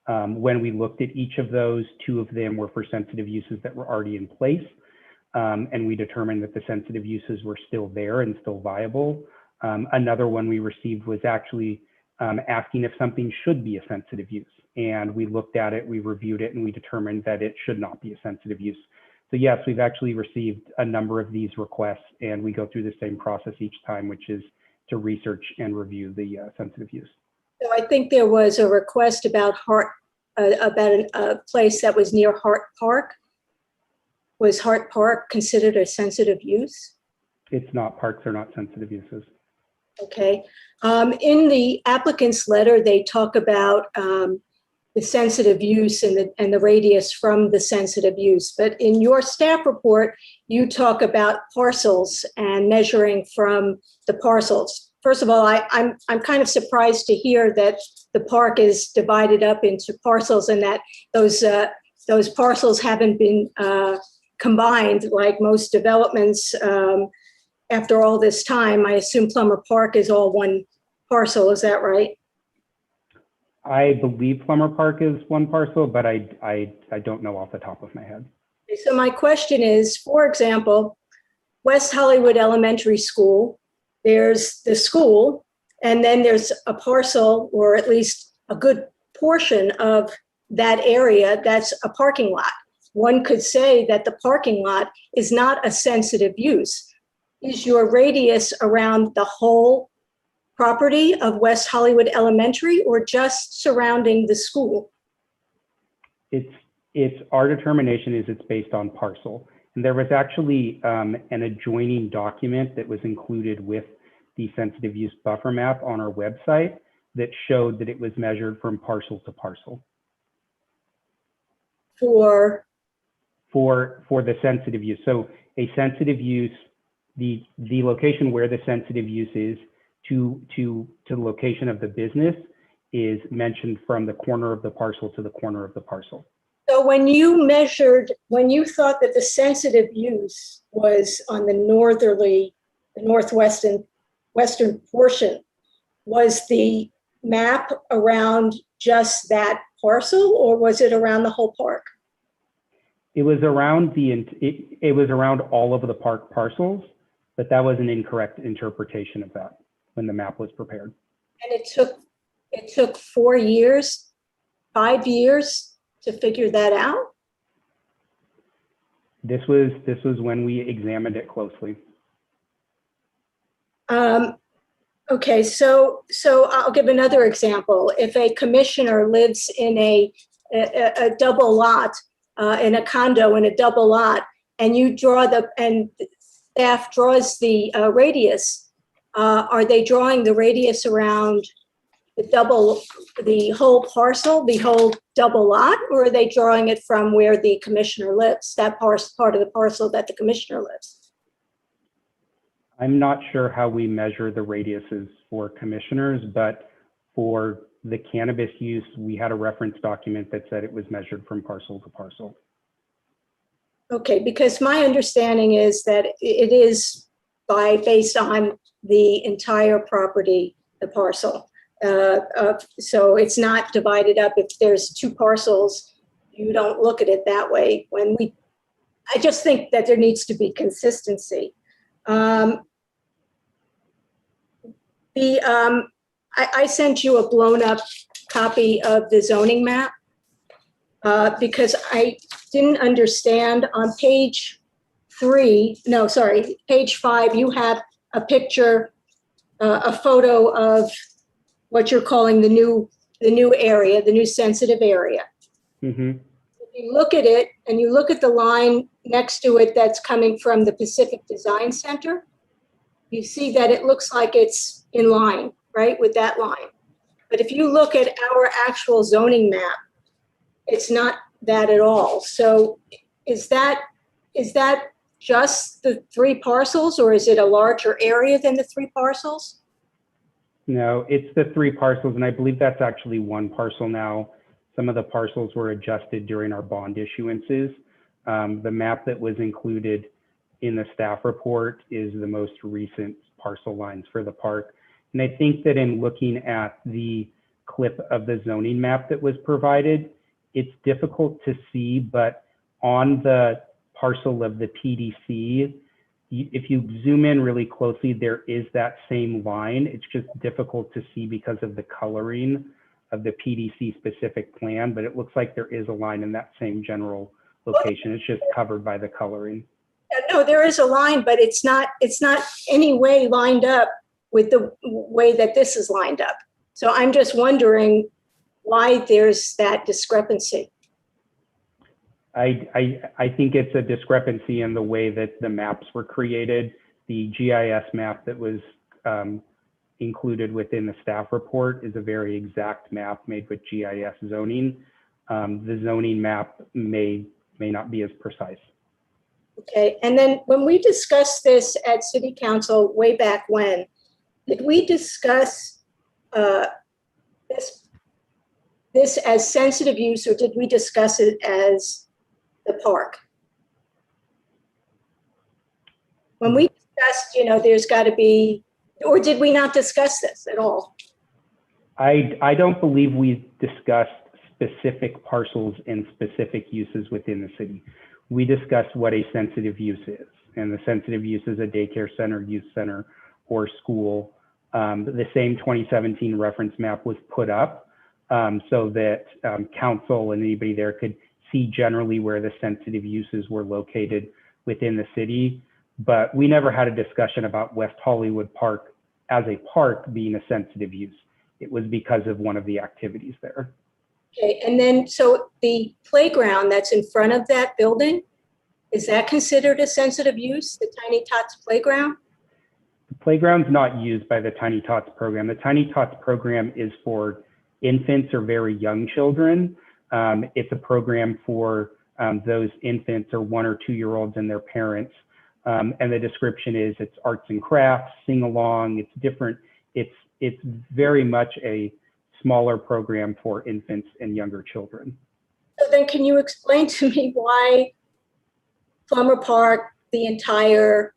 When we looked at each of those, 2 of them were for sensitive uses that were already in place. And we determined that the sensitive uses were still there and still viable. Another one we received was actually asking if something should be a sensitive use. And we looked at it, we reviewed it, and we determined that it should not be a sensitive use. So yes, we've actually received a number of these requests, and we go through the same process each time, which is to research and review the sensitive use. So I think there was a request about a place that was near Hart Park. Was Hart Park considered a sensitive use? It's not. Parks are not sensitive uses. Okay. In the applicant's letter, they talk about the sensitive use and the radius from the sensitive use. But in your staff report, you talk about parcels and measuring from the parcels. First of all, I'm kind of surprised to hear that the park is divided up into parcels and that those parcels haven't been combined like most developments. After all this time, I assume Plummer Park is all one parcel. Is that right? I believe Plummer Park is one parcel, but I don't know off the top of my head. So my question is, for example, West Hollywood Elementary School, there's the school, and then there's a parcel, or at least a good portion of that area that's a parking lot. One could say that the parking lot is not a sensitive use. Is your radius around the whole property of West Hollywood Elementary or just surrounding the school? It's our determination is it's based on parcel. And there was actually an adjoining document that was included with the sensitive use buffer map on our website that showed that it was measured from parcel to parcel. For the sensitive use. So a sensitive use, the location where the sensitive use is to the location of the business is mentioned from the corner of the parcel to the corner of the parcel. So when you thought that the sensitive use was on the western portion, was the map around just that parcel or was it around the whole park? It was around it was around all of the park parcels, but that was an incorrect interpretation of that when the map was prepared. And it took 4 years 5 years to figure that out? This was when we examined it closely. Okay, so I'll give another example. If a commissioner lives in a double lot, in a condo in a double lot, and you draw and staff draws the radius, are they drawing the radius around the whole parcel, the whole double lot, or are they drawing it from where the commissioner lives, that part of the parcel that the commissioner lives? I'm not sure how we measure the radiuses for commissioners, but for the cannabis use, we had a reference document that said it was measured from parcel to parcel. Okay, because my understanding is that it is based on the entire property, the parcel. So it's not divided up. If there's two parcels, you don't look at it that way. I just think that there needs to be consistency. I sent you a blown up copy of the zoning map because I didn't understand on page 5, you have a picture, a photo of what you're calling the new area, the new sensitive area. Mm-hmm. If you look at it and you look at the line next to it that's coming from the Pacific Design Center, you see that it looks like it's in line, right, with that line. But if you look at our actual zoning map, it's not that at all. So is that just the 3 parcels, or is it a larger area than the 3 parcels? No, it's the 3 parcels, and I believe that's actually 1 parcel now. Some of the parcels were adjusted during our bond issuances. The map that was included in the staff report is the most recent parcel lines for the park. And I think that in looking at the clip of the zoning map that was provided, it's difficult to see, but on the parcel of the PDC, if you zoom in really closely, there is that same line. It's just difficult to see because of the coloring of the PDC specific plan, but it looks like there is a line in that same general location. It's just covered by the coloring. No, there is a line, but it's not any way lined up with the way that this is lined up. So I'm just wondering why there's that discrepancy. I think it's a discrepancy in the way that the maps were created. The GIS map that was included within the staff report is a very exact map made with GIS zoning. The zoning map may not be as precise. Okay, and then when we discussed this at City Council way back when, did we discuss this as sensitive use, or did we discuss it as the park? When we discussed, there's got to be, or did we not discuss this at all? I don't believe we discussed specific parcels and specific uses within the city. We discussed what a sensitive use is, and the sensitive use is a daycare center, youth center, or school. The same 2017 reference map was put up so that council and anybody there could see generally where the sensitive uses were located within the city. But we never had a discussion about West Hollywood Park as a park being a sensitive use. It was because of one of the activities there. Okay, and then so the playground that's in front of that building, is that considered a sensitive use, the Tiny Tots playground? The playground's not used by the Tiny Tots program. The Tiny Tots program is for infants or very young children. It's a program for those infants or 1 or 2 year olds and their parents. And the description is it's arts and crafts, sing along, it's different. It's very much a smaller program for infants and younger children. So then can you explain to me why Plummer Park, the entire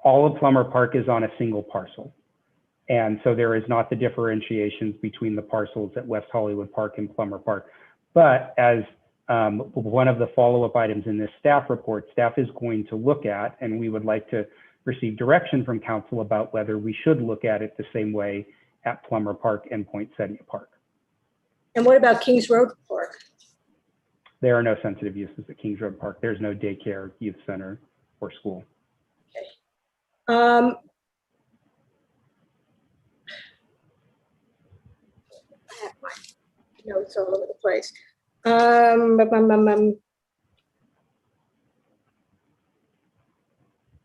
all of Plummer Park is on a single parcel. And so there is not the differentiations between the parcels at West Hollywood Park and Plummer Park. But as one of the follow-up items in this staff report, staff is going to look at, and we would like to received direction from council about whether we should look at it the same way at Plummer Park and Poinsettia Park. And what about Kings Road Park? There are no sensitive uses at Kings Road Park. There's no daycare, youth center, or school. I have my notes all over the place.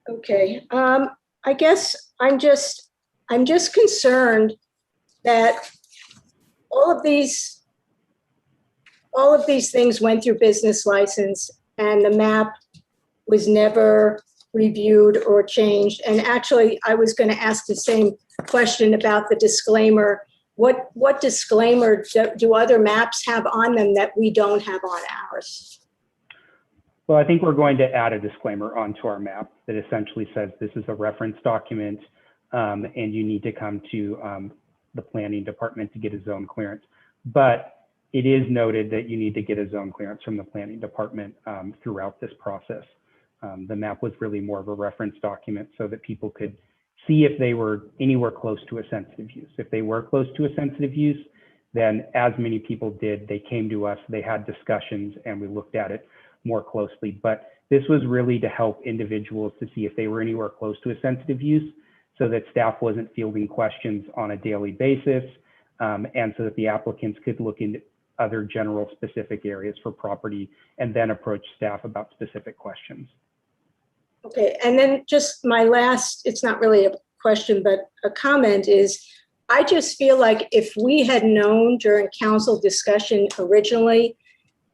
Okay, I guess I'm just concerned that all of these things went through business license and the map was never reviewed or changed. And actually, I was going to ask the same question about the disclaimer. What disclaimer do other maps have on them that we don't have on ours? Well, I think we're going to add a disclaimer onto our map that essentially says this is a reference document and you need to come to the planning department to get a zone clearance. But it is noted that you need to get a zone clearance from the planning department throughout this process. The map was really more of a reference document so that people could see if they were anywhere close to a sensitive use. If they were close to a sensitive use, then as many people did, they came to us, they had discussions, and we looked at it more closely. But this was really to help individuals to see if they were anywhere close to a sensitive use so that staff wasn't fielding questions on a daily basis, and so that the applicants could look into other general specific areas for property and then approach staff about specific questions. Okay, and then just my last, it's not really a question, but a comment is, I just feel like if we had known during council discussion originally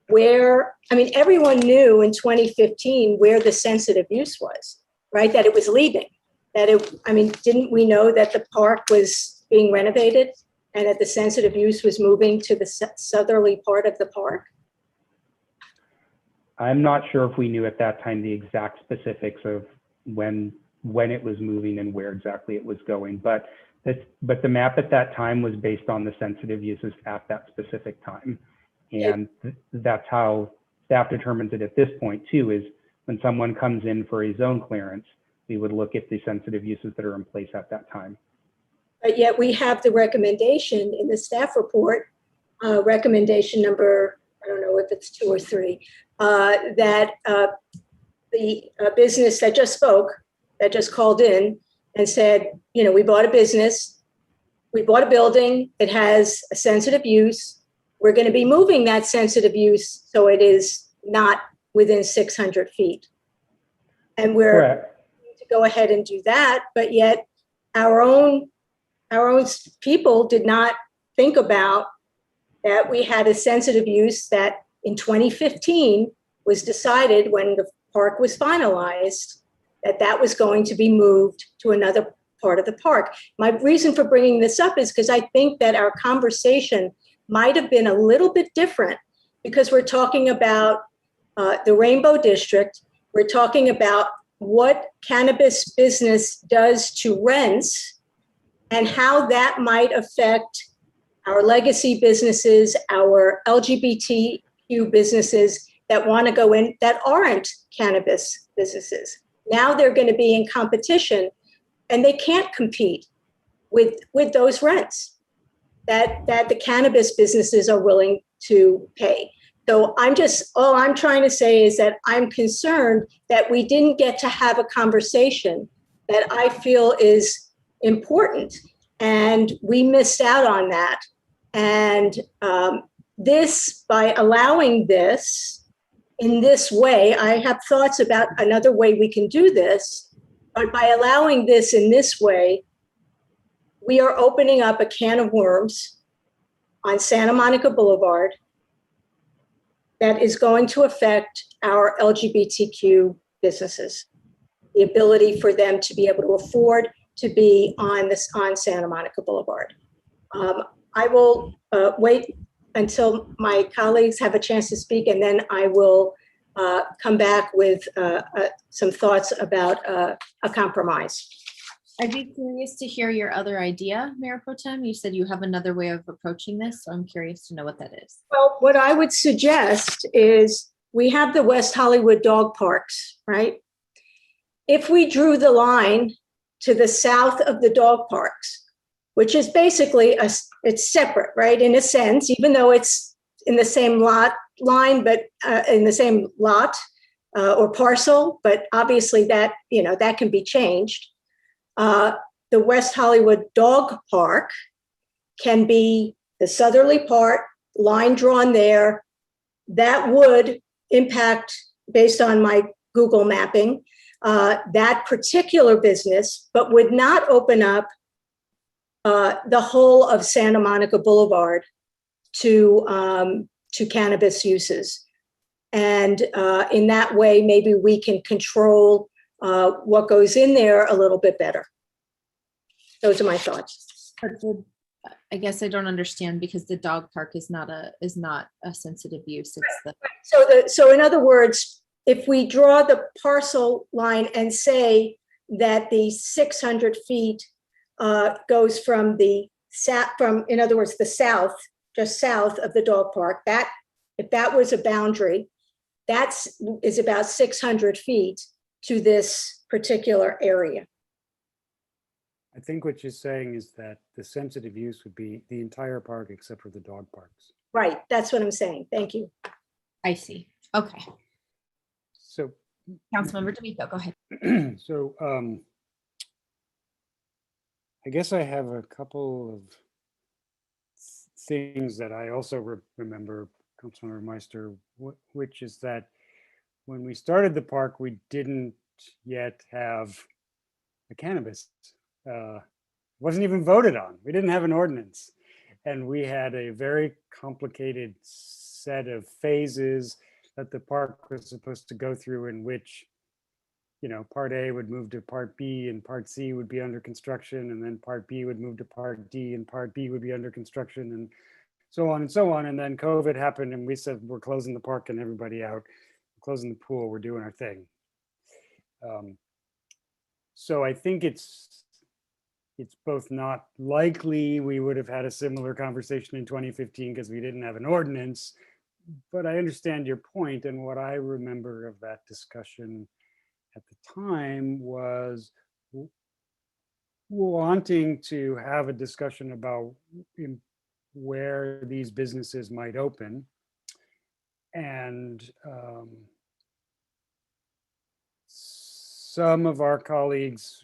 where, I mean, everyone knew in 2015 where the sensitive use was, right? That it was leaving, that it, I mean, didn't we know that the park was being renovated and that the sensitive use was moving to the southerly part of the park? I'm not sure if we knew at that time the exact specifics of when it was moving and where exactly it was going, but the map at that time was based on the sensitive uses at that specific time. And that's how staff determines it at this point too, is when someone comes in for a zone clearance, we would look at the sensitive uses that are in place at that time. But yet we have the recommendation in the staff report, recommendation number, I don't know if it's 2 or 3, that the business that just spoke, that just called in and said, you know, we bought a business, we bought a building, it has a sensitive use. We're going to be moving that sensitive use so it is not within 600 feet. And we're going to go ahead and do that, but yet our own people did not think about that we had a sensitive use that in 2015 was decided when the park was finalized that was going to be moved to another part of the park. My reason for bringing this up is because I think that our conversation might have been a little bit different because we're talking about the Rainbow District. We're talking about what cannabis business does to rents and how that might affect our legacy businesses, our LGBTQ businesses that want to go in that aren't cannabis businesses. Now they're going to be in competition and they can't compete with those rents that the cannabis businesses are willing to pay. So all I'm trying to say is that I'm concerned that we didn't get to have a conversation that I feel is important, and we missed out on that. And this, by allowing this in this way, I have thoughts about another way we can do this, but by allowing this in this way, we are opening up a can of worms on Santa Monica Boulevard that is going to affect our LGBTQ businesses, the ability for them to be able to afford to be on Santa Monica Boulevard. I will wait until my colleagues have a chance to speak, and then I will come back with some thoughts about a compromise. I'd be curious to hear your other idea, Mayor Pro Tem. You said you have another way of approaching this, so I'm curious to know what that is. Well, what I would suggest is we have the West Hollywood dog parks, right? if we drew the line to the south of the dog parks, which is basically it's separate, right? In a sense, even though it's in the same lot line, but in the same lot or parcel, but obviously that, that can be changed. The West Hollywood Dog Park can be the southerly part, line drawn there. That would impact, based on my Google mapping, that particular business, but would not open up the whole of Santa Monica Boulevard to cannabis uses. And in that way, maybe we can control what goes in there a little bit better. Those are my thoughts. I guess I don't understand, because the dog park is not a sensitive use. It's So in other words, if we draw the parcel line and say that the 600 feet goes from in other words, the south, just south of the dog park, that if that was a boundary, is about 600 feet to this particular area. I think what you're saying is that the sensitive use would be the entire park except for the dog parks. Right, that's what I'm saying. Thank you. I see. Okay. So, Councilmember D'Amico, go ahead. So, I guess I have a couple of things that I also remember, Councilmember Meister, which is that when we started the park, we didn't yet have a cannabis. Wasn't even voted on. We didn't have an ordinance. And we had a very complicated set of phases that the park was supposed to go through, in which, part A would move to part B and part C would be under construction, and then part B would move to part D and part B would be under construction, and so on and so on. And then COVID happened and we said, we're closing the park and everybody out, we're closing the pool, we're doing our thing. So I think it's both not likely we would have had a similar conversation in 2015 because we didn't have an ordinance, but I understand your point. And what I remember of that discussion at the time was wanting to have a discussion about where these businesses might open. And some of our colleagues,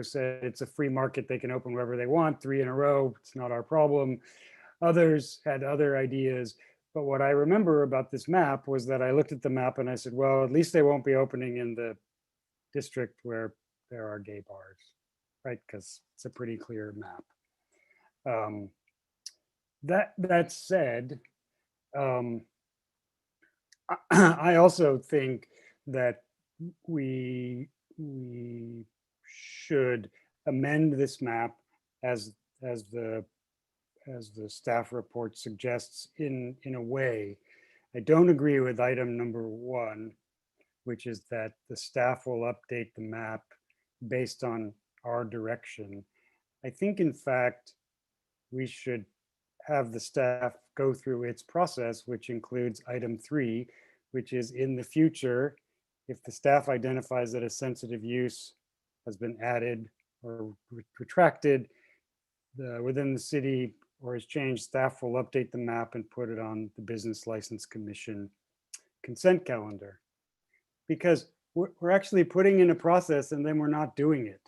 said it's a free market, they can open wherever they want, 3 in a row, it's not our problem. Others had other ideas. But what I remember about this map was that I looked at the map and I said, well, at least they won't be opening in the district where there are gay bars, right? Because it's a pretty clear map. That said, I also think that we should amend this map as the staff report suggests in a way. I don't agree with item number 1, which is that the staff will update the map based on our direction. I think, in fact, we should have the staff go through its process, which includes item 3, which is, in the future, if the staff identifies that a sensitive use has been added or retracted within the city or has changed, staff will update the map and put it on the Business License Commission consent calendar. Because we're actually putting in a process and then we're not doing it.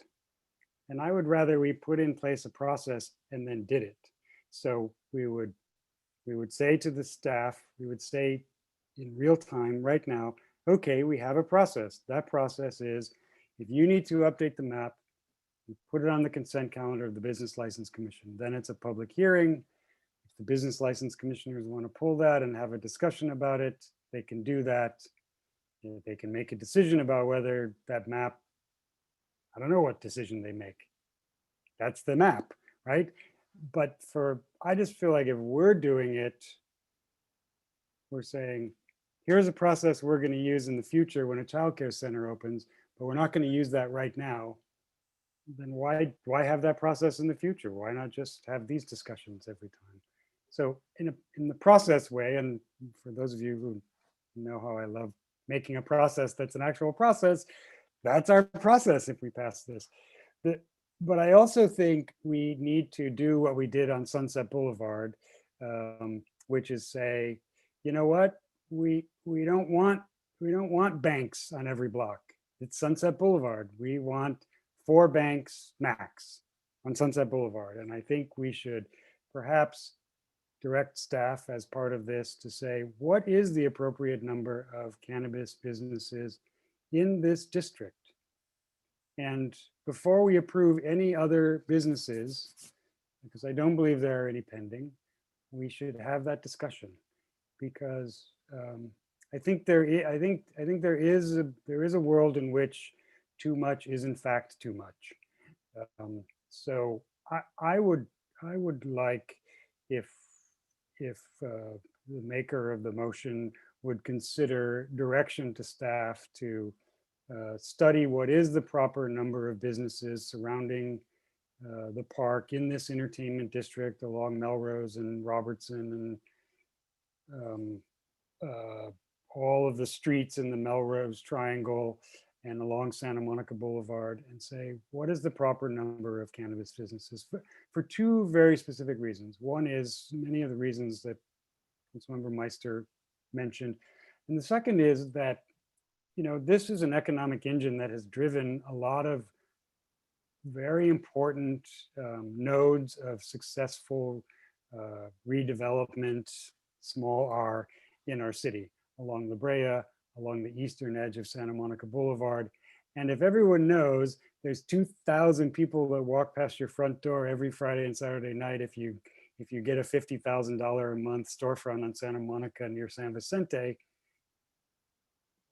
And I would rather we put in place a process and then did it. So we would say to the staff, we would say in real time right now, okay, we have a process. That process is, if you need to update the map, you put it on the consent calendar of the Business License Commission. Then it's a public hearing. If the Business License Commissioners want to pull that and have a discussion about it, they can do that. They can make a decision about whether that map, I don't know what decision they make. That's the map, right? But I just feel like if we're doing it, we're saying, here's a process we're going to use in the future when a childcare center opens, but we're not going to use that right now. Then why have that process in the future? Why not just have these discussions every time? So in the process way, and for those of you who know how I love making a process that's an actual process, that's our process if we pass this. But I also think we need to do what we did on Sunset Boulevard, which is say, you know what, we don't want banks on every block. It's Sunset Boulevard. We want 4 banks max on Sunset Boulevard. And I think we should perhaps direct staff as part of this to say, what is the appropriate number of cannabis businesses in this district? And before we approve any other businesses, because I don't believe there are any pending, we should have that discussion, because I think there is a world in which too much is in fact too much. So I would like if the maker of the motion would consider direction to staff to study what is the proper number of businesses surrounding the park in this entertainment district along Melrose and Robertson and all of the streets in the Melrose Triangle and along Santa Monica Boulevard, and say, what is the proper number of cannabis businesses for 2 very specific reasons. One is many of the reasons that Councilmember Meister mentioned. And the second is that, you know, this is an economic engine that has driven a lot of very important nodes of successful redevelopment, small r, in our city, along La Brea, along the eastern edge of Santa Monica Boulevard. And if everyone knows, there's 2,000 people that walk past your front door every Friday and Saturday night if you get a $50,000 a month storefront on Santa Monica near San Vicente,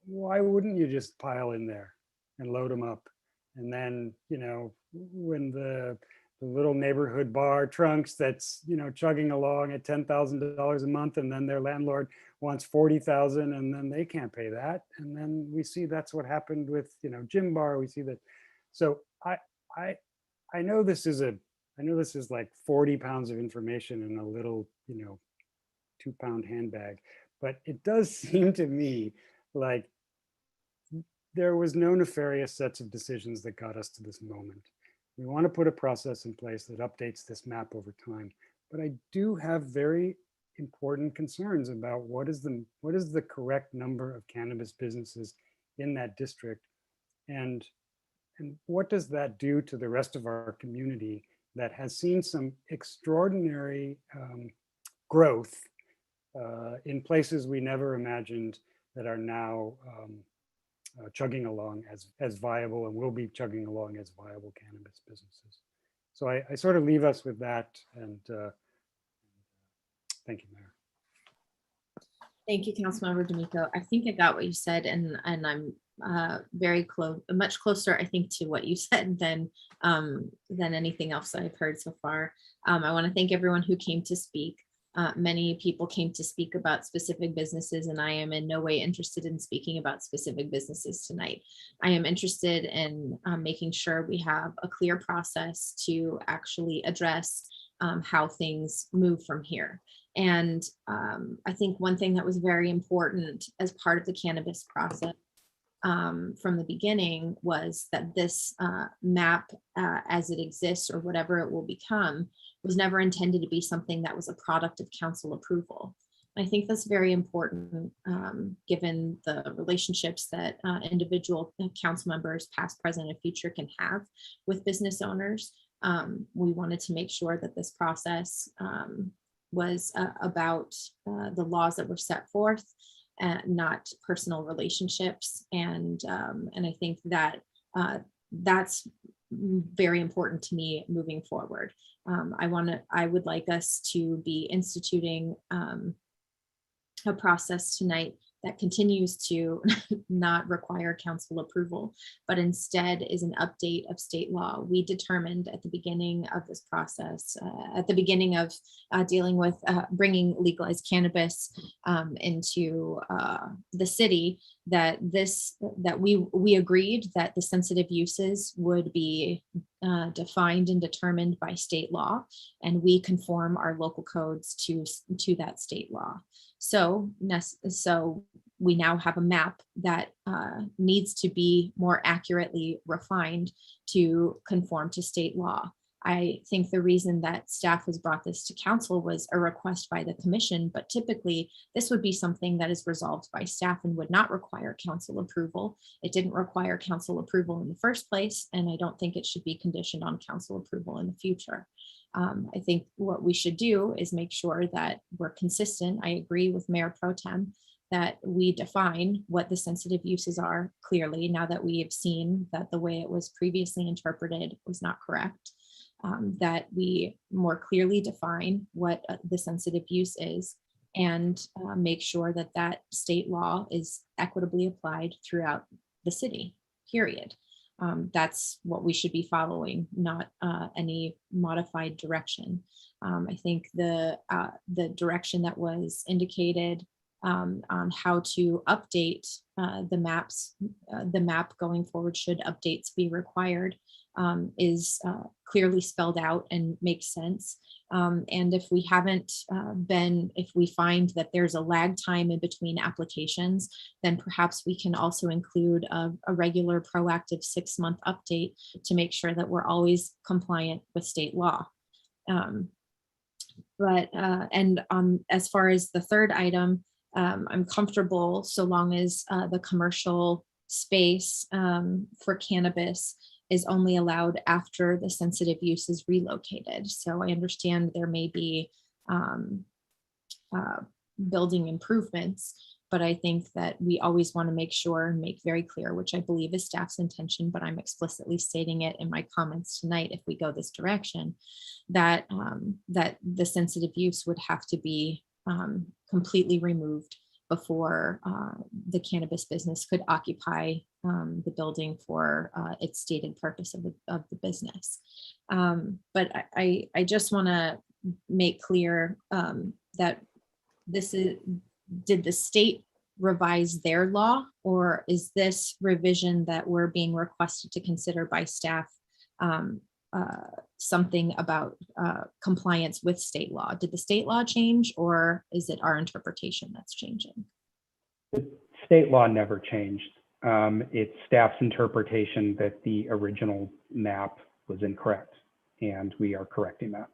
why wouldn't you just pile in there and load them up? And then, you know, when the little neighborhood bar Trunks that's, you know, chugging along at $10,000 a month, and then their landlord wants 40,000 and then they can't pay that. And then we see that's what happened with, you know, Gym Bar. We see that. So I know this is like 40 pounds of information in a little, you know, 2-pound handbag, but it does seem to me like there was no nefarious sets of decisions that got us to this moment. We want to put a process in place that updates this map over time, but I do have very important concerns about what is the correct number of cannabis businesses in that district, and what does that do to the rest of our community that has seen some extraordinary growth in places we never imagined that are now chugging along as viable and will be chugging along as viable cannabis businesses. So I sort of leave us with that, and thank you, Mayor. Thank you, Councilmember D'Amico. I think I got what you said, and I'm very close, much closer, I think, to what you said than anything else that I've heard so far. I want to thank everyone who came to speak. Many people came to speak about specific businesses, and I am in no way interested in speaking about specific businesses tonight. I am interested in making sure we have a clear process to actually address how things move from here. And I think one thing that was very important as part of the cannabis process from the beginning was that this map as it exists, or whatever it will become, was never intended to be something that was a product of council approval. I think that's very important given the relationships that individual council members, past, present, and future, can have with business owners. We wanted to make sure that this process was about the laws that were set forth, not personal relationships. And I think that that's very important to me moving forward. I would like us to be instituting a process tonight that continues to not require council approval, but instead is an update of state law. We determined at the beginning of this process, at the beginning of dealing with bringing legalized cannabis into the city, that we agreed that the sensitive uses would be defined and determined by state law, and we conform our local codes to that state law. So we now have a map that needs to be more accurately refined to conform to state law. I think the reason that staff has brought this to council was a request by the commission, but typically this would be something that is resolved by staff and would not require council approval. It didn't require council approval in the first place, and I don't think it should be conditioned on council approval in the future. I think what we should do is make sure that we're consistent. I agree with Mayor Pro Tem that we define what the sensitive uses are clearly, now that we have seen that the way it was previously interpreted was not correct. That we more clearly define what the sensitive use is, and make sure that that state law is equitably applied throughout the city, period. That's what we should be following, not any modified direction. I think the direction that was indicated on how to update the maps, the map going forward, should updates be required, is clearly spelled out and makes sense. And if we haven't if we find that there's a lag time in between applications, then perhaps we can also include a regular proactive 6-month update to make sure that we're always compliant with state law. As far as the third item, I'm comfortable so long as the commercial space for cannabis is only allowed after the sensitive use is relocated. So I understand there may be building improvements, but I think that we always want to make sure and make very clear, which I believe is staff's intention, but I'm explicitly stating it in my comments tonight if we go this direction, that that the sensitive use would have to be completely removed before the cannabis business could occupy the building for its stated purpose of the business. But I just want to make clear that did the state revise their law, or is this revision that we're being requested to consider by staff something about compliance with state law? Did the state law change, or is it our interpretation that's changing? The state law never changed. It's staff's interpretation that the original map was incorrect, and we are correcting that.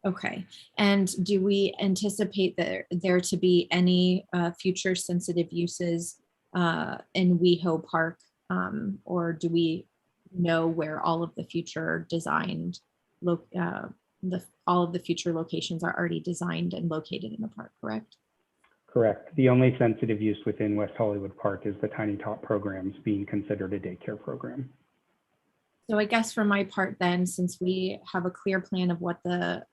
Okay, and do we anticipate there to be any future sensitive uses in WeHo Park, or do we know where all of the future designed all of the future locations are already designed and located in the park, correct? Correct. The only sensitive use within West Hollywood Park is the Tiny Tot programs being considered a daycare program. So I guess for my part then, since we have a clear plan of what the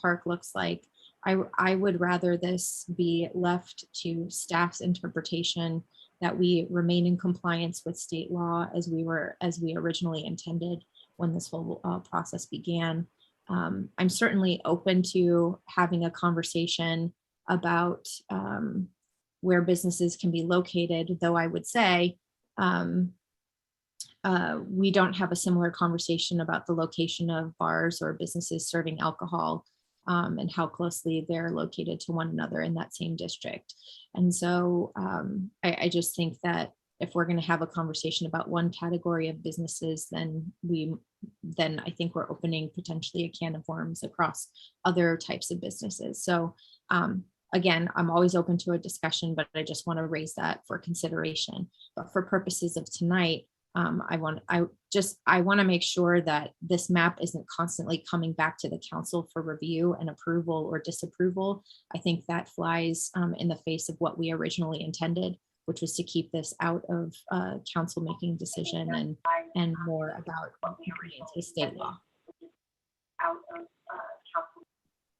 park looks like, I would rather this be left to staff's interpretation, that we remain in compliance with state law as we originally intended when this whole process began. I'm certainly open to having a conversation about where businesses can be located, though I would say we don't have a similar conversation about the location of bars or businesses serving alcohol and how closely they're located to one another in that same district. And so I just think that if we're going to have a conversation about one category of businesses, then I think we're opening potentially a can of worms across other types of businesses. So again, I'm always open to a discussion, but I just want to raise that for consideration. But for purposes of tonight, I want to make sure that this map isn't constantly coming back to the council for review and approval or disapproval. I think that flies in the face of what we originally intended, which was to keep this out of council making decision and more about compliance with state law.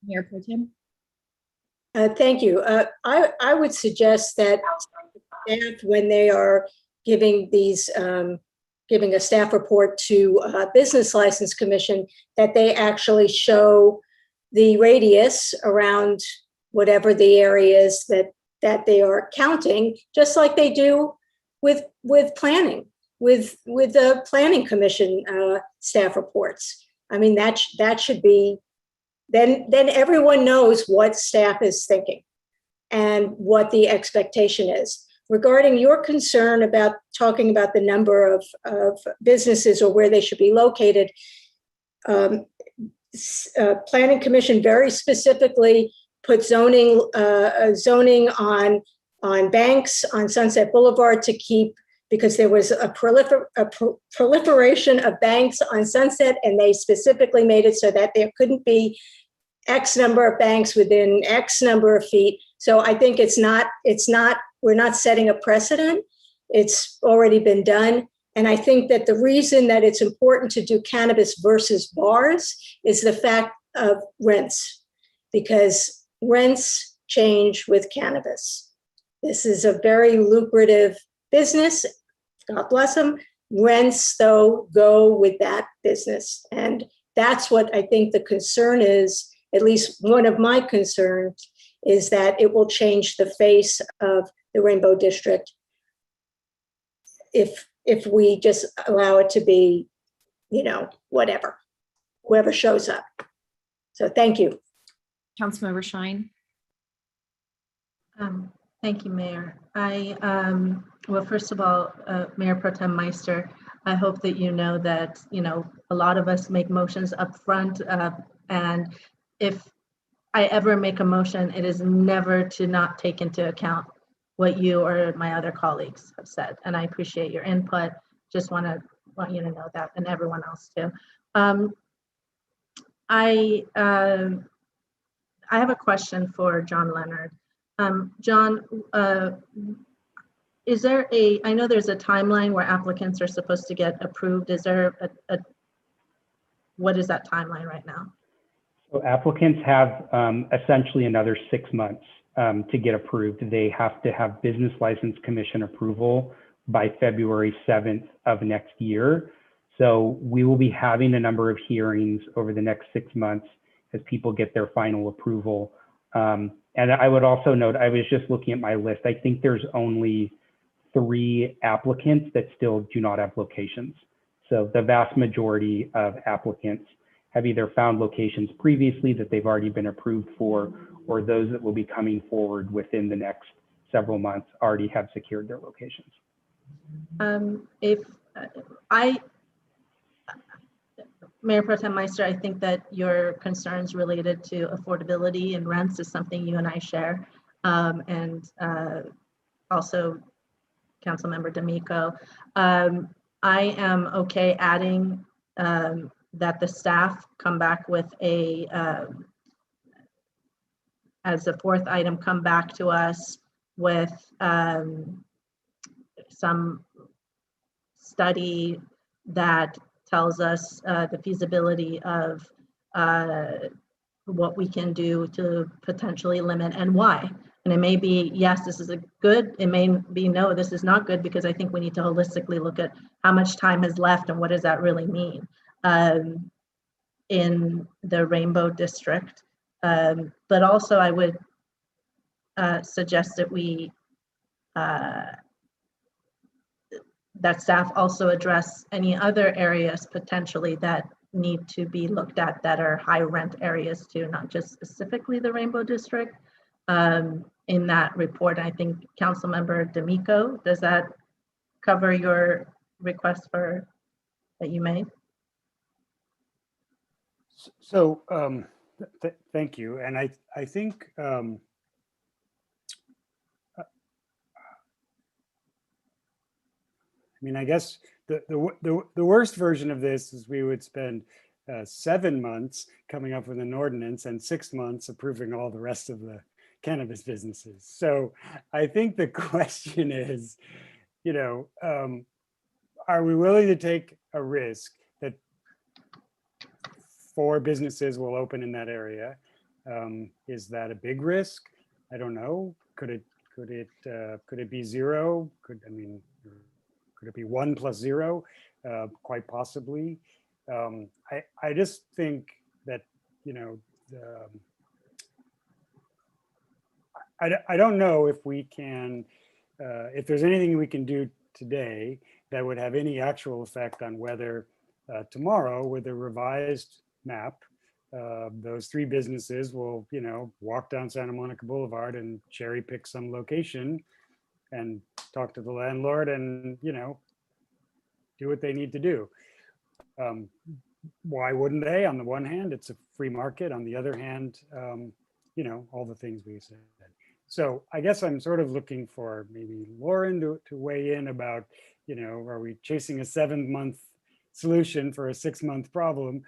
Mayor Pro Tem? Thank you. I would suggest that staff, when they are giving a staff report to Business License Commission, that they actually show the radius around whatever the areas that they are counting, just like they do with planning, with the Planning Commission staff reports. I mean, that should be, then everyone knows what staff is thinking. and what the expectation is. Regarding your concern about talking about the number of businesses or where they should be located, Planning Commission very specifically put zoning on banks on Sunset Boulevard to keep, because there was a proliferation of banks on Sunset, and they specifically made it so that there couldn't be X number of banks within X number of feet. So I think we're not setting a precedent. It's already been done. And I think that the reason that it's important to do cannabis versus bars is the fact of rents, because rents change with cannabis. This is a very lucrative business. God bless them. Rents, though, go with that business. And that's what I think the concern is, at least one of my concerns, is that it will change the face of the Rainbow District if we just allow it to be, whatever, whoever shows up. So thank you. Councilmember Shine. Thank you, Mayor. Well, first of all, Mayor Pro Tem Meister, I hope that you know that, a lot of us make motions up front, and if I ever make a motion, it is never to not take into account what you or my other colleagues have said. And I appreciate your input. Just want you to know that, and everyone else too. I have a question for John Leonard. John, is there I know there's a timeline where applicants are supposed to get approved. Is there what is that timeline right now? So applicants have essentially another 6 months to get approved. They have to have Business License Commission approval by February 7th of next year. So we will be having a number of hearings over the next 6 months as people get their final approval. And I would also note, I was just looking at my list, I think there's only 3 applicants that still do not have locations. So the vast majority of applicants have either found locations previously that they've already been approved for, or those that will be coming forward within the next several months already have secured their locations. Mayor Pro Tem Meister, I think that your concerns related to affordability and rents is something you and I share, and also Councilmember D'Amico. I am okay adding that the staff come back with as a 4th item, come back to us with some study that tells us the feasibility of what we can do to potentially limit and why. And it may be, yes, this is a good, it may be, no, this is not good, because I think we need to holistically look at how much time is left and what does that really mean in the Rainbow District. But also I would suggest that that staff also address any other areas potentially that need to be looked at that are high rent areas too, not just specifically the Rainbow District. In that report, I think Councilmember D'Amico, does that cover your request that you made? So thank you. And I think I guess the worst version of this is we would spend 7 months coming up with an ordinance and 6 months approving all the rest of the cannabis businesses. So I think the question is, are we willing to take a risk that 4 businesses will open in that area? Is that a big risk? I don't know. Could it be 0? Could it be 1 + 0? Quite possibly. I just think that, I don't know if we can, if there's anything we can do today that would have any actual effect on whether tomorrow with a revised map those three businesses will, walk down Santa Monica Boulevard and cherry pick some location and talk to the landlord and, do what they need to do. Why wouldn't they? On the one hand, it's a free market. On the other hand, all the things we said. So I guess I'm sort of looking for maybe Lauren to weigh in about, are we chasing a 7-month solution for a 6-month problem?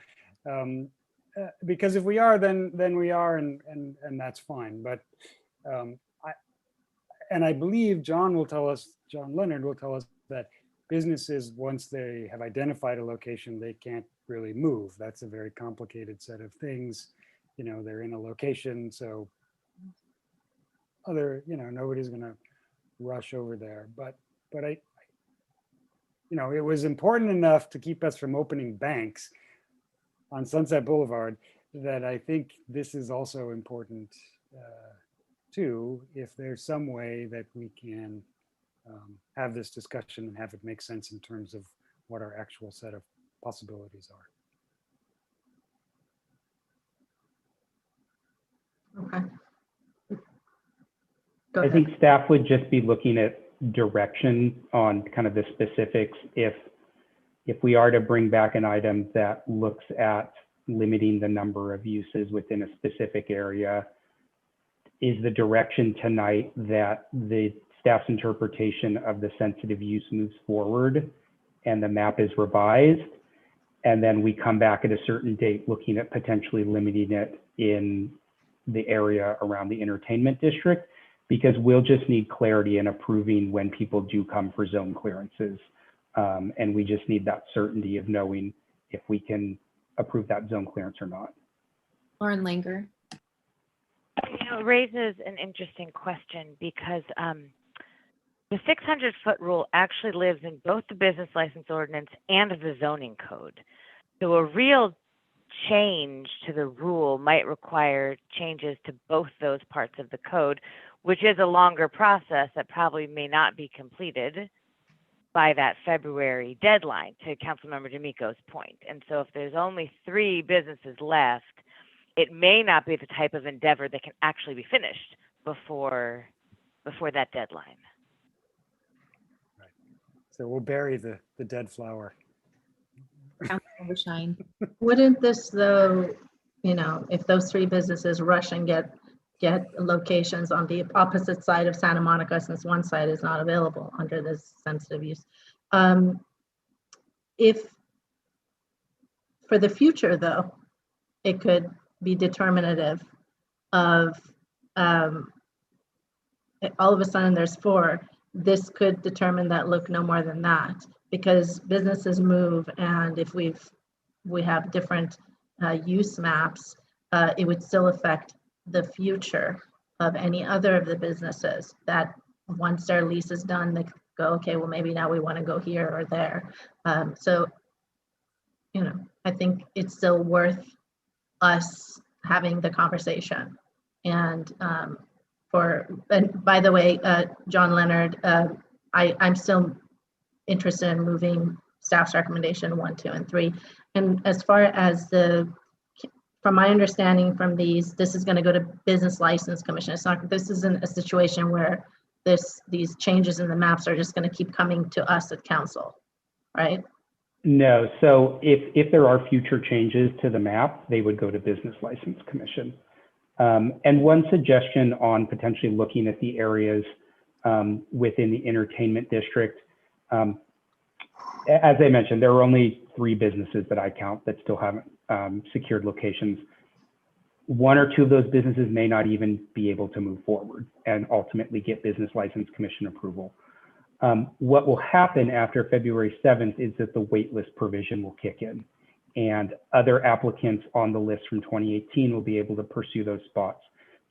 Because if we are, then we are, and that's fine. But I believe John Leonard will tell us that businesses, once they have identified a location, they can't really move. That's a very complicated set of things. They're in a location, so nobody's going to rush over there. But it was important enough to keep us from opening banks on Sunset Boulevard that I think this is also important too, if there's some way that we can have this discussion and have it make sense in terms of what our actual set of possibilities are. Okay. I think staff would just be looking at direction on kind of the specifics. If we are to bring back an item that looks at limiting the number of uses within a specific area, is the direction tonight that the staff's interpretation of the sensitive use moves forward and the map is revised, and then we come back at a certain date looking at potentially limiting it in the area around the entertainment district? Because we'll just need clarity in approving when people do come for zone clearances. And we just need that certainty of knowing if we can approve that zone clearance or not. Lauren Langer. It raises an interesting question because the 600-foot rule actually lives in both the business license ordinance and the zoning code. So a real change to the rule might require changes to both those parts of the code, which is a longer process that probably may not be completed by that February deadline, to Councilmember D'Amico's point. And so if there's only 3 businesses left, it may not be the type of endeavor that can actually be finished before that deadline. Right. So we'll bury the dead flower. Councilmember Shine. Wouldn't this though, if those 3 businesses rush and get locations on the opposite side of Santa Monica, since one side is not available under this sensitive use. If for the future though, it could be determinative of all of a sudden there's 4, this could determine that look no more than that, because businesses move, and if we have different use maps, it would still affect the future of any other of the businesses that once their lease is done, they go, okay, well, maybe now we want to go here or there. So, I think it's still worth us having the conversation. And by the way, John Leonard, I'm still interested in moving staff's recommendation 1, 2, and 3. And as far as from my understanding from these, this is going to go to Business License Commission. This isn't a situation where these changes in the maps are just going to keep coming to us at council, right? No, so if there are future changes to the map, they would go to Business License Commission. And one suggestion on potentially looking at the areas within the entertainment district, as I mentioned, there are only 3 businesses that I count that still haven't secured locations. 1 or 2 of those businesses may not even be able to move forward and ultimately get Business License Commission approval. What will happen after February 7th is that the waitlist provision will kick in, and other applicants on the list from 2018 will be able to pursue those spots.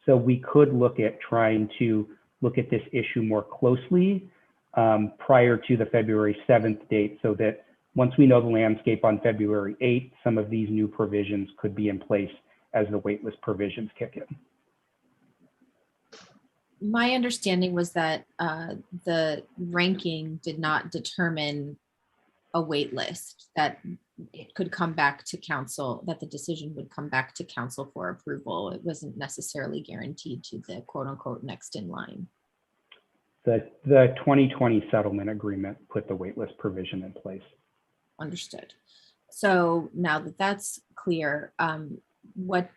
So we could look at trying to look at this issue more closely prior to the February 7th date, so that once we know the landscape on February 8th, some of these new provisions could be in place as the waitlist provisions kick in. My understanding was that the ranking did not determine a wait list, that it could come back to council, that the decision would come back to council for approval. It wasn't necessarily guaranteed to the quote unquote next in line. The 2020 settlement agreement put the waitlist provision in place. Understood. So now that that's clear, what,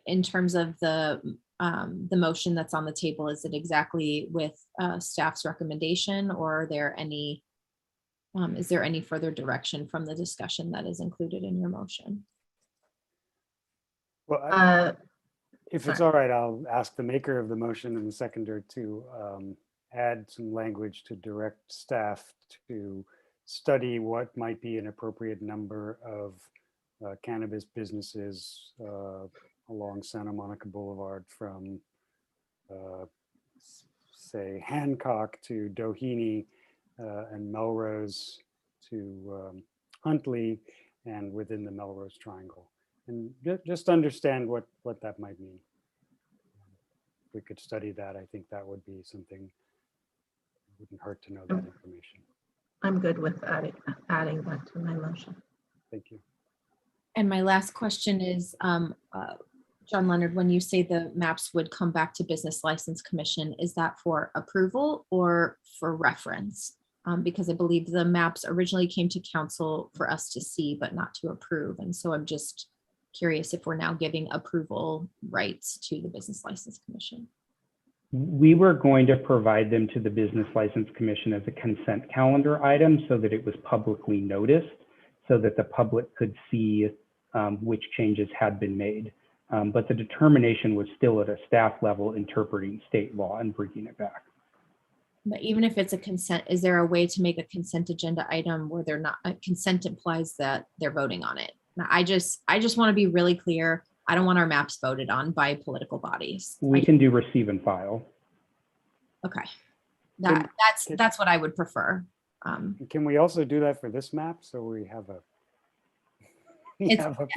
in terms of the motion that's on the table, is it exactly with staff's recommendation, or are there any, is there any further direction from the discussion that is included in your motion? Well, if it's all right, I'll ask the maker of the motion and the seconder to add some language to direct staff to study what might be an appropriate number of cannabis businesses along Santa Monica Boulevard from, say, Hancock to Doheny and Melrose to Huntley, and within the Melrose Triangle. And just understand what that might mean. If we could study that, I think that would be something, wouldn't hurt to know that information. I'm good with adding that to my motion. Thank you. And my last question is, John Leonard, when you say the maps would come back to Business License Commission, is that for approval or for reference? Because I believe the maps originally came to council for us to see, but not to approve. And so I'm just curious if we're now giving approval rights to the Business License Commission. We were going to provide them to the Business License Commission as a consent calendar item so that it was publicly noticed, so that the public could see which changes had been made. But the determination was still at a staff level interpreting state law and bringing it back. But even if it's a consent, is there a way to make a consent agenda item where they're not, consent implies that they're voting on it? Now, I just want to be really clear. I don't want our maps voted on by political bodies. We can do receive and file. Okay, that's what I would prefer. Can we also do that for this map? So we have a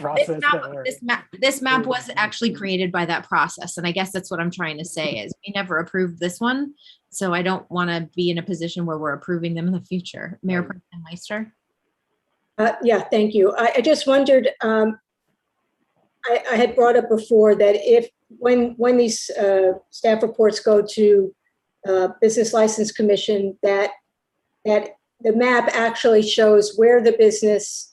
process. This map was actually created by that process, and I guess that's what I'm trying to say is we never approved this one, so I don't want to be in a position where we're approving them in the future. Mayor Pro Tem Meister. Yeah, thank you. I just wondered. I had brought up before that if when these staff reports go to Business License Commission, that the map actually shows where the business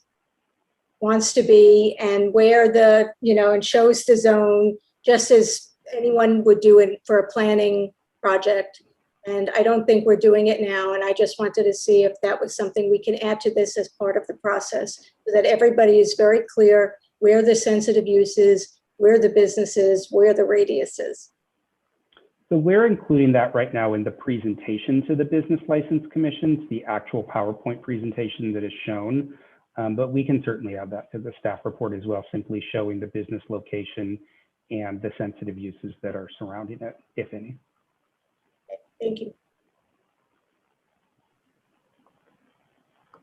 wants to be and where the, and shows the zone, just as anyone would do it for a planning project. And I don't think we're doing it now. And I just wanted to see if that was something we can add to this as part of the process, so that everybody is very clear where the sensitive use is, where the business is, where the radius is. So we're including that right now in the presentation to the Business License Commission, the actual PowerPoint presentation that is shown. But we can certainly add that to the staff report as well, simply showing the business location and the sensitive uses that are surrounding it, if any. Thank you.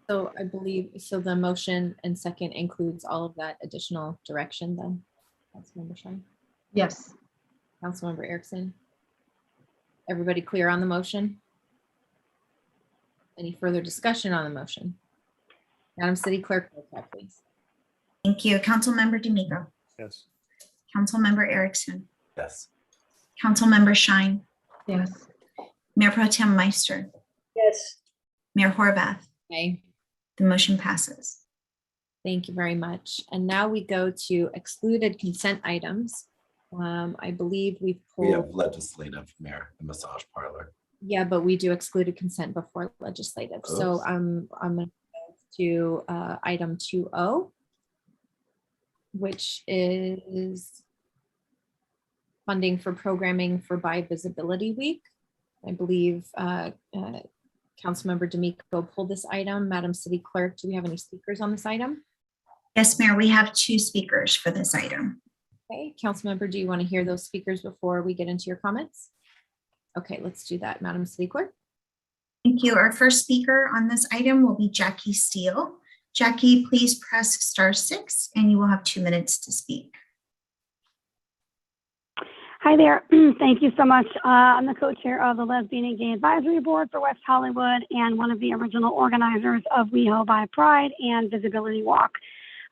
So I believe, so the motion and second includes all of that additional direction then? Councilmember Shine? Yes. Councilmember Erickson? Everybody clear on the motion? Any further discussion on the motion? Madam City Clerk, roll call, please. Thank you. Councilmember D'Amico. Yes. Councilmember Erickson. Yes. Councilmember Shine. Yes. Mayor Pro Tem Meister. Yes. Mayor Horvath. Okay. The motion passes. Thank you very much. And now we go to excluded consent items. I believe we've We have pulled, legislative, Mayor, the massage parlor. yeah, but we do excluded consent before legislative. So Oops. I'm going to go to item 2.0, which is funding for programming for Bi Visibility Week. I believe Councilmember D'Amico pulled this item. Madam City Clerk, do we have any speakers on this item? Yes, Mayor, we have 2 speakers for this item. Okay, Councilmember, do you want to hear those speakers before we get into your comments? Okay, let's do that, Madam City Clerk. Thank you. Our first speaker on this item will be Jackie Steele. Jackie, please press *6 and you will have 2 minutes to speak. Hi there. Thank you so much. I'm the co-chair of the Lesbian and Gay Advisory Board for West Hollywood and one of the original organizers of WeHo by Pride and Visibility Walk.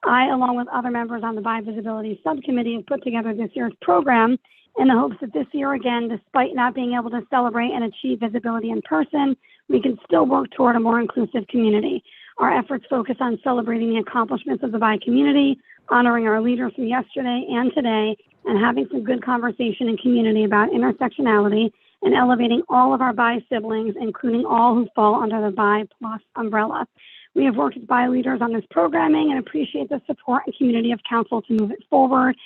I, along with other members on the Bi Visibility Subcommittee, have put together this year's program in the hopes that this year, again, despite not being able to celebrate and achieve visibility in person, we can still work toward a more inclusive community. Our efforts focus on celebrating the accomplishments of the Bi community, honoring our leaders from yesterday and today, and having some good conversation in community about intersectionality and elevating all of our Bi siblings, including all who fall under the Bi Plus umbrella. We have worked with Bi leaders on this programming and appreciate the support and community of council to move it forward.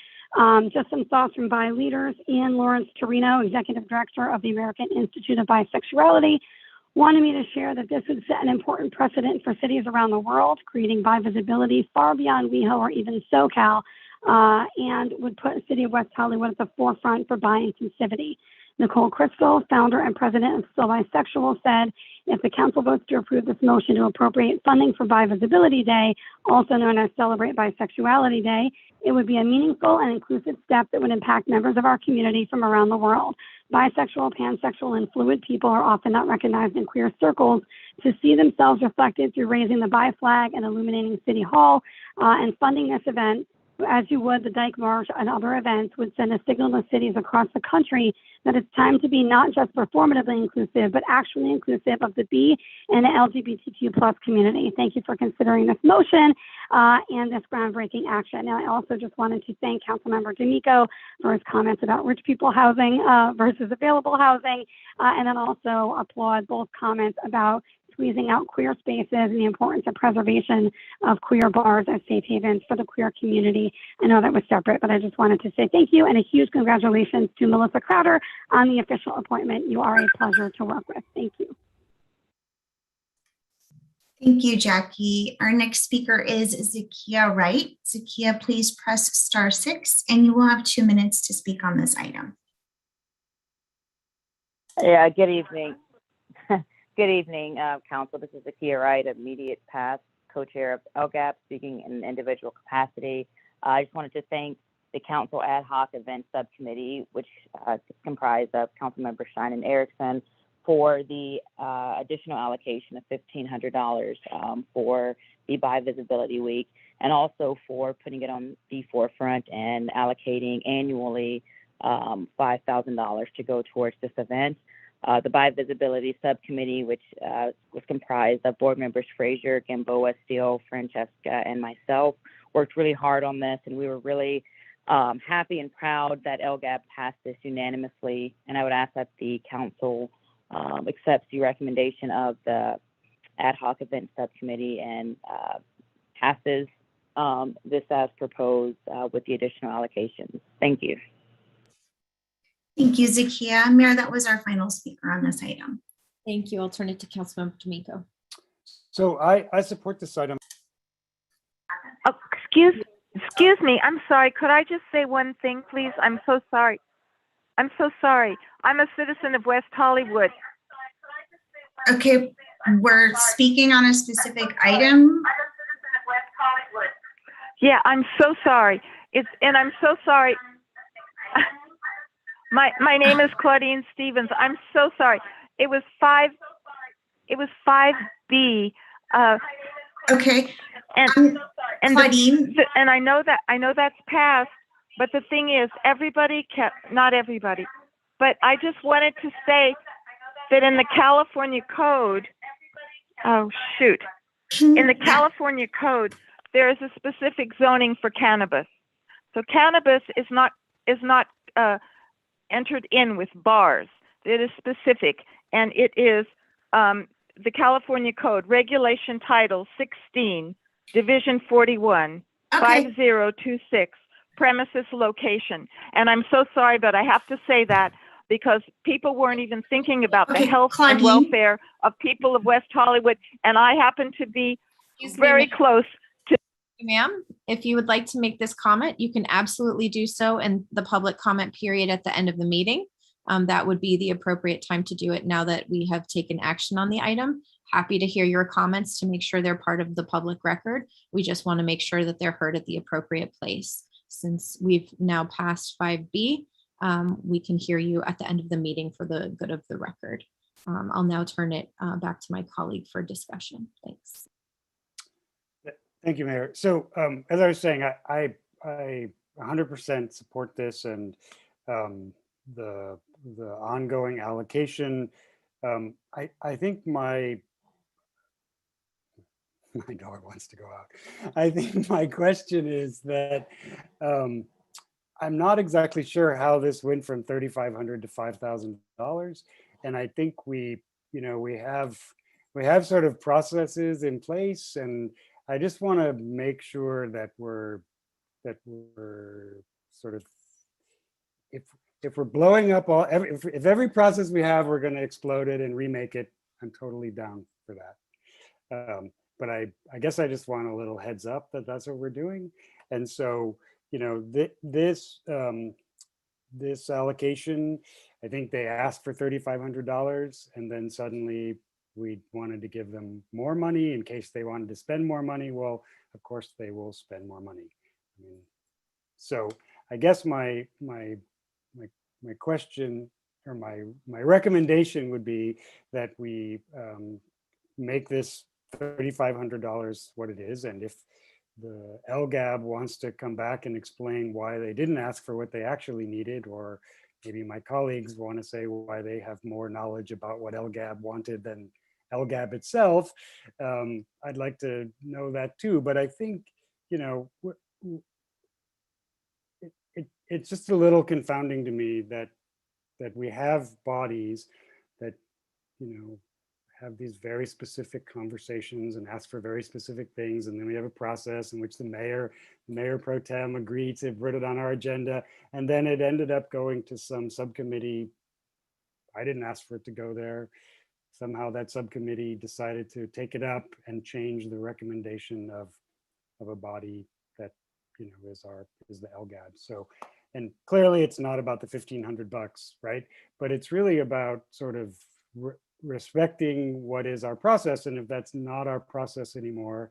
Just some thoughts from Bi leaders. Ian Lawrence Torino, Executive Director of the American Institute of Bisexuality, wanted me to share that this would set an important precedent for cities around the world, creating Bi visibility far beyond WeHo or even SoCal, and would put the city of West Hollywood at the forefront for Bi inclusivity. Nicole Crystal, founder and president of Still Bisexual, said, if the council votes to approve this motion to appropriate funding for Bi Visibility Day, also known as Celebrate Bisexuality Day, it would be a meaningful and inclusive step that would impact members of our community from around the world. Bisexual, pansexual, and fluid people are often not recognized in queer circles. To see themselves reflected through raising the Bi flag and illuminating City Hall and funding this event, as you would the Dyke March and other events, would send a signal to cities across the country that it's time to be not just performatively inclusive, but actually inclusive of the B and the LGBTQ plus community. Thank you for considering this motion and this groundbreaking action. Now, I also just wanted to thank Councilmember D'Amico for his comments about rich people housing versus available housing, and then also applaud both comments about squeezing out queer spaces and the importance of preservation of queer bars as safe havens for the queer community. I know that was separate, but I just wanted to say thank you and a huge congratulations to Melissa Crowder on the official appointment. You are a pleasure to work with. Thank you. Thank you, Jackie. Our next speaker is Zakia Wright. Zakia, please press *6 and you will have 2 minutes to speak on this item. Yeah, good evening. Good evening, Council. This is Zakia Wright, immediate past co-chair of LGAP, speaking in an individual capacity. I just wanted to thank the Council Ad Hoc Event Subcommittee, which is comprised of Councilmember Shine and Erickson, for the additional allocation of $1,500 for the Bi Visibility Week, and also for putting it on the forefront and allocating annually $5,000 to go towards this event. The Bi Visibility Subcommittee, which was comprised of board members Frazier, Gamboa, Steele, Francesca, and myself, worked really hard on this, and we were really happy and proud that LGAP passed this unanimously. And I would ask that the council accepts the recommendation of the Ad Hoc Event Subcommittee and passes this as proposed with the additional allocations. Thank you. Thank you, Zakia. Mayor, that was our final speaker on this item. Thank you. I'll turn it to Councilmember D'Amico. So I support this item. Oh, excuse me. I'm sorry. Could I just say one thing, please? I'm so sorry. I'm so sorry. I'm a citizen of West Hollywood. Okay, we're speaking on a specific item. Yeah, I'm so sorry. I'm so sorry. My name is Claudine Stevens. I'm so sorry. It was 5B. Okay. And Claudine. And I know that's passed, but the thing is, not everybody, but I just wanted to say that in the California Code, in the California Code, there is a specific zoning for cannabis. So cannabis is not entered in with bars. It is specific, and it is the California Code, Regulation Title 16, Division 41, 5026, premises location. And I'm so sorry, but I have to say that because people weren't even thinking about the health and welfare of people of West Hollywood, and I happen to be very close to. Ma'am, if you would like to make this comment, you can absolutely do so in the public comment period at the end of the meeting. That would be the appropriate time to do it now that we have taken action on the item. Happy to hear your comments to make sure they're part of the public record. We just want to make sure that they're heard at the appropriate place. Since we've now passed 5B, we can hear you at the end of the meeting for the good of the record. I'll now turn it back to my colleague for discussion. Thanks. Thank you, Mayor. So as I was saying, I 100% support this and the ongoing allocation. I think my dog wants to go out. I think my question is that I'm not exactly sure how this went from $3,500 to $5,000, and I think we have sort of processes in place, and I just want to make sure that we're sort of, if we're blowing up if every process we have, we're going to explode it and remake it, I'm totally down for that. But I guess I just want a little heads up that that's what we're doing. And so, this allocation, I think they asked for $3,500, and then suddenly we wanted to give them more money in case they wanted to spend more money. Well, of course they will spend more money. I mean, so I guess my question, or my recommendation would be that we make this $3,500 what it is, and if the LGAB wants to come back and explain why they didn't ask for what they actually needed, or maybe my colleagues want to say why they have more knowledge about what LGAB wanted than LGAB itself, I'd like to know that too. But I think, it's just a little confounding to me that we have bodies that, have these very specific conversations and ask for very specific things. And then we have a process in which the mayor pro tem agreed to put it on our agenda. And then it ended up going to some subcommittee. I didn't ask for it to go there. Somehow that subcommittee decided to take it up and change the recommendation of a body that, is the LGAB. So, and clearly it's not about the $1,500, right? But it's really about sort of respecting what is our process. And if that's not our process anymore,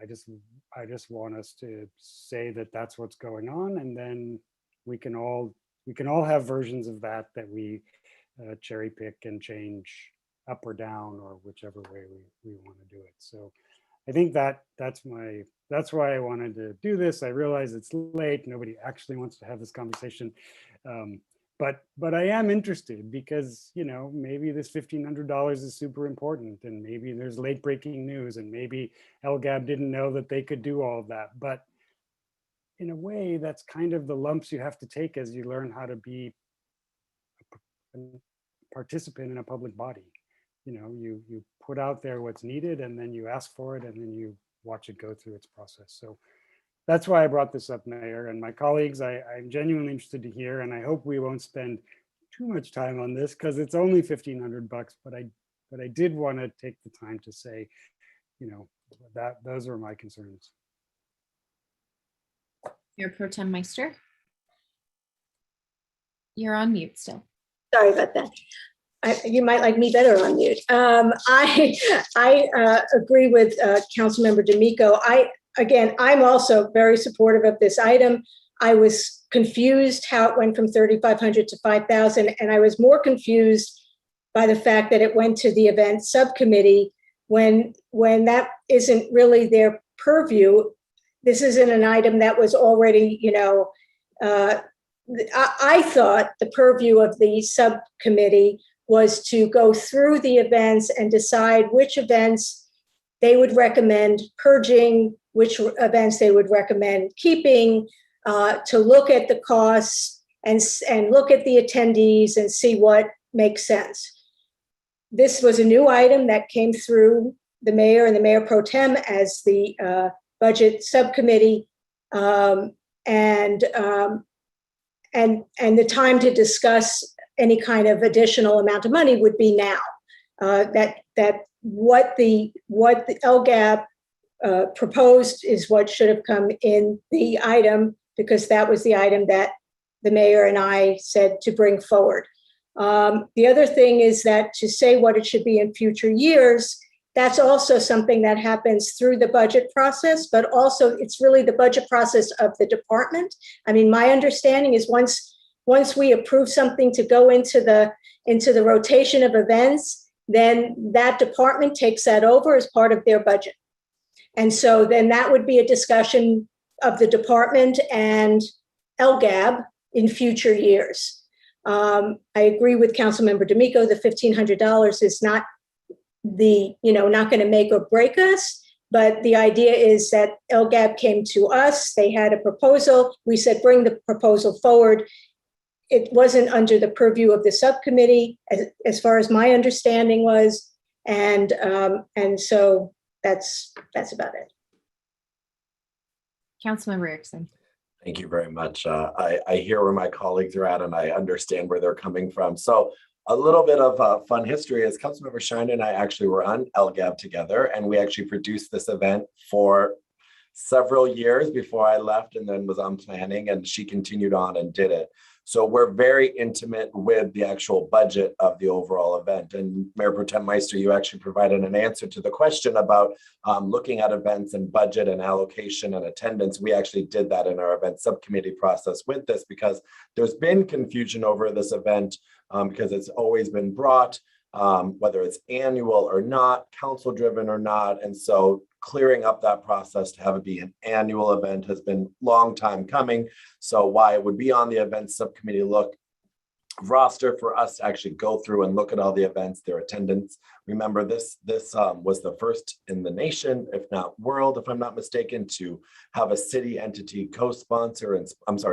I just want us to say that that's what's going on, and then we can all have versions of that we cherry pick and change up or down, or whichever way we want to do it. So I think that's why I wanted to do this. I realize it's late. Nobody actually wants to have this conversation. But I am interested because, maybe this $1,500 is super important, and maybe there's late breaking news, and maybe LGAB didn't know that they could do all of that. But in a way, that's kind of the lumps you have to take as you learn how to be a participant in a public body. You put out there what's needed, and then you ask for it, and then you watch it go through its process. So that's why I brought this up, Mayor, and my colleagues. I'm genuinely interested to hear, and I hope we won't spend too much time on this because it's only $1,500. But I did want to take the time to say, that those are my concerns. Mayor Pro Tem Meister, you're on mute still. Sorry about that. You might like me better on mute. I agree with Councilmember D'Amico. I'm also very supportive of this item. I was confused how it went from $3,500 to $5,000, and I was more confused by the fact that it went to the event subcommittee when that isn't really their purview. This isn't an item that was already, I thought the purview of the subcommittee was to go through the events and decide which events they would recommend purging, which events they would recommend keeping, to look at the costs and look at the attendees and see what makes sense. This was a new item that came through the mayor and the mayor pro tem as the budget subcommittee, and the time to discuss any kind of additional amount of money would be now. That what the LGAB proposed is what should have come in the item, because that was the item that the mayor and I said to bring forward. The other thing is that to say what it should be in future years, that's also something that happens through the budget process, but also it's really the budget process of the department. I mean, my understanding is once once we approve something to go into the rotation of events, then that department takes that over as part of their budget. And so then that would be a discussion of the department and LGAB in future years. I agree with Councilmember D'Amico, the $1,500 is not not going to make or break us. But the idea is that LGAB came to us, they had a proposal, we said, bring the proposal forward. It wasn't under the purview of the subcommittee, as far as my understanding was. And so that's about it. Councilmember Erickson. Thank you very much. I hear where my colleagues are at and I understand where they're coming from. So a little bit of fun history is Councilmember Shine and I actually were on LGAB together, and we actually produced this event for several years before I left and then was on planning, and she continued on and did it. So we're very intimate with the actual budget of the overall event. And Mayor Pro Tem Meister, you actually provided an answer to the question about looking at events and budget and allocation and attendance. We actually did that in our event subcommittee process with this, because there's been confusion over this event because it's always been brought, whether it's annual or not, council driven or not. And so clearing up that process to have it be an annual event has been a long time coming. So why it would be on the events subcommittee roster for us to actually go through and look at all the events, their attendance. Remember, this was the first in the nation, if not world, if I'm not mistaken, to have a city entity co-sponsor and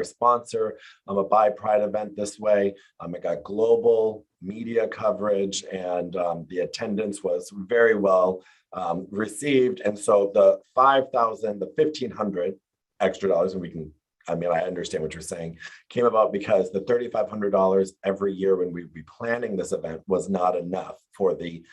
sponsor a Buy Pride event this way. It got global media coverage, and the attendance was very well received. And so the $5,000, the $1,500 extra dollars, and I understand what you're saying, came about because the $3,500 every year when we'd be planning this event was not enough for the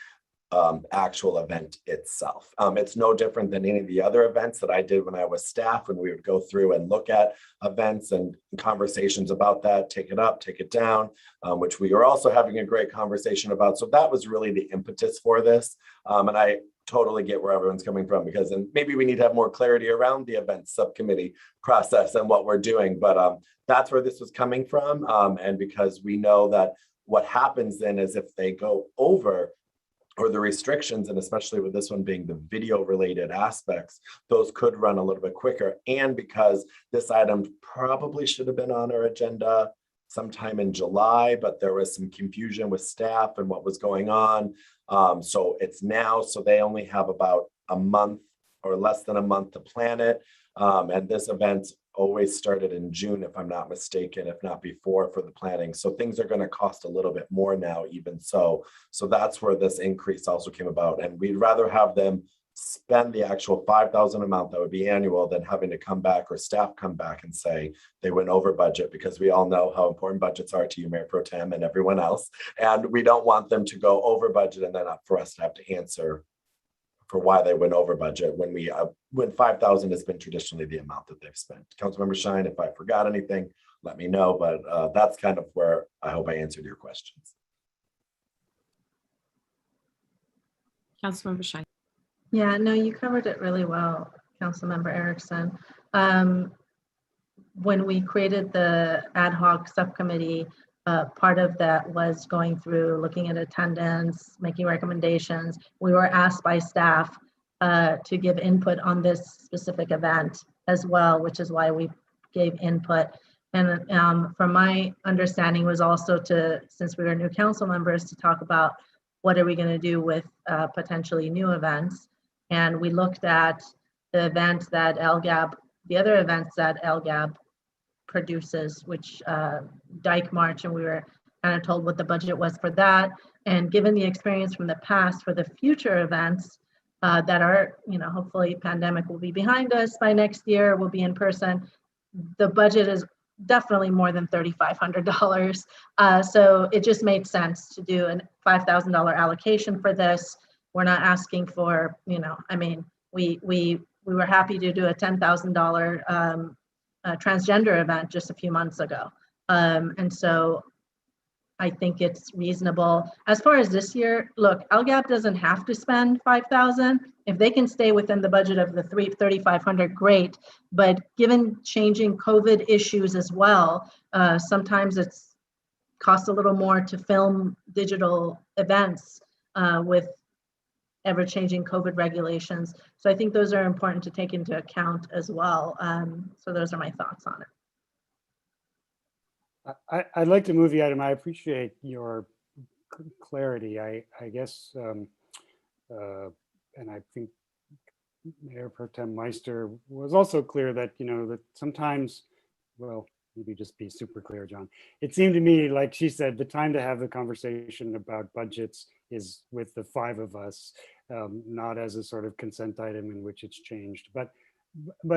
actual event itself. It's no different than any of the other events that I did when I was staff, when we would go through and look at events and conversations about that, take it up, take it down, which we are also having a great conversation about. So that was really the impetus for this. And I totally get where everyone's coming from, because and maybe we need to have more clarity around the events subcommittee process and what we're doing. But that's where this was coming from. And because we know that what happens then is if they go over, or the restrictions, and especially with this one being the video related aspects, those could run a little bit quicker. And because this item probably should have been on our agenda sometime in July, but there was some confusion with staff and what was going on. So it's now, so they only have about a month or less than a month to plan it. And this event always started in June, if I'm not mistaken, if not before, for the planning. So things are going to cost a little bit more now, even so. So that's where this increase also came about. And we'd rather have them spend the actual $5,000 amount that would be annual than having to come back, or staff come back and say they went over budget, because we all know how important budgets are to you, Mayor Pro Tem, and everyone else. And we don't want them to go over budget and then for us to have to answer for why they went over budget when when 5,000 has been traditionally the amount that they've spent. Councilmember Shine, if I forgot anything, let me know, but that's kind of where I hope I answered your questions. Councilmember Shine. Yeah, no, you covered it really well, Councilmember Erickson. When we created the ad hoc subcommittee, part of that was going through, looking at attendance, making recommendations. We were asked by staff to give input on this specific event as well, which is why we gave input. And from my understanding was also to, since we were new council members, to talk about what are we going to do with potentially new events. And we looked at the events that LGAB, the other events that LGAB produces, which Dyke March, and we were kind of told what the budget was for that. And given the experience from the past for the future events that are, hopefully pandemic will be behind us by next year, we'll be in person, the budget is definitely more than $3,500. So it just made sense to do a $5,000 allocation for this. We're not asking for, we were happy to do a $10,000 transgender event just a few months ago. And so I think it's reasonable. As far as this year, look, LGAB doesn't have to spend $5,000. If they can stay within the budget of the $3,500, great. But given changing COVID issues as well, Sometimes it's costs a little more to film digital events with ever-changing COVID regulations. So I think those are important to take into account as well. So those are my thoughts on it. I'd like to move the item. I appreciate your clarity. I guess, and I think Mayor Pro Tem Meister was also clear that, that sometimes, well, maybe just be super clear, John. It seemed to me, like she said, the time to have the conversation about budgets is with the 5 of us, not as a sort of consent item in which it's changed. But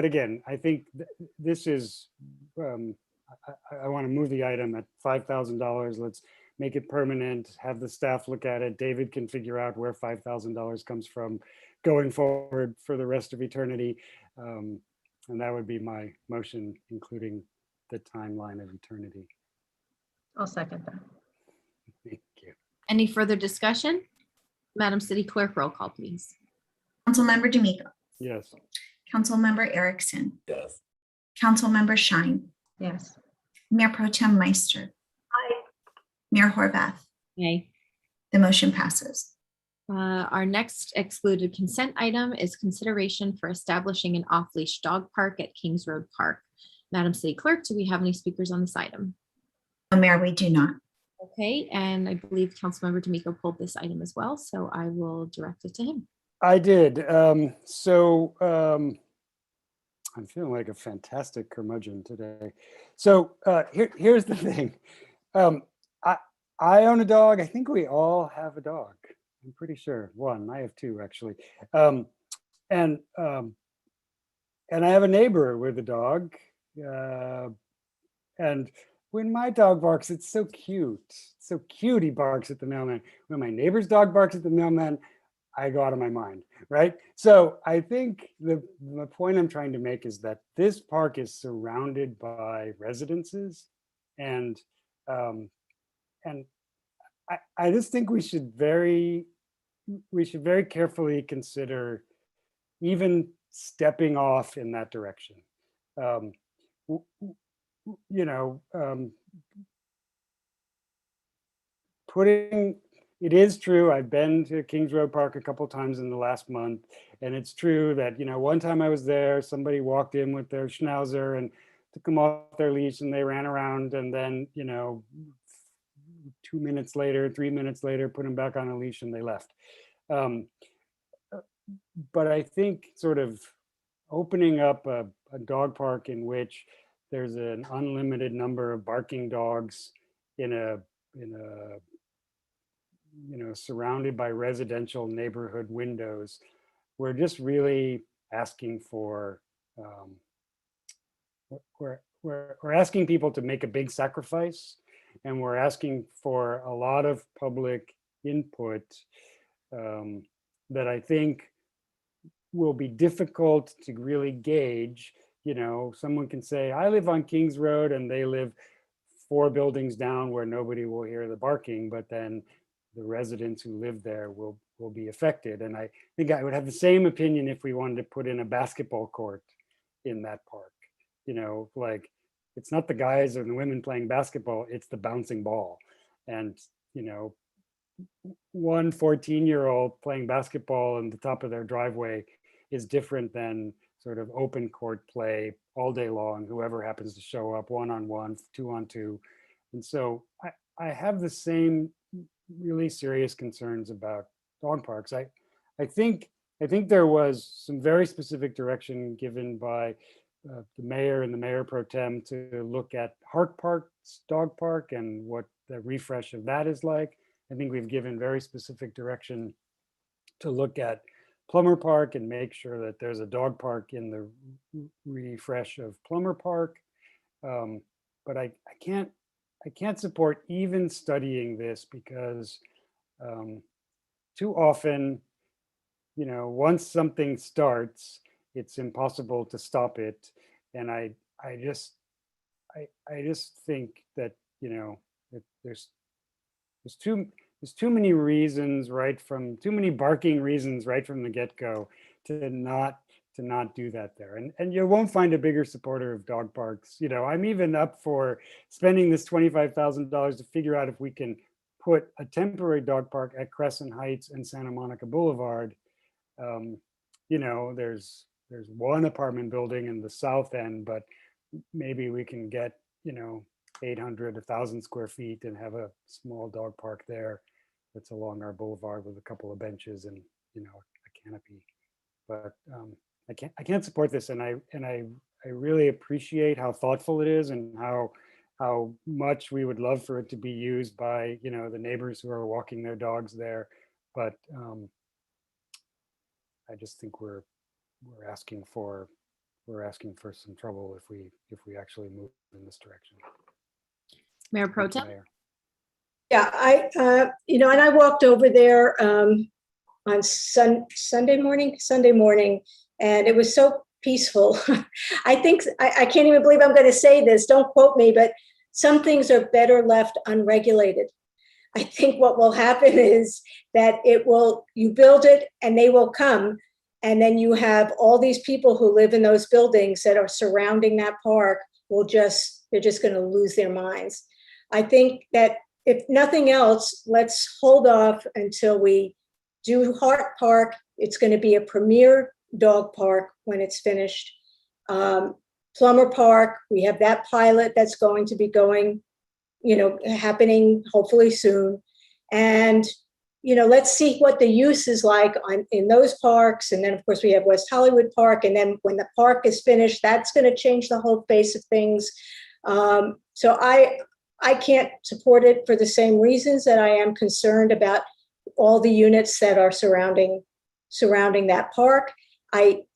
again, I think this is, I want to move the item at $5,000. Let's make it permanent, have the staff look at it. David can figure out where $5,000 comes from going forward for the rest of eternity. And that would be my motion, including the timeline of eternity. I'll second that. Thank you. Any further discussion? Madam City Clerk, roll call, please. Councilmember D'Amico. Yes. Councilmember Erickson. Yes. Councilmember Shine. Yes. Mayor Pro Tem Meister. Aye. Mayor Horvath. Yay. The motion passes. Our next excluded consent item is consideration for establishing an off-leash dog park at Kings Road Park. Madam City Clerk, do we have any speakers on this item? Mayor, we do not. Okay, and I believe Councilmember D'Amico pulled this item as well, so I will direct it to him. I did. I'm feeling like a fantastic curmudgeon today. So here's the thing. I own a dog. I think we all have a dog. I'm pretty sure. One. I have 2 actually. And I have a neighbor with a dog. And when my dog barks, it's so cute. So cute, he barks at the mailman. When my neighbor's dog barks at the mailman, I go out of my mind, right? So I think the point I'm trying to make is that this park is surrounded by residences, and I just think we should very carefully consider even stepping off in that direction. It is true, I've been to Kings Road Park a couple times in the last month, and it's true that, one time I was there, somebody walked in with their schnauzer and took them off their leash and they ran around, and then, 2 minutes later, 3 minutes later, put them back on a leash and they left. But I think sort of opening up a dog park in which there's an unlimited number of barking dogs in a surrounded by residential neighborhood windows, we're just really asking for we're asking people to make a big sacrifice, and we're asking for a lot of public input that I think will be difficult to really gauge. Someone can say, I live on Kings Road and they live 4 buildings down where nobody will hear the barking, but then the residents who live there will be affected. And I think I would have the same opinion if we wanted to put in a basketball court in that park. Like, it's not the guys or the women playing basketball, it's the bouncing ball. And, one 14-year-old playing basketball on the top of their driveway is different than sort of open court play all day long, whoever happens to show up 1-on-1, 2-on-2. And so I have the same really serious concerns about dog parks. I think there was some very specific direction given by the mayor and the mayor pro tem to look at Hart Park's dog park and what the refresh of that is like. I think we've given very specific direction to look at Plummer Park and make sure that there's a dog park in the refresh of Plummer Park. But I can't support even studying this because too often, once something starts, it's impossible to stop it. And I just think that, there's too many reasons too many barking reasons right from the get-go to not not do that there. And you won't find a bigger supporter of dog parks. You know, I'm even up for spending this $25,000 to figure out if we can put a temporary dog park at Crescent Heights and Santa Monica Boulevard. You know, there's one apartment building in the south end, but maybe we can get, you know, 800, 1,000 square feet and have a small dog park there that's along our boulevard with a couple of benches and, you know, a canopy. But I can't support this, and I really appreciate how thoughtful it is and how much we would love for it to be used by, you know, the neighbors who are walking their dogs there. But I just think we're asking for some trouble if we actually move in this direction. Mayor Pro Tem? Yeah, you know, and I walked over there on Sunday morning, and it was so peaceful. I think, I can't even believe I'm going to say this, don't quote me, but some things are better left unregulated. I think what will happen is that you build it and they will come. And then you have all these people who live in those buildings that are surrounding that park they're just going to lose their minds. I think that if nothing else, let's hold off until we do Hart Park. It's going to be a premier dog park when it's finished. Plummer Park, we have that pilot that's going to be going, you know, happening hopefully soon. And, you know, let's see what the use is like in those parks. And then of course we have West Hollywood Park. And then when the park is finished, that's going to change the whole face of things. So I can't support it for the same reasons that I am concerned about all the units that are surrounding that park. And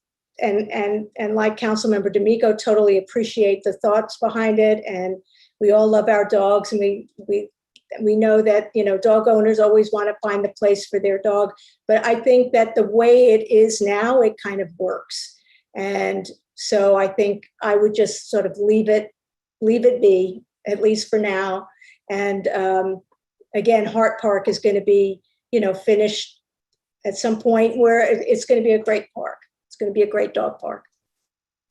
like Councilmember D'Amico, totally appreciate the thoughts behind it. And we all love our dogs, and we know that, you know, dog owners always want to find the place for their dog. But I think that the way it is now, it kind of works. And so I think I would just sort of leave it be, at least for now. And again, Hart Park is going to be, you know, finished at some point where it's going to be a great park. It's going to be a great dog park.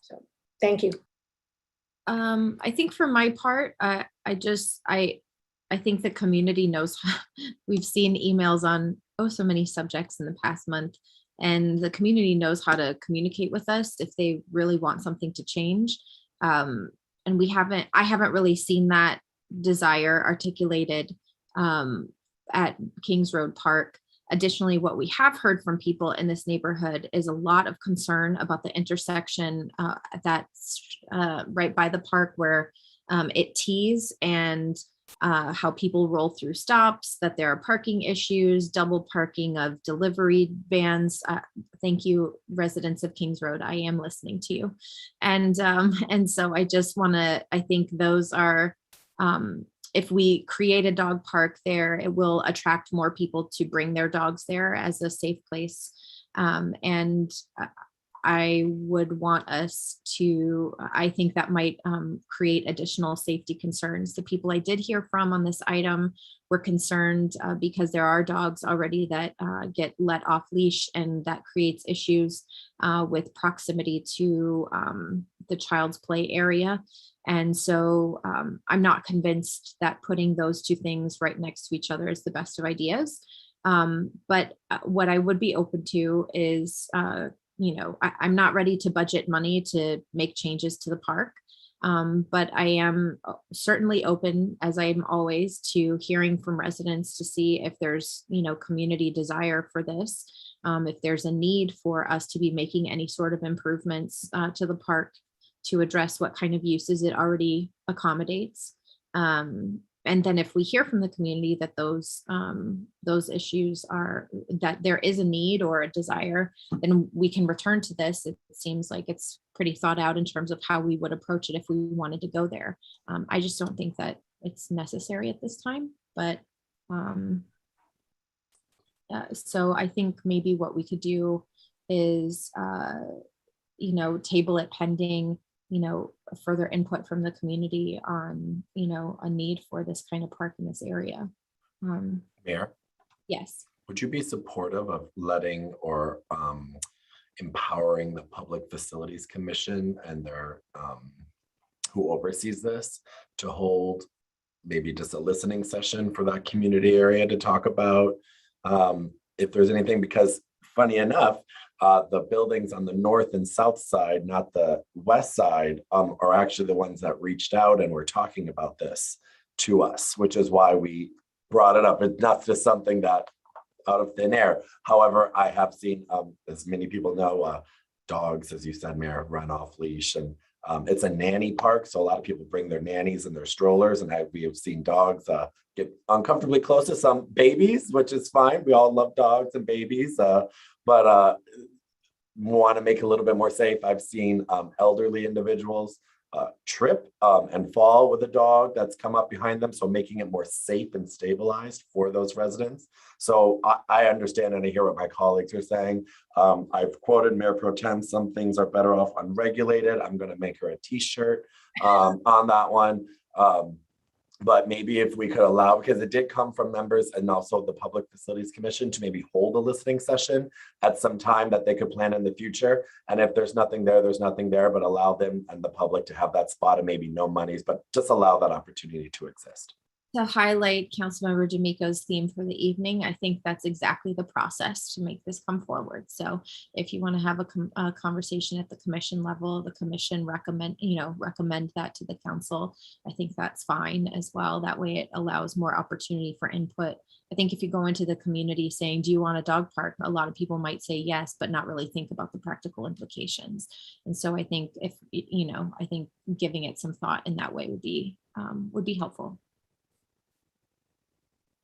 So thank you. I think for my part, I think the community knows. We've seen emails on so many subjects in the past month, and the community knows how to communicate with us if they really want something to change. And I haven't really seen that desire articulated at Kings Road Park. Additionally, what we have heard from people in this neighborhood is a lot of concern about the intersection that's right by the park where it tees, and how people roll through stops, that there are parking issues, double parking of delivery vans. Thank you, residents of Kings Road. I am listening to you. And so I just want to, I think those are, if we create a dog park there, it will attract more people to bring their dogs there as a safe place. And I would want us to, I think that might create additional safety concerns. The people I did hear from on this item were concerned because there are dogs already that get let off leash, and that creates issues with proximity to the child's play area. And so I'm not convinced that putting those two things right next to each other is the best of ideas. But what I would be open to is, you know, I'm not ready to budget money to make changes to the park. But I am certainly open, as I'm always, to hearing from residents to see if there's, you know, community desire for this. If there's a need for us to be making any sort of improvements to the park to address what kind of uses it already accommodates. And then if we hear from the community that those issues are, that there is a need or a desire, then we can return to this. It seems like it's pretty thought out in terms of how we would approach it if we wanted to go there. I just don't think that it's necessary at this time, but so I think maybe what we could do is, you know, table it pending, you know, further input from the community on, you know, a need for this kind of park in this area. Mayor? Yes. Would you be supportive of letting or empowering the Public Facilities Commission and their who oversees this to hold maybe just a listening session for that community area to talk about if there's anything, because funny enough, the buildings on the north and south side, not the west side, are actually the ones that reached out and were talking about this to us, which is why we brought it up. It's not just something that out of thin air. However, I have seen, as many people know, dogs, as you said, Mayor, run off leash, and it's a nanny park. So a lot of people bring their nannies and their strollers, and we have seen dogs get uncomfortably close to some babies, which is fine. We all love dogs and babies, but want to make it a little bit more safe. I've seen elderly individuals trip and fall with a dog that's come up behind them. So making it more safe and stabilized for those residents. So I understand and I hear what my colleagues are saying. I've quoted Mayor Pro Tem, some things are better off unregulated. I'm going to make her a t-shirt on that one. But maybe if we could allow, because it did come from members and also the Public Facilities Commission, to maybe hold a listening session at some time that they could plan in the future. And if there's nothing there, there's nothing there, but allow them and the public to have that spot, and maybe no monies, but just allow that opportunity to exist. To highlight Councilmember D'Amico's theme for the evening, I think that's exactly the process to make this come forward. So if you want to have a conversation at the commission level, the commission recommend that to the council. I think that's fine as well. That way it allows more opportunity for input. I think if you go into the community saying, do you want a dog park? A lot of people might say yes, but not really think about the practical implications. And so I think I think giving it some thought in that way would be helpful.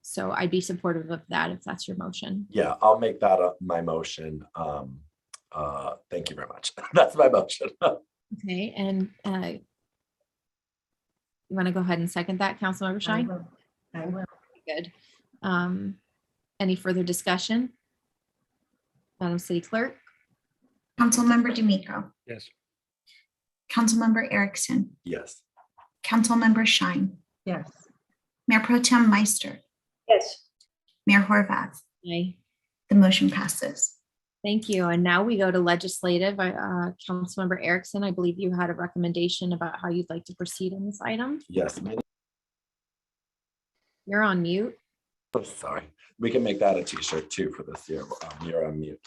So I'd be supportive of that if that's your motion. Yeah, I'll make that my motion. Thank you very much. That's my motion. Okay, and you want to go ahead and second that, Councilmember Shine? I will. Good. Any further discussion? Madam City Clerk? Councilmember D'Amico. Yes. Councilmember Erickson. Yes. Councilmember Shine. Yes. Mayor Pro Tem Meister. Yes. Mayor Horvath. Aye. The motion passes. Thank you. And now we go to legislative. Councilmember Erickson, I believe you had a recommendation about how you'd like to proceed in this item. Yes. You're on mute. Oh, sorry. We can make that a t-shirt too for this year. You're on mute.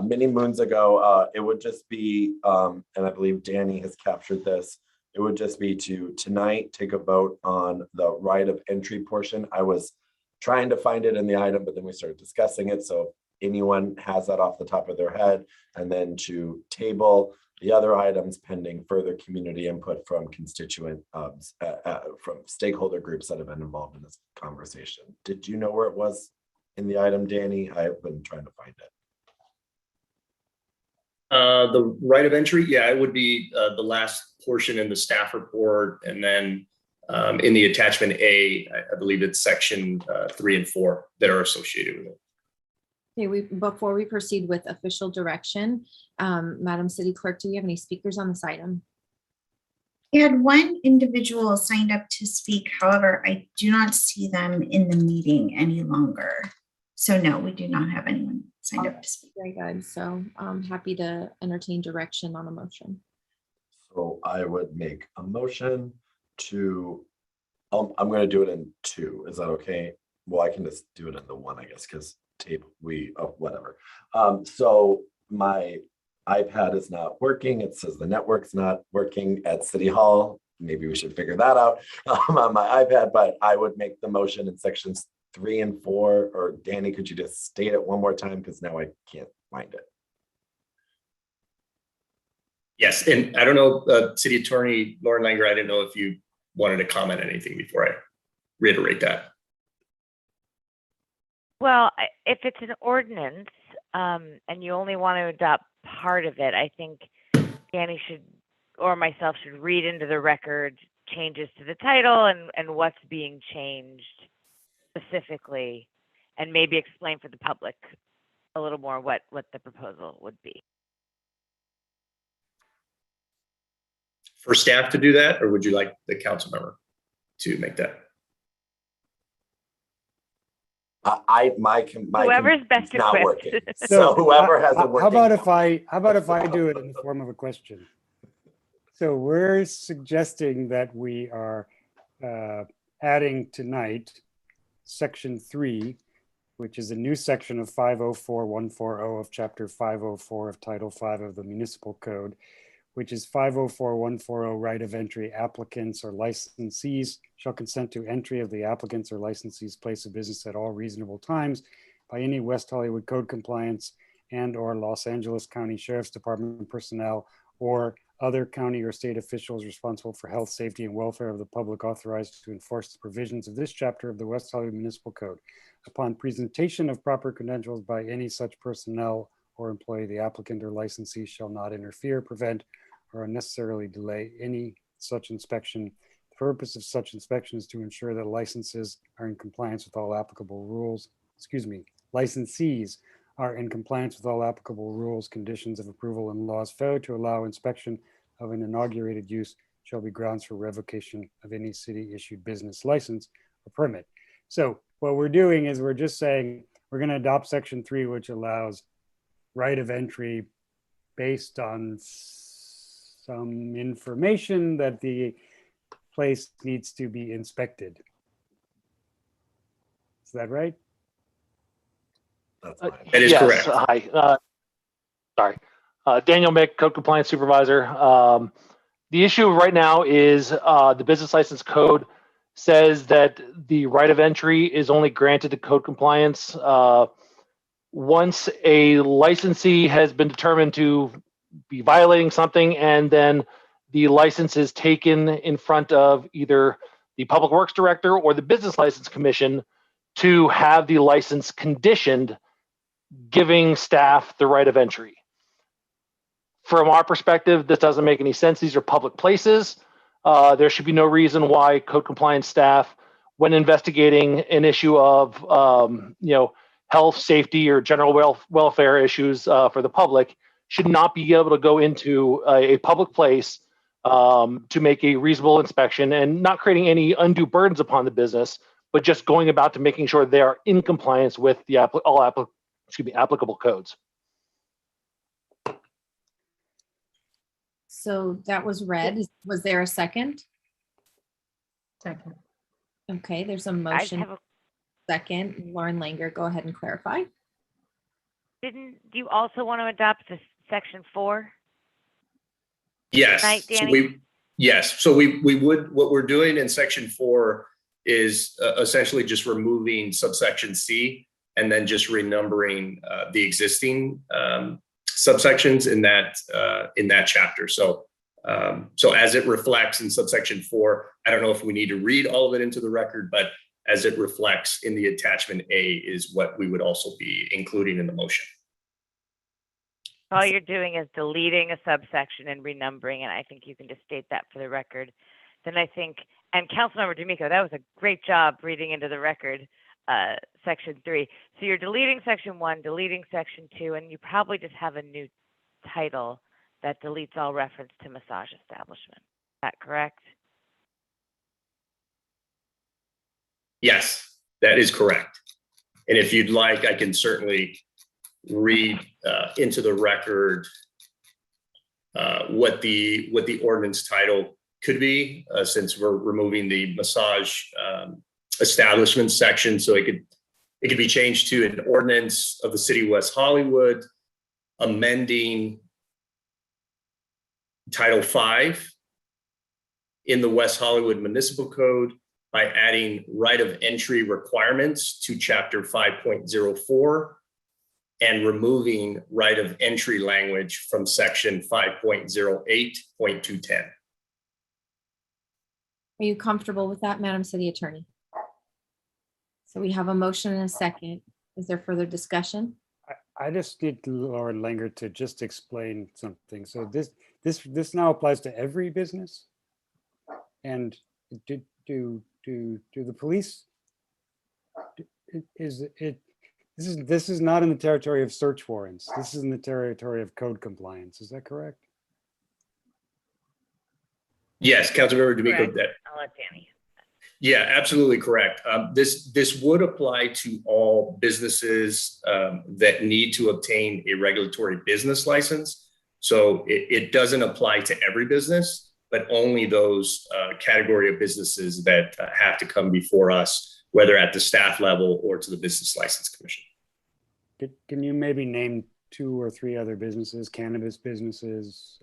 Many moons ago, it would just be, and I believe Danny has captured this, it would just be to tonight take a vote on the right of entry portion. I was trying to find it in the item, but then we started discussing it. So if anyone has that off the top of their head, and then to table the other items pending further community input from constituent, from stakeholder groups that have been involved in this conversation. Did you know where it was in the item, Danny? I've been trying to find it. The right of entry, yeah, it would be the last portion in the staff report, and then in the attachment A, I believe it's section 3 and 4 that are associated with it. Okay, before we proceed with official direction, Madam City Clerk, do we have any speakers on this item? We had one individual signed up to speak. However, I do not see them in the meeting any longer. So no, we do not have anyone signed up to speak. Very good. So I'm happy to entertain direction on a motion. So I would make a motion to, I'm going to do it in 2. Is that okay? Well, I can just do it in the 1, I guess, because whatever. So my iPad is not working. It says the network's not working at City Hall. Maybe we should figure that out on my iPad, but I would make the motion in sections 3 and 4, or Danny, could you just state it one more time? Because now I can't find it. Yes, and I don't know, City Attorney Lauren Langer, I didn't know if you wanted to comment on anything before I reiterate that. Well, if it's an ordinance and you only want to adopt part of it, I think Danny should, or myself should read into the record changes to the title and what's being changed specifically, and maybe explain for the public a little more what the proposal would be. For staff to do that, or would you like the council member to make that? My Whoever's best not equipped. working. So whoever has a working. How about if I do it in the form of a question? So we're suggesting that we are adding tonight section 3, which is a new section of 504140 of chapter 504 of title 5 of the municipal code, which is 504140, right of entry. Applicants or licensees shall consent to entry of the applicants or licensees' place of business at all reasonable times by any West Hollywood code compliance and or Los Angeles County Sheriff's Department personnel or other county or state officials responsible for health, safety, and welfare of the public authorized to enforce the provisions of this chapter of the West Hollywood Municipal Code. Upon presentation of proper credentials by any such personnel or employee, the applicant or licensee shall not interfere, prevent, or unnecessarily delay any such inspection. The purpose of such inspection is to ensure that licenses are in compliance with all applicable rules. Licensees are in compliance with all applicable rules, conditions of approval, and laws. Failure to allow inspection of an inaugurated use shall be grounds for revocation of any city-issued business license or permit. So what we're doing is we're just saying we're going to adopt section 3, which allows right of entry based on some information that the place needs to be inspected. Is that right? That is yes, correct. Hi. Sorry. Daniel Mick, Code Compliance Supervisor. The issue right now is the business license code says that the right of entry is only granted to code compliance once a licensee has been determined to be violating something, and then the license is taken in front of either the Public Works Director or the Business License Commission to have the license conditioned, giving staff the right of entry. From our perspective, this doesn't make any sense. These are public places. There should be no reason why code compliance staff, when investigating an issue of health, safety, or general welfare issues for the public, should not be able to go into a public place to make a reasonable inspection and not creating any undue burdens upon the business, but just going about to making sure they are in compliance with the applicable codes. So that was read. Was there a second? Second. Okay, there's a motion. Second, Lauren Langer, go ahead and clarify. Didn't you also want to adopt this section 4? Yes. Tonight, So Danny? we would, what we're doing in section 4 is essentially just removing subsection C and then just renumbering the existing subsections in that chapter. So as it reflects in subsection 4, I don't know if we need to read all of it into the record, but as it reflects in the attachment A is what we would also be including in the motion. All you're doing is deleting a subsection and renumbering, and I think you can just state that for the record. Then I think, and Councilmember D'Amico, that was a great job reading into the record section 3. So you're deleting section 1, deleting section 2, and you probably just have a new title that deletes all reference to massage establishment. Is that correct? Yes, that is correct. And if you'd like, I can certainly read into the record what the ordinance title could be, since we're removing the massage establishment section. So it could be changed to an ordinance of the city of West Hollywood, amending Title 5 in the West Hollywood Municipal Code by adding right of entry requirements to Chapter 5.04 and removing right of entry language from Section 5.08.210. Are you comfortable with that, Madam City Attorney? So we have a motion and a second. Is there further discussion? I just need Lauren Langer to just explain something. So this now applies to every business, and do the police? This is not in the territory of search warrants. This is in the territory of code compliance. Is that correct? Yes, Councilmember D'Amico. I'll let Danny. Yeah, absolutely correct. This would apply to all businesses that need to obtain a regulatory business license. So it doesn't apply to every business, but only those category of businesses that have to come before us, whether at the staff level or to the Business License Commission. Can you maybe name 2 or 3 other businesses, cannabis businesses?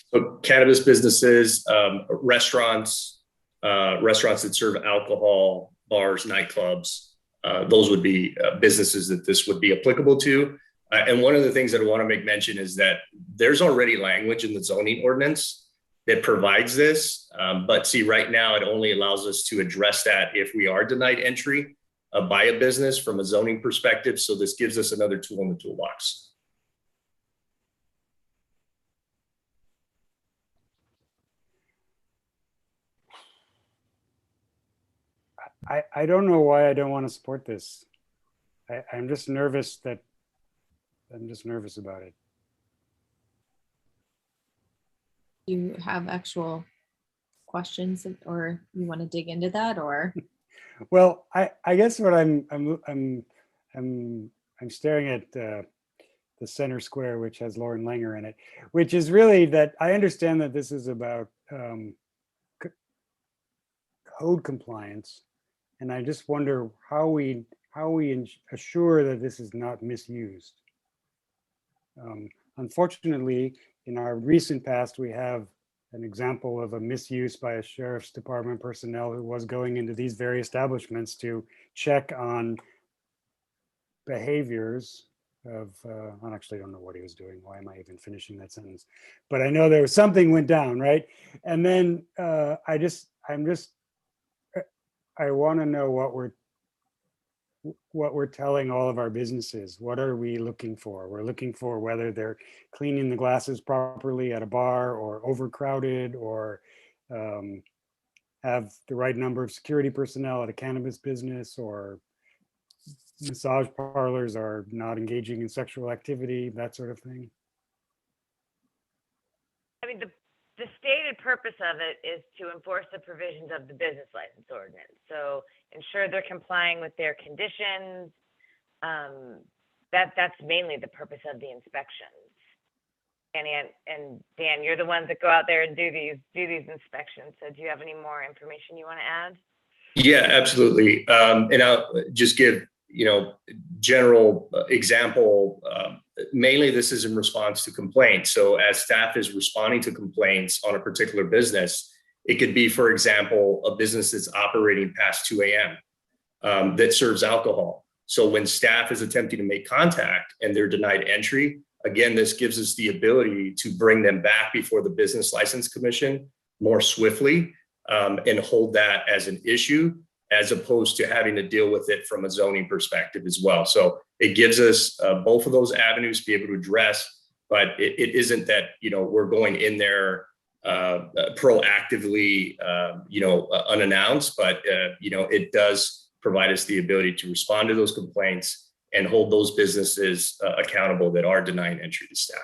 So cannabis businesses, restaurants that serve alcohol, bars, nightclubs. Those would be businesses that this would be applicable to. And one of the things that I want to make mention is that there's already language in the zoning ordinance that provides this. But see, right now, it only allows us to address that if we are denied entry by a business from a zoning perspective. So this gives us another tool in the toolbox. I don't know why I don't want to support this. I'm just nervous about it. Do you have actual questions or you want to dig into that or? Well, I guess what I'm staring at the center square, which has Lauren Langer in it, which is really that I understand that this is about code compliance. And I just wonder how we assure that this is not misused. Unfortunately, in our recent past, we have an example of a misuse by a sheriff's department personnel who was going into these very establishments to check on behaviors of, I actually don't know what he was doing. Why am I even finishing that sentence? But I know there was something went down, right? And then I want to know what we're telling all of our businesses. What are we looking for? We're looking for whether they're cleaning the glasses properly at a bar or overcrowded or have the right number of security personnel at a cannabis business, or massage parlors are not engaging in sexual activity, that sort of thing. I mean, the stated purpose of it is to enforce the provisions of the business license ordinance. So ensure they're complying with their conditions. That's mainly the purpose of the inspections. And Dan, you're the ones that go out there and do these inspections. So do you have any more information you want to add? Yeah, absolutely. And I'll just give, general example. Mainly this is in response to complaints. So as staff is responding to complaints on a particular business, it could be, for example, a business that's operating past 2 a.m. That serves alcohol. So when staff is attempting to make contact and they're denied entry, again, this gives us the ability to bring them back before the Business License Commission more swiftly and hold that as an issue, as opposed to having to deal with it from a zoning perspective as well. So it gives us both of those avenues to be able to address, but it isn't that, we're going in there proactively, unannounced, but, it does provide us the ability to respond to those complaints and hold those businesses accountable that are denying entry to staff.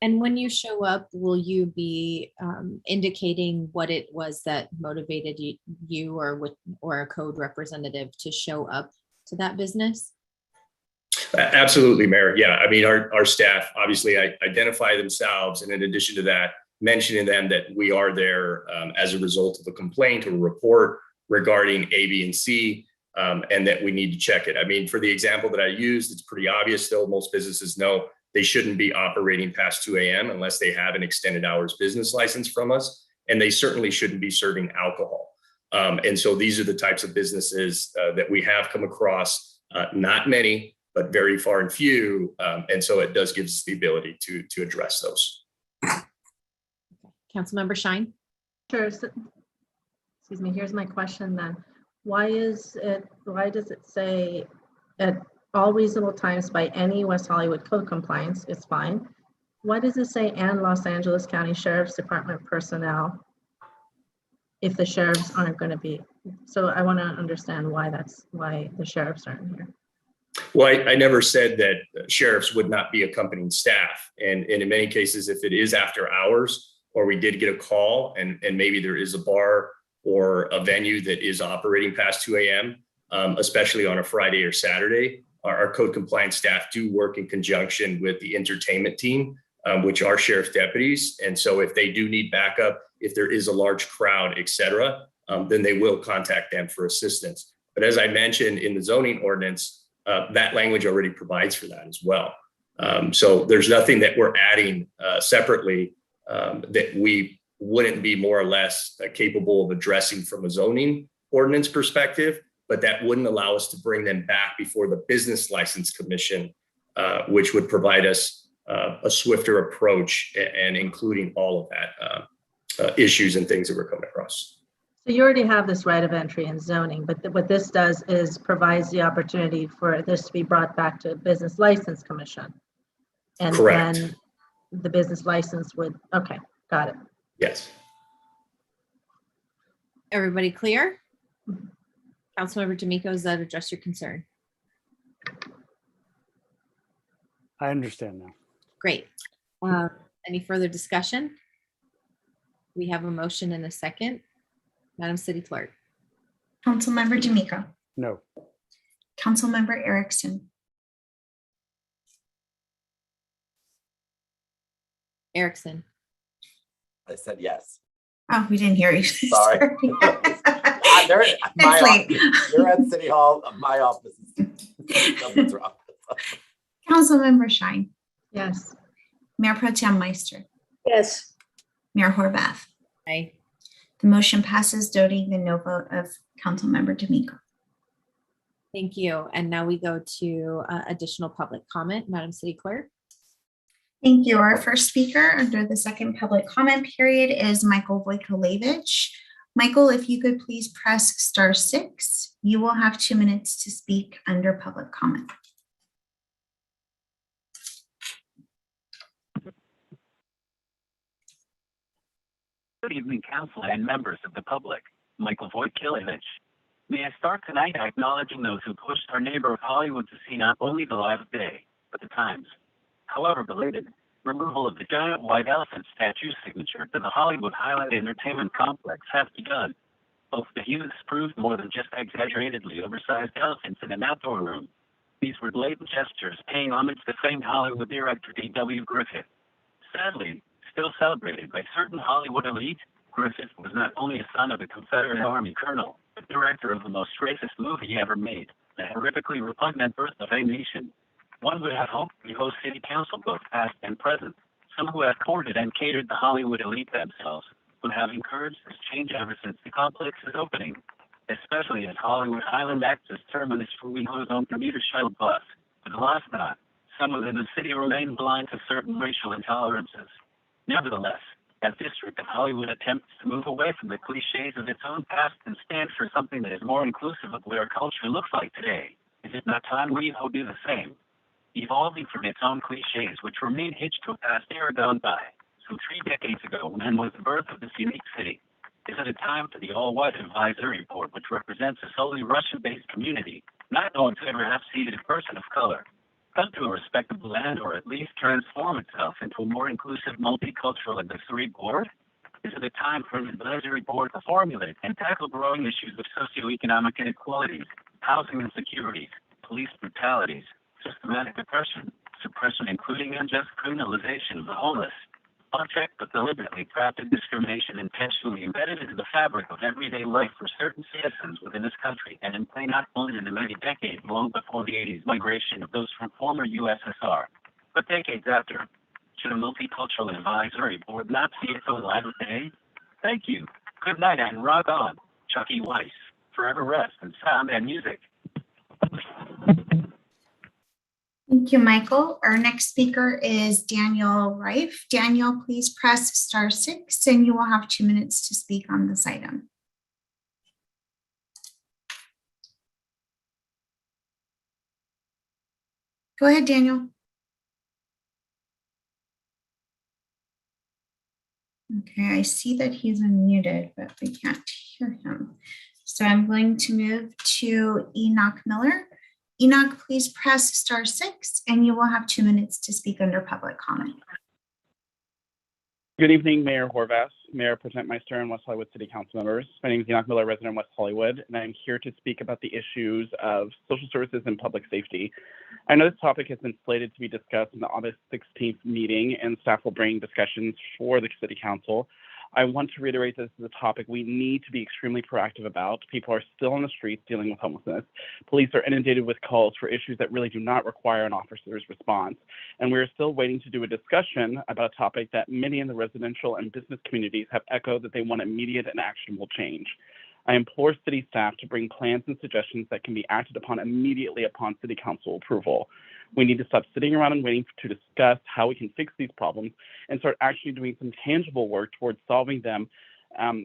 And when you show up, will you be indicating what it was that motivated you or a code representative to show up to that business? Absolutely, Mayor. Yeah, I mean, our staff obviously identify themselves, and in addition to that, mentioning them that we are there as a result of a complaint or a report regarding A, B, and C, and that we need to check it. I mean, for the example that I used, it's pretty obvious still. Most businesses know they shouldn't be operating past 2 a.m. unless they have an extended hours business license from us, and they certainly shouldn't be serving alcohol. And so these are the types of businesses that we have come across, not many, but very far and few. And so it does give us the ability to address those. Councilmember Shine. Sure. So, excuse me, here's my question then. Why does it say at all reasonable times by any West Hollywood code compliance is fine? Why does it say and Los Angeles County Sheriff's Department personnel if the sheriffs aren't going to be? So I want to understand why the sheriffs aren't here. Well, I never said that sheriffs would not be accompanying staff. And in many cases, if it is after hours, or we did get a call and maybe there is a bar or a venue that is operating past 2 a.m., especially on a Friday or Saturday. Our code compliance staff do work in conjunction with the entertainment team, which are sheriff's deputies. And so if they do need backup, if there is a large crowd, et cetera, then they will contact them for assistance. But as I mentioned in the zoning ordinance, that language already provides for that as well. So there's nothing that we're adding separately that we wouldn't be more or less capable of addressing from a zoning ordinance perspective, but that wouldn't allow us to bring them back before the Business License Commission, which would provide us a swifter approach and including all of that issues and things that we're coming across. So you already have this right of entry in zoning, but what this does is provides the opportunity for this to be brought back to Business License Commission. And Correct. then the business license would, okay, got it. Yes. Everybody clear? Councilmember D'Amico, does that address your concern? I understand now. Great. Any further discussion? We have a motion and a second. Madam City Clerk. Councilmember D'Amico. No. Councilmember Erickson. Erickson. I said yes. Oh, we didn't hear you. Sorry. It's late. You're at City Hall. My office is something's wrong. Councilmember Shine. Yes. Mayor Pro Tem Meister. Yes. Mayor Horvath. Aye. The motion passes, noting the no vote of Councilmember D'Amico. Thank you. And now we go to additional public comment. Madam City Clerk. Thank you. Our first speaker under the second public comment period is Michael Vojkolevich. Michael, if you could please press *6, you will have 2 minutes to speak under public comment. Good evening, Council and members of the public. Michael Vojkolevich. May I start tonight by acknowledging those who pushed our neighbor of Hollywood to see not only the light of day, but the times. However belated, removal of the giant white elephant statue signature to the Hollywood Highland Entertainment Complex has begun. Both the youths proved more than just exaggeratedly oversized elephants in an outdoor room. These were blatant gestures paying homage to famed Hollywood director D.W. Griffith. Sadly, still celebrated by certain Hollywood elite, Griffith was not only a son of a Confederate Army colonel, but director of the most racist movie ever made, the horrifically repugnant Birth of a Nation. One would have hoped WeHo City Council, both past and present, some who have courted and catered the Hollywood elite themselves, would have encouraged this change ever since the complex's opening, especially as Hollywood Highland acts as terminus for WeHo's own commuter shuttle bus. But alas not, some within the city remain blind to certain racial intolerances. Nevertheless, as District of Hollywood attempts to move away from the cliches of its own past and stand for something that is more inclusive of what our culture looks like today, is it not time WeHo do the same? Evolving from its own cliches, which remain hitched to a past era gone by, some 3 decades ago, when was the birth of this unique city. Is it a time for the all-white advisory board, which represents a solely Russian-based community, not known to ever have seated a person of color, come to a respectable land, or at least transform itself into a more inclusive multicultural advisory board? Is it a time for an advisory board to formulate and tackle growing issues of socioeconomic inequalities, housing insecurities, police brutalities, systematic oppression, suppression including unjust criminalization of the homeless, unchecked but deliberately crafted discrimination intentionally embedded into the fabric of everyday life for certain citizens within this country and in play not only in the many decades long before the 80s migration of those from former USSR, but decades after? Should a multicultural advisory board not see its own light of day? Thank you. Good night and rock on. Chucky Weiss. Forever rest and sound and music. Thank you, Michael. Our next speaker is Daniel Reif. Daniel, please press *6 and you will have 2 minutes to speak on this item. Go ahead, Daniel. Okay, I see that he's unmuted, but we can't hear him. So I'm going to move to Enoch Miller. Enoch, please press *6 and you will have 2 minutes to speak under public comment. Good evening, Mayor Horvath, Mayor Pro Tem Meister, and West Hollywood City Council members. My name is Enoch Miller, resident of West Hollywood, and I'm here to speak about the issues of social services and public safety. I know this topic has been slated to be discussed in the August 16th meeting, and staff will bring discussions for the City Council. I want to reiterate this is a topic we need to be extremely proactive about. People are still on the streets dealing with homelessness. Police are inundated with calls for issues that really do not require an officer's response. And we're still waiting to do a discussion about a topic that many in the residential and business communities have echoed that they want immediate and actionable change. I implore city staff to bring plans and suggestions that can be acted upon immediately upon City Council approval. We need to stop sitting around and waiting to discuss how we can fix these problems and start actually doing some tangible work towards solving them,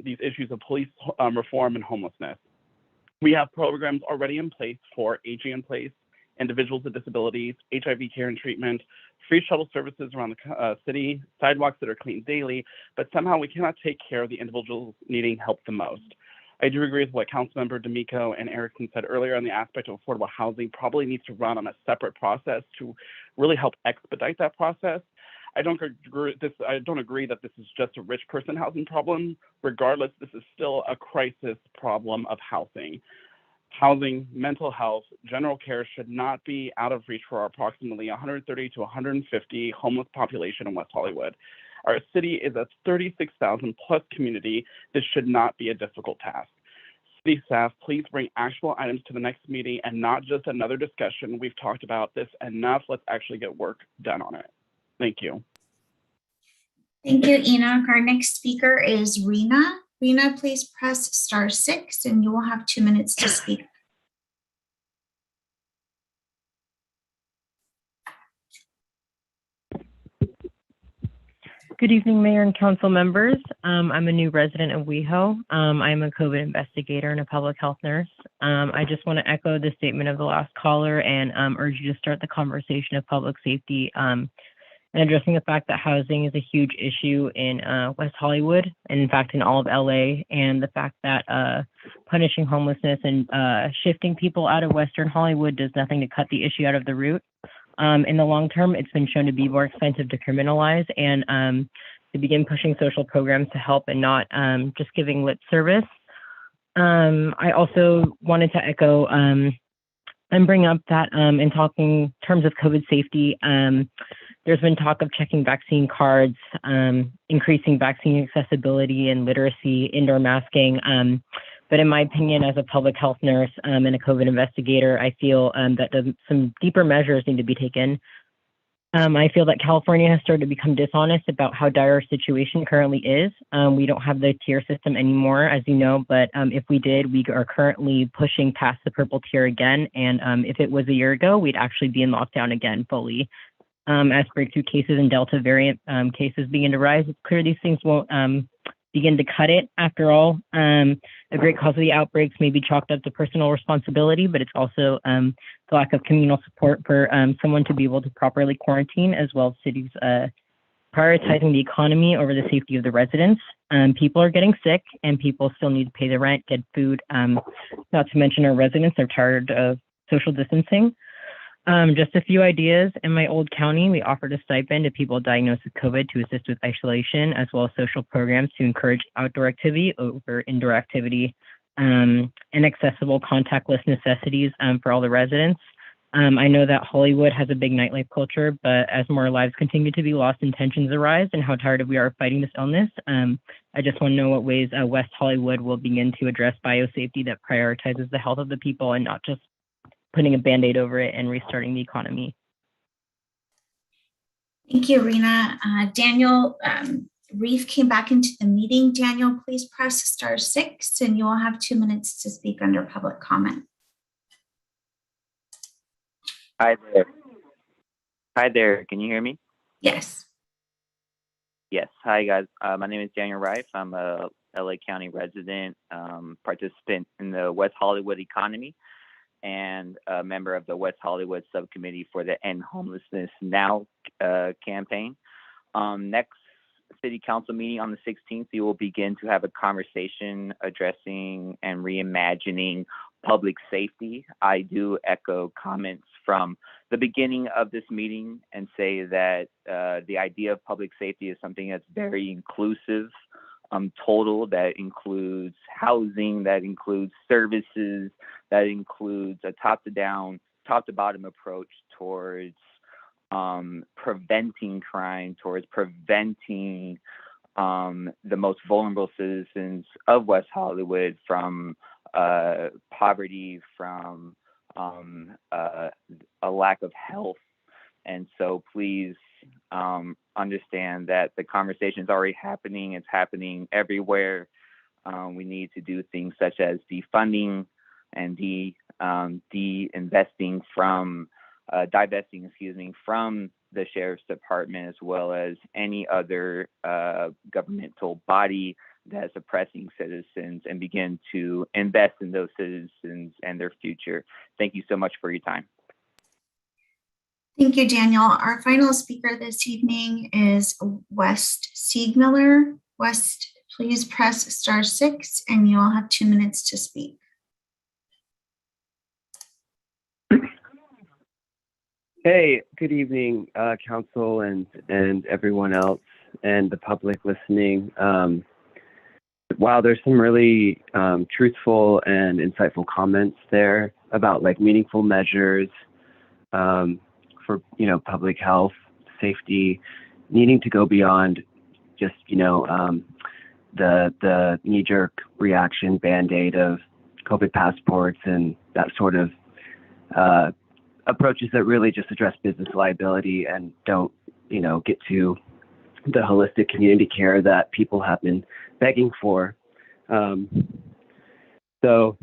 these issues of police reform and homelessness. We have programs already in place for aging in place, individuals with disabilities, HIV care and treatment, free shuttle services around the city, sidewalks that are cleaned daily, but somehow we cannot take care of the individuals needing help the most. I do agree with what Councilmember D'Amico and Erickson said earlier on the aspect of affordable housing probably needs to run on a separate process to really help expedite that process. I don't agree that this is just a rich person housing problem. Regardless, this is still a crisis problem of housing. Housing, mental health, general care should not be out of reach for our approximately 130 to 150 homeless population in West Hollywood. Our city is a 36,000 plus community. This should not be a difficult task. City staff, please bring actual items to the next meeting and not just another discussion. We've talked about this enough. Let's actually get work done on it. Thank you. Thank you, Enoch. Our next speaker is Rena. Rena, please press *6 and you will have 2 minutes to speak. Good evening, Mayor and Council members. I'm a new resident of WeHo. I'm a COVID investigator and a public health nurse. I just want to echo the statement of the last caller and urge you to start the conversation of public safety and addressing the fact that housing is a huge issue in West Hollywood, and in fact in all of LA, and the fact that punishing homelessness and shifting people out of Western Hollywood does nothing to cut the issue out of the root. In the long term, it's been shown to be more expensive to criminalize and to begin pushing social programs to help and not just giving lip service. I also wanted to echo and bring up that in talking terms of COVID safety, there's been talk of checking vaccine cards, increasing vaccine accessibility and literacy, indoor masking. But in my opinion, as a public health nurse and a COVID investigator, I feel that some deeper measures need to be taken. I feel that California has started to become dishonest about how dire our situation currently is. We don't have the tier system anymore, as you know, but if we did, we are currently pushing past the purple tier again. And if it was a year ago, we'd actually be in lockdown again fully. As breakthrough cases and Delta variant cases begin to rise, it's clear these things won't begin to cut it. After all, a great cause of the outbreaks may be chalked up to personal responsibility, but it's also the lack of communal support for someone to be able to properly quarantine, as well as cities prioritizing the economy over the safety of the residents. People are getting sick and people still need to pay the rent, get food, not to mention our residents are tired of social distancing. Just a few ideas. In my old county, we offered a stipend to people diagnosed with COVID to assist with isolation, as well as social programs to encourage outdoor activity over indoor activity, and accessible contactless necessities for all the residents. I know that Hollywood has a big nightlife culture, but as more lives continue to be lost and tensions arise and how tired we are of fighting this illness, I just want to know what ways West Hollywood will begin to address biosafety that prioritizes the health of the people and not just putting a Band-Aid over it and restarting the economy. Thank you, Rena. Daniel Reef came back into the meeting. Daniel, please press *6 and you will have 2 minutes to speak under public comment. Hi there. Hi there. Can you hear me? Yes. Yes. Hi, guys. My name is Daniel Rife. I'm a LA County resident, participant in the West Hollywood economy, and a member of the West Hollywood subcommittee for the End Homelessness Now campaign. Next City Council meeting on the 16th, we will begin to have a conversation addressing and reimagining public safety. I do echo comments from the beginning of this meeting and say that the idea of public safety is something that's very inclusive, total, that includes housing, that includes services, that includes a top-to-down, top-to-bottom approach towards preventing crime, towards preventing the most vulnerable citizens of West Hollywood from poverty, from a lack of health. And so please understand that the conversation is already happening. It's happening everywhere. We need to do things such as defunding and de-investing from, divesting, from the Sheriff's Department, as well as any other governmental body that's oppressing citizens, and begin to invest in those citizens and their future. Thank you so much for your time. Thank you, Daniel. Our final speaker this evening is West Siegmiller. West, please press *6 and you'll have 2 minutes to speak. Hey, good evening, council and everyone else and the public listening. Wow, there's some really truthful and insightful comments there about like meaningful measures for public health, safety, needing to go beyond just the knee-jerk reaction band-aid of COVID passports and that sort of approaches that really just address business liability and don't get to the holistic community care that people have been begging for. So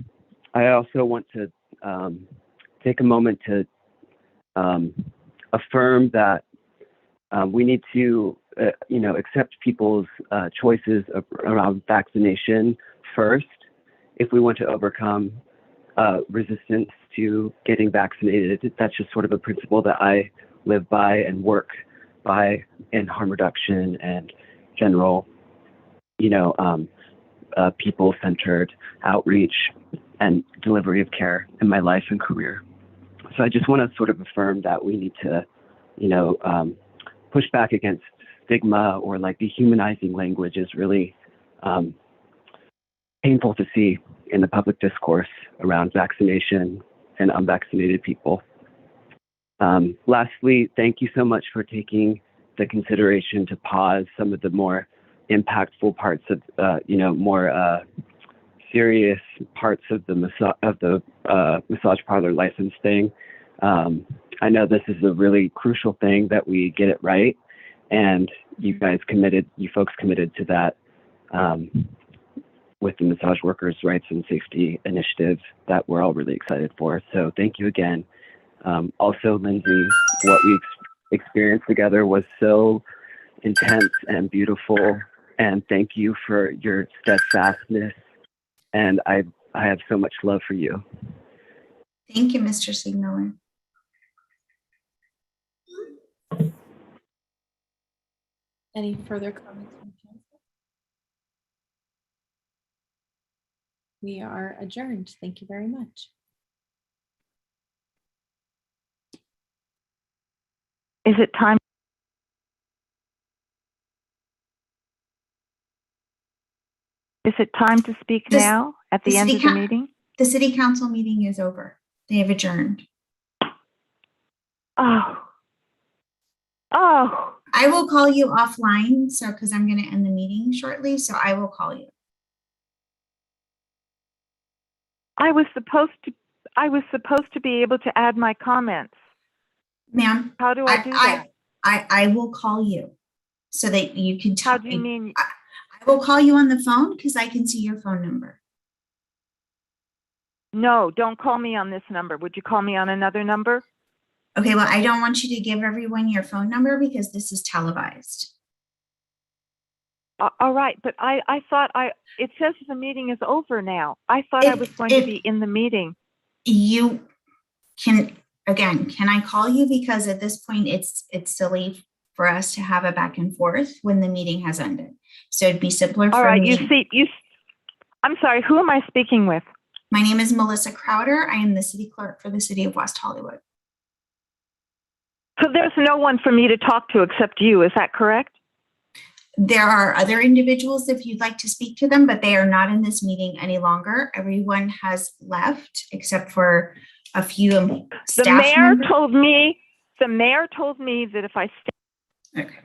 I also want to take a moment to affirm that we need to accept people's choices around vaccination first if we want to overcome resistance to getting vaccinated. That's just sort of a principle that I live by and work by in harm reduction and general, people-centered outreach and delivery of care in my life and career. So I just want to sort of affirm that we need to, push back against stigma or like dehumanizing language is really painful to see in the public discourse around vaccination and unvaccinated people. Lastly, thank you so much for taking the consideration to pause some of the more impactful parts of, more serious parts of the massage parlor license thing. I know this is a really crucial thing that we get it right, and you folks committed to that with the Massage Workers' Rights and Safety Initiative that we're all really excited for. So thank you again. Also, Lindsay, what we experienced together was so intense and beautiful, and thank you for your steadfastness. And I have so much love for you. Thank you, Mr. Siegmiller. Any further comments from council? We are adjourned. Thank you very much. Is it time? Is it time to speak now at the end of the meeting? The city council meeting is over. They have adjourned. Oh. I will call you offline, so because I'm going to end the meeting shortly, so I will call you. I was supposed to be able to add my comments. Ma'am, how do I do that? I will call you so that you can tell me. How do you mean? I will call you on the phone because I can see your phone number. No, don't call me on this number. Would you call me on another number? Okay, well, I don't want you to give everyone your phone number because this is televised. All right, but I thought it says the meeting is over now. I thought I was going to be in the meeting. You can, again, can I call you? Because at this point, it's silly for us to have a back and forth when the meeting has ended. So it'd be simpler for me. All right, I'm sorry, who am I speaking with? My name is Melissa Crowder. I am the city clerk for the city of West Hollywood. So there's no one for me to talk to except you, is that correct? There are other individuals if you'd like to speak to them, but they are not in this meeting any longer. Everyone has left except for a few staff The mayor members. told me that if I stay. Okay.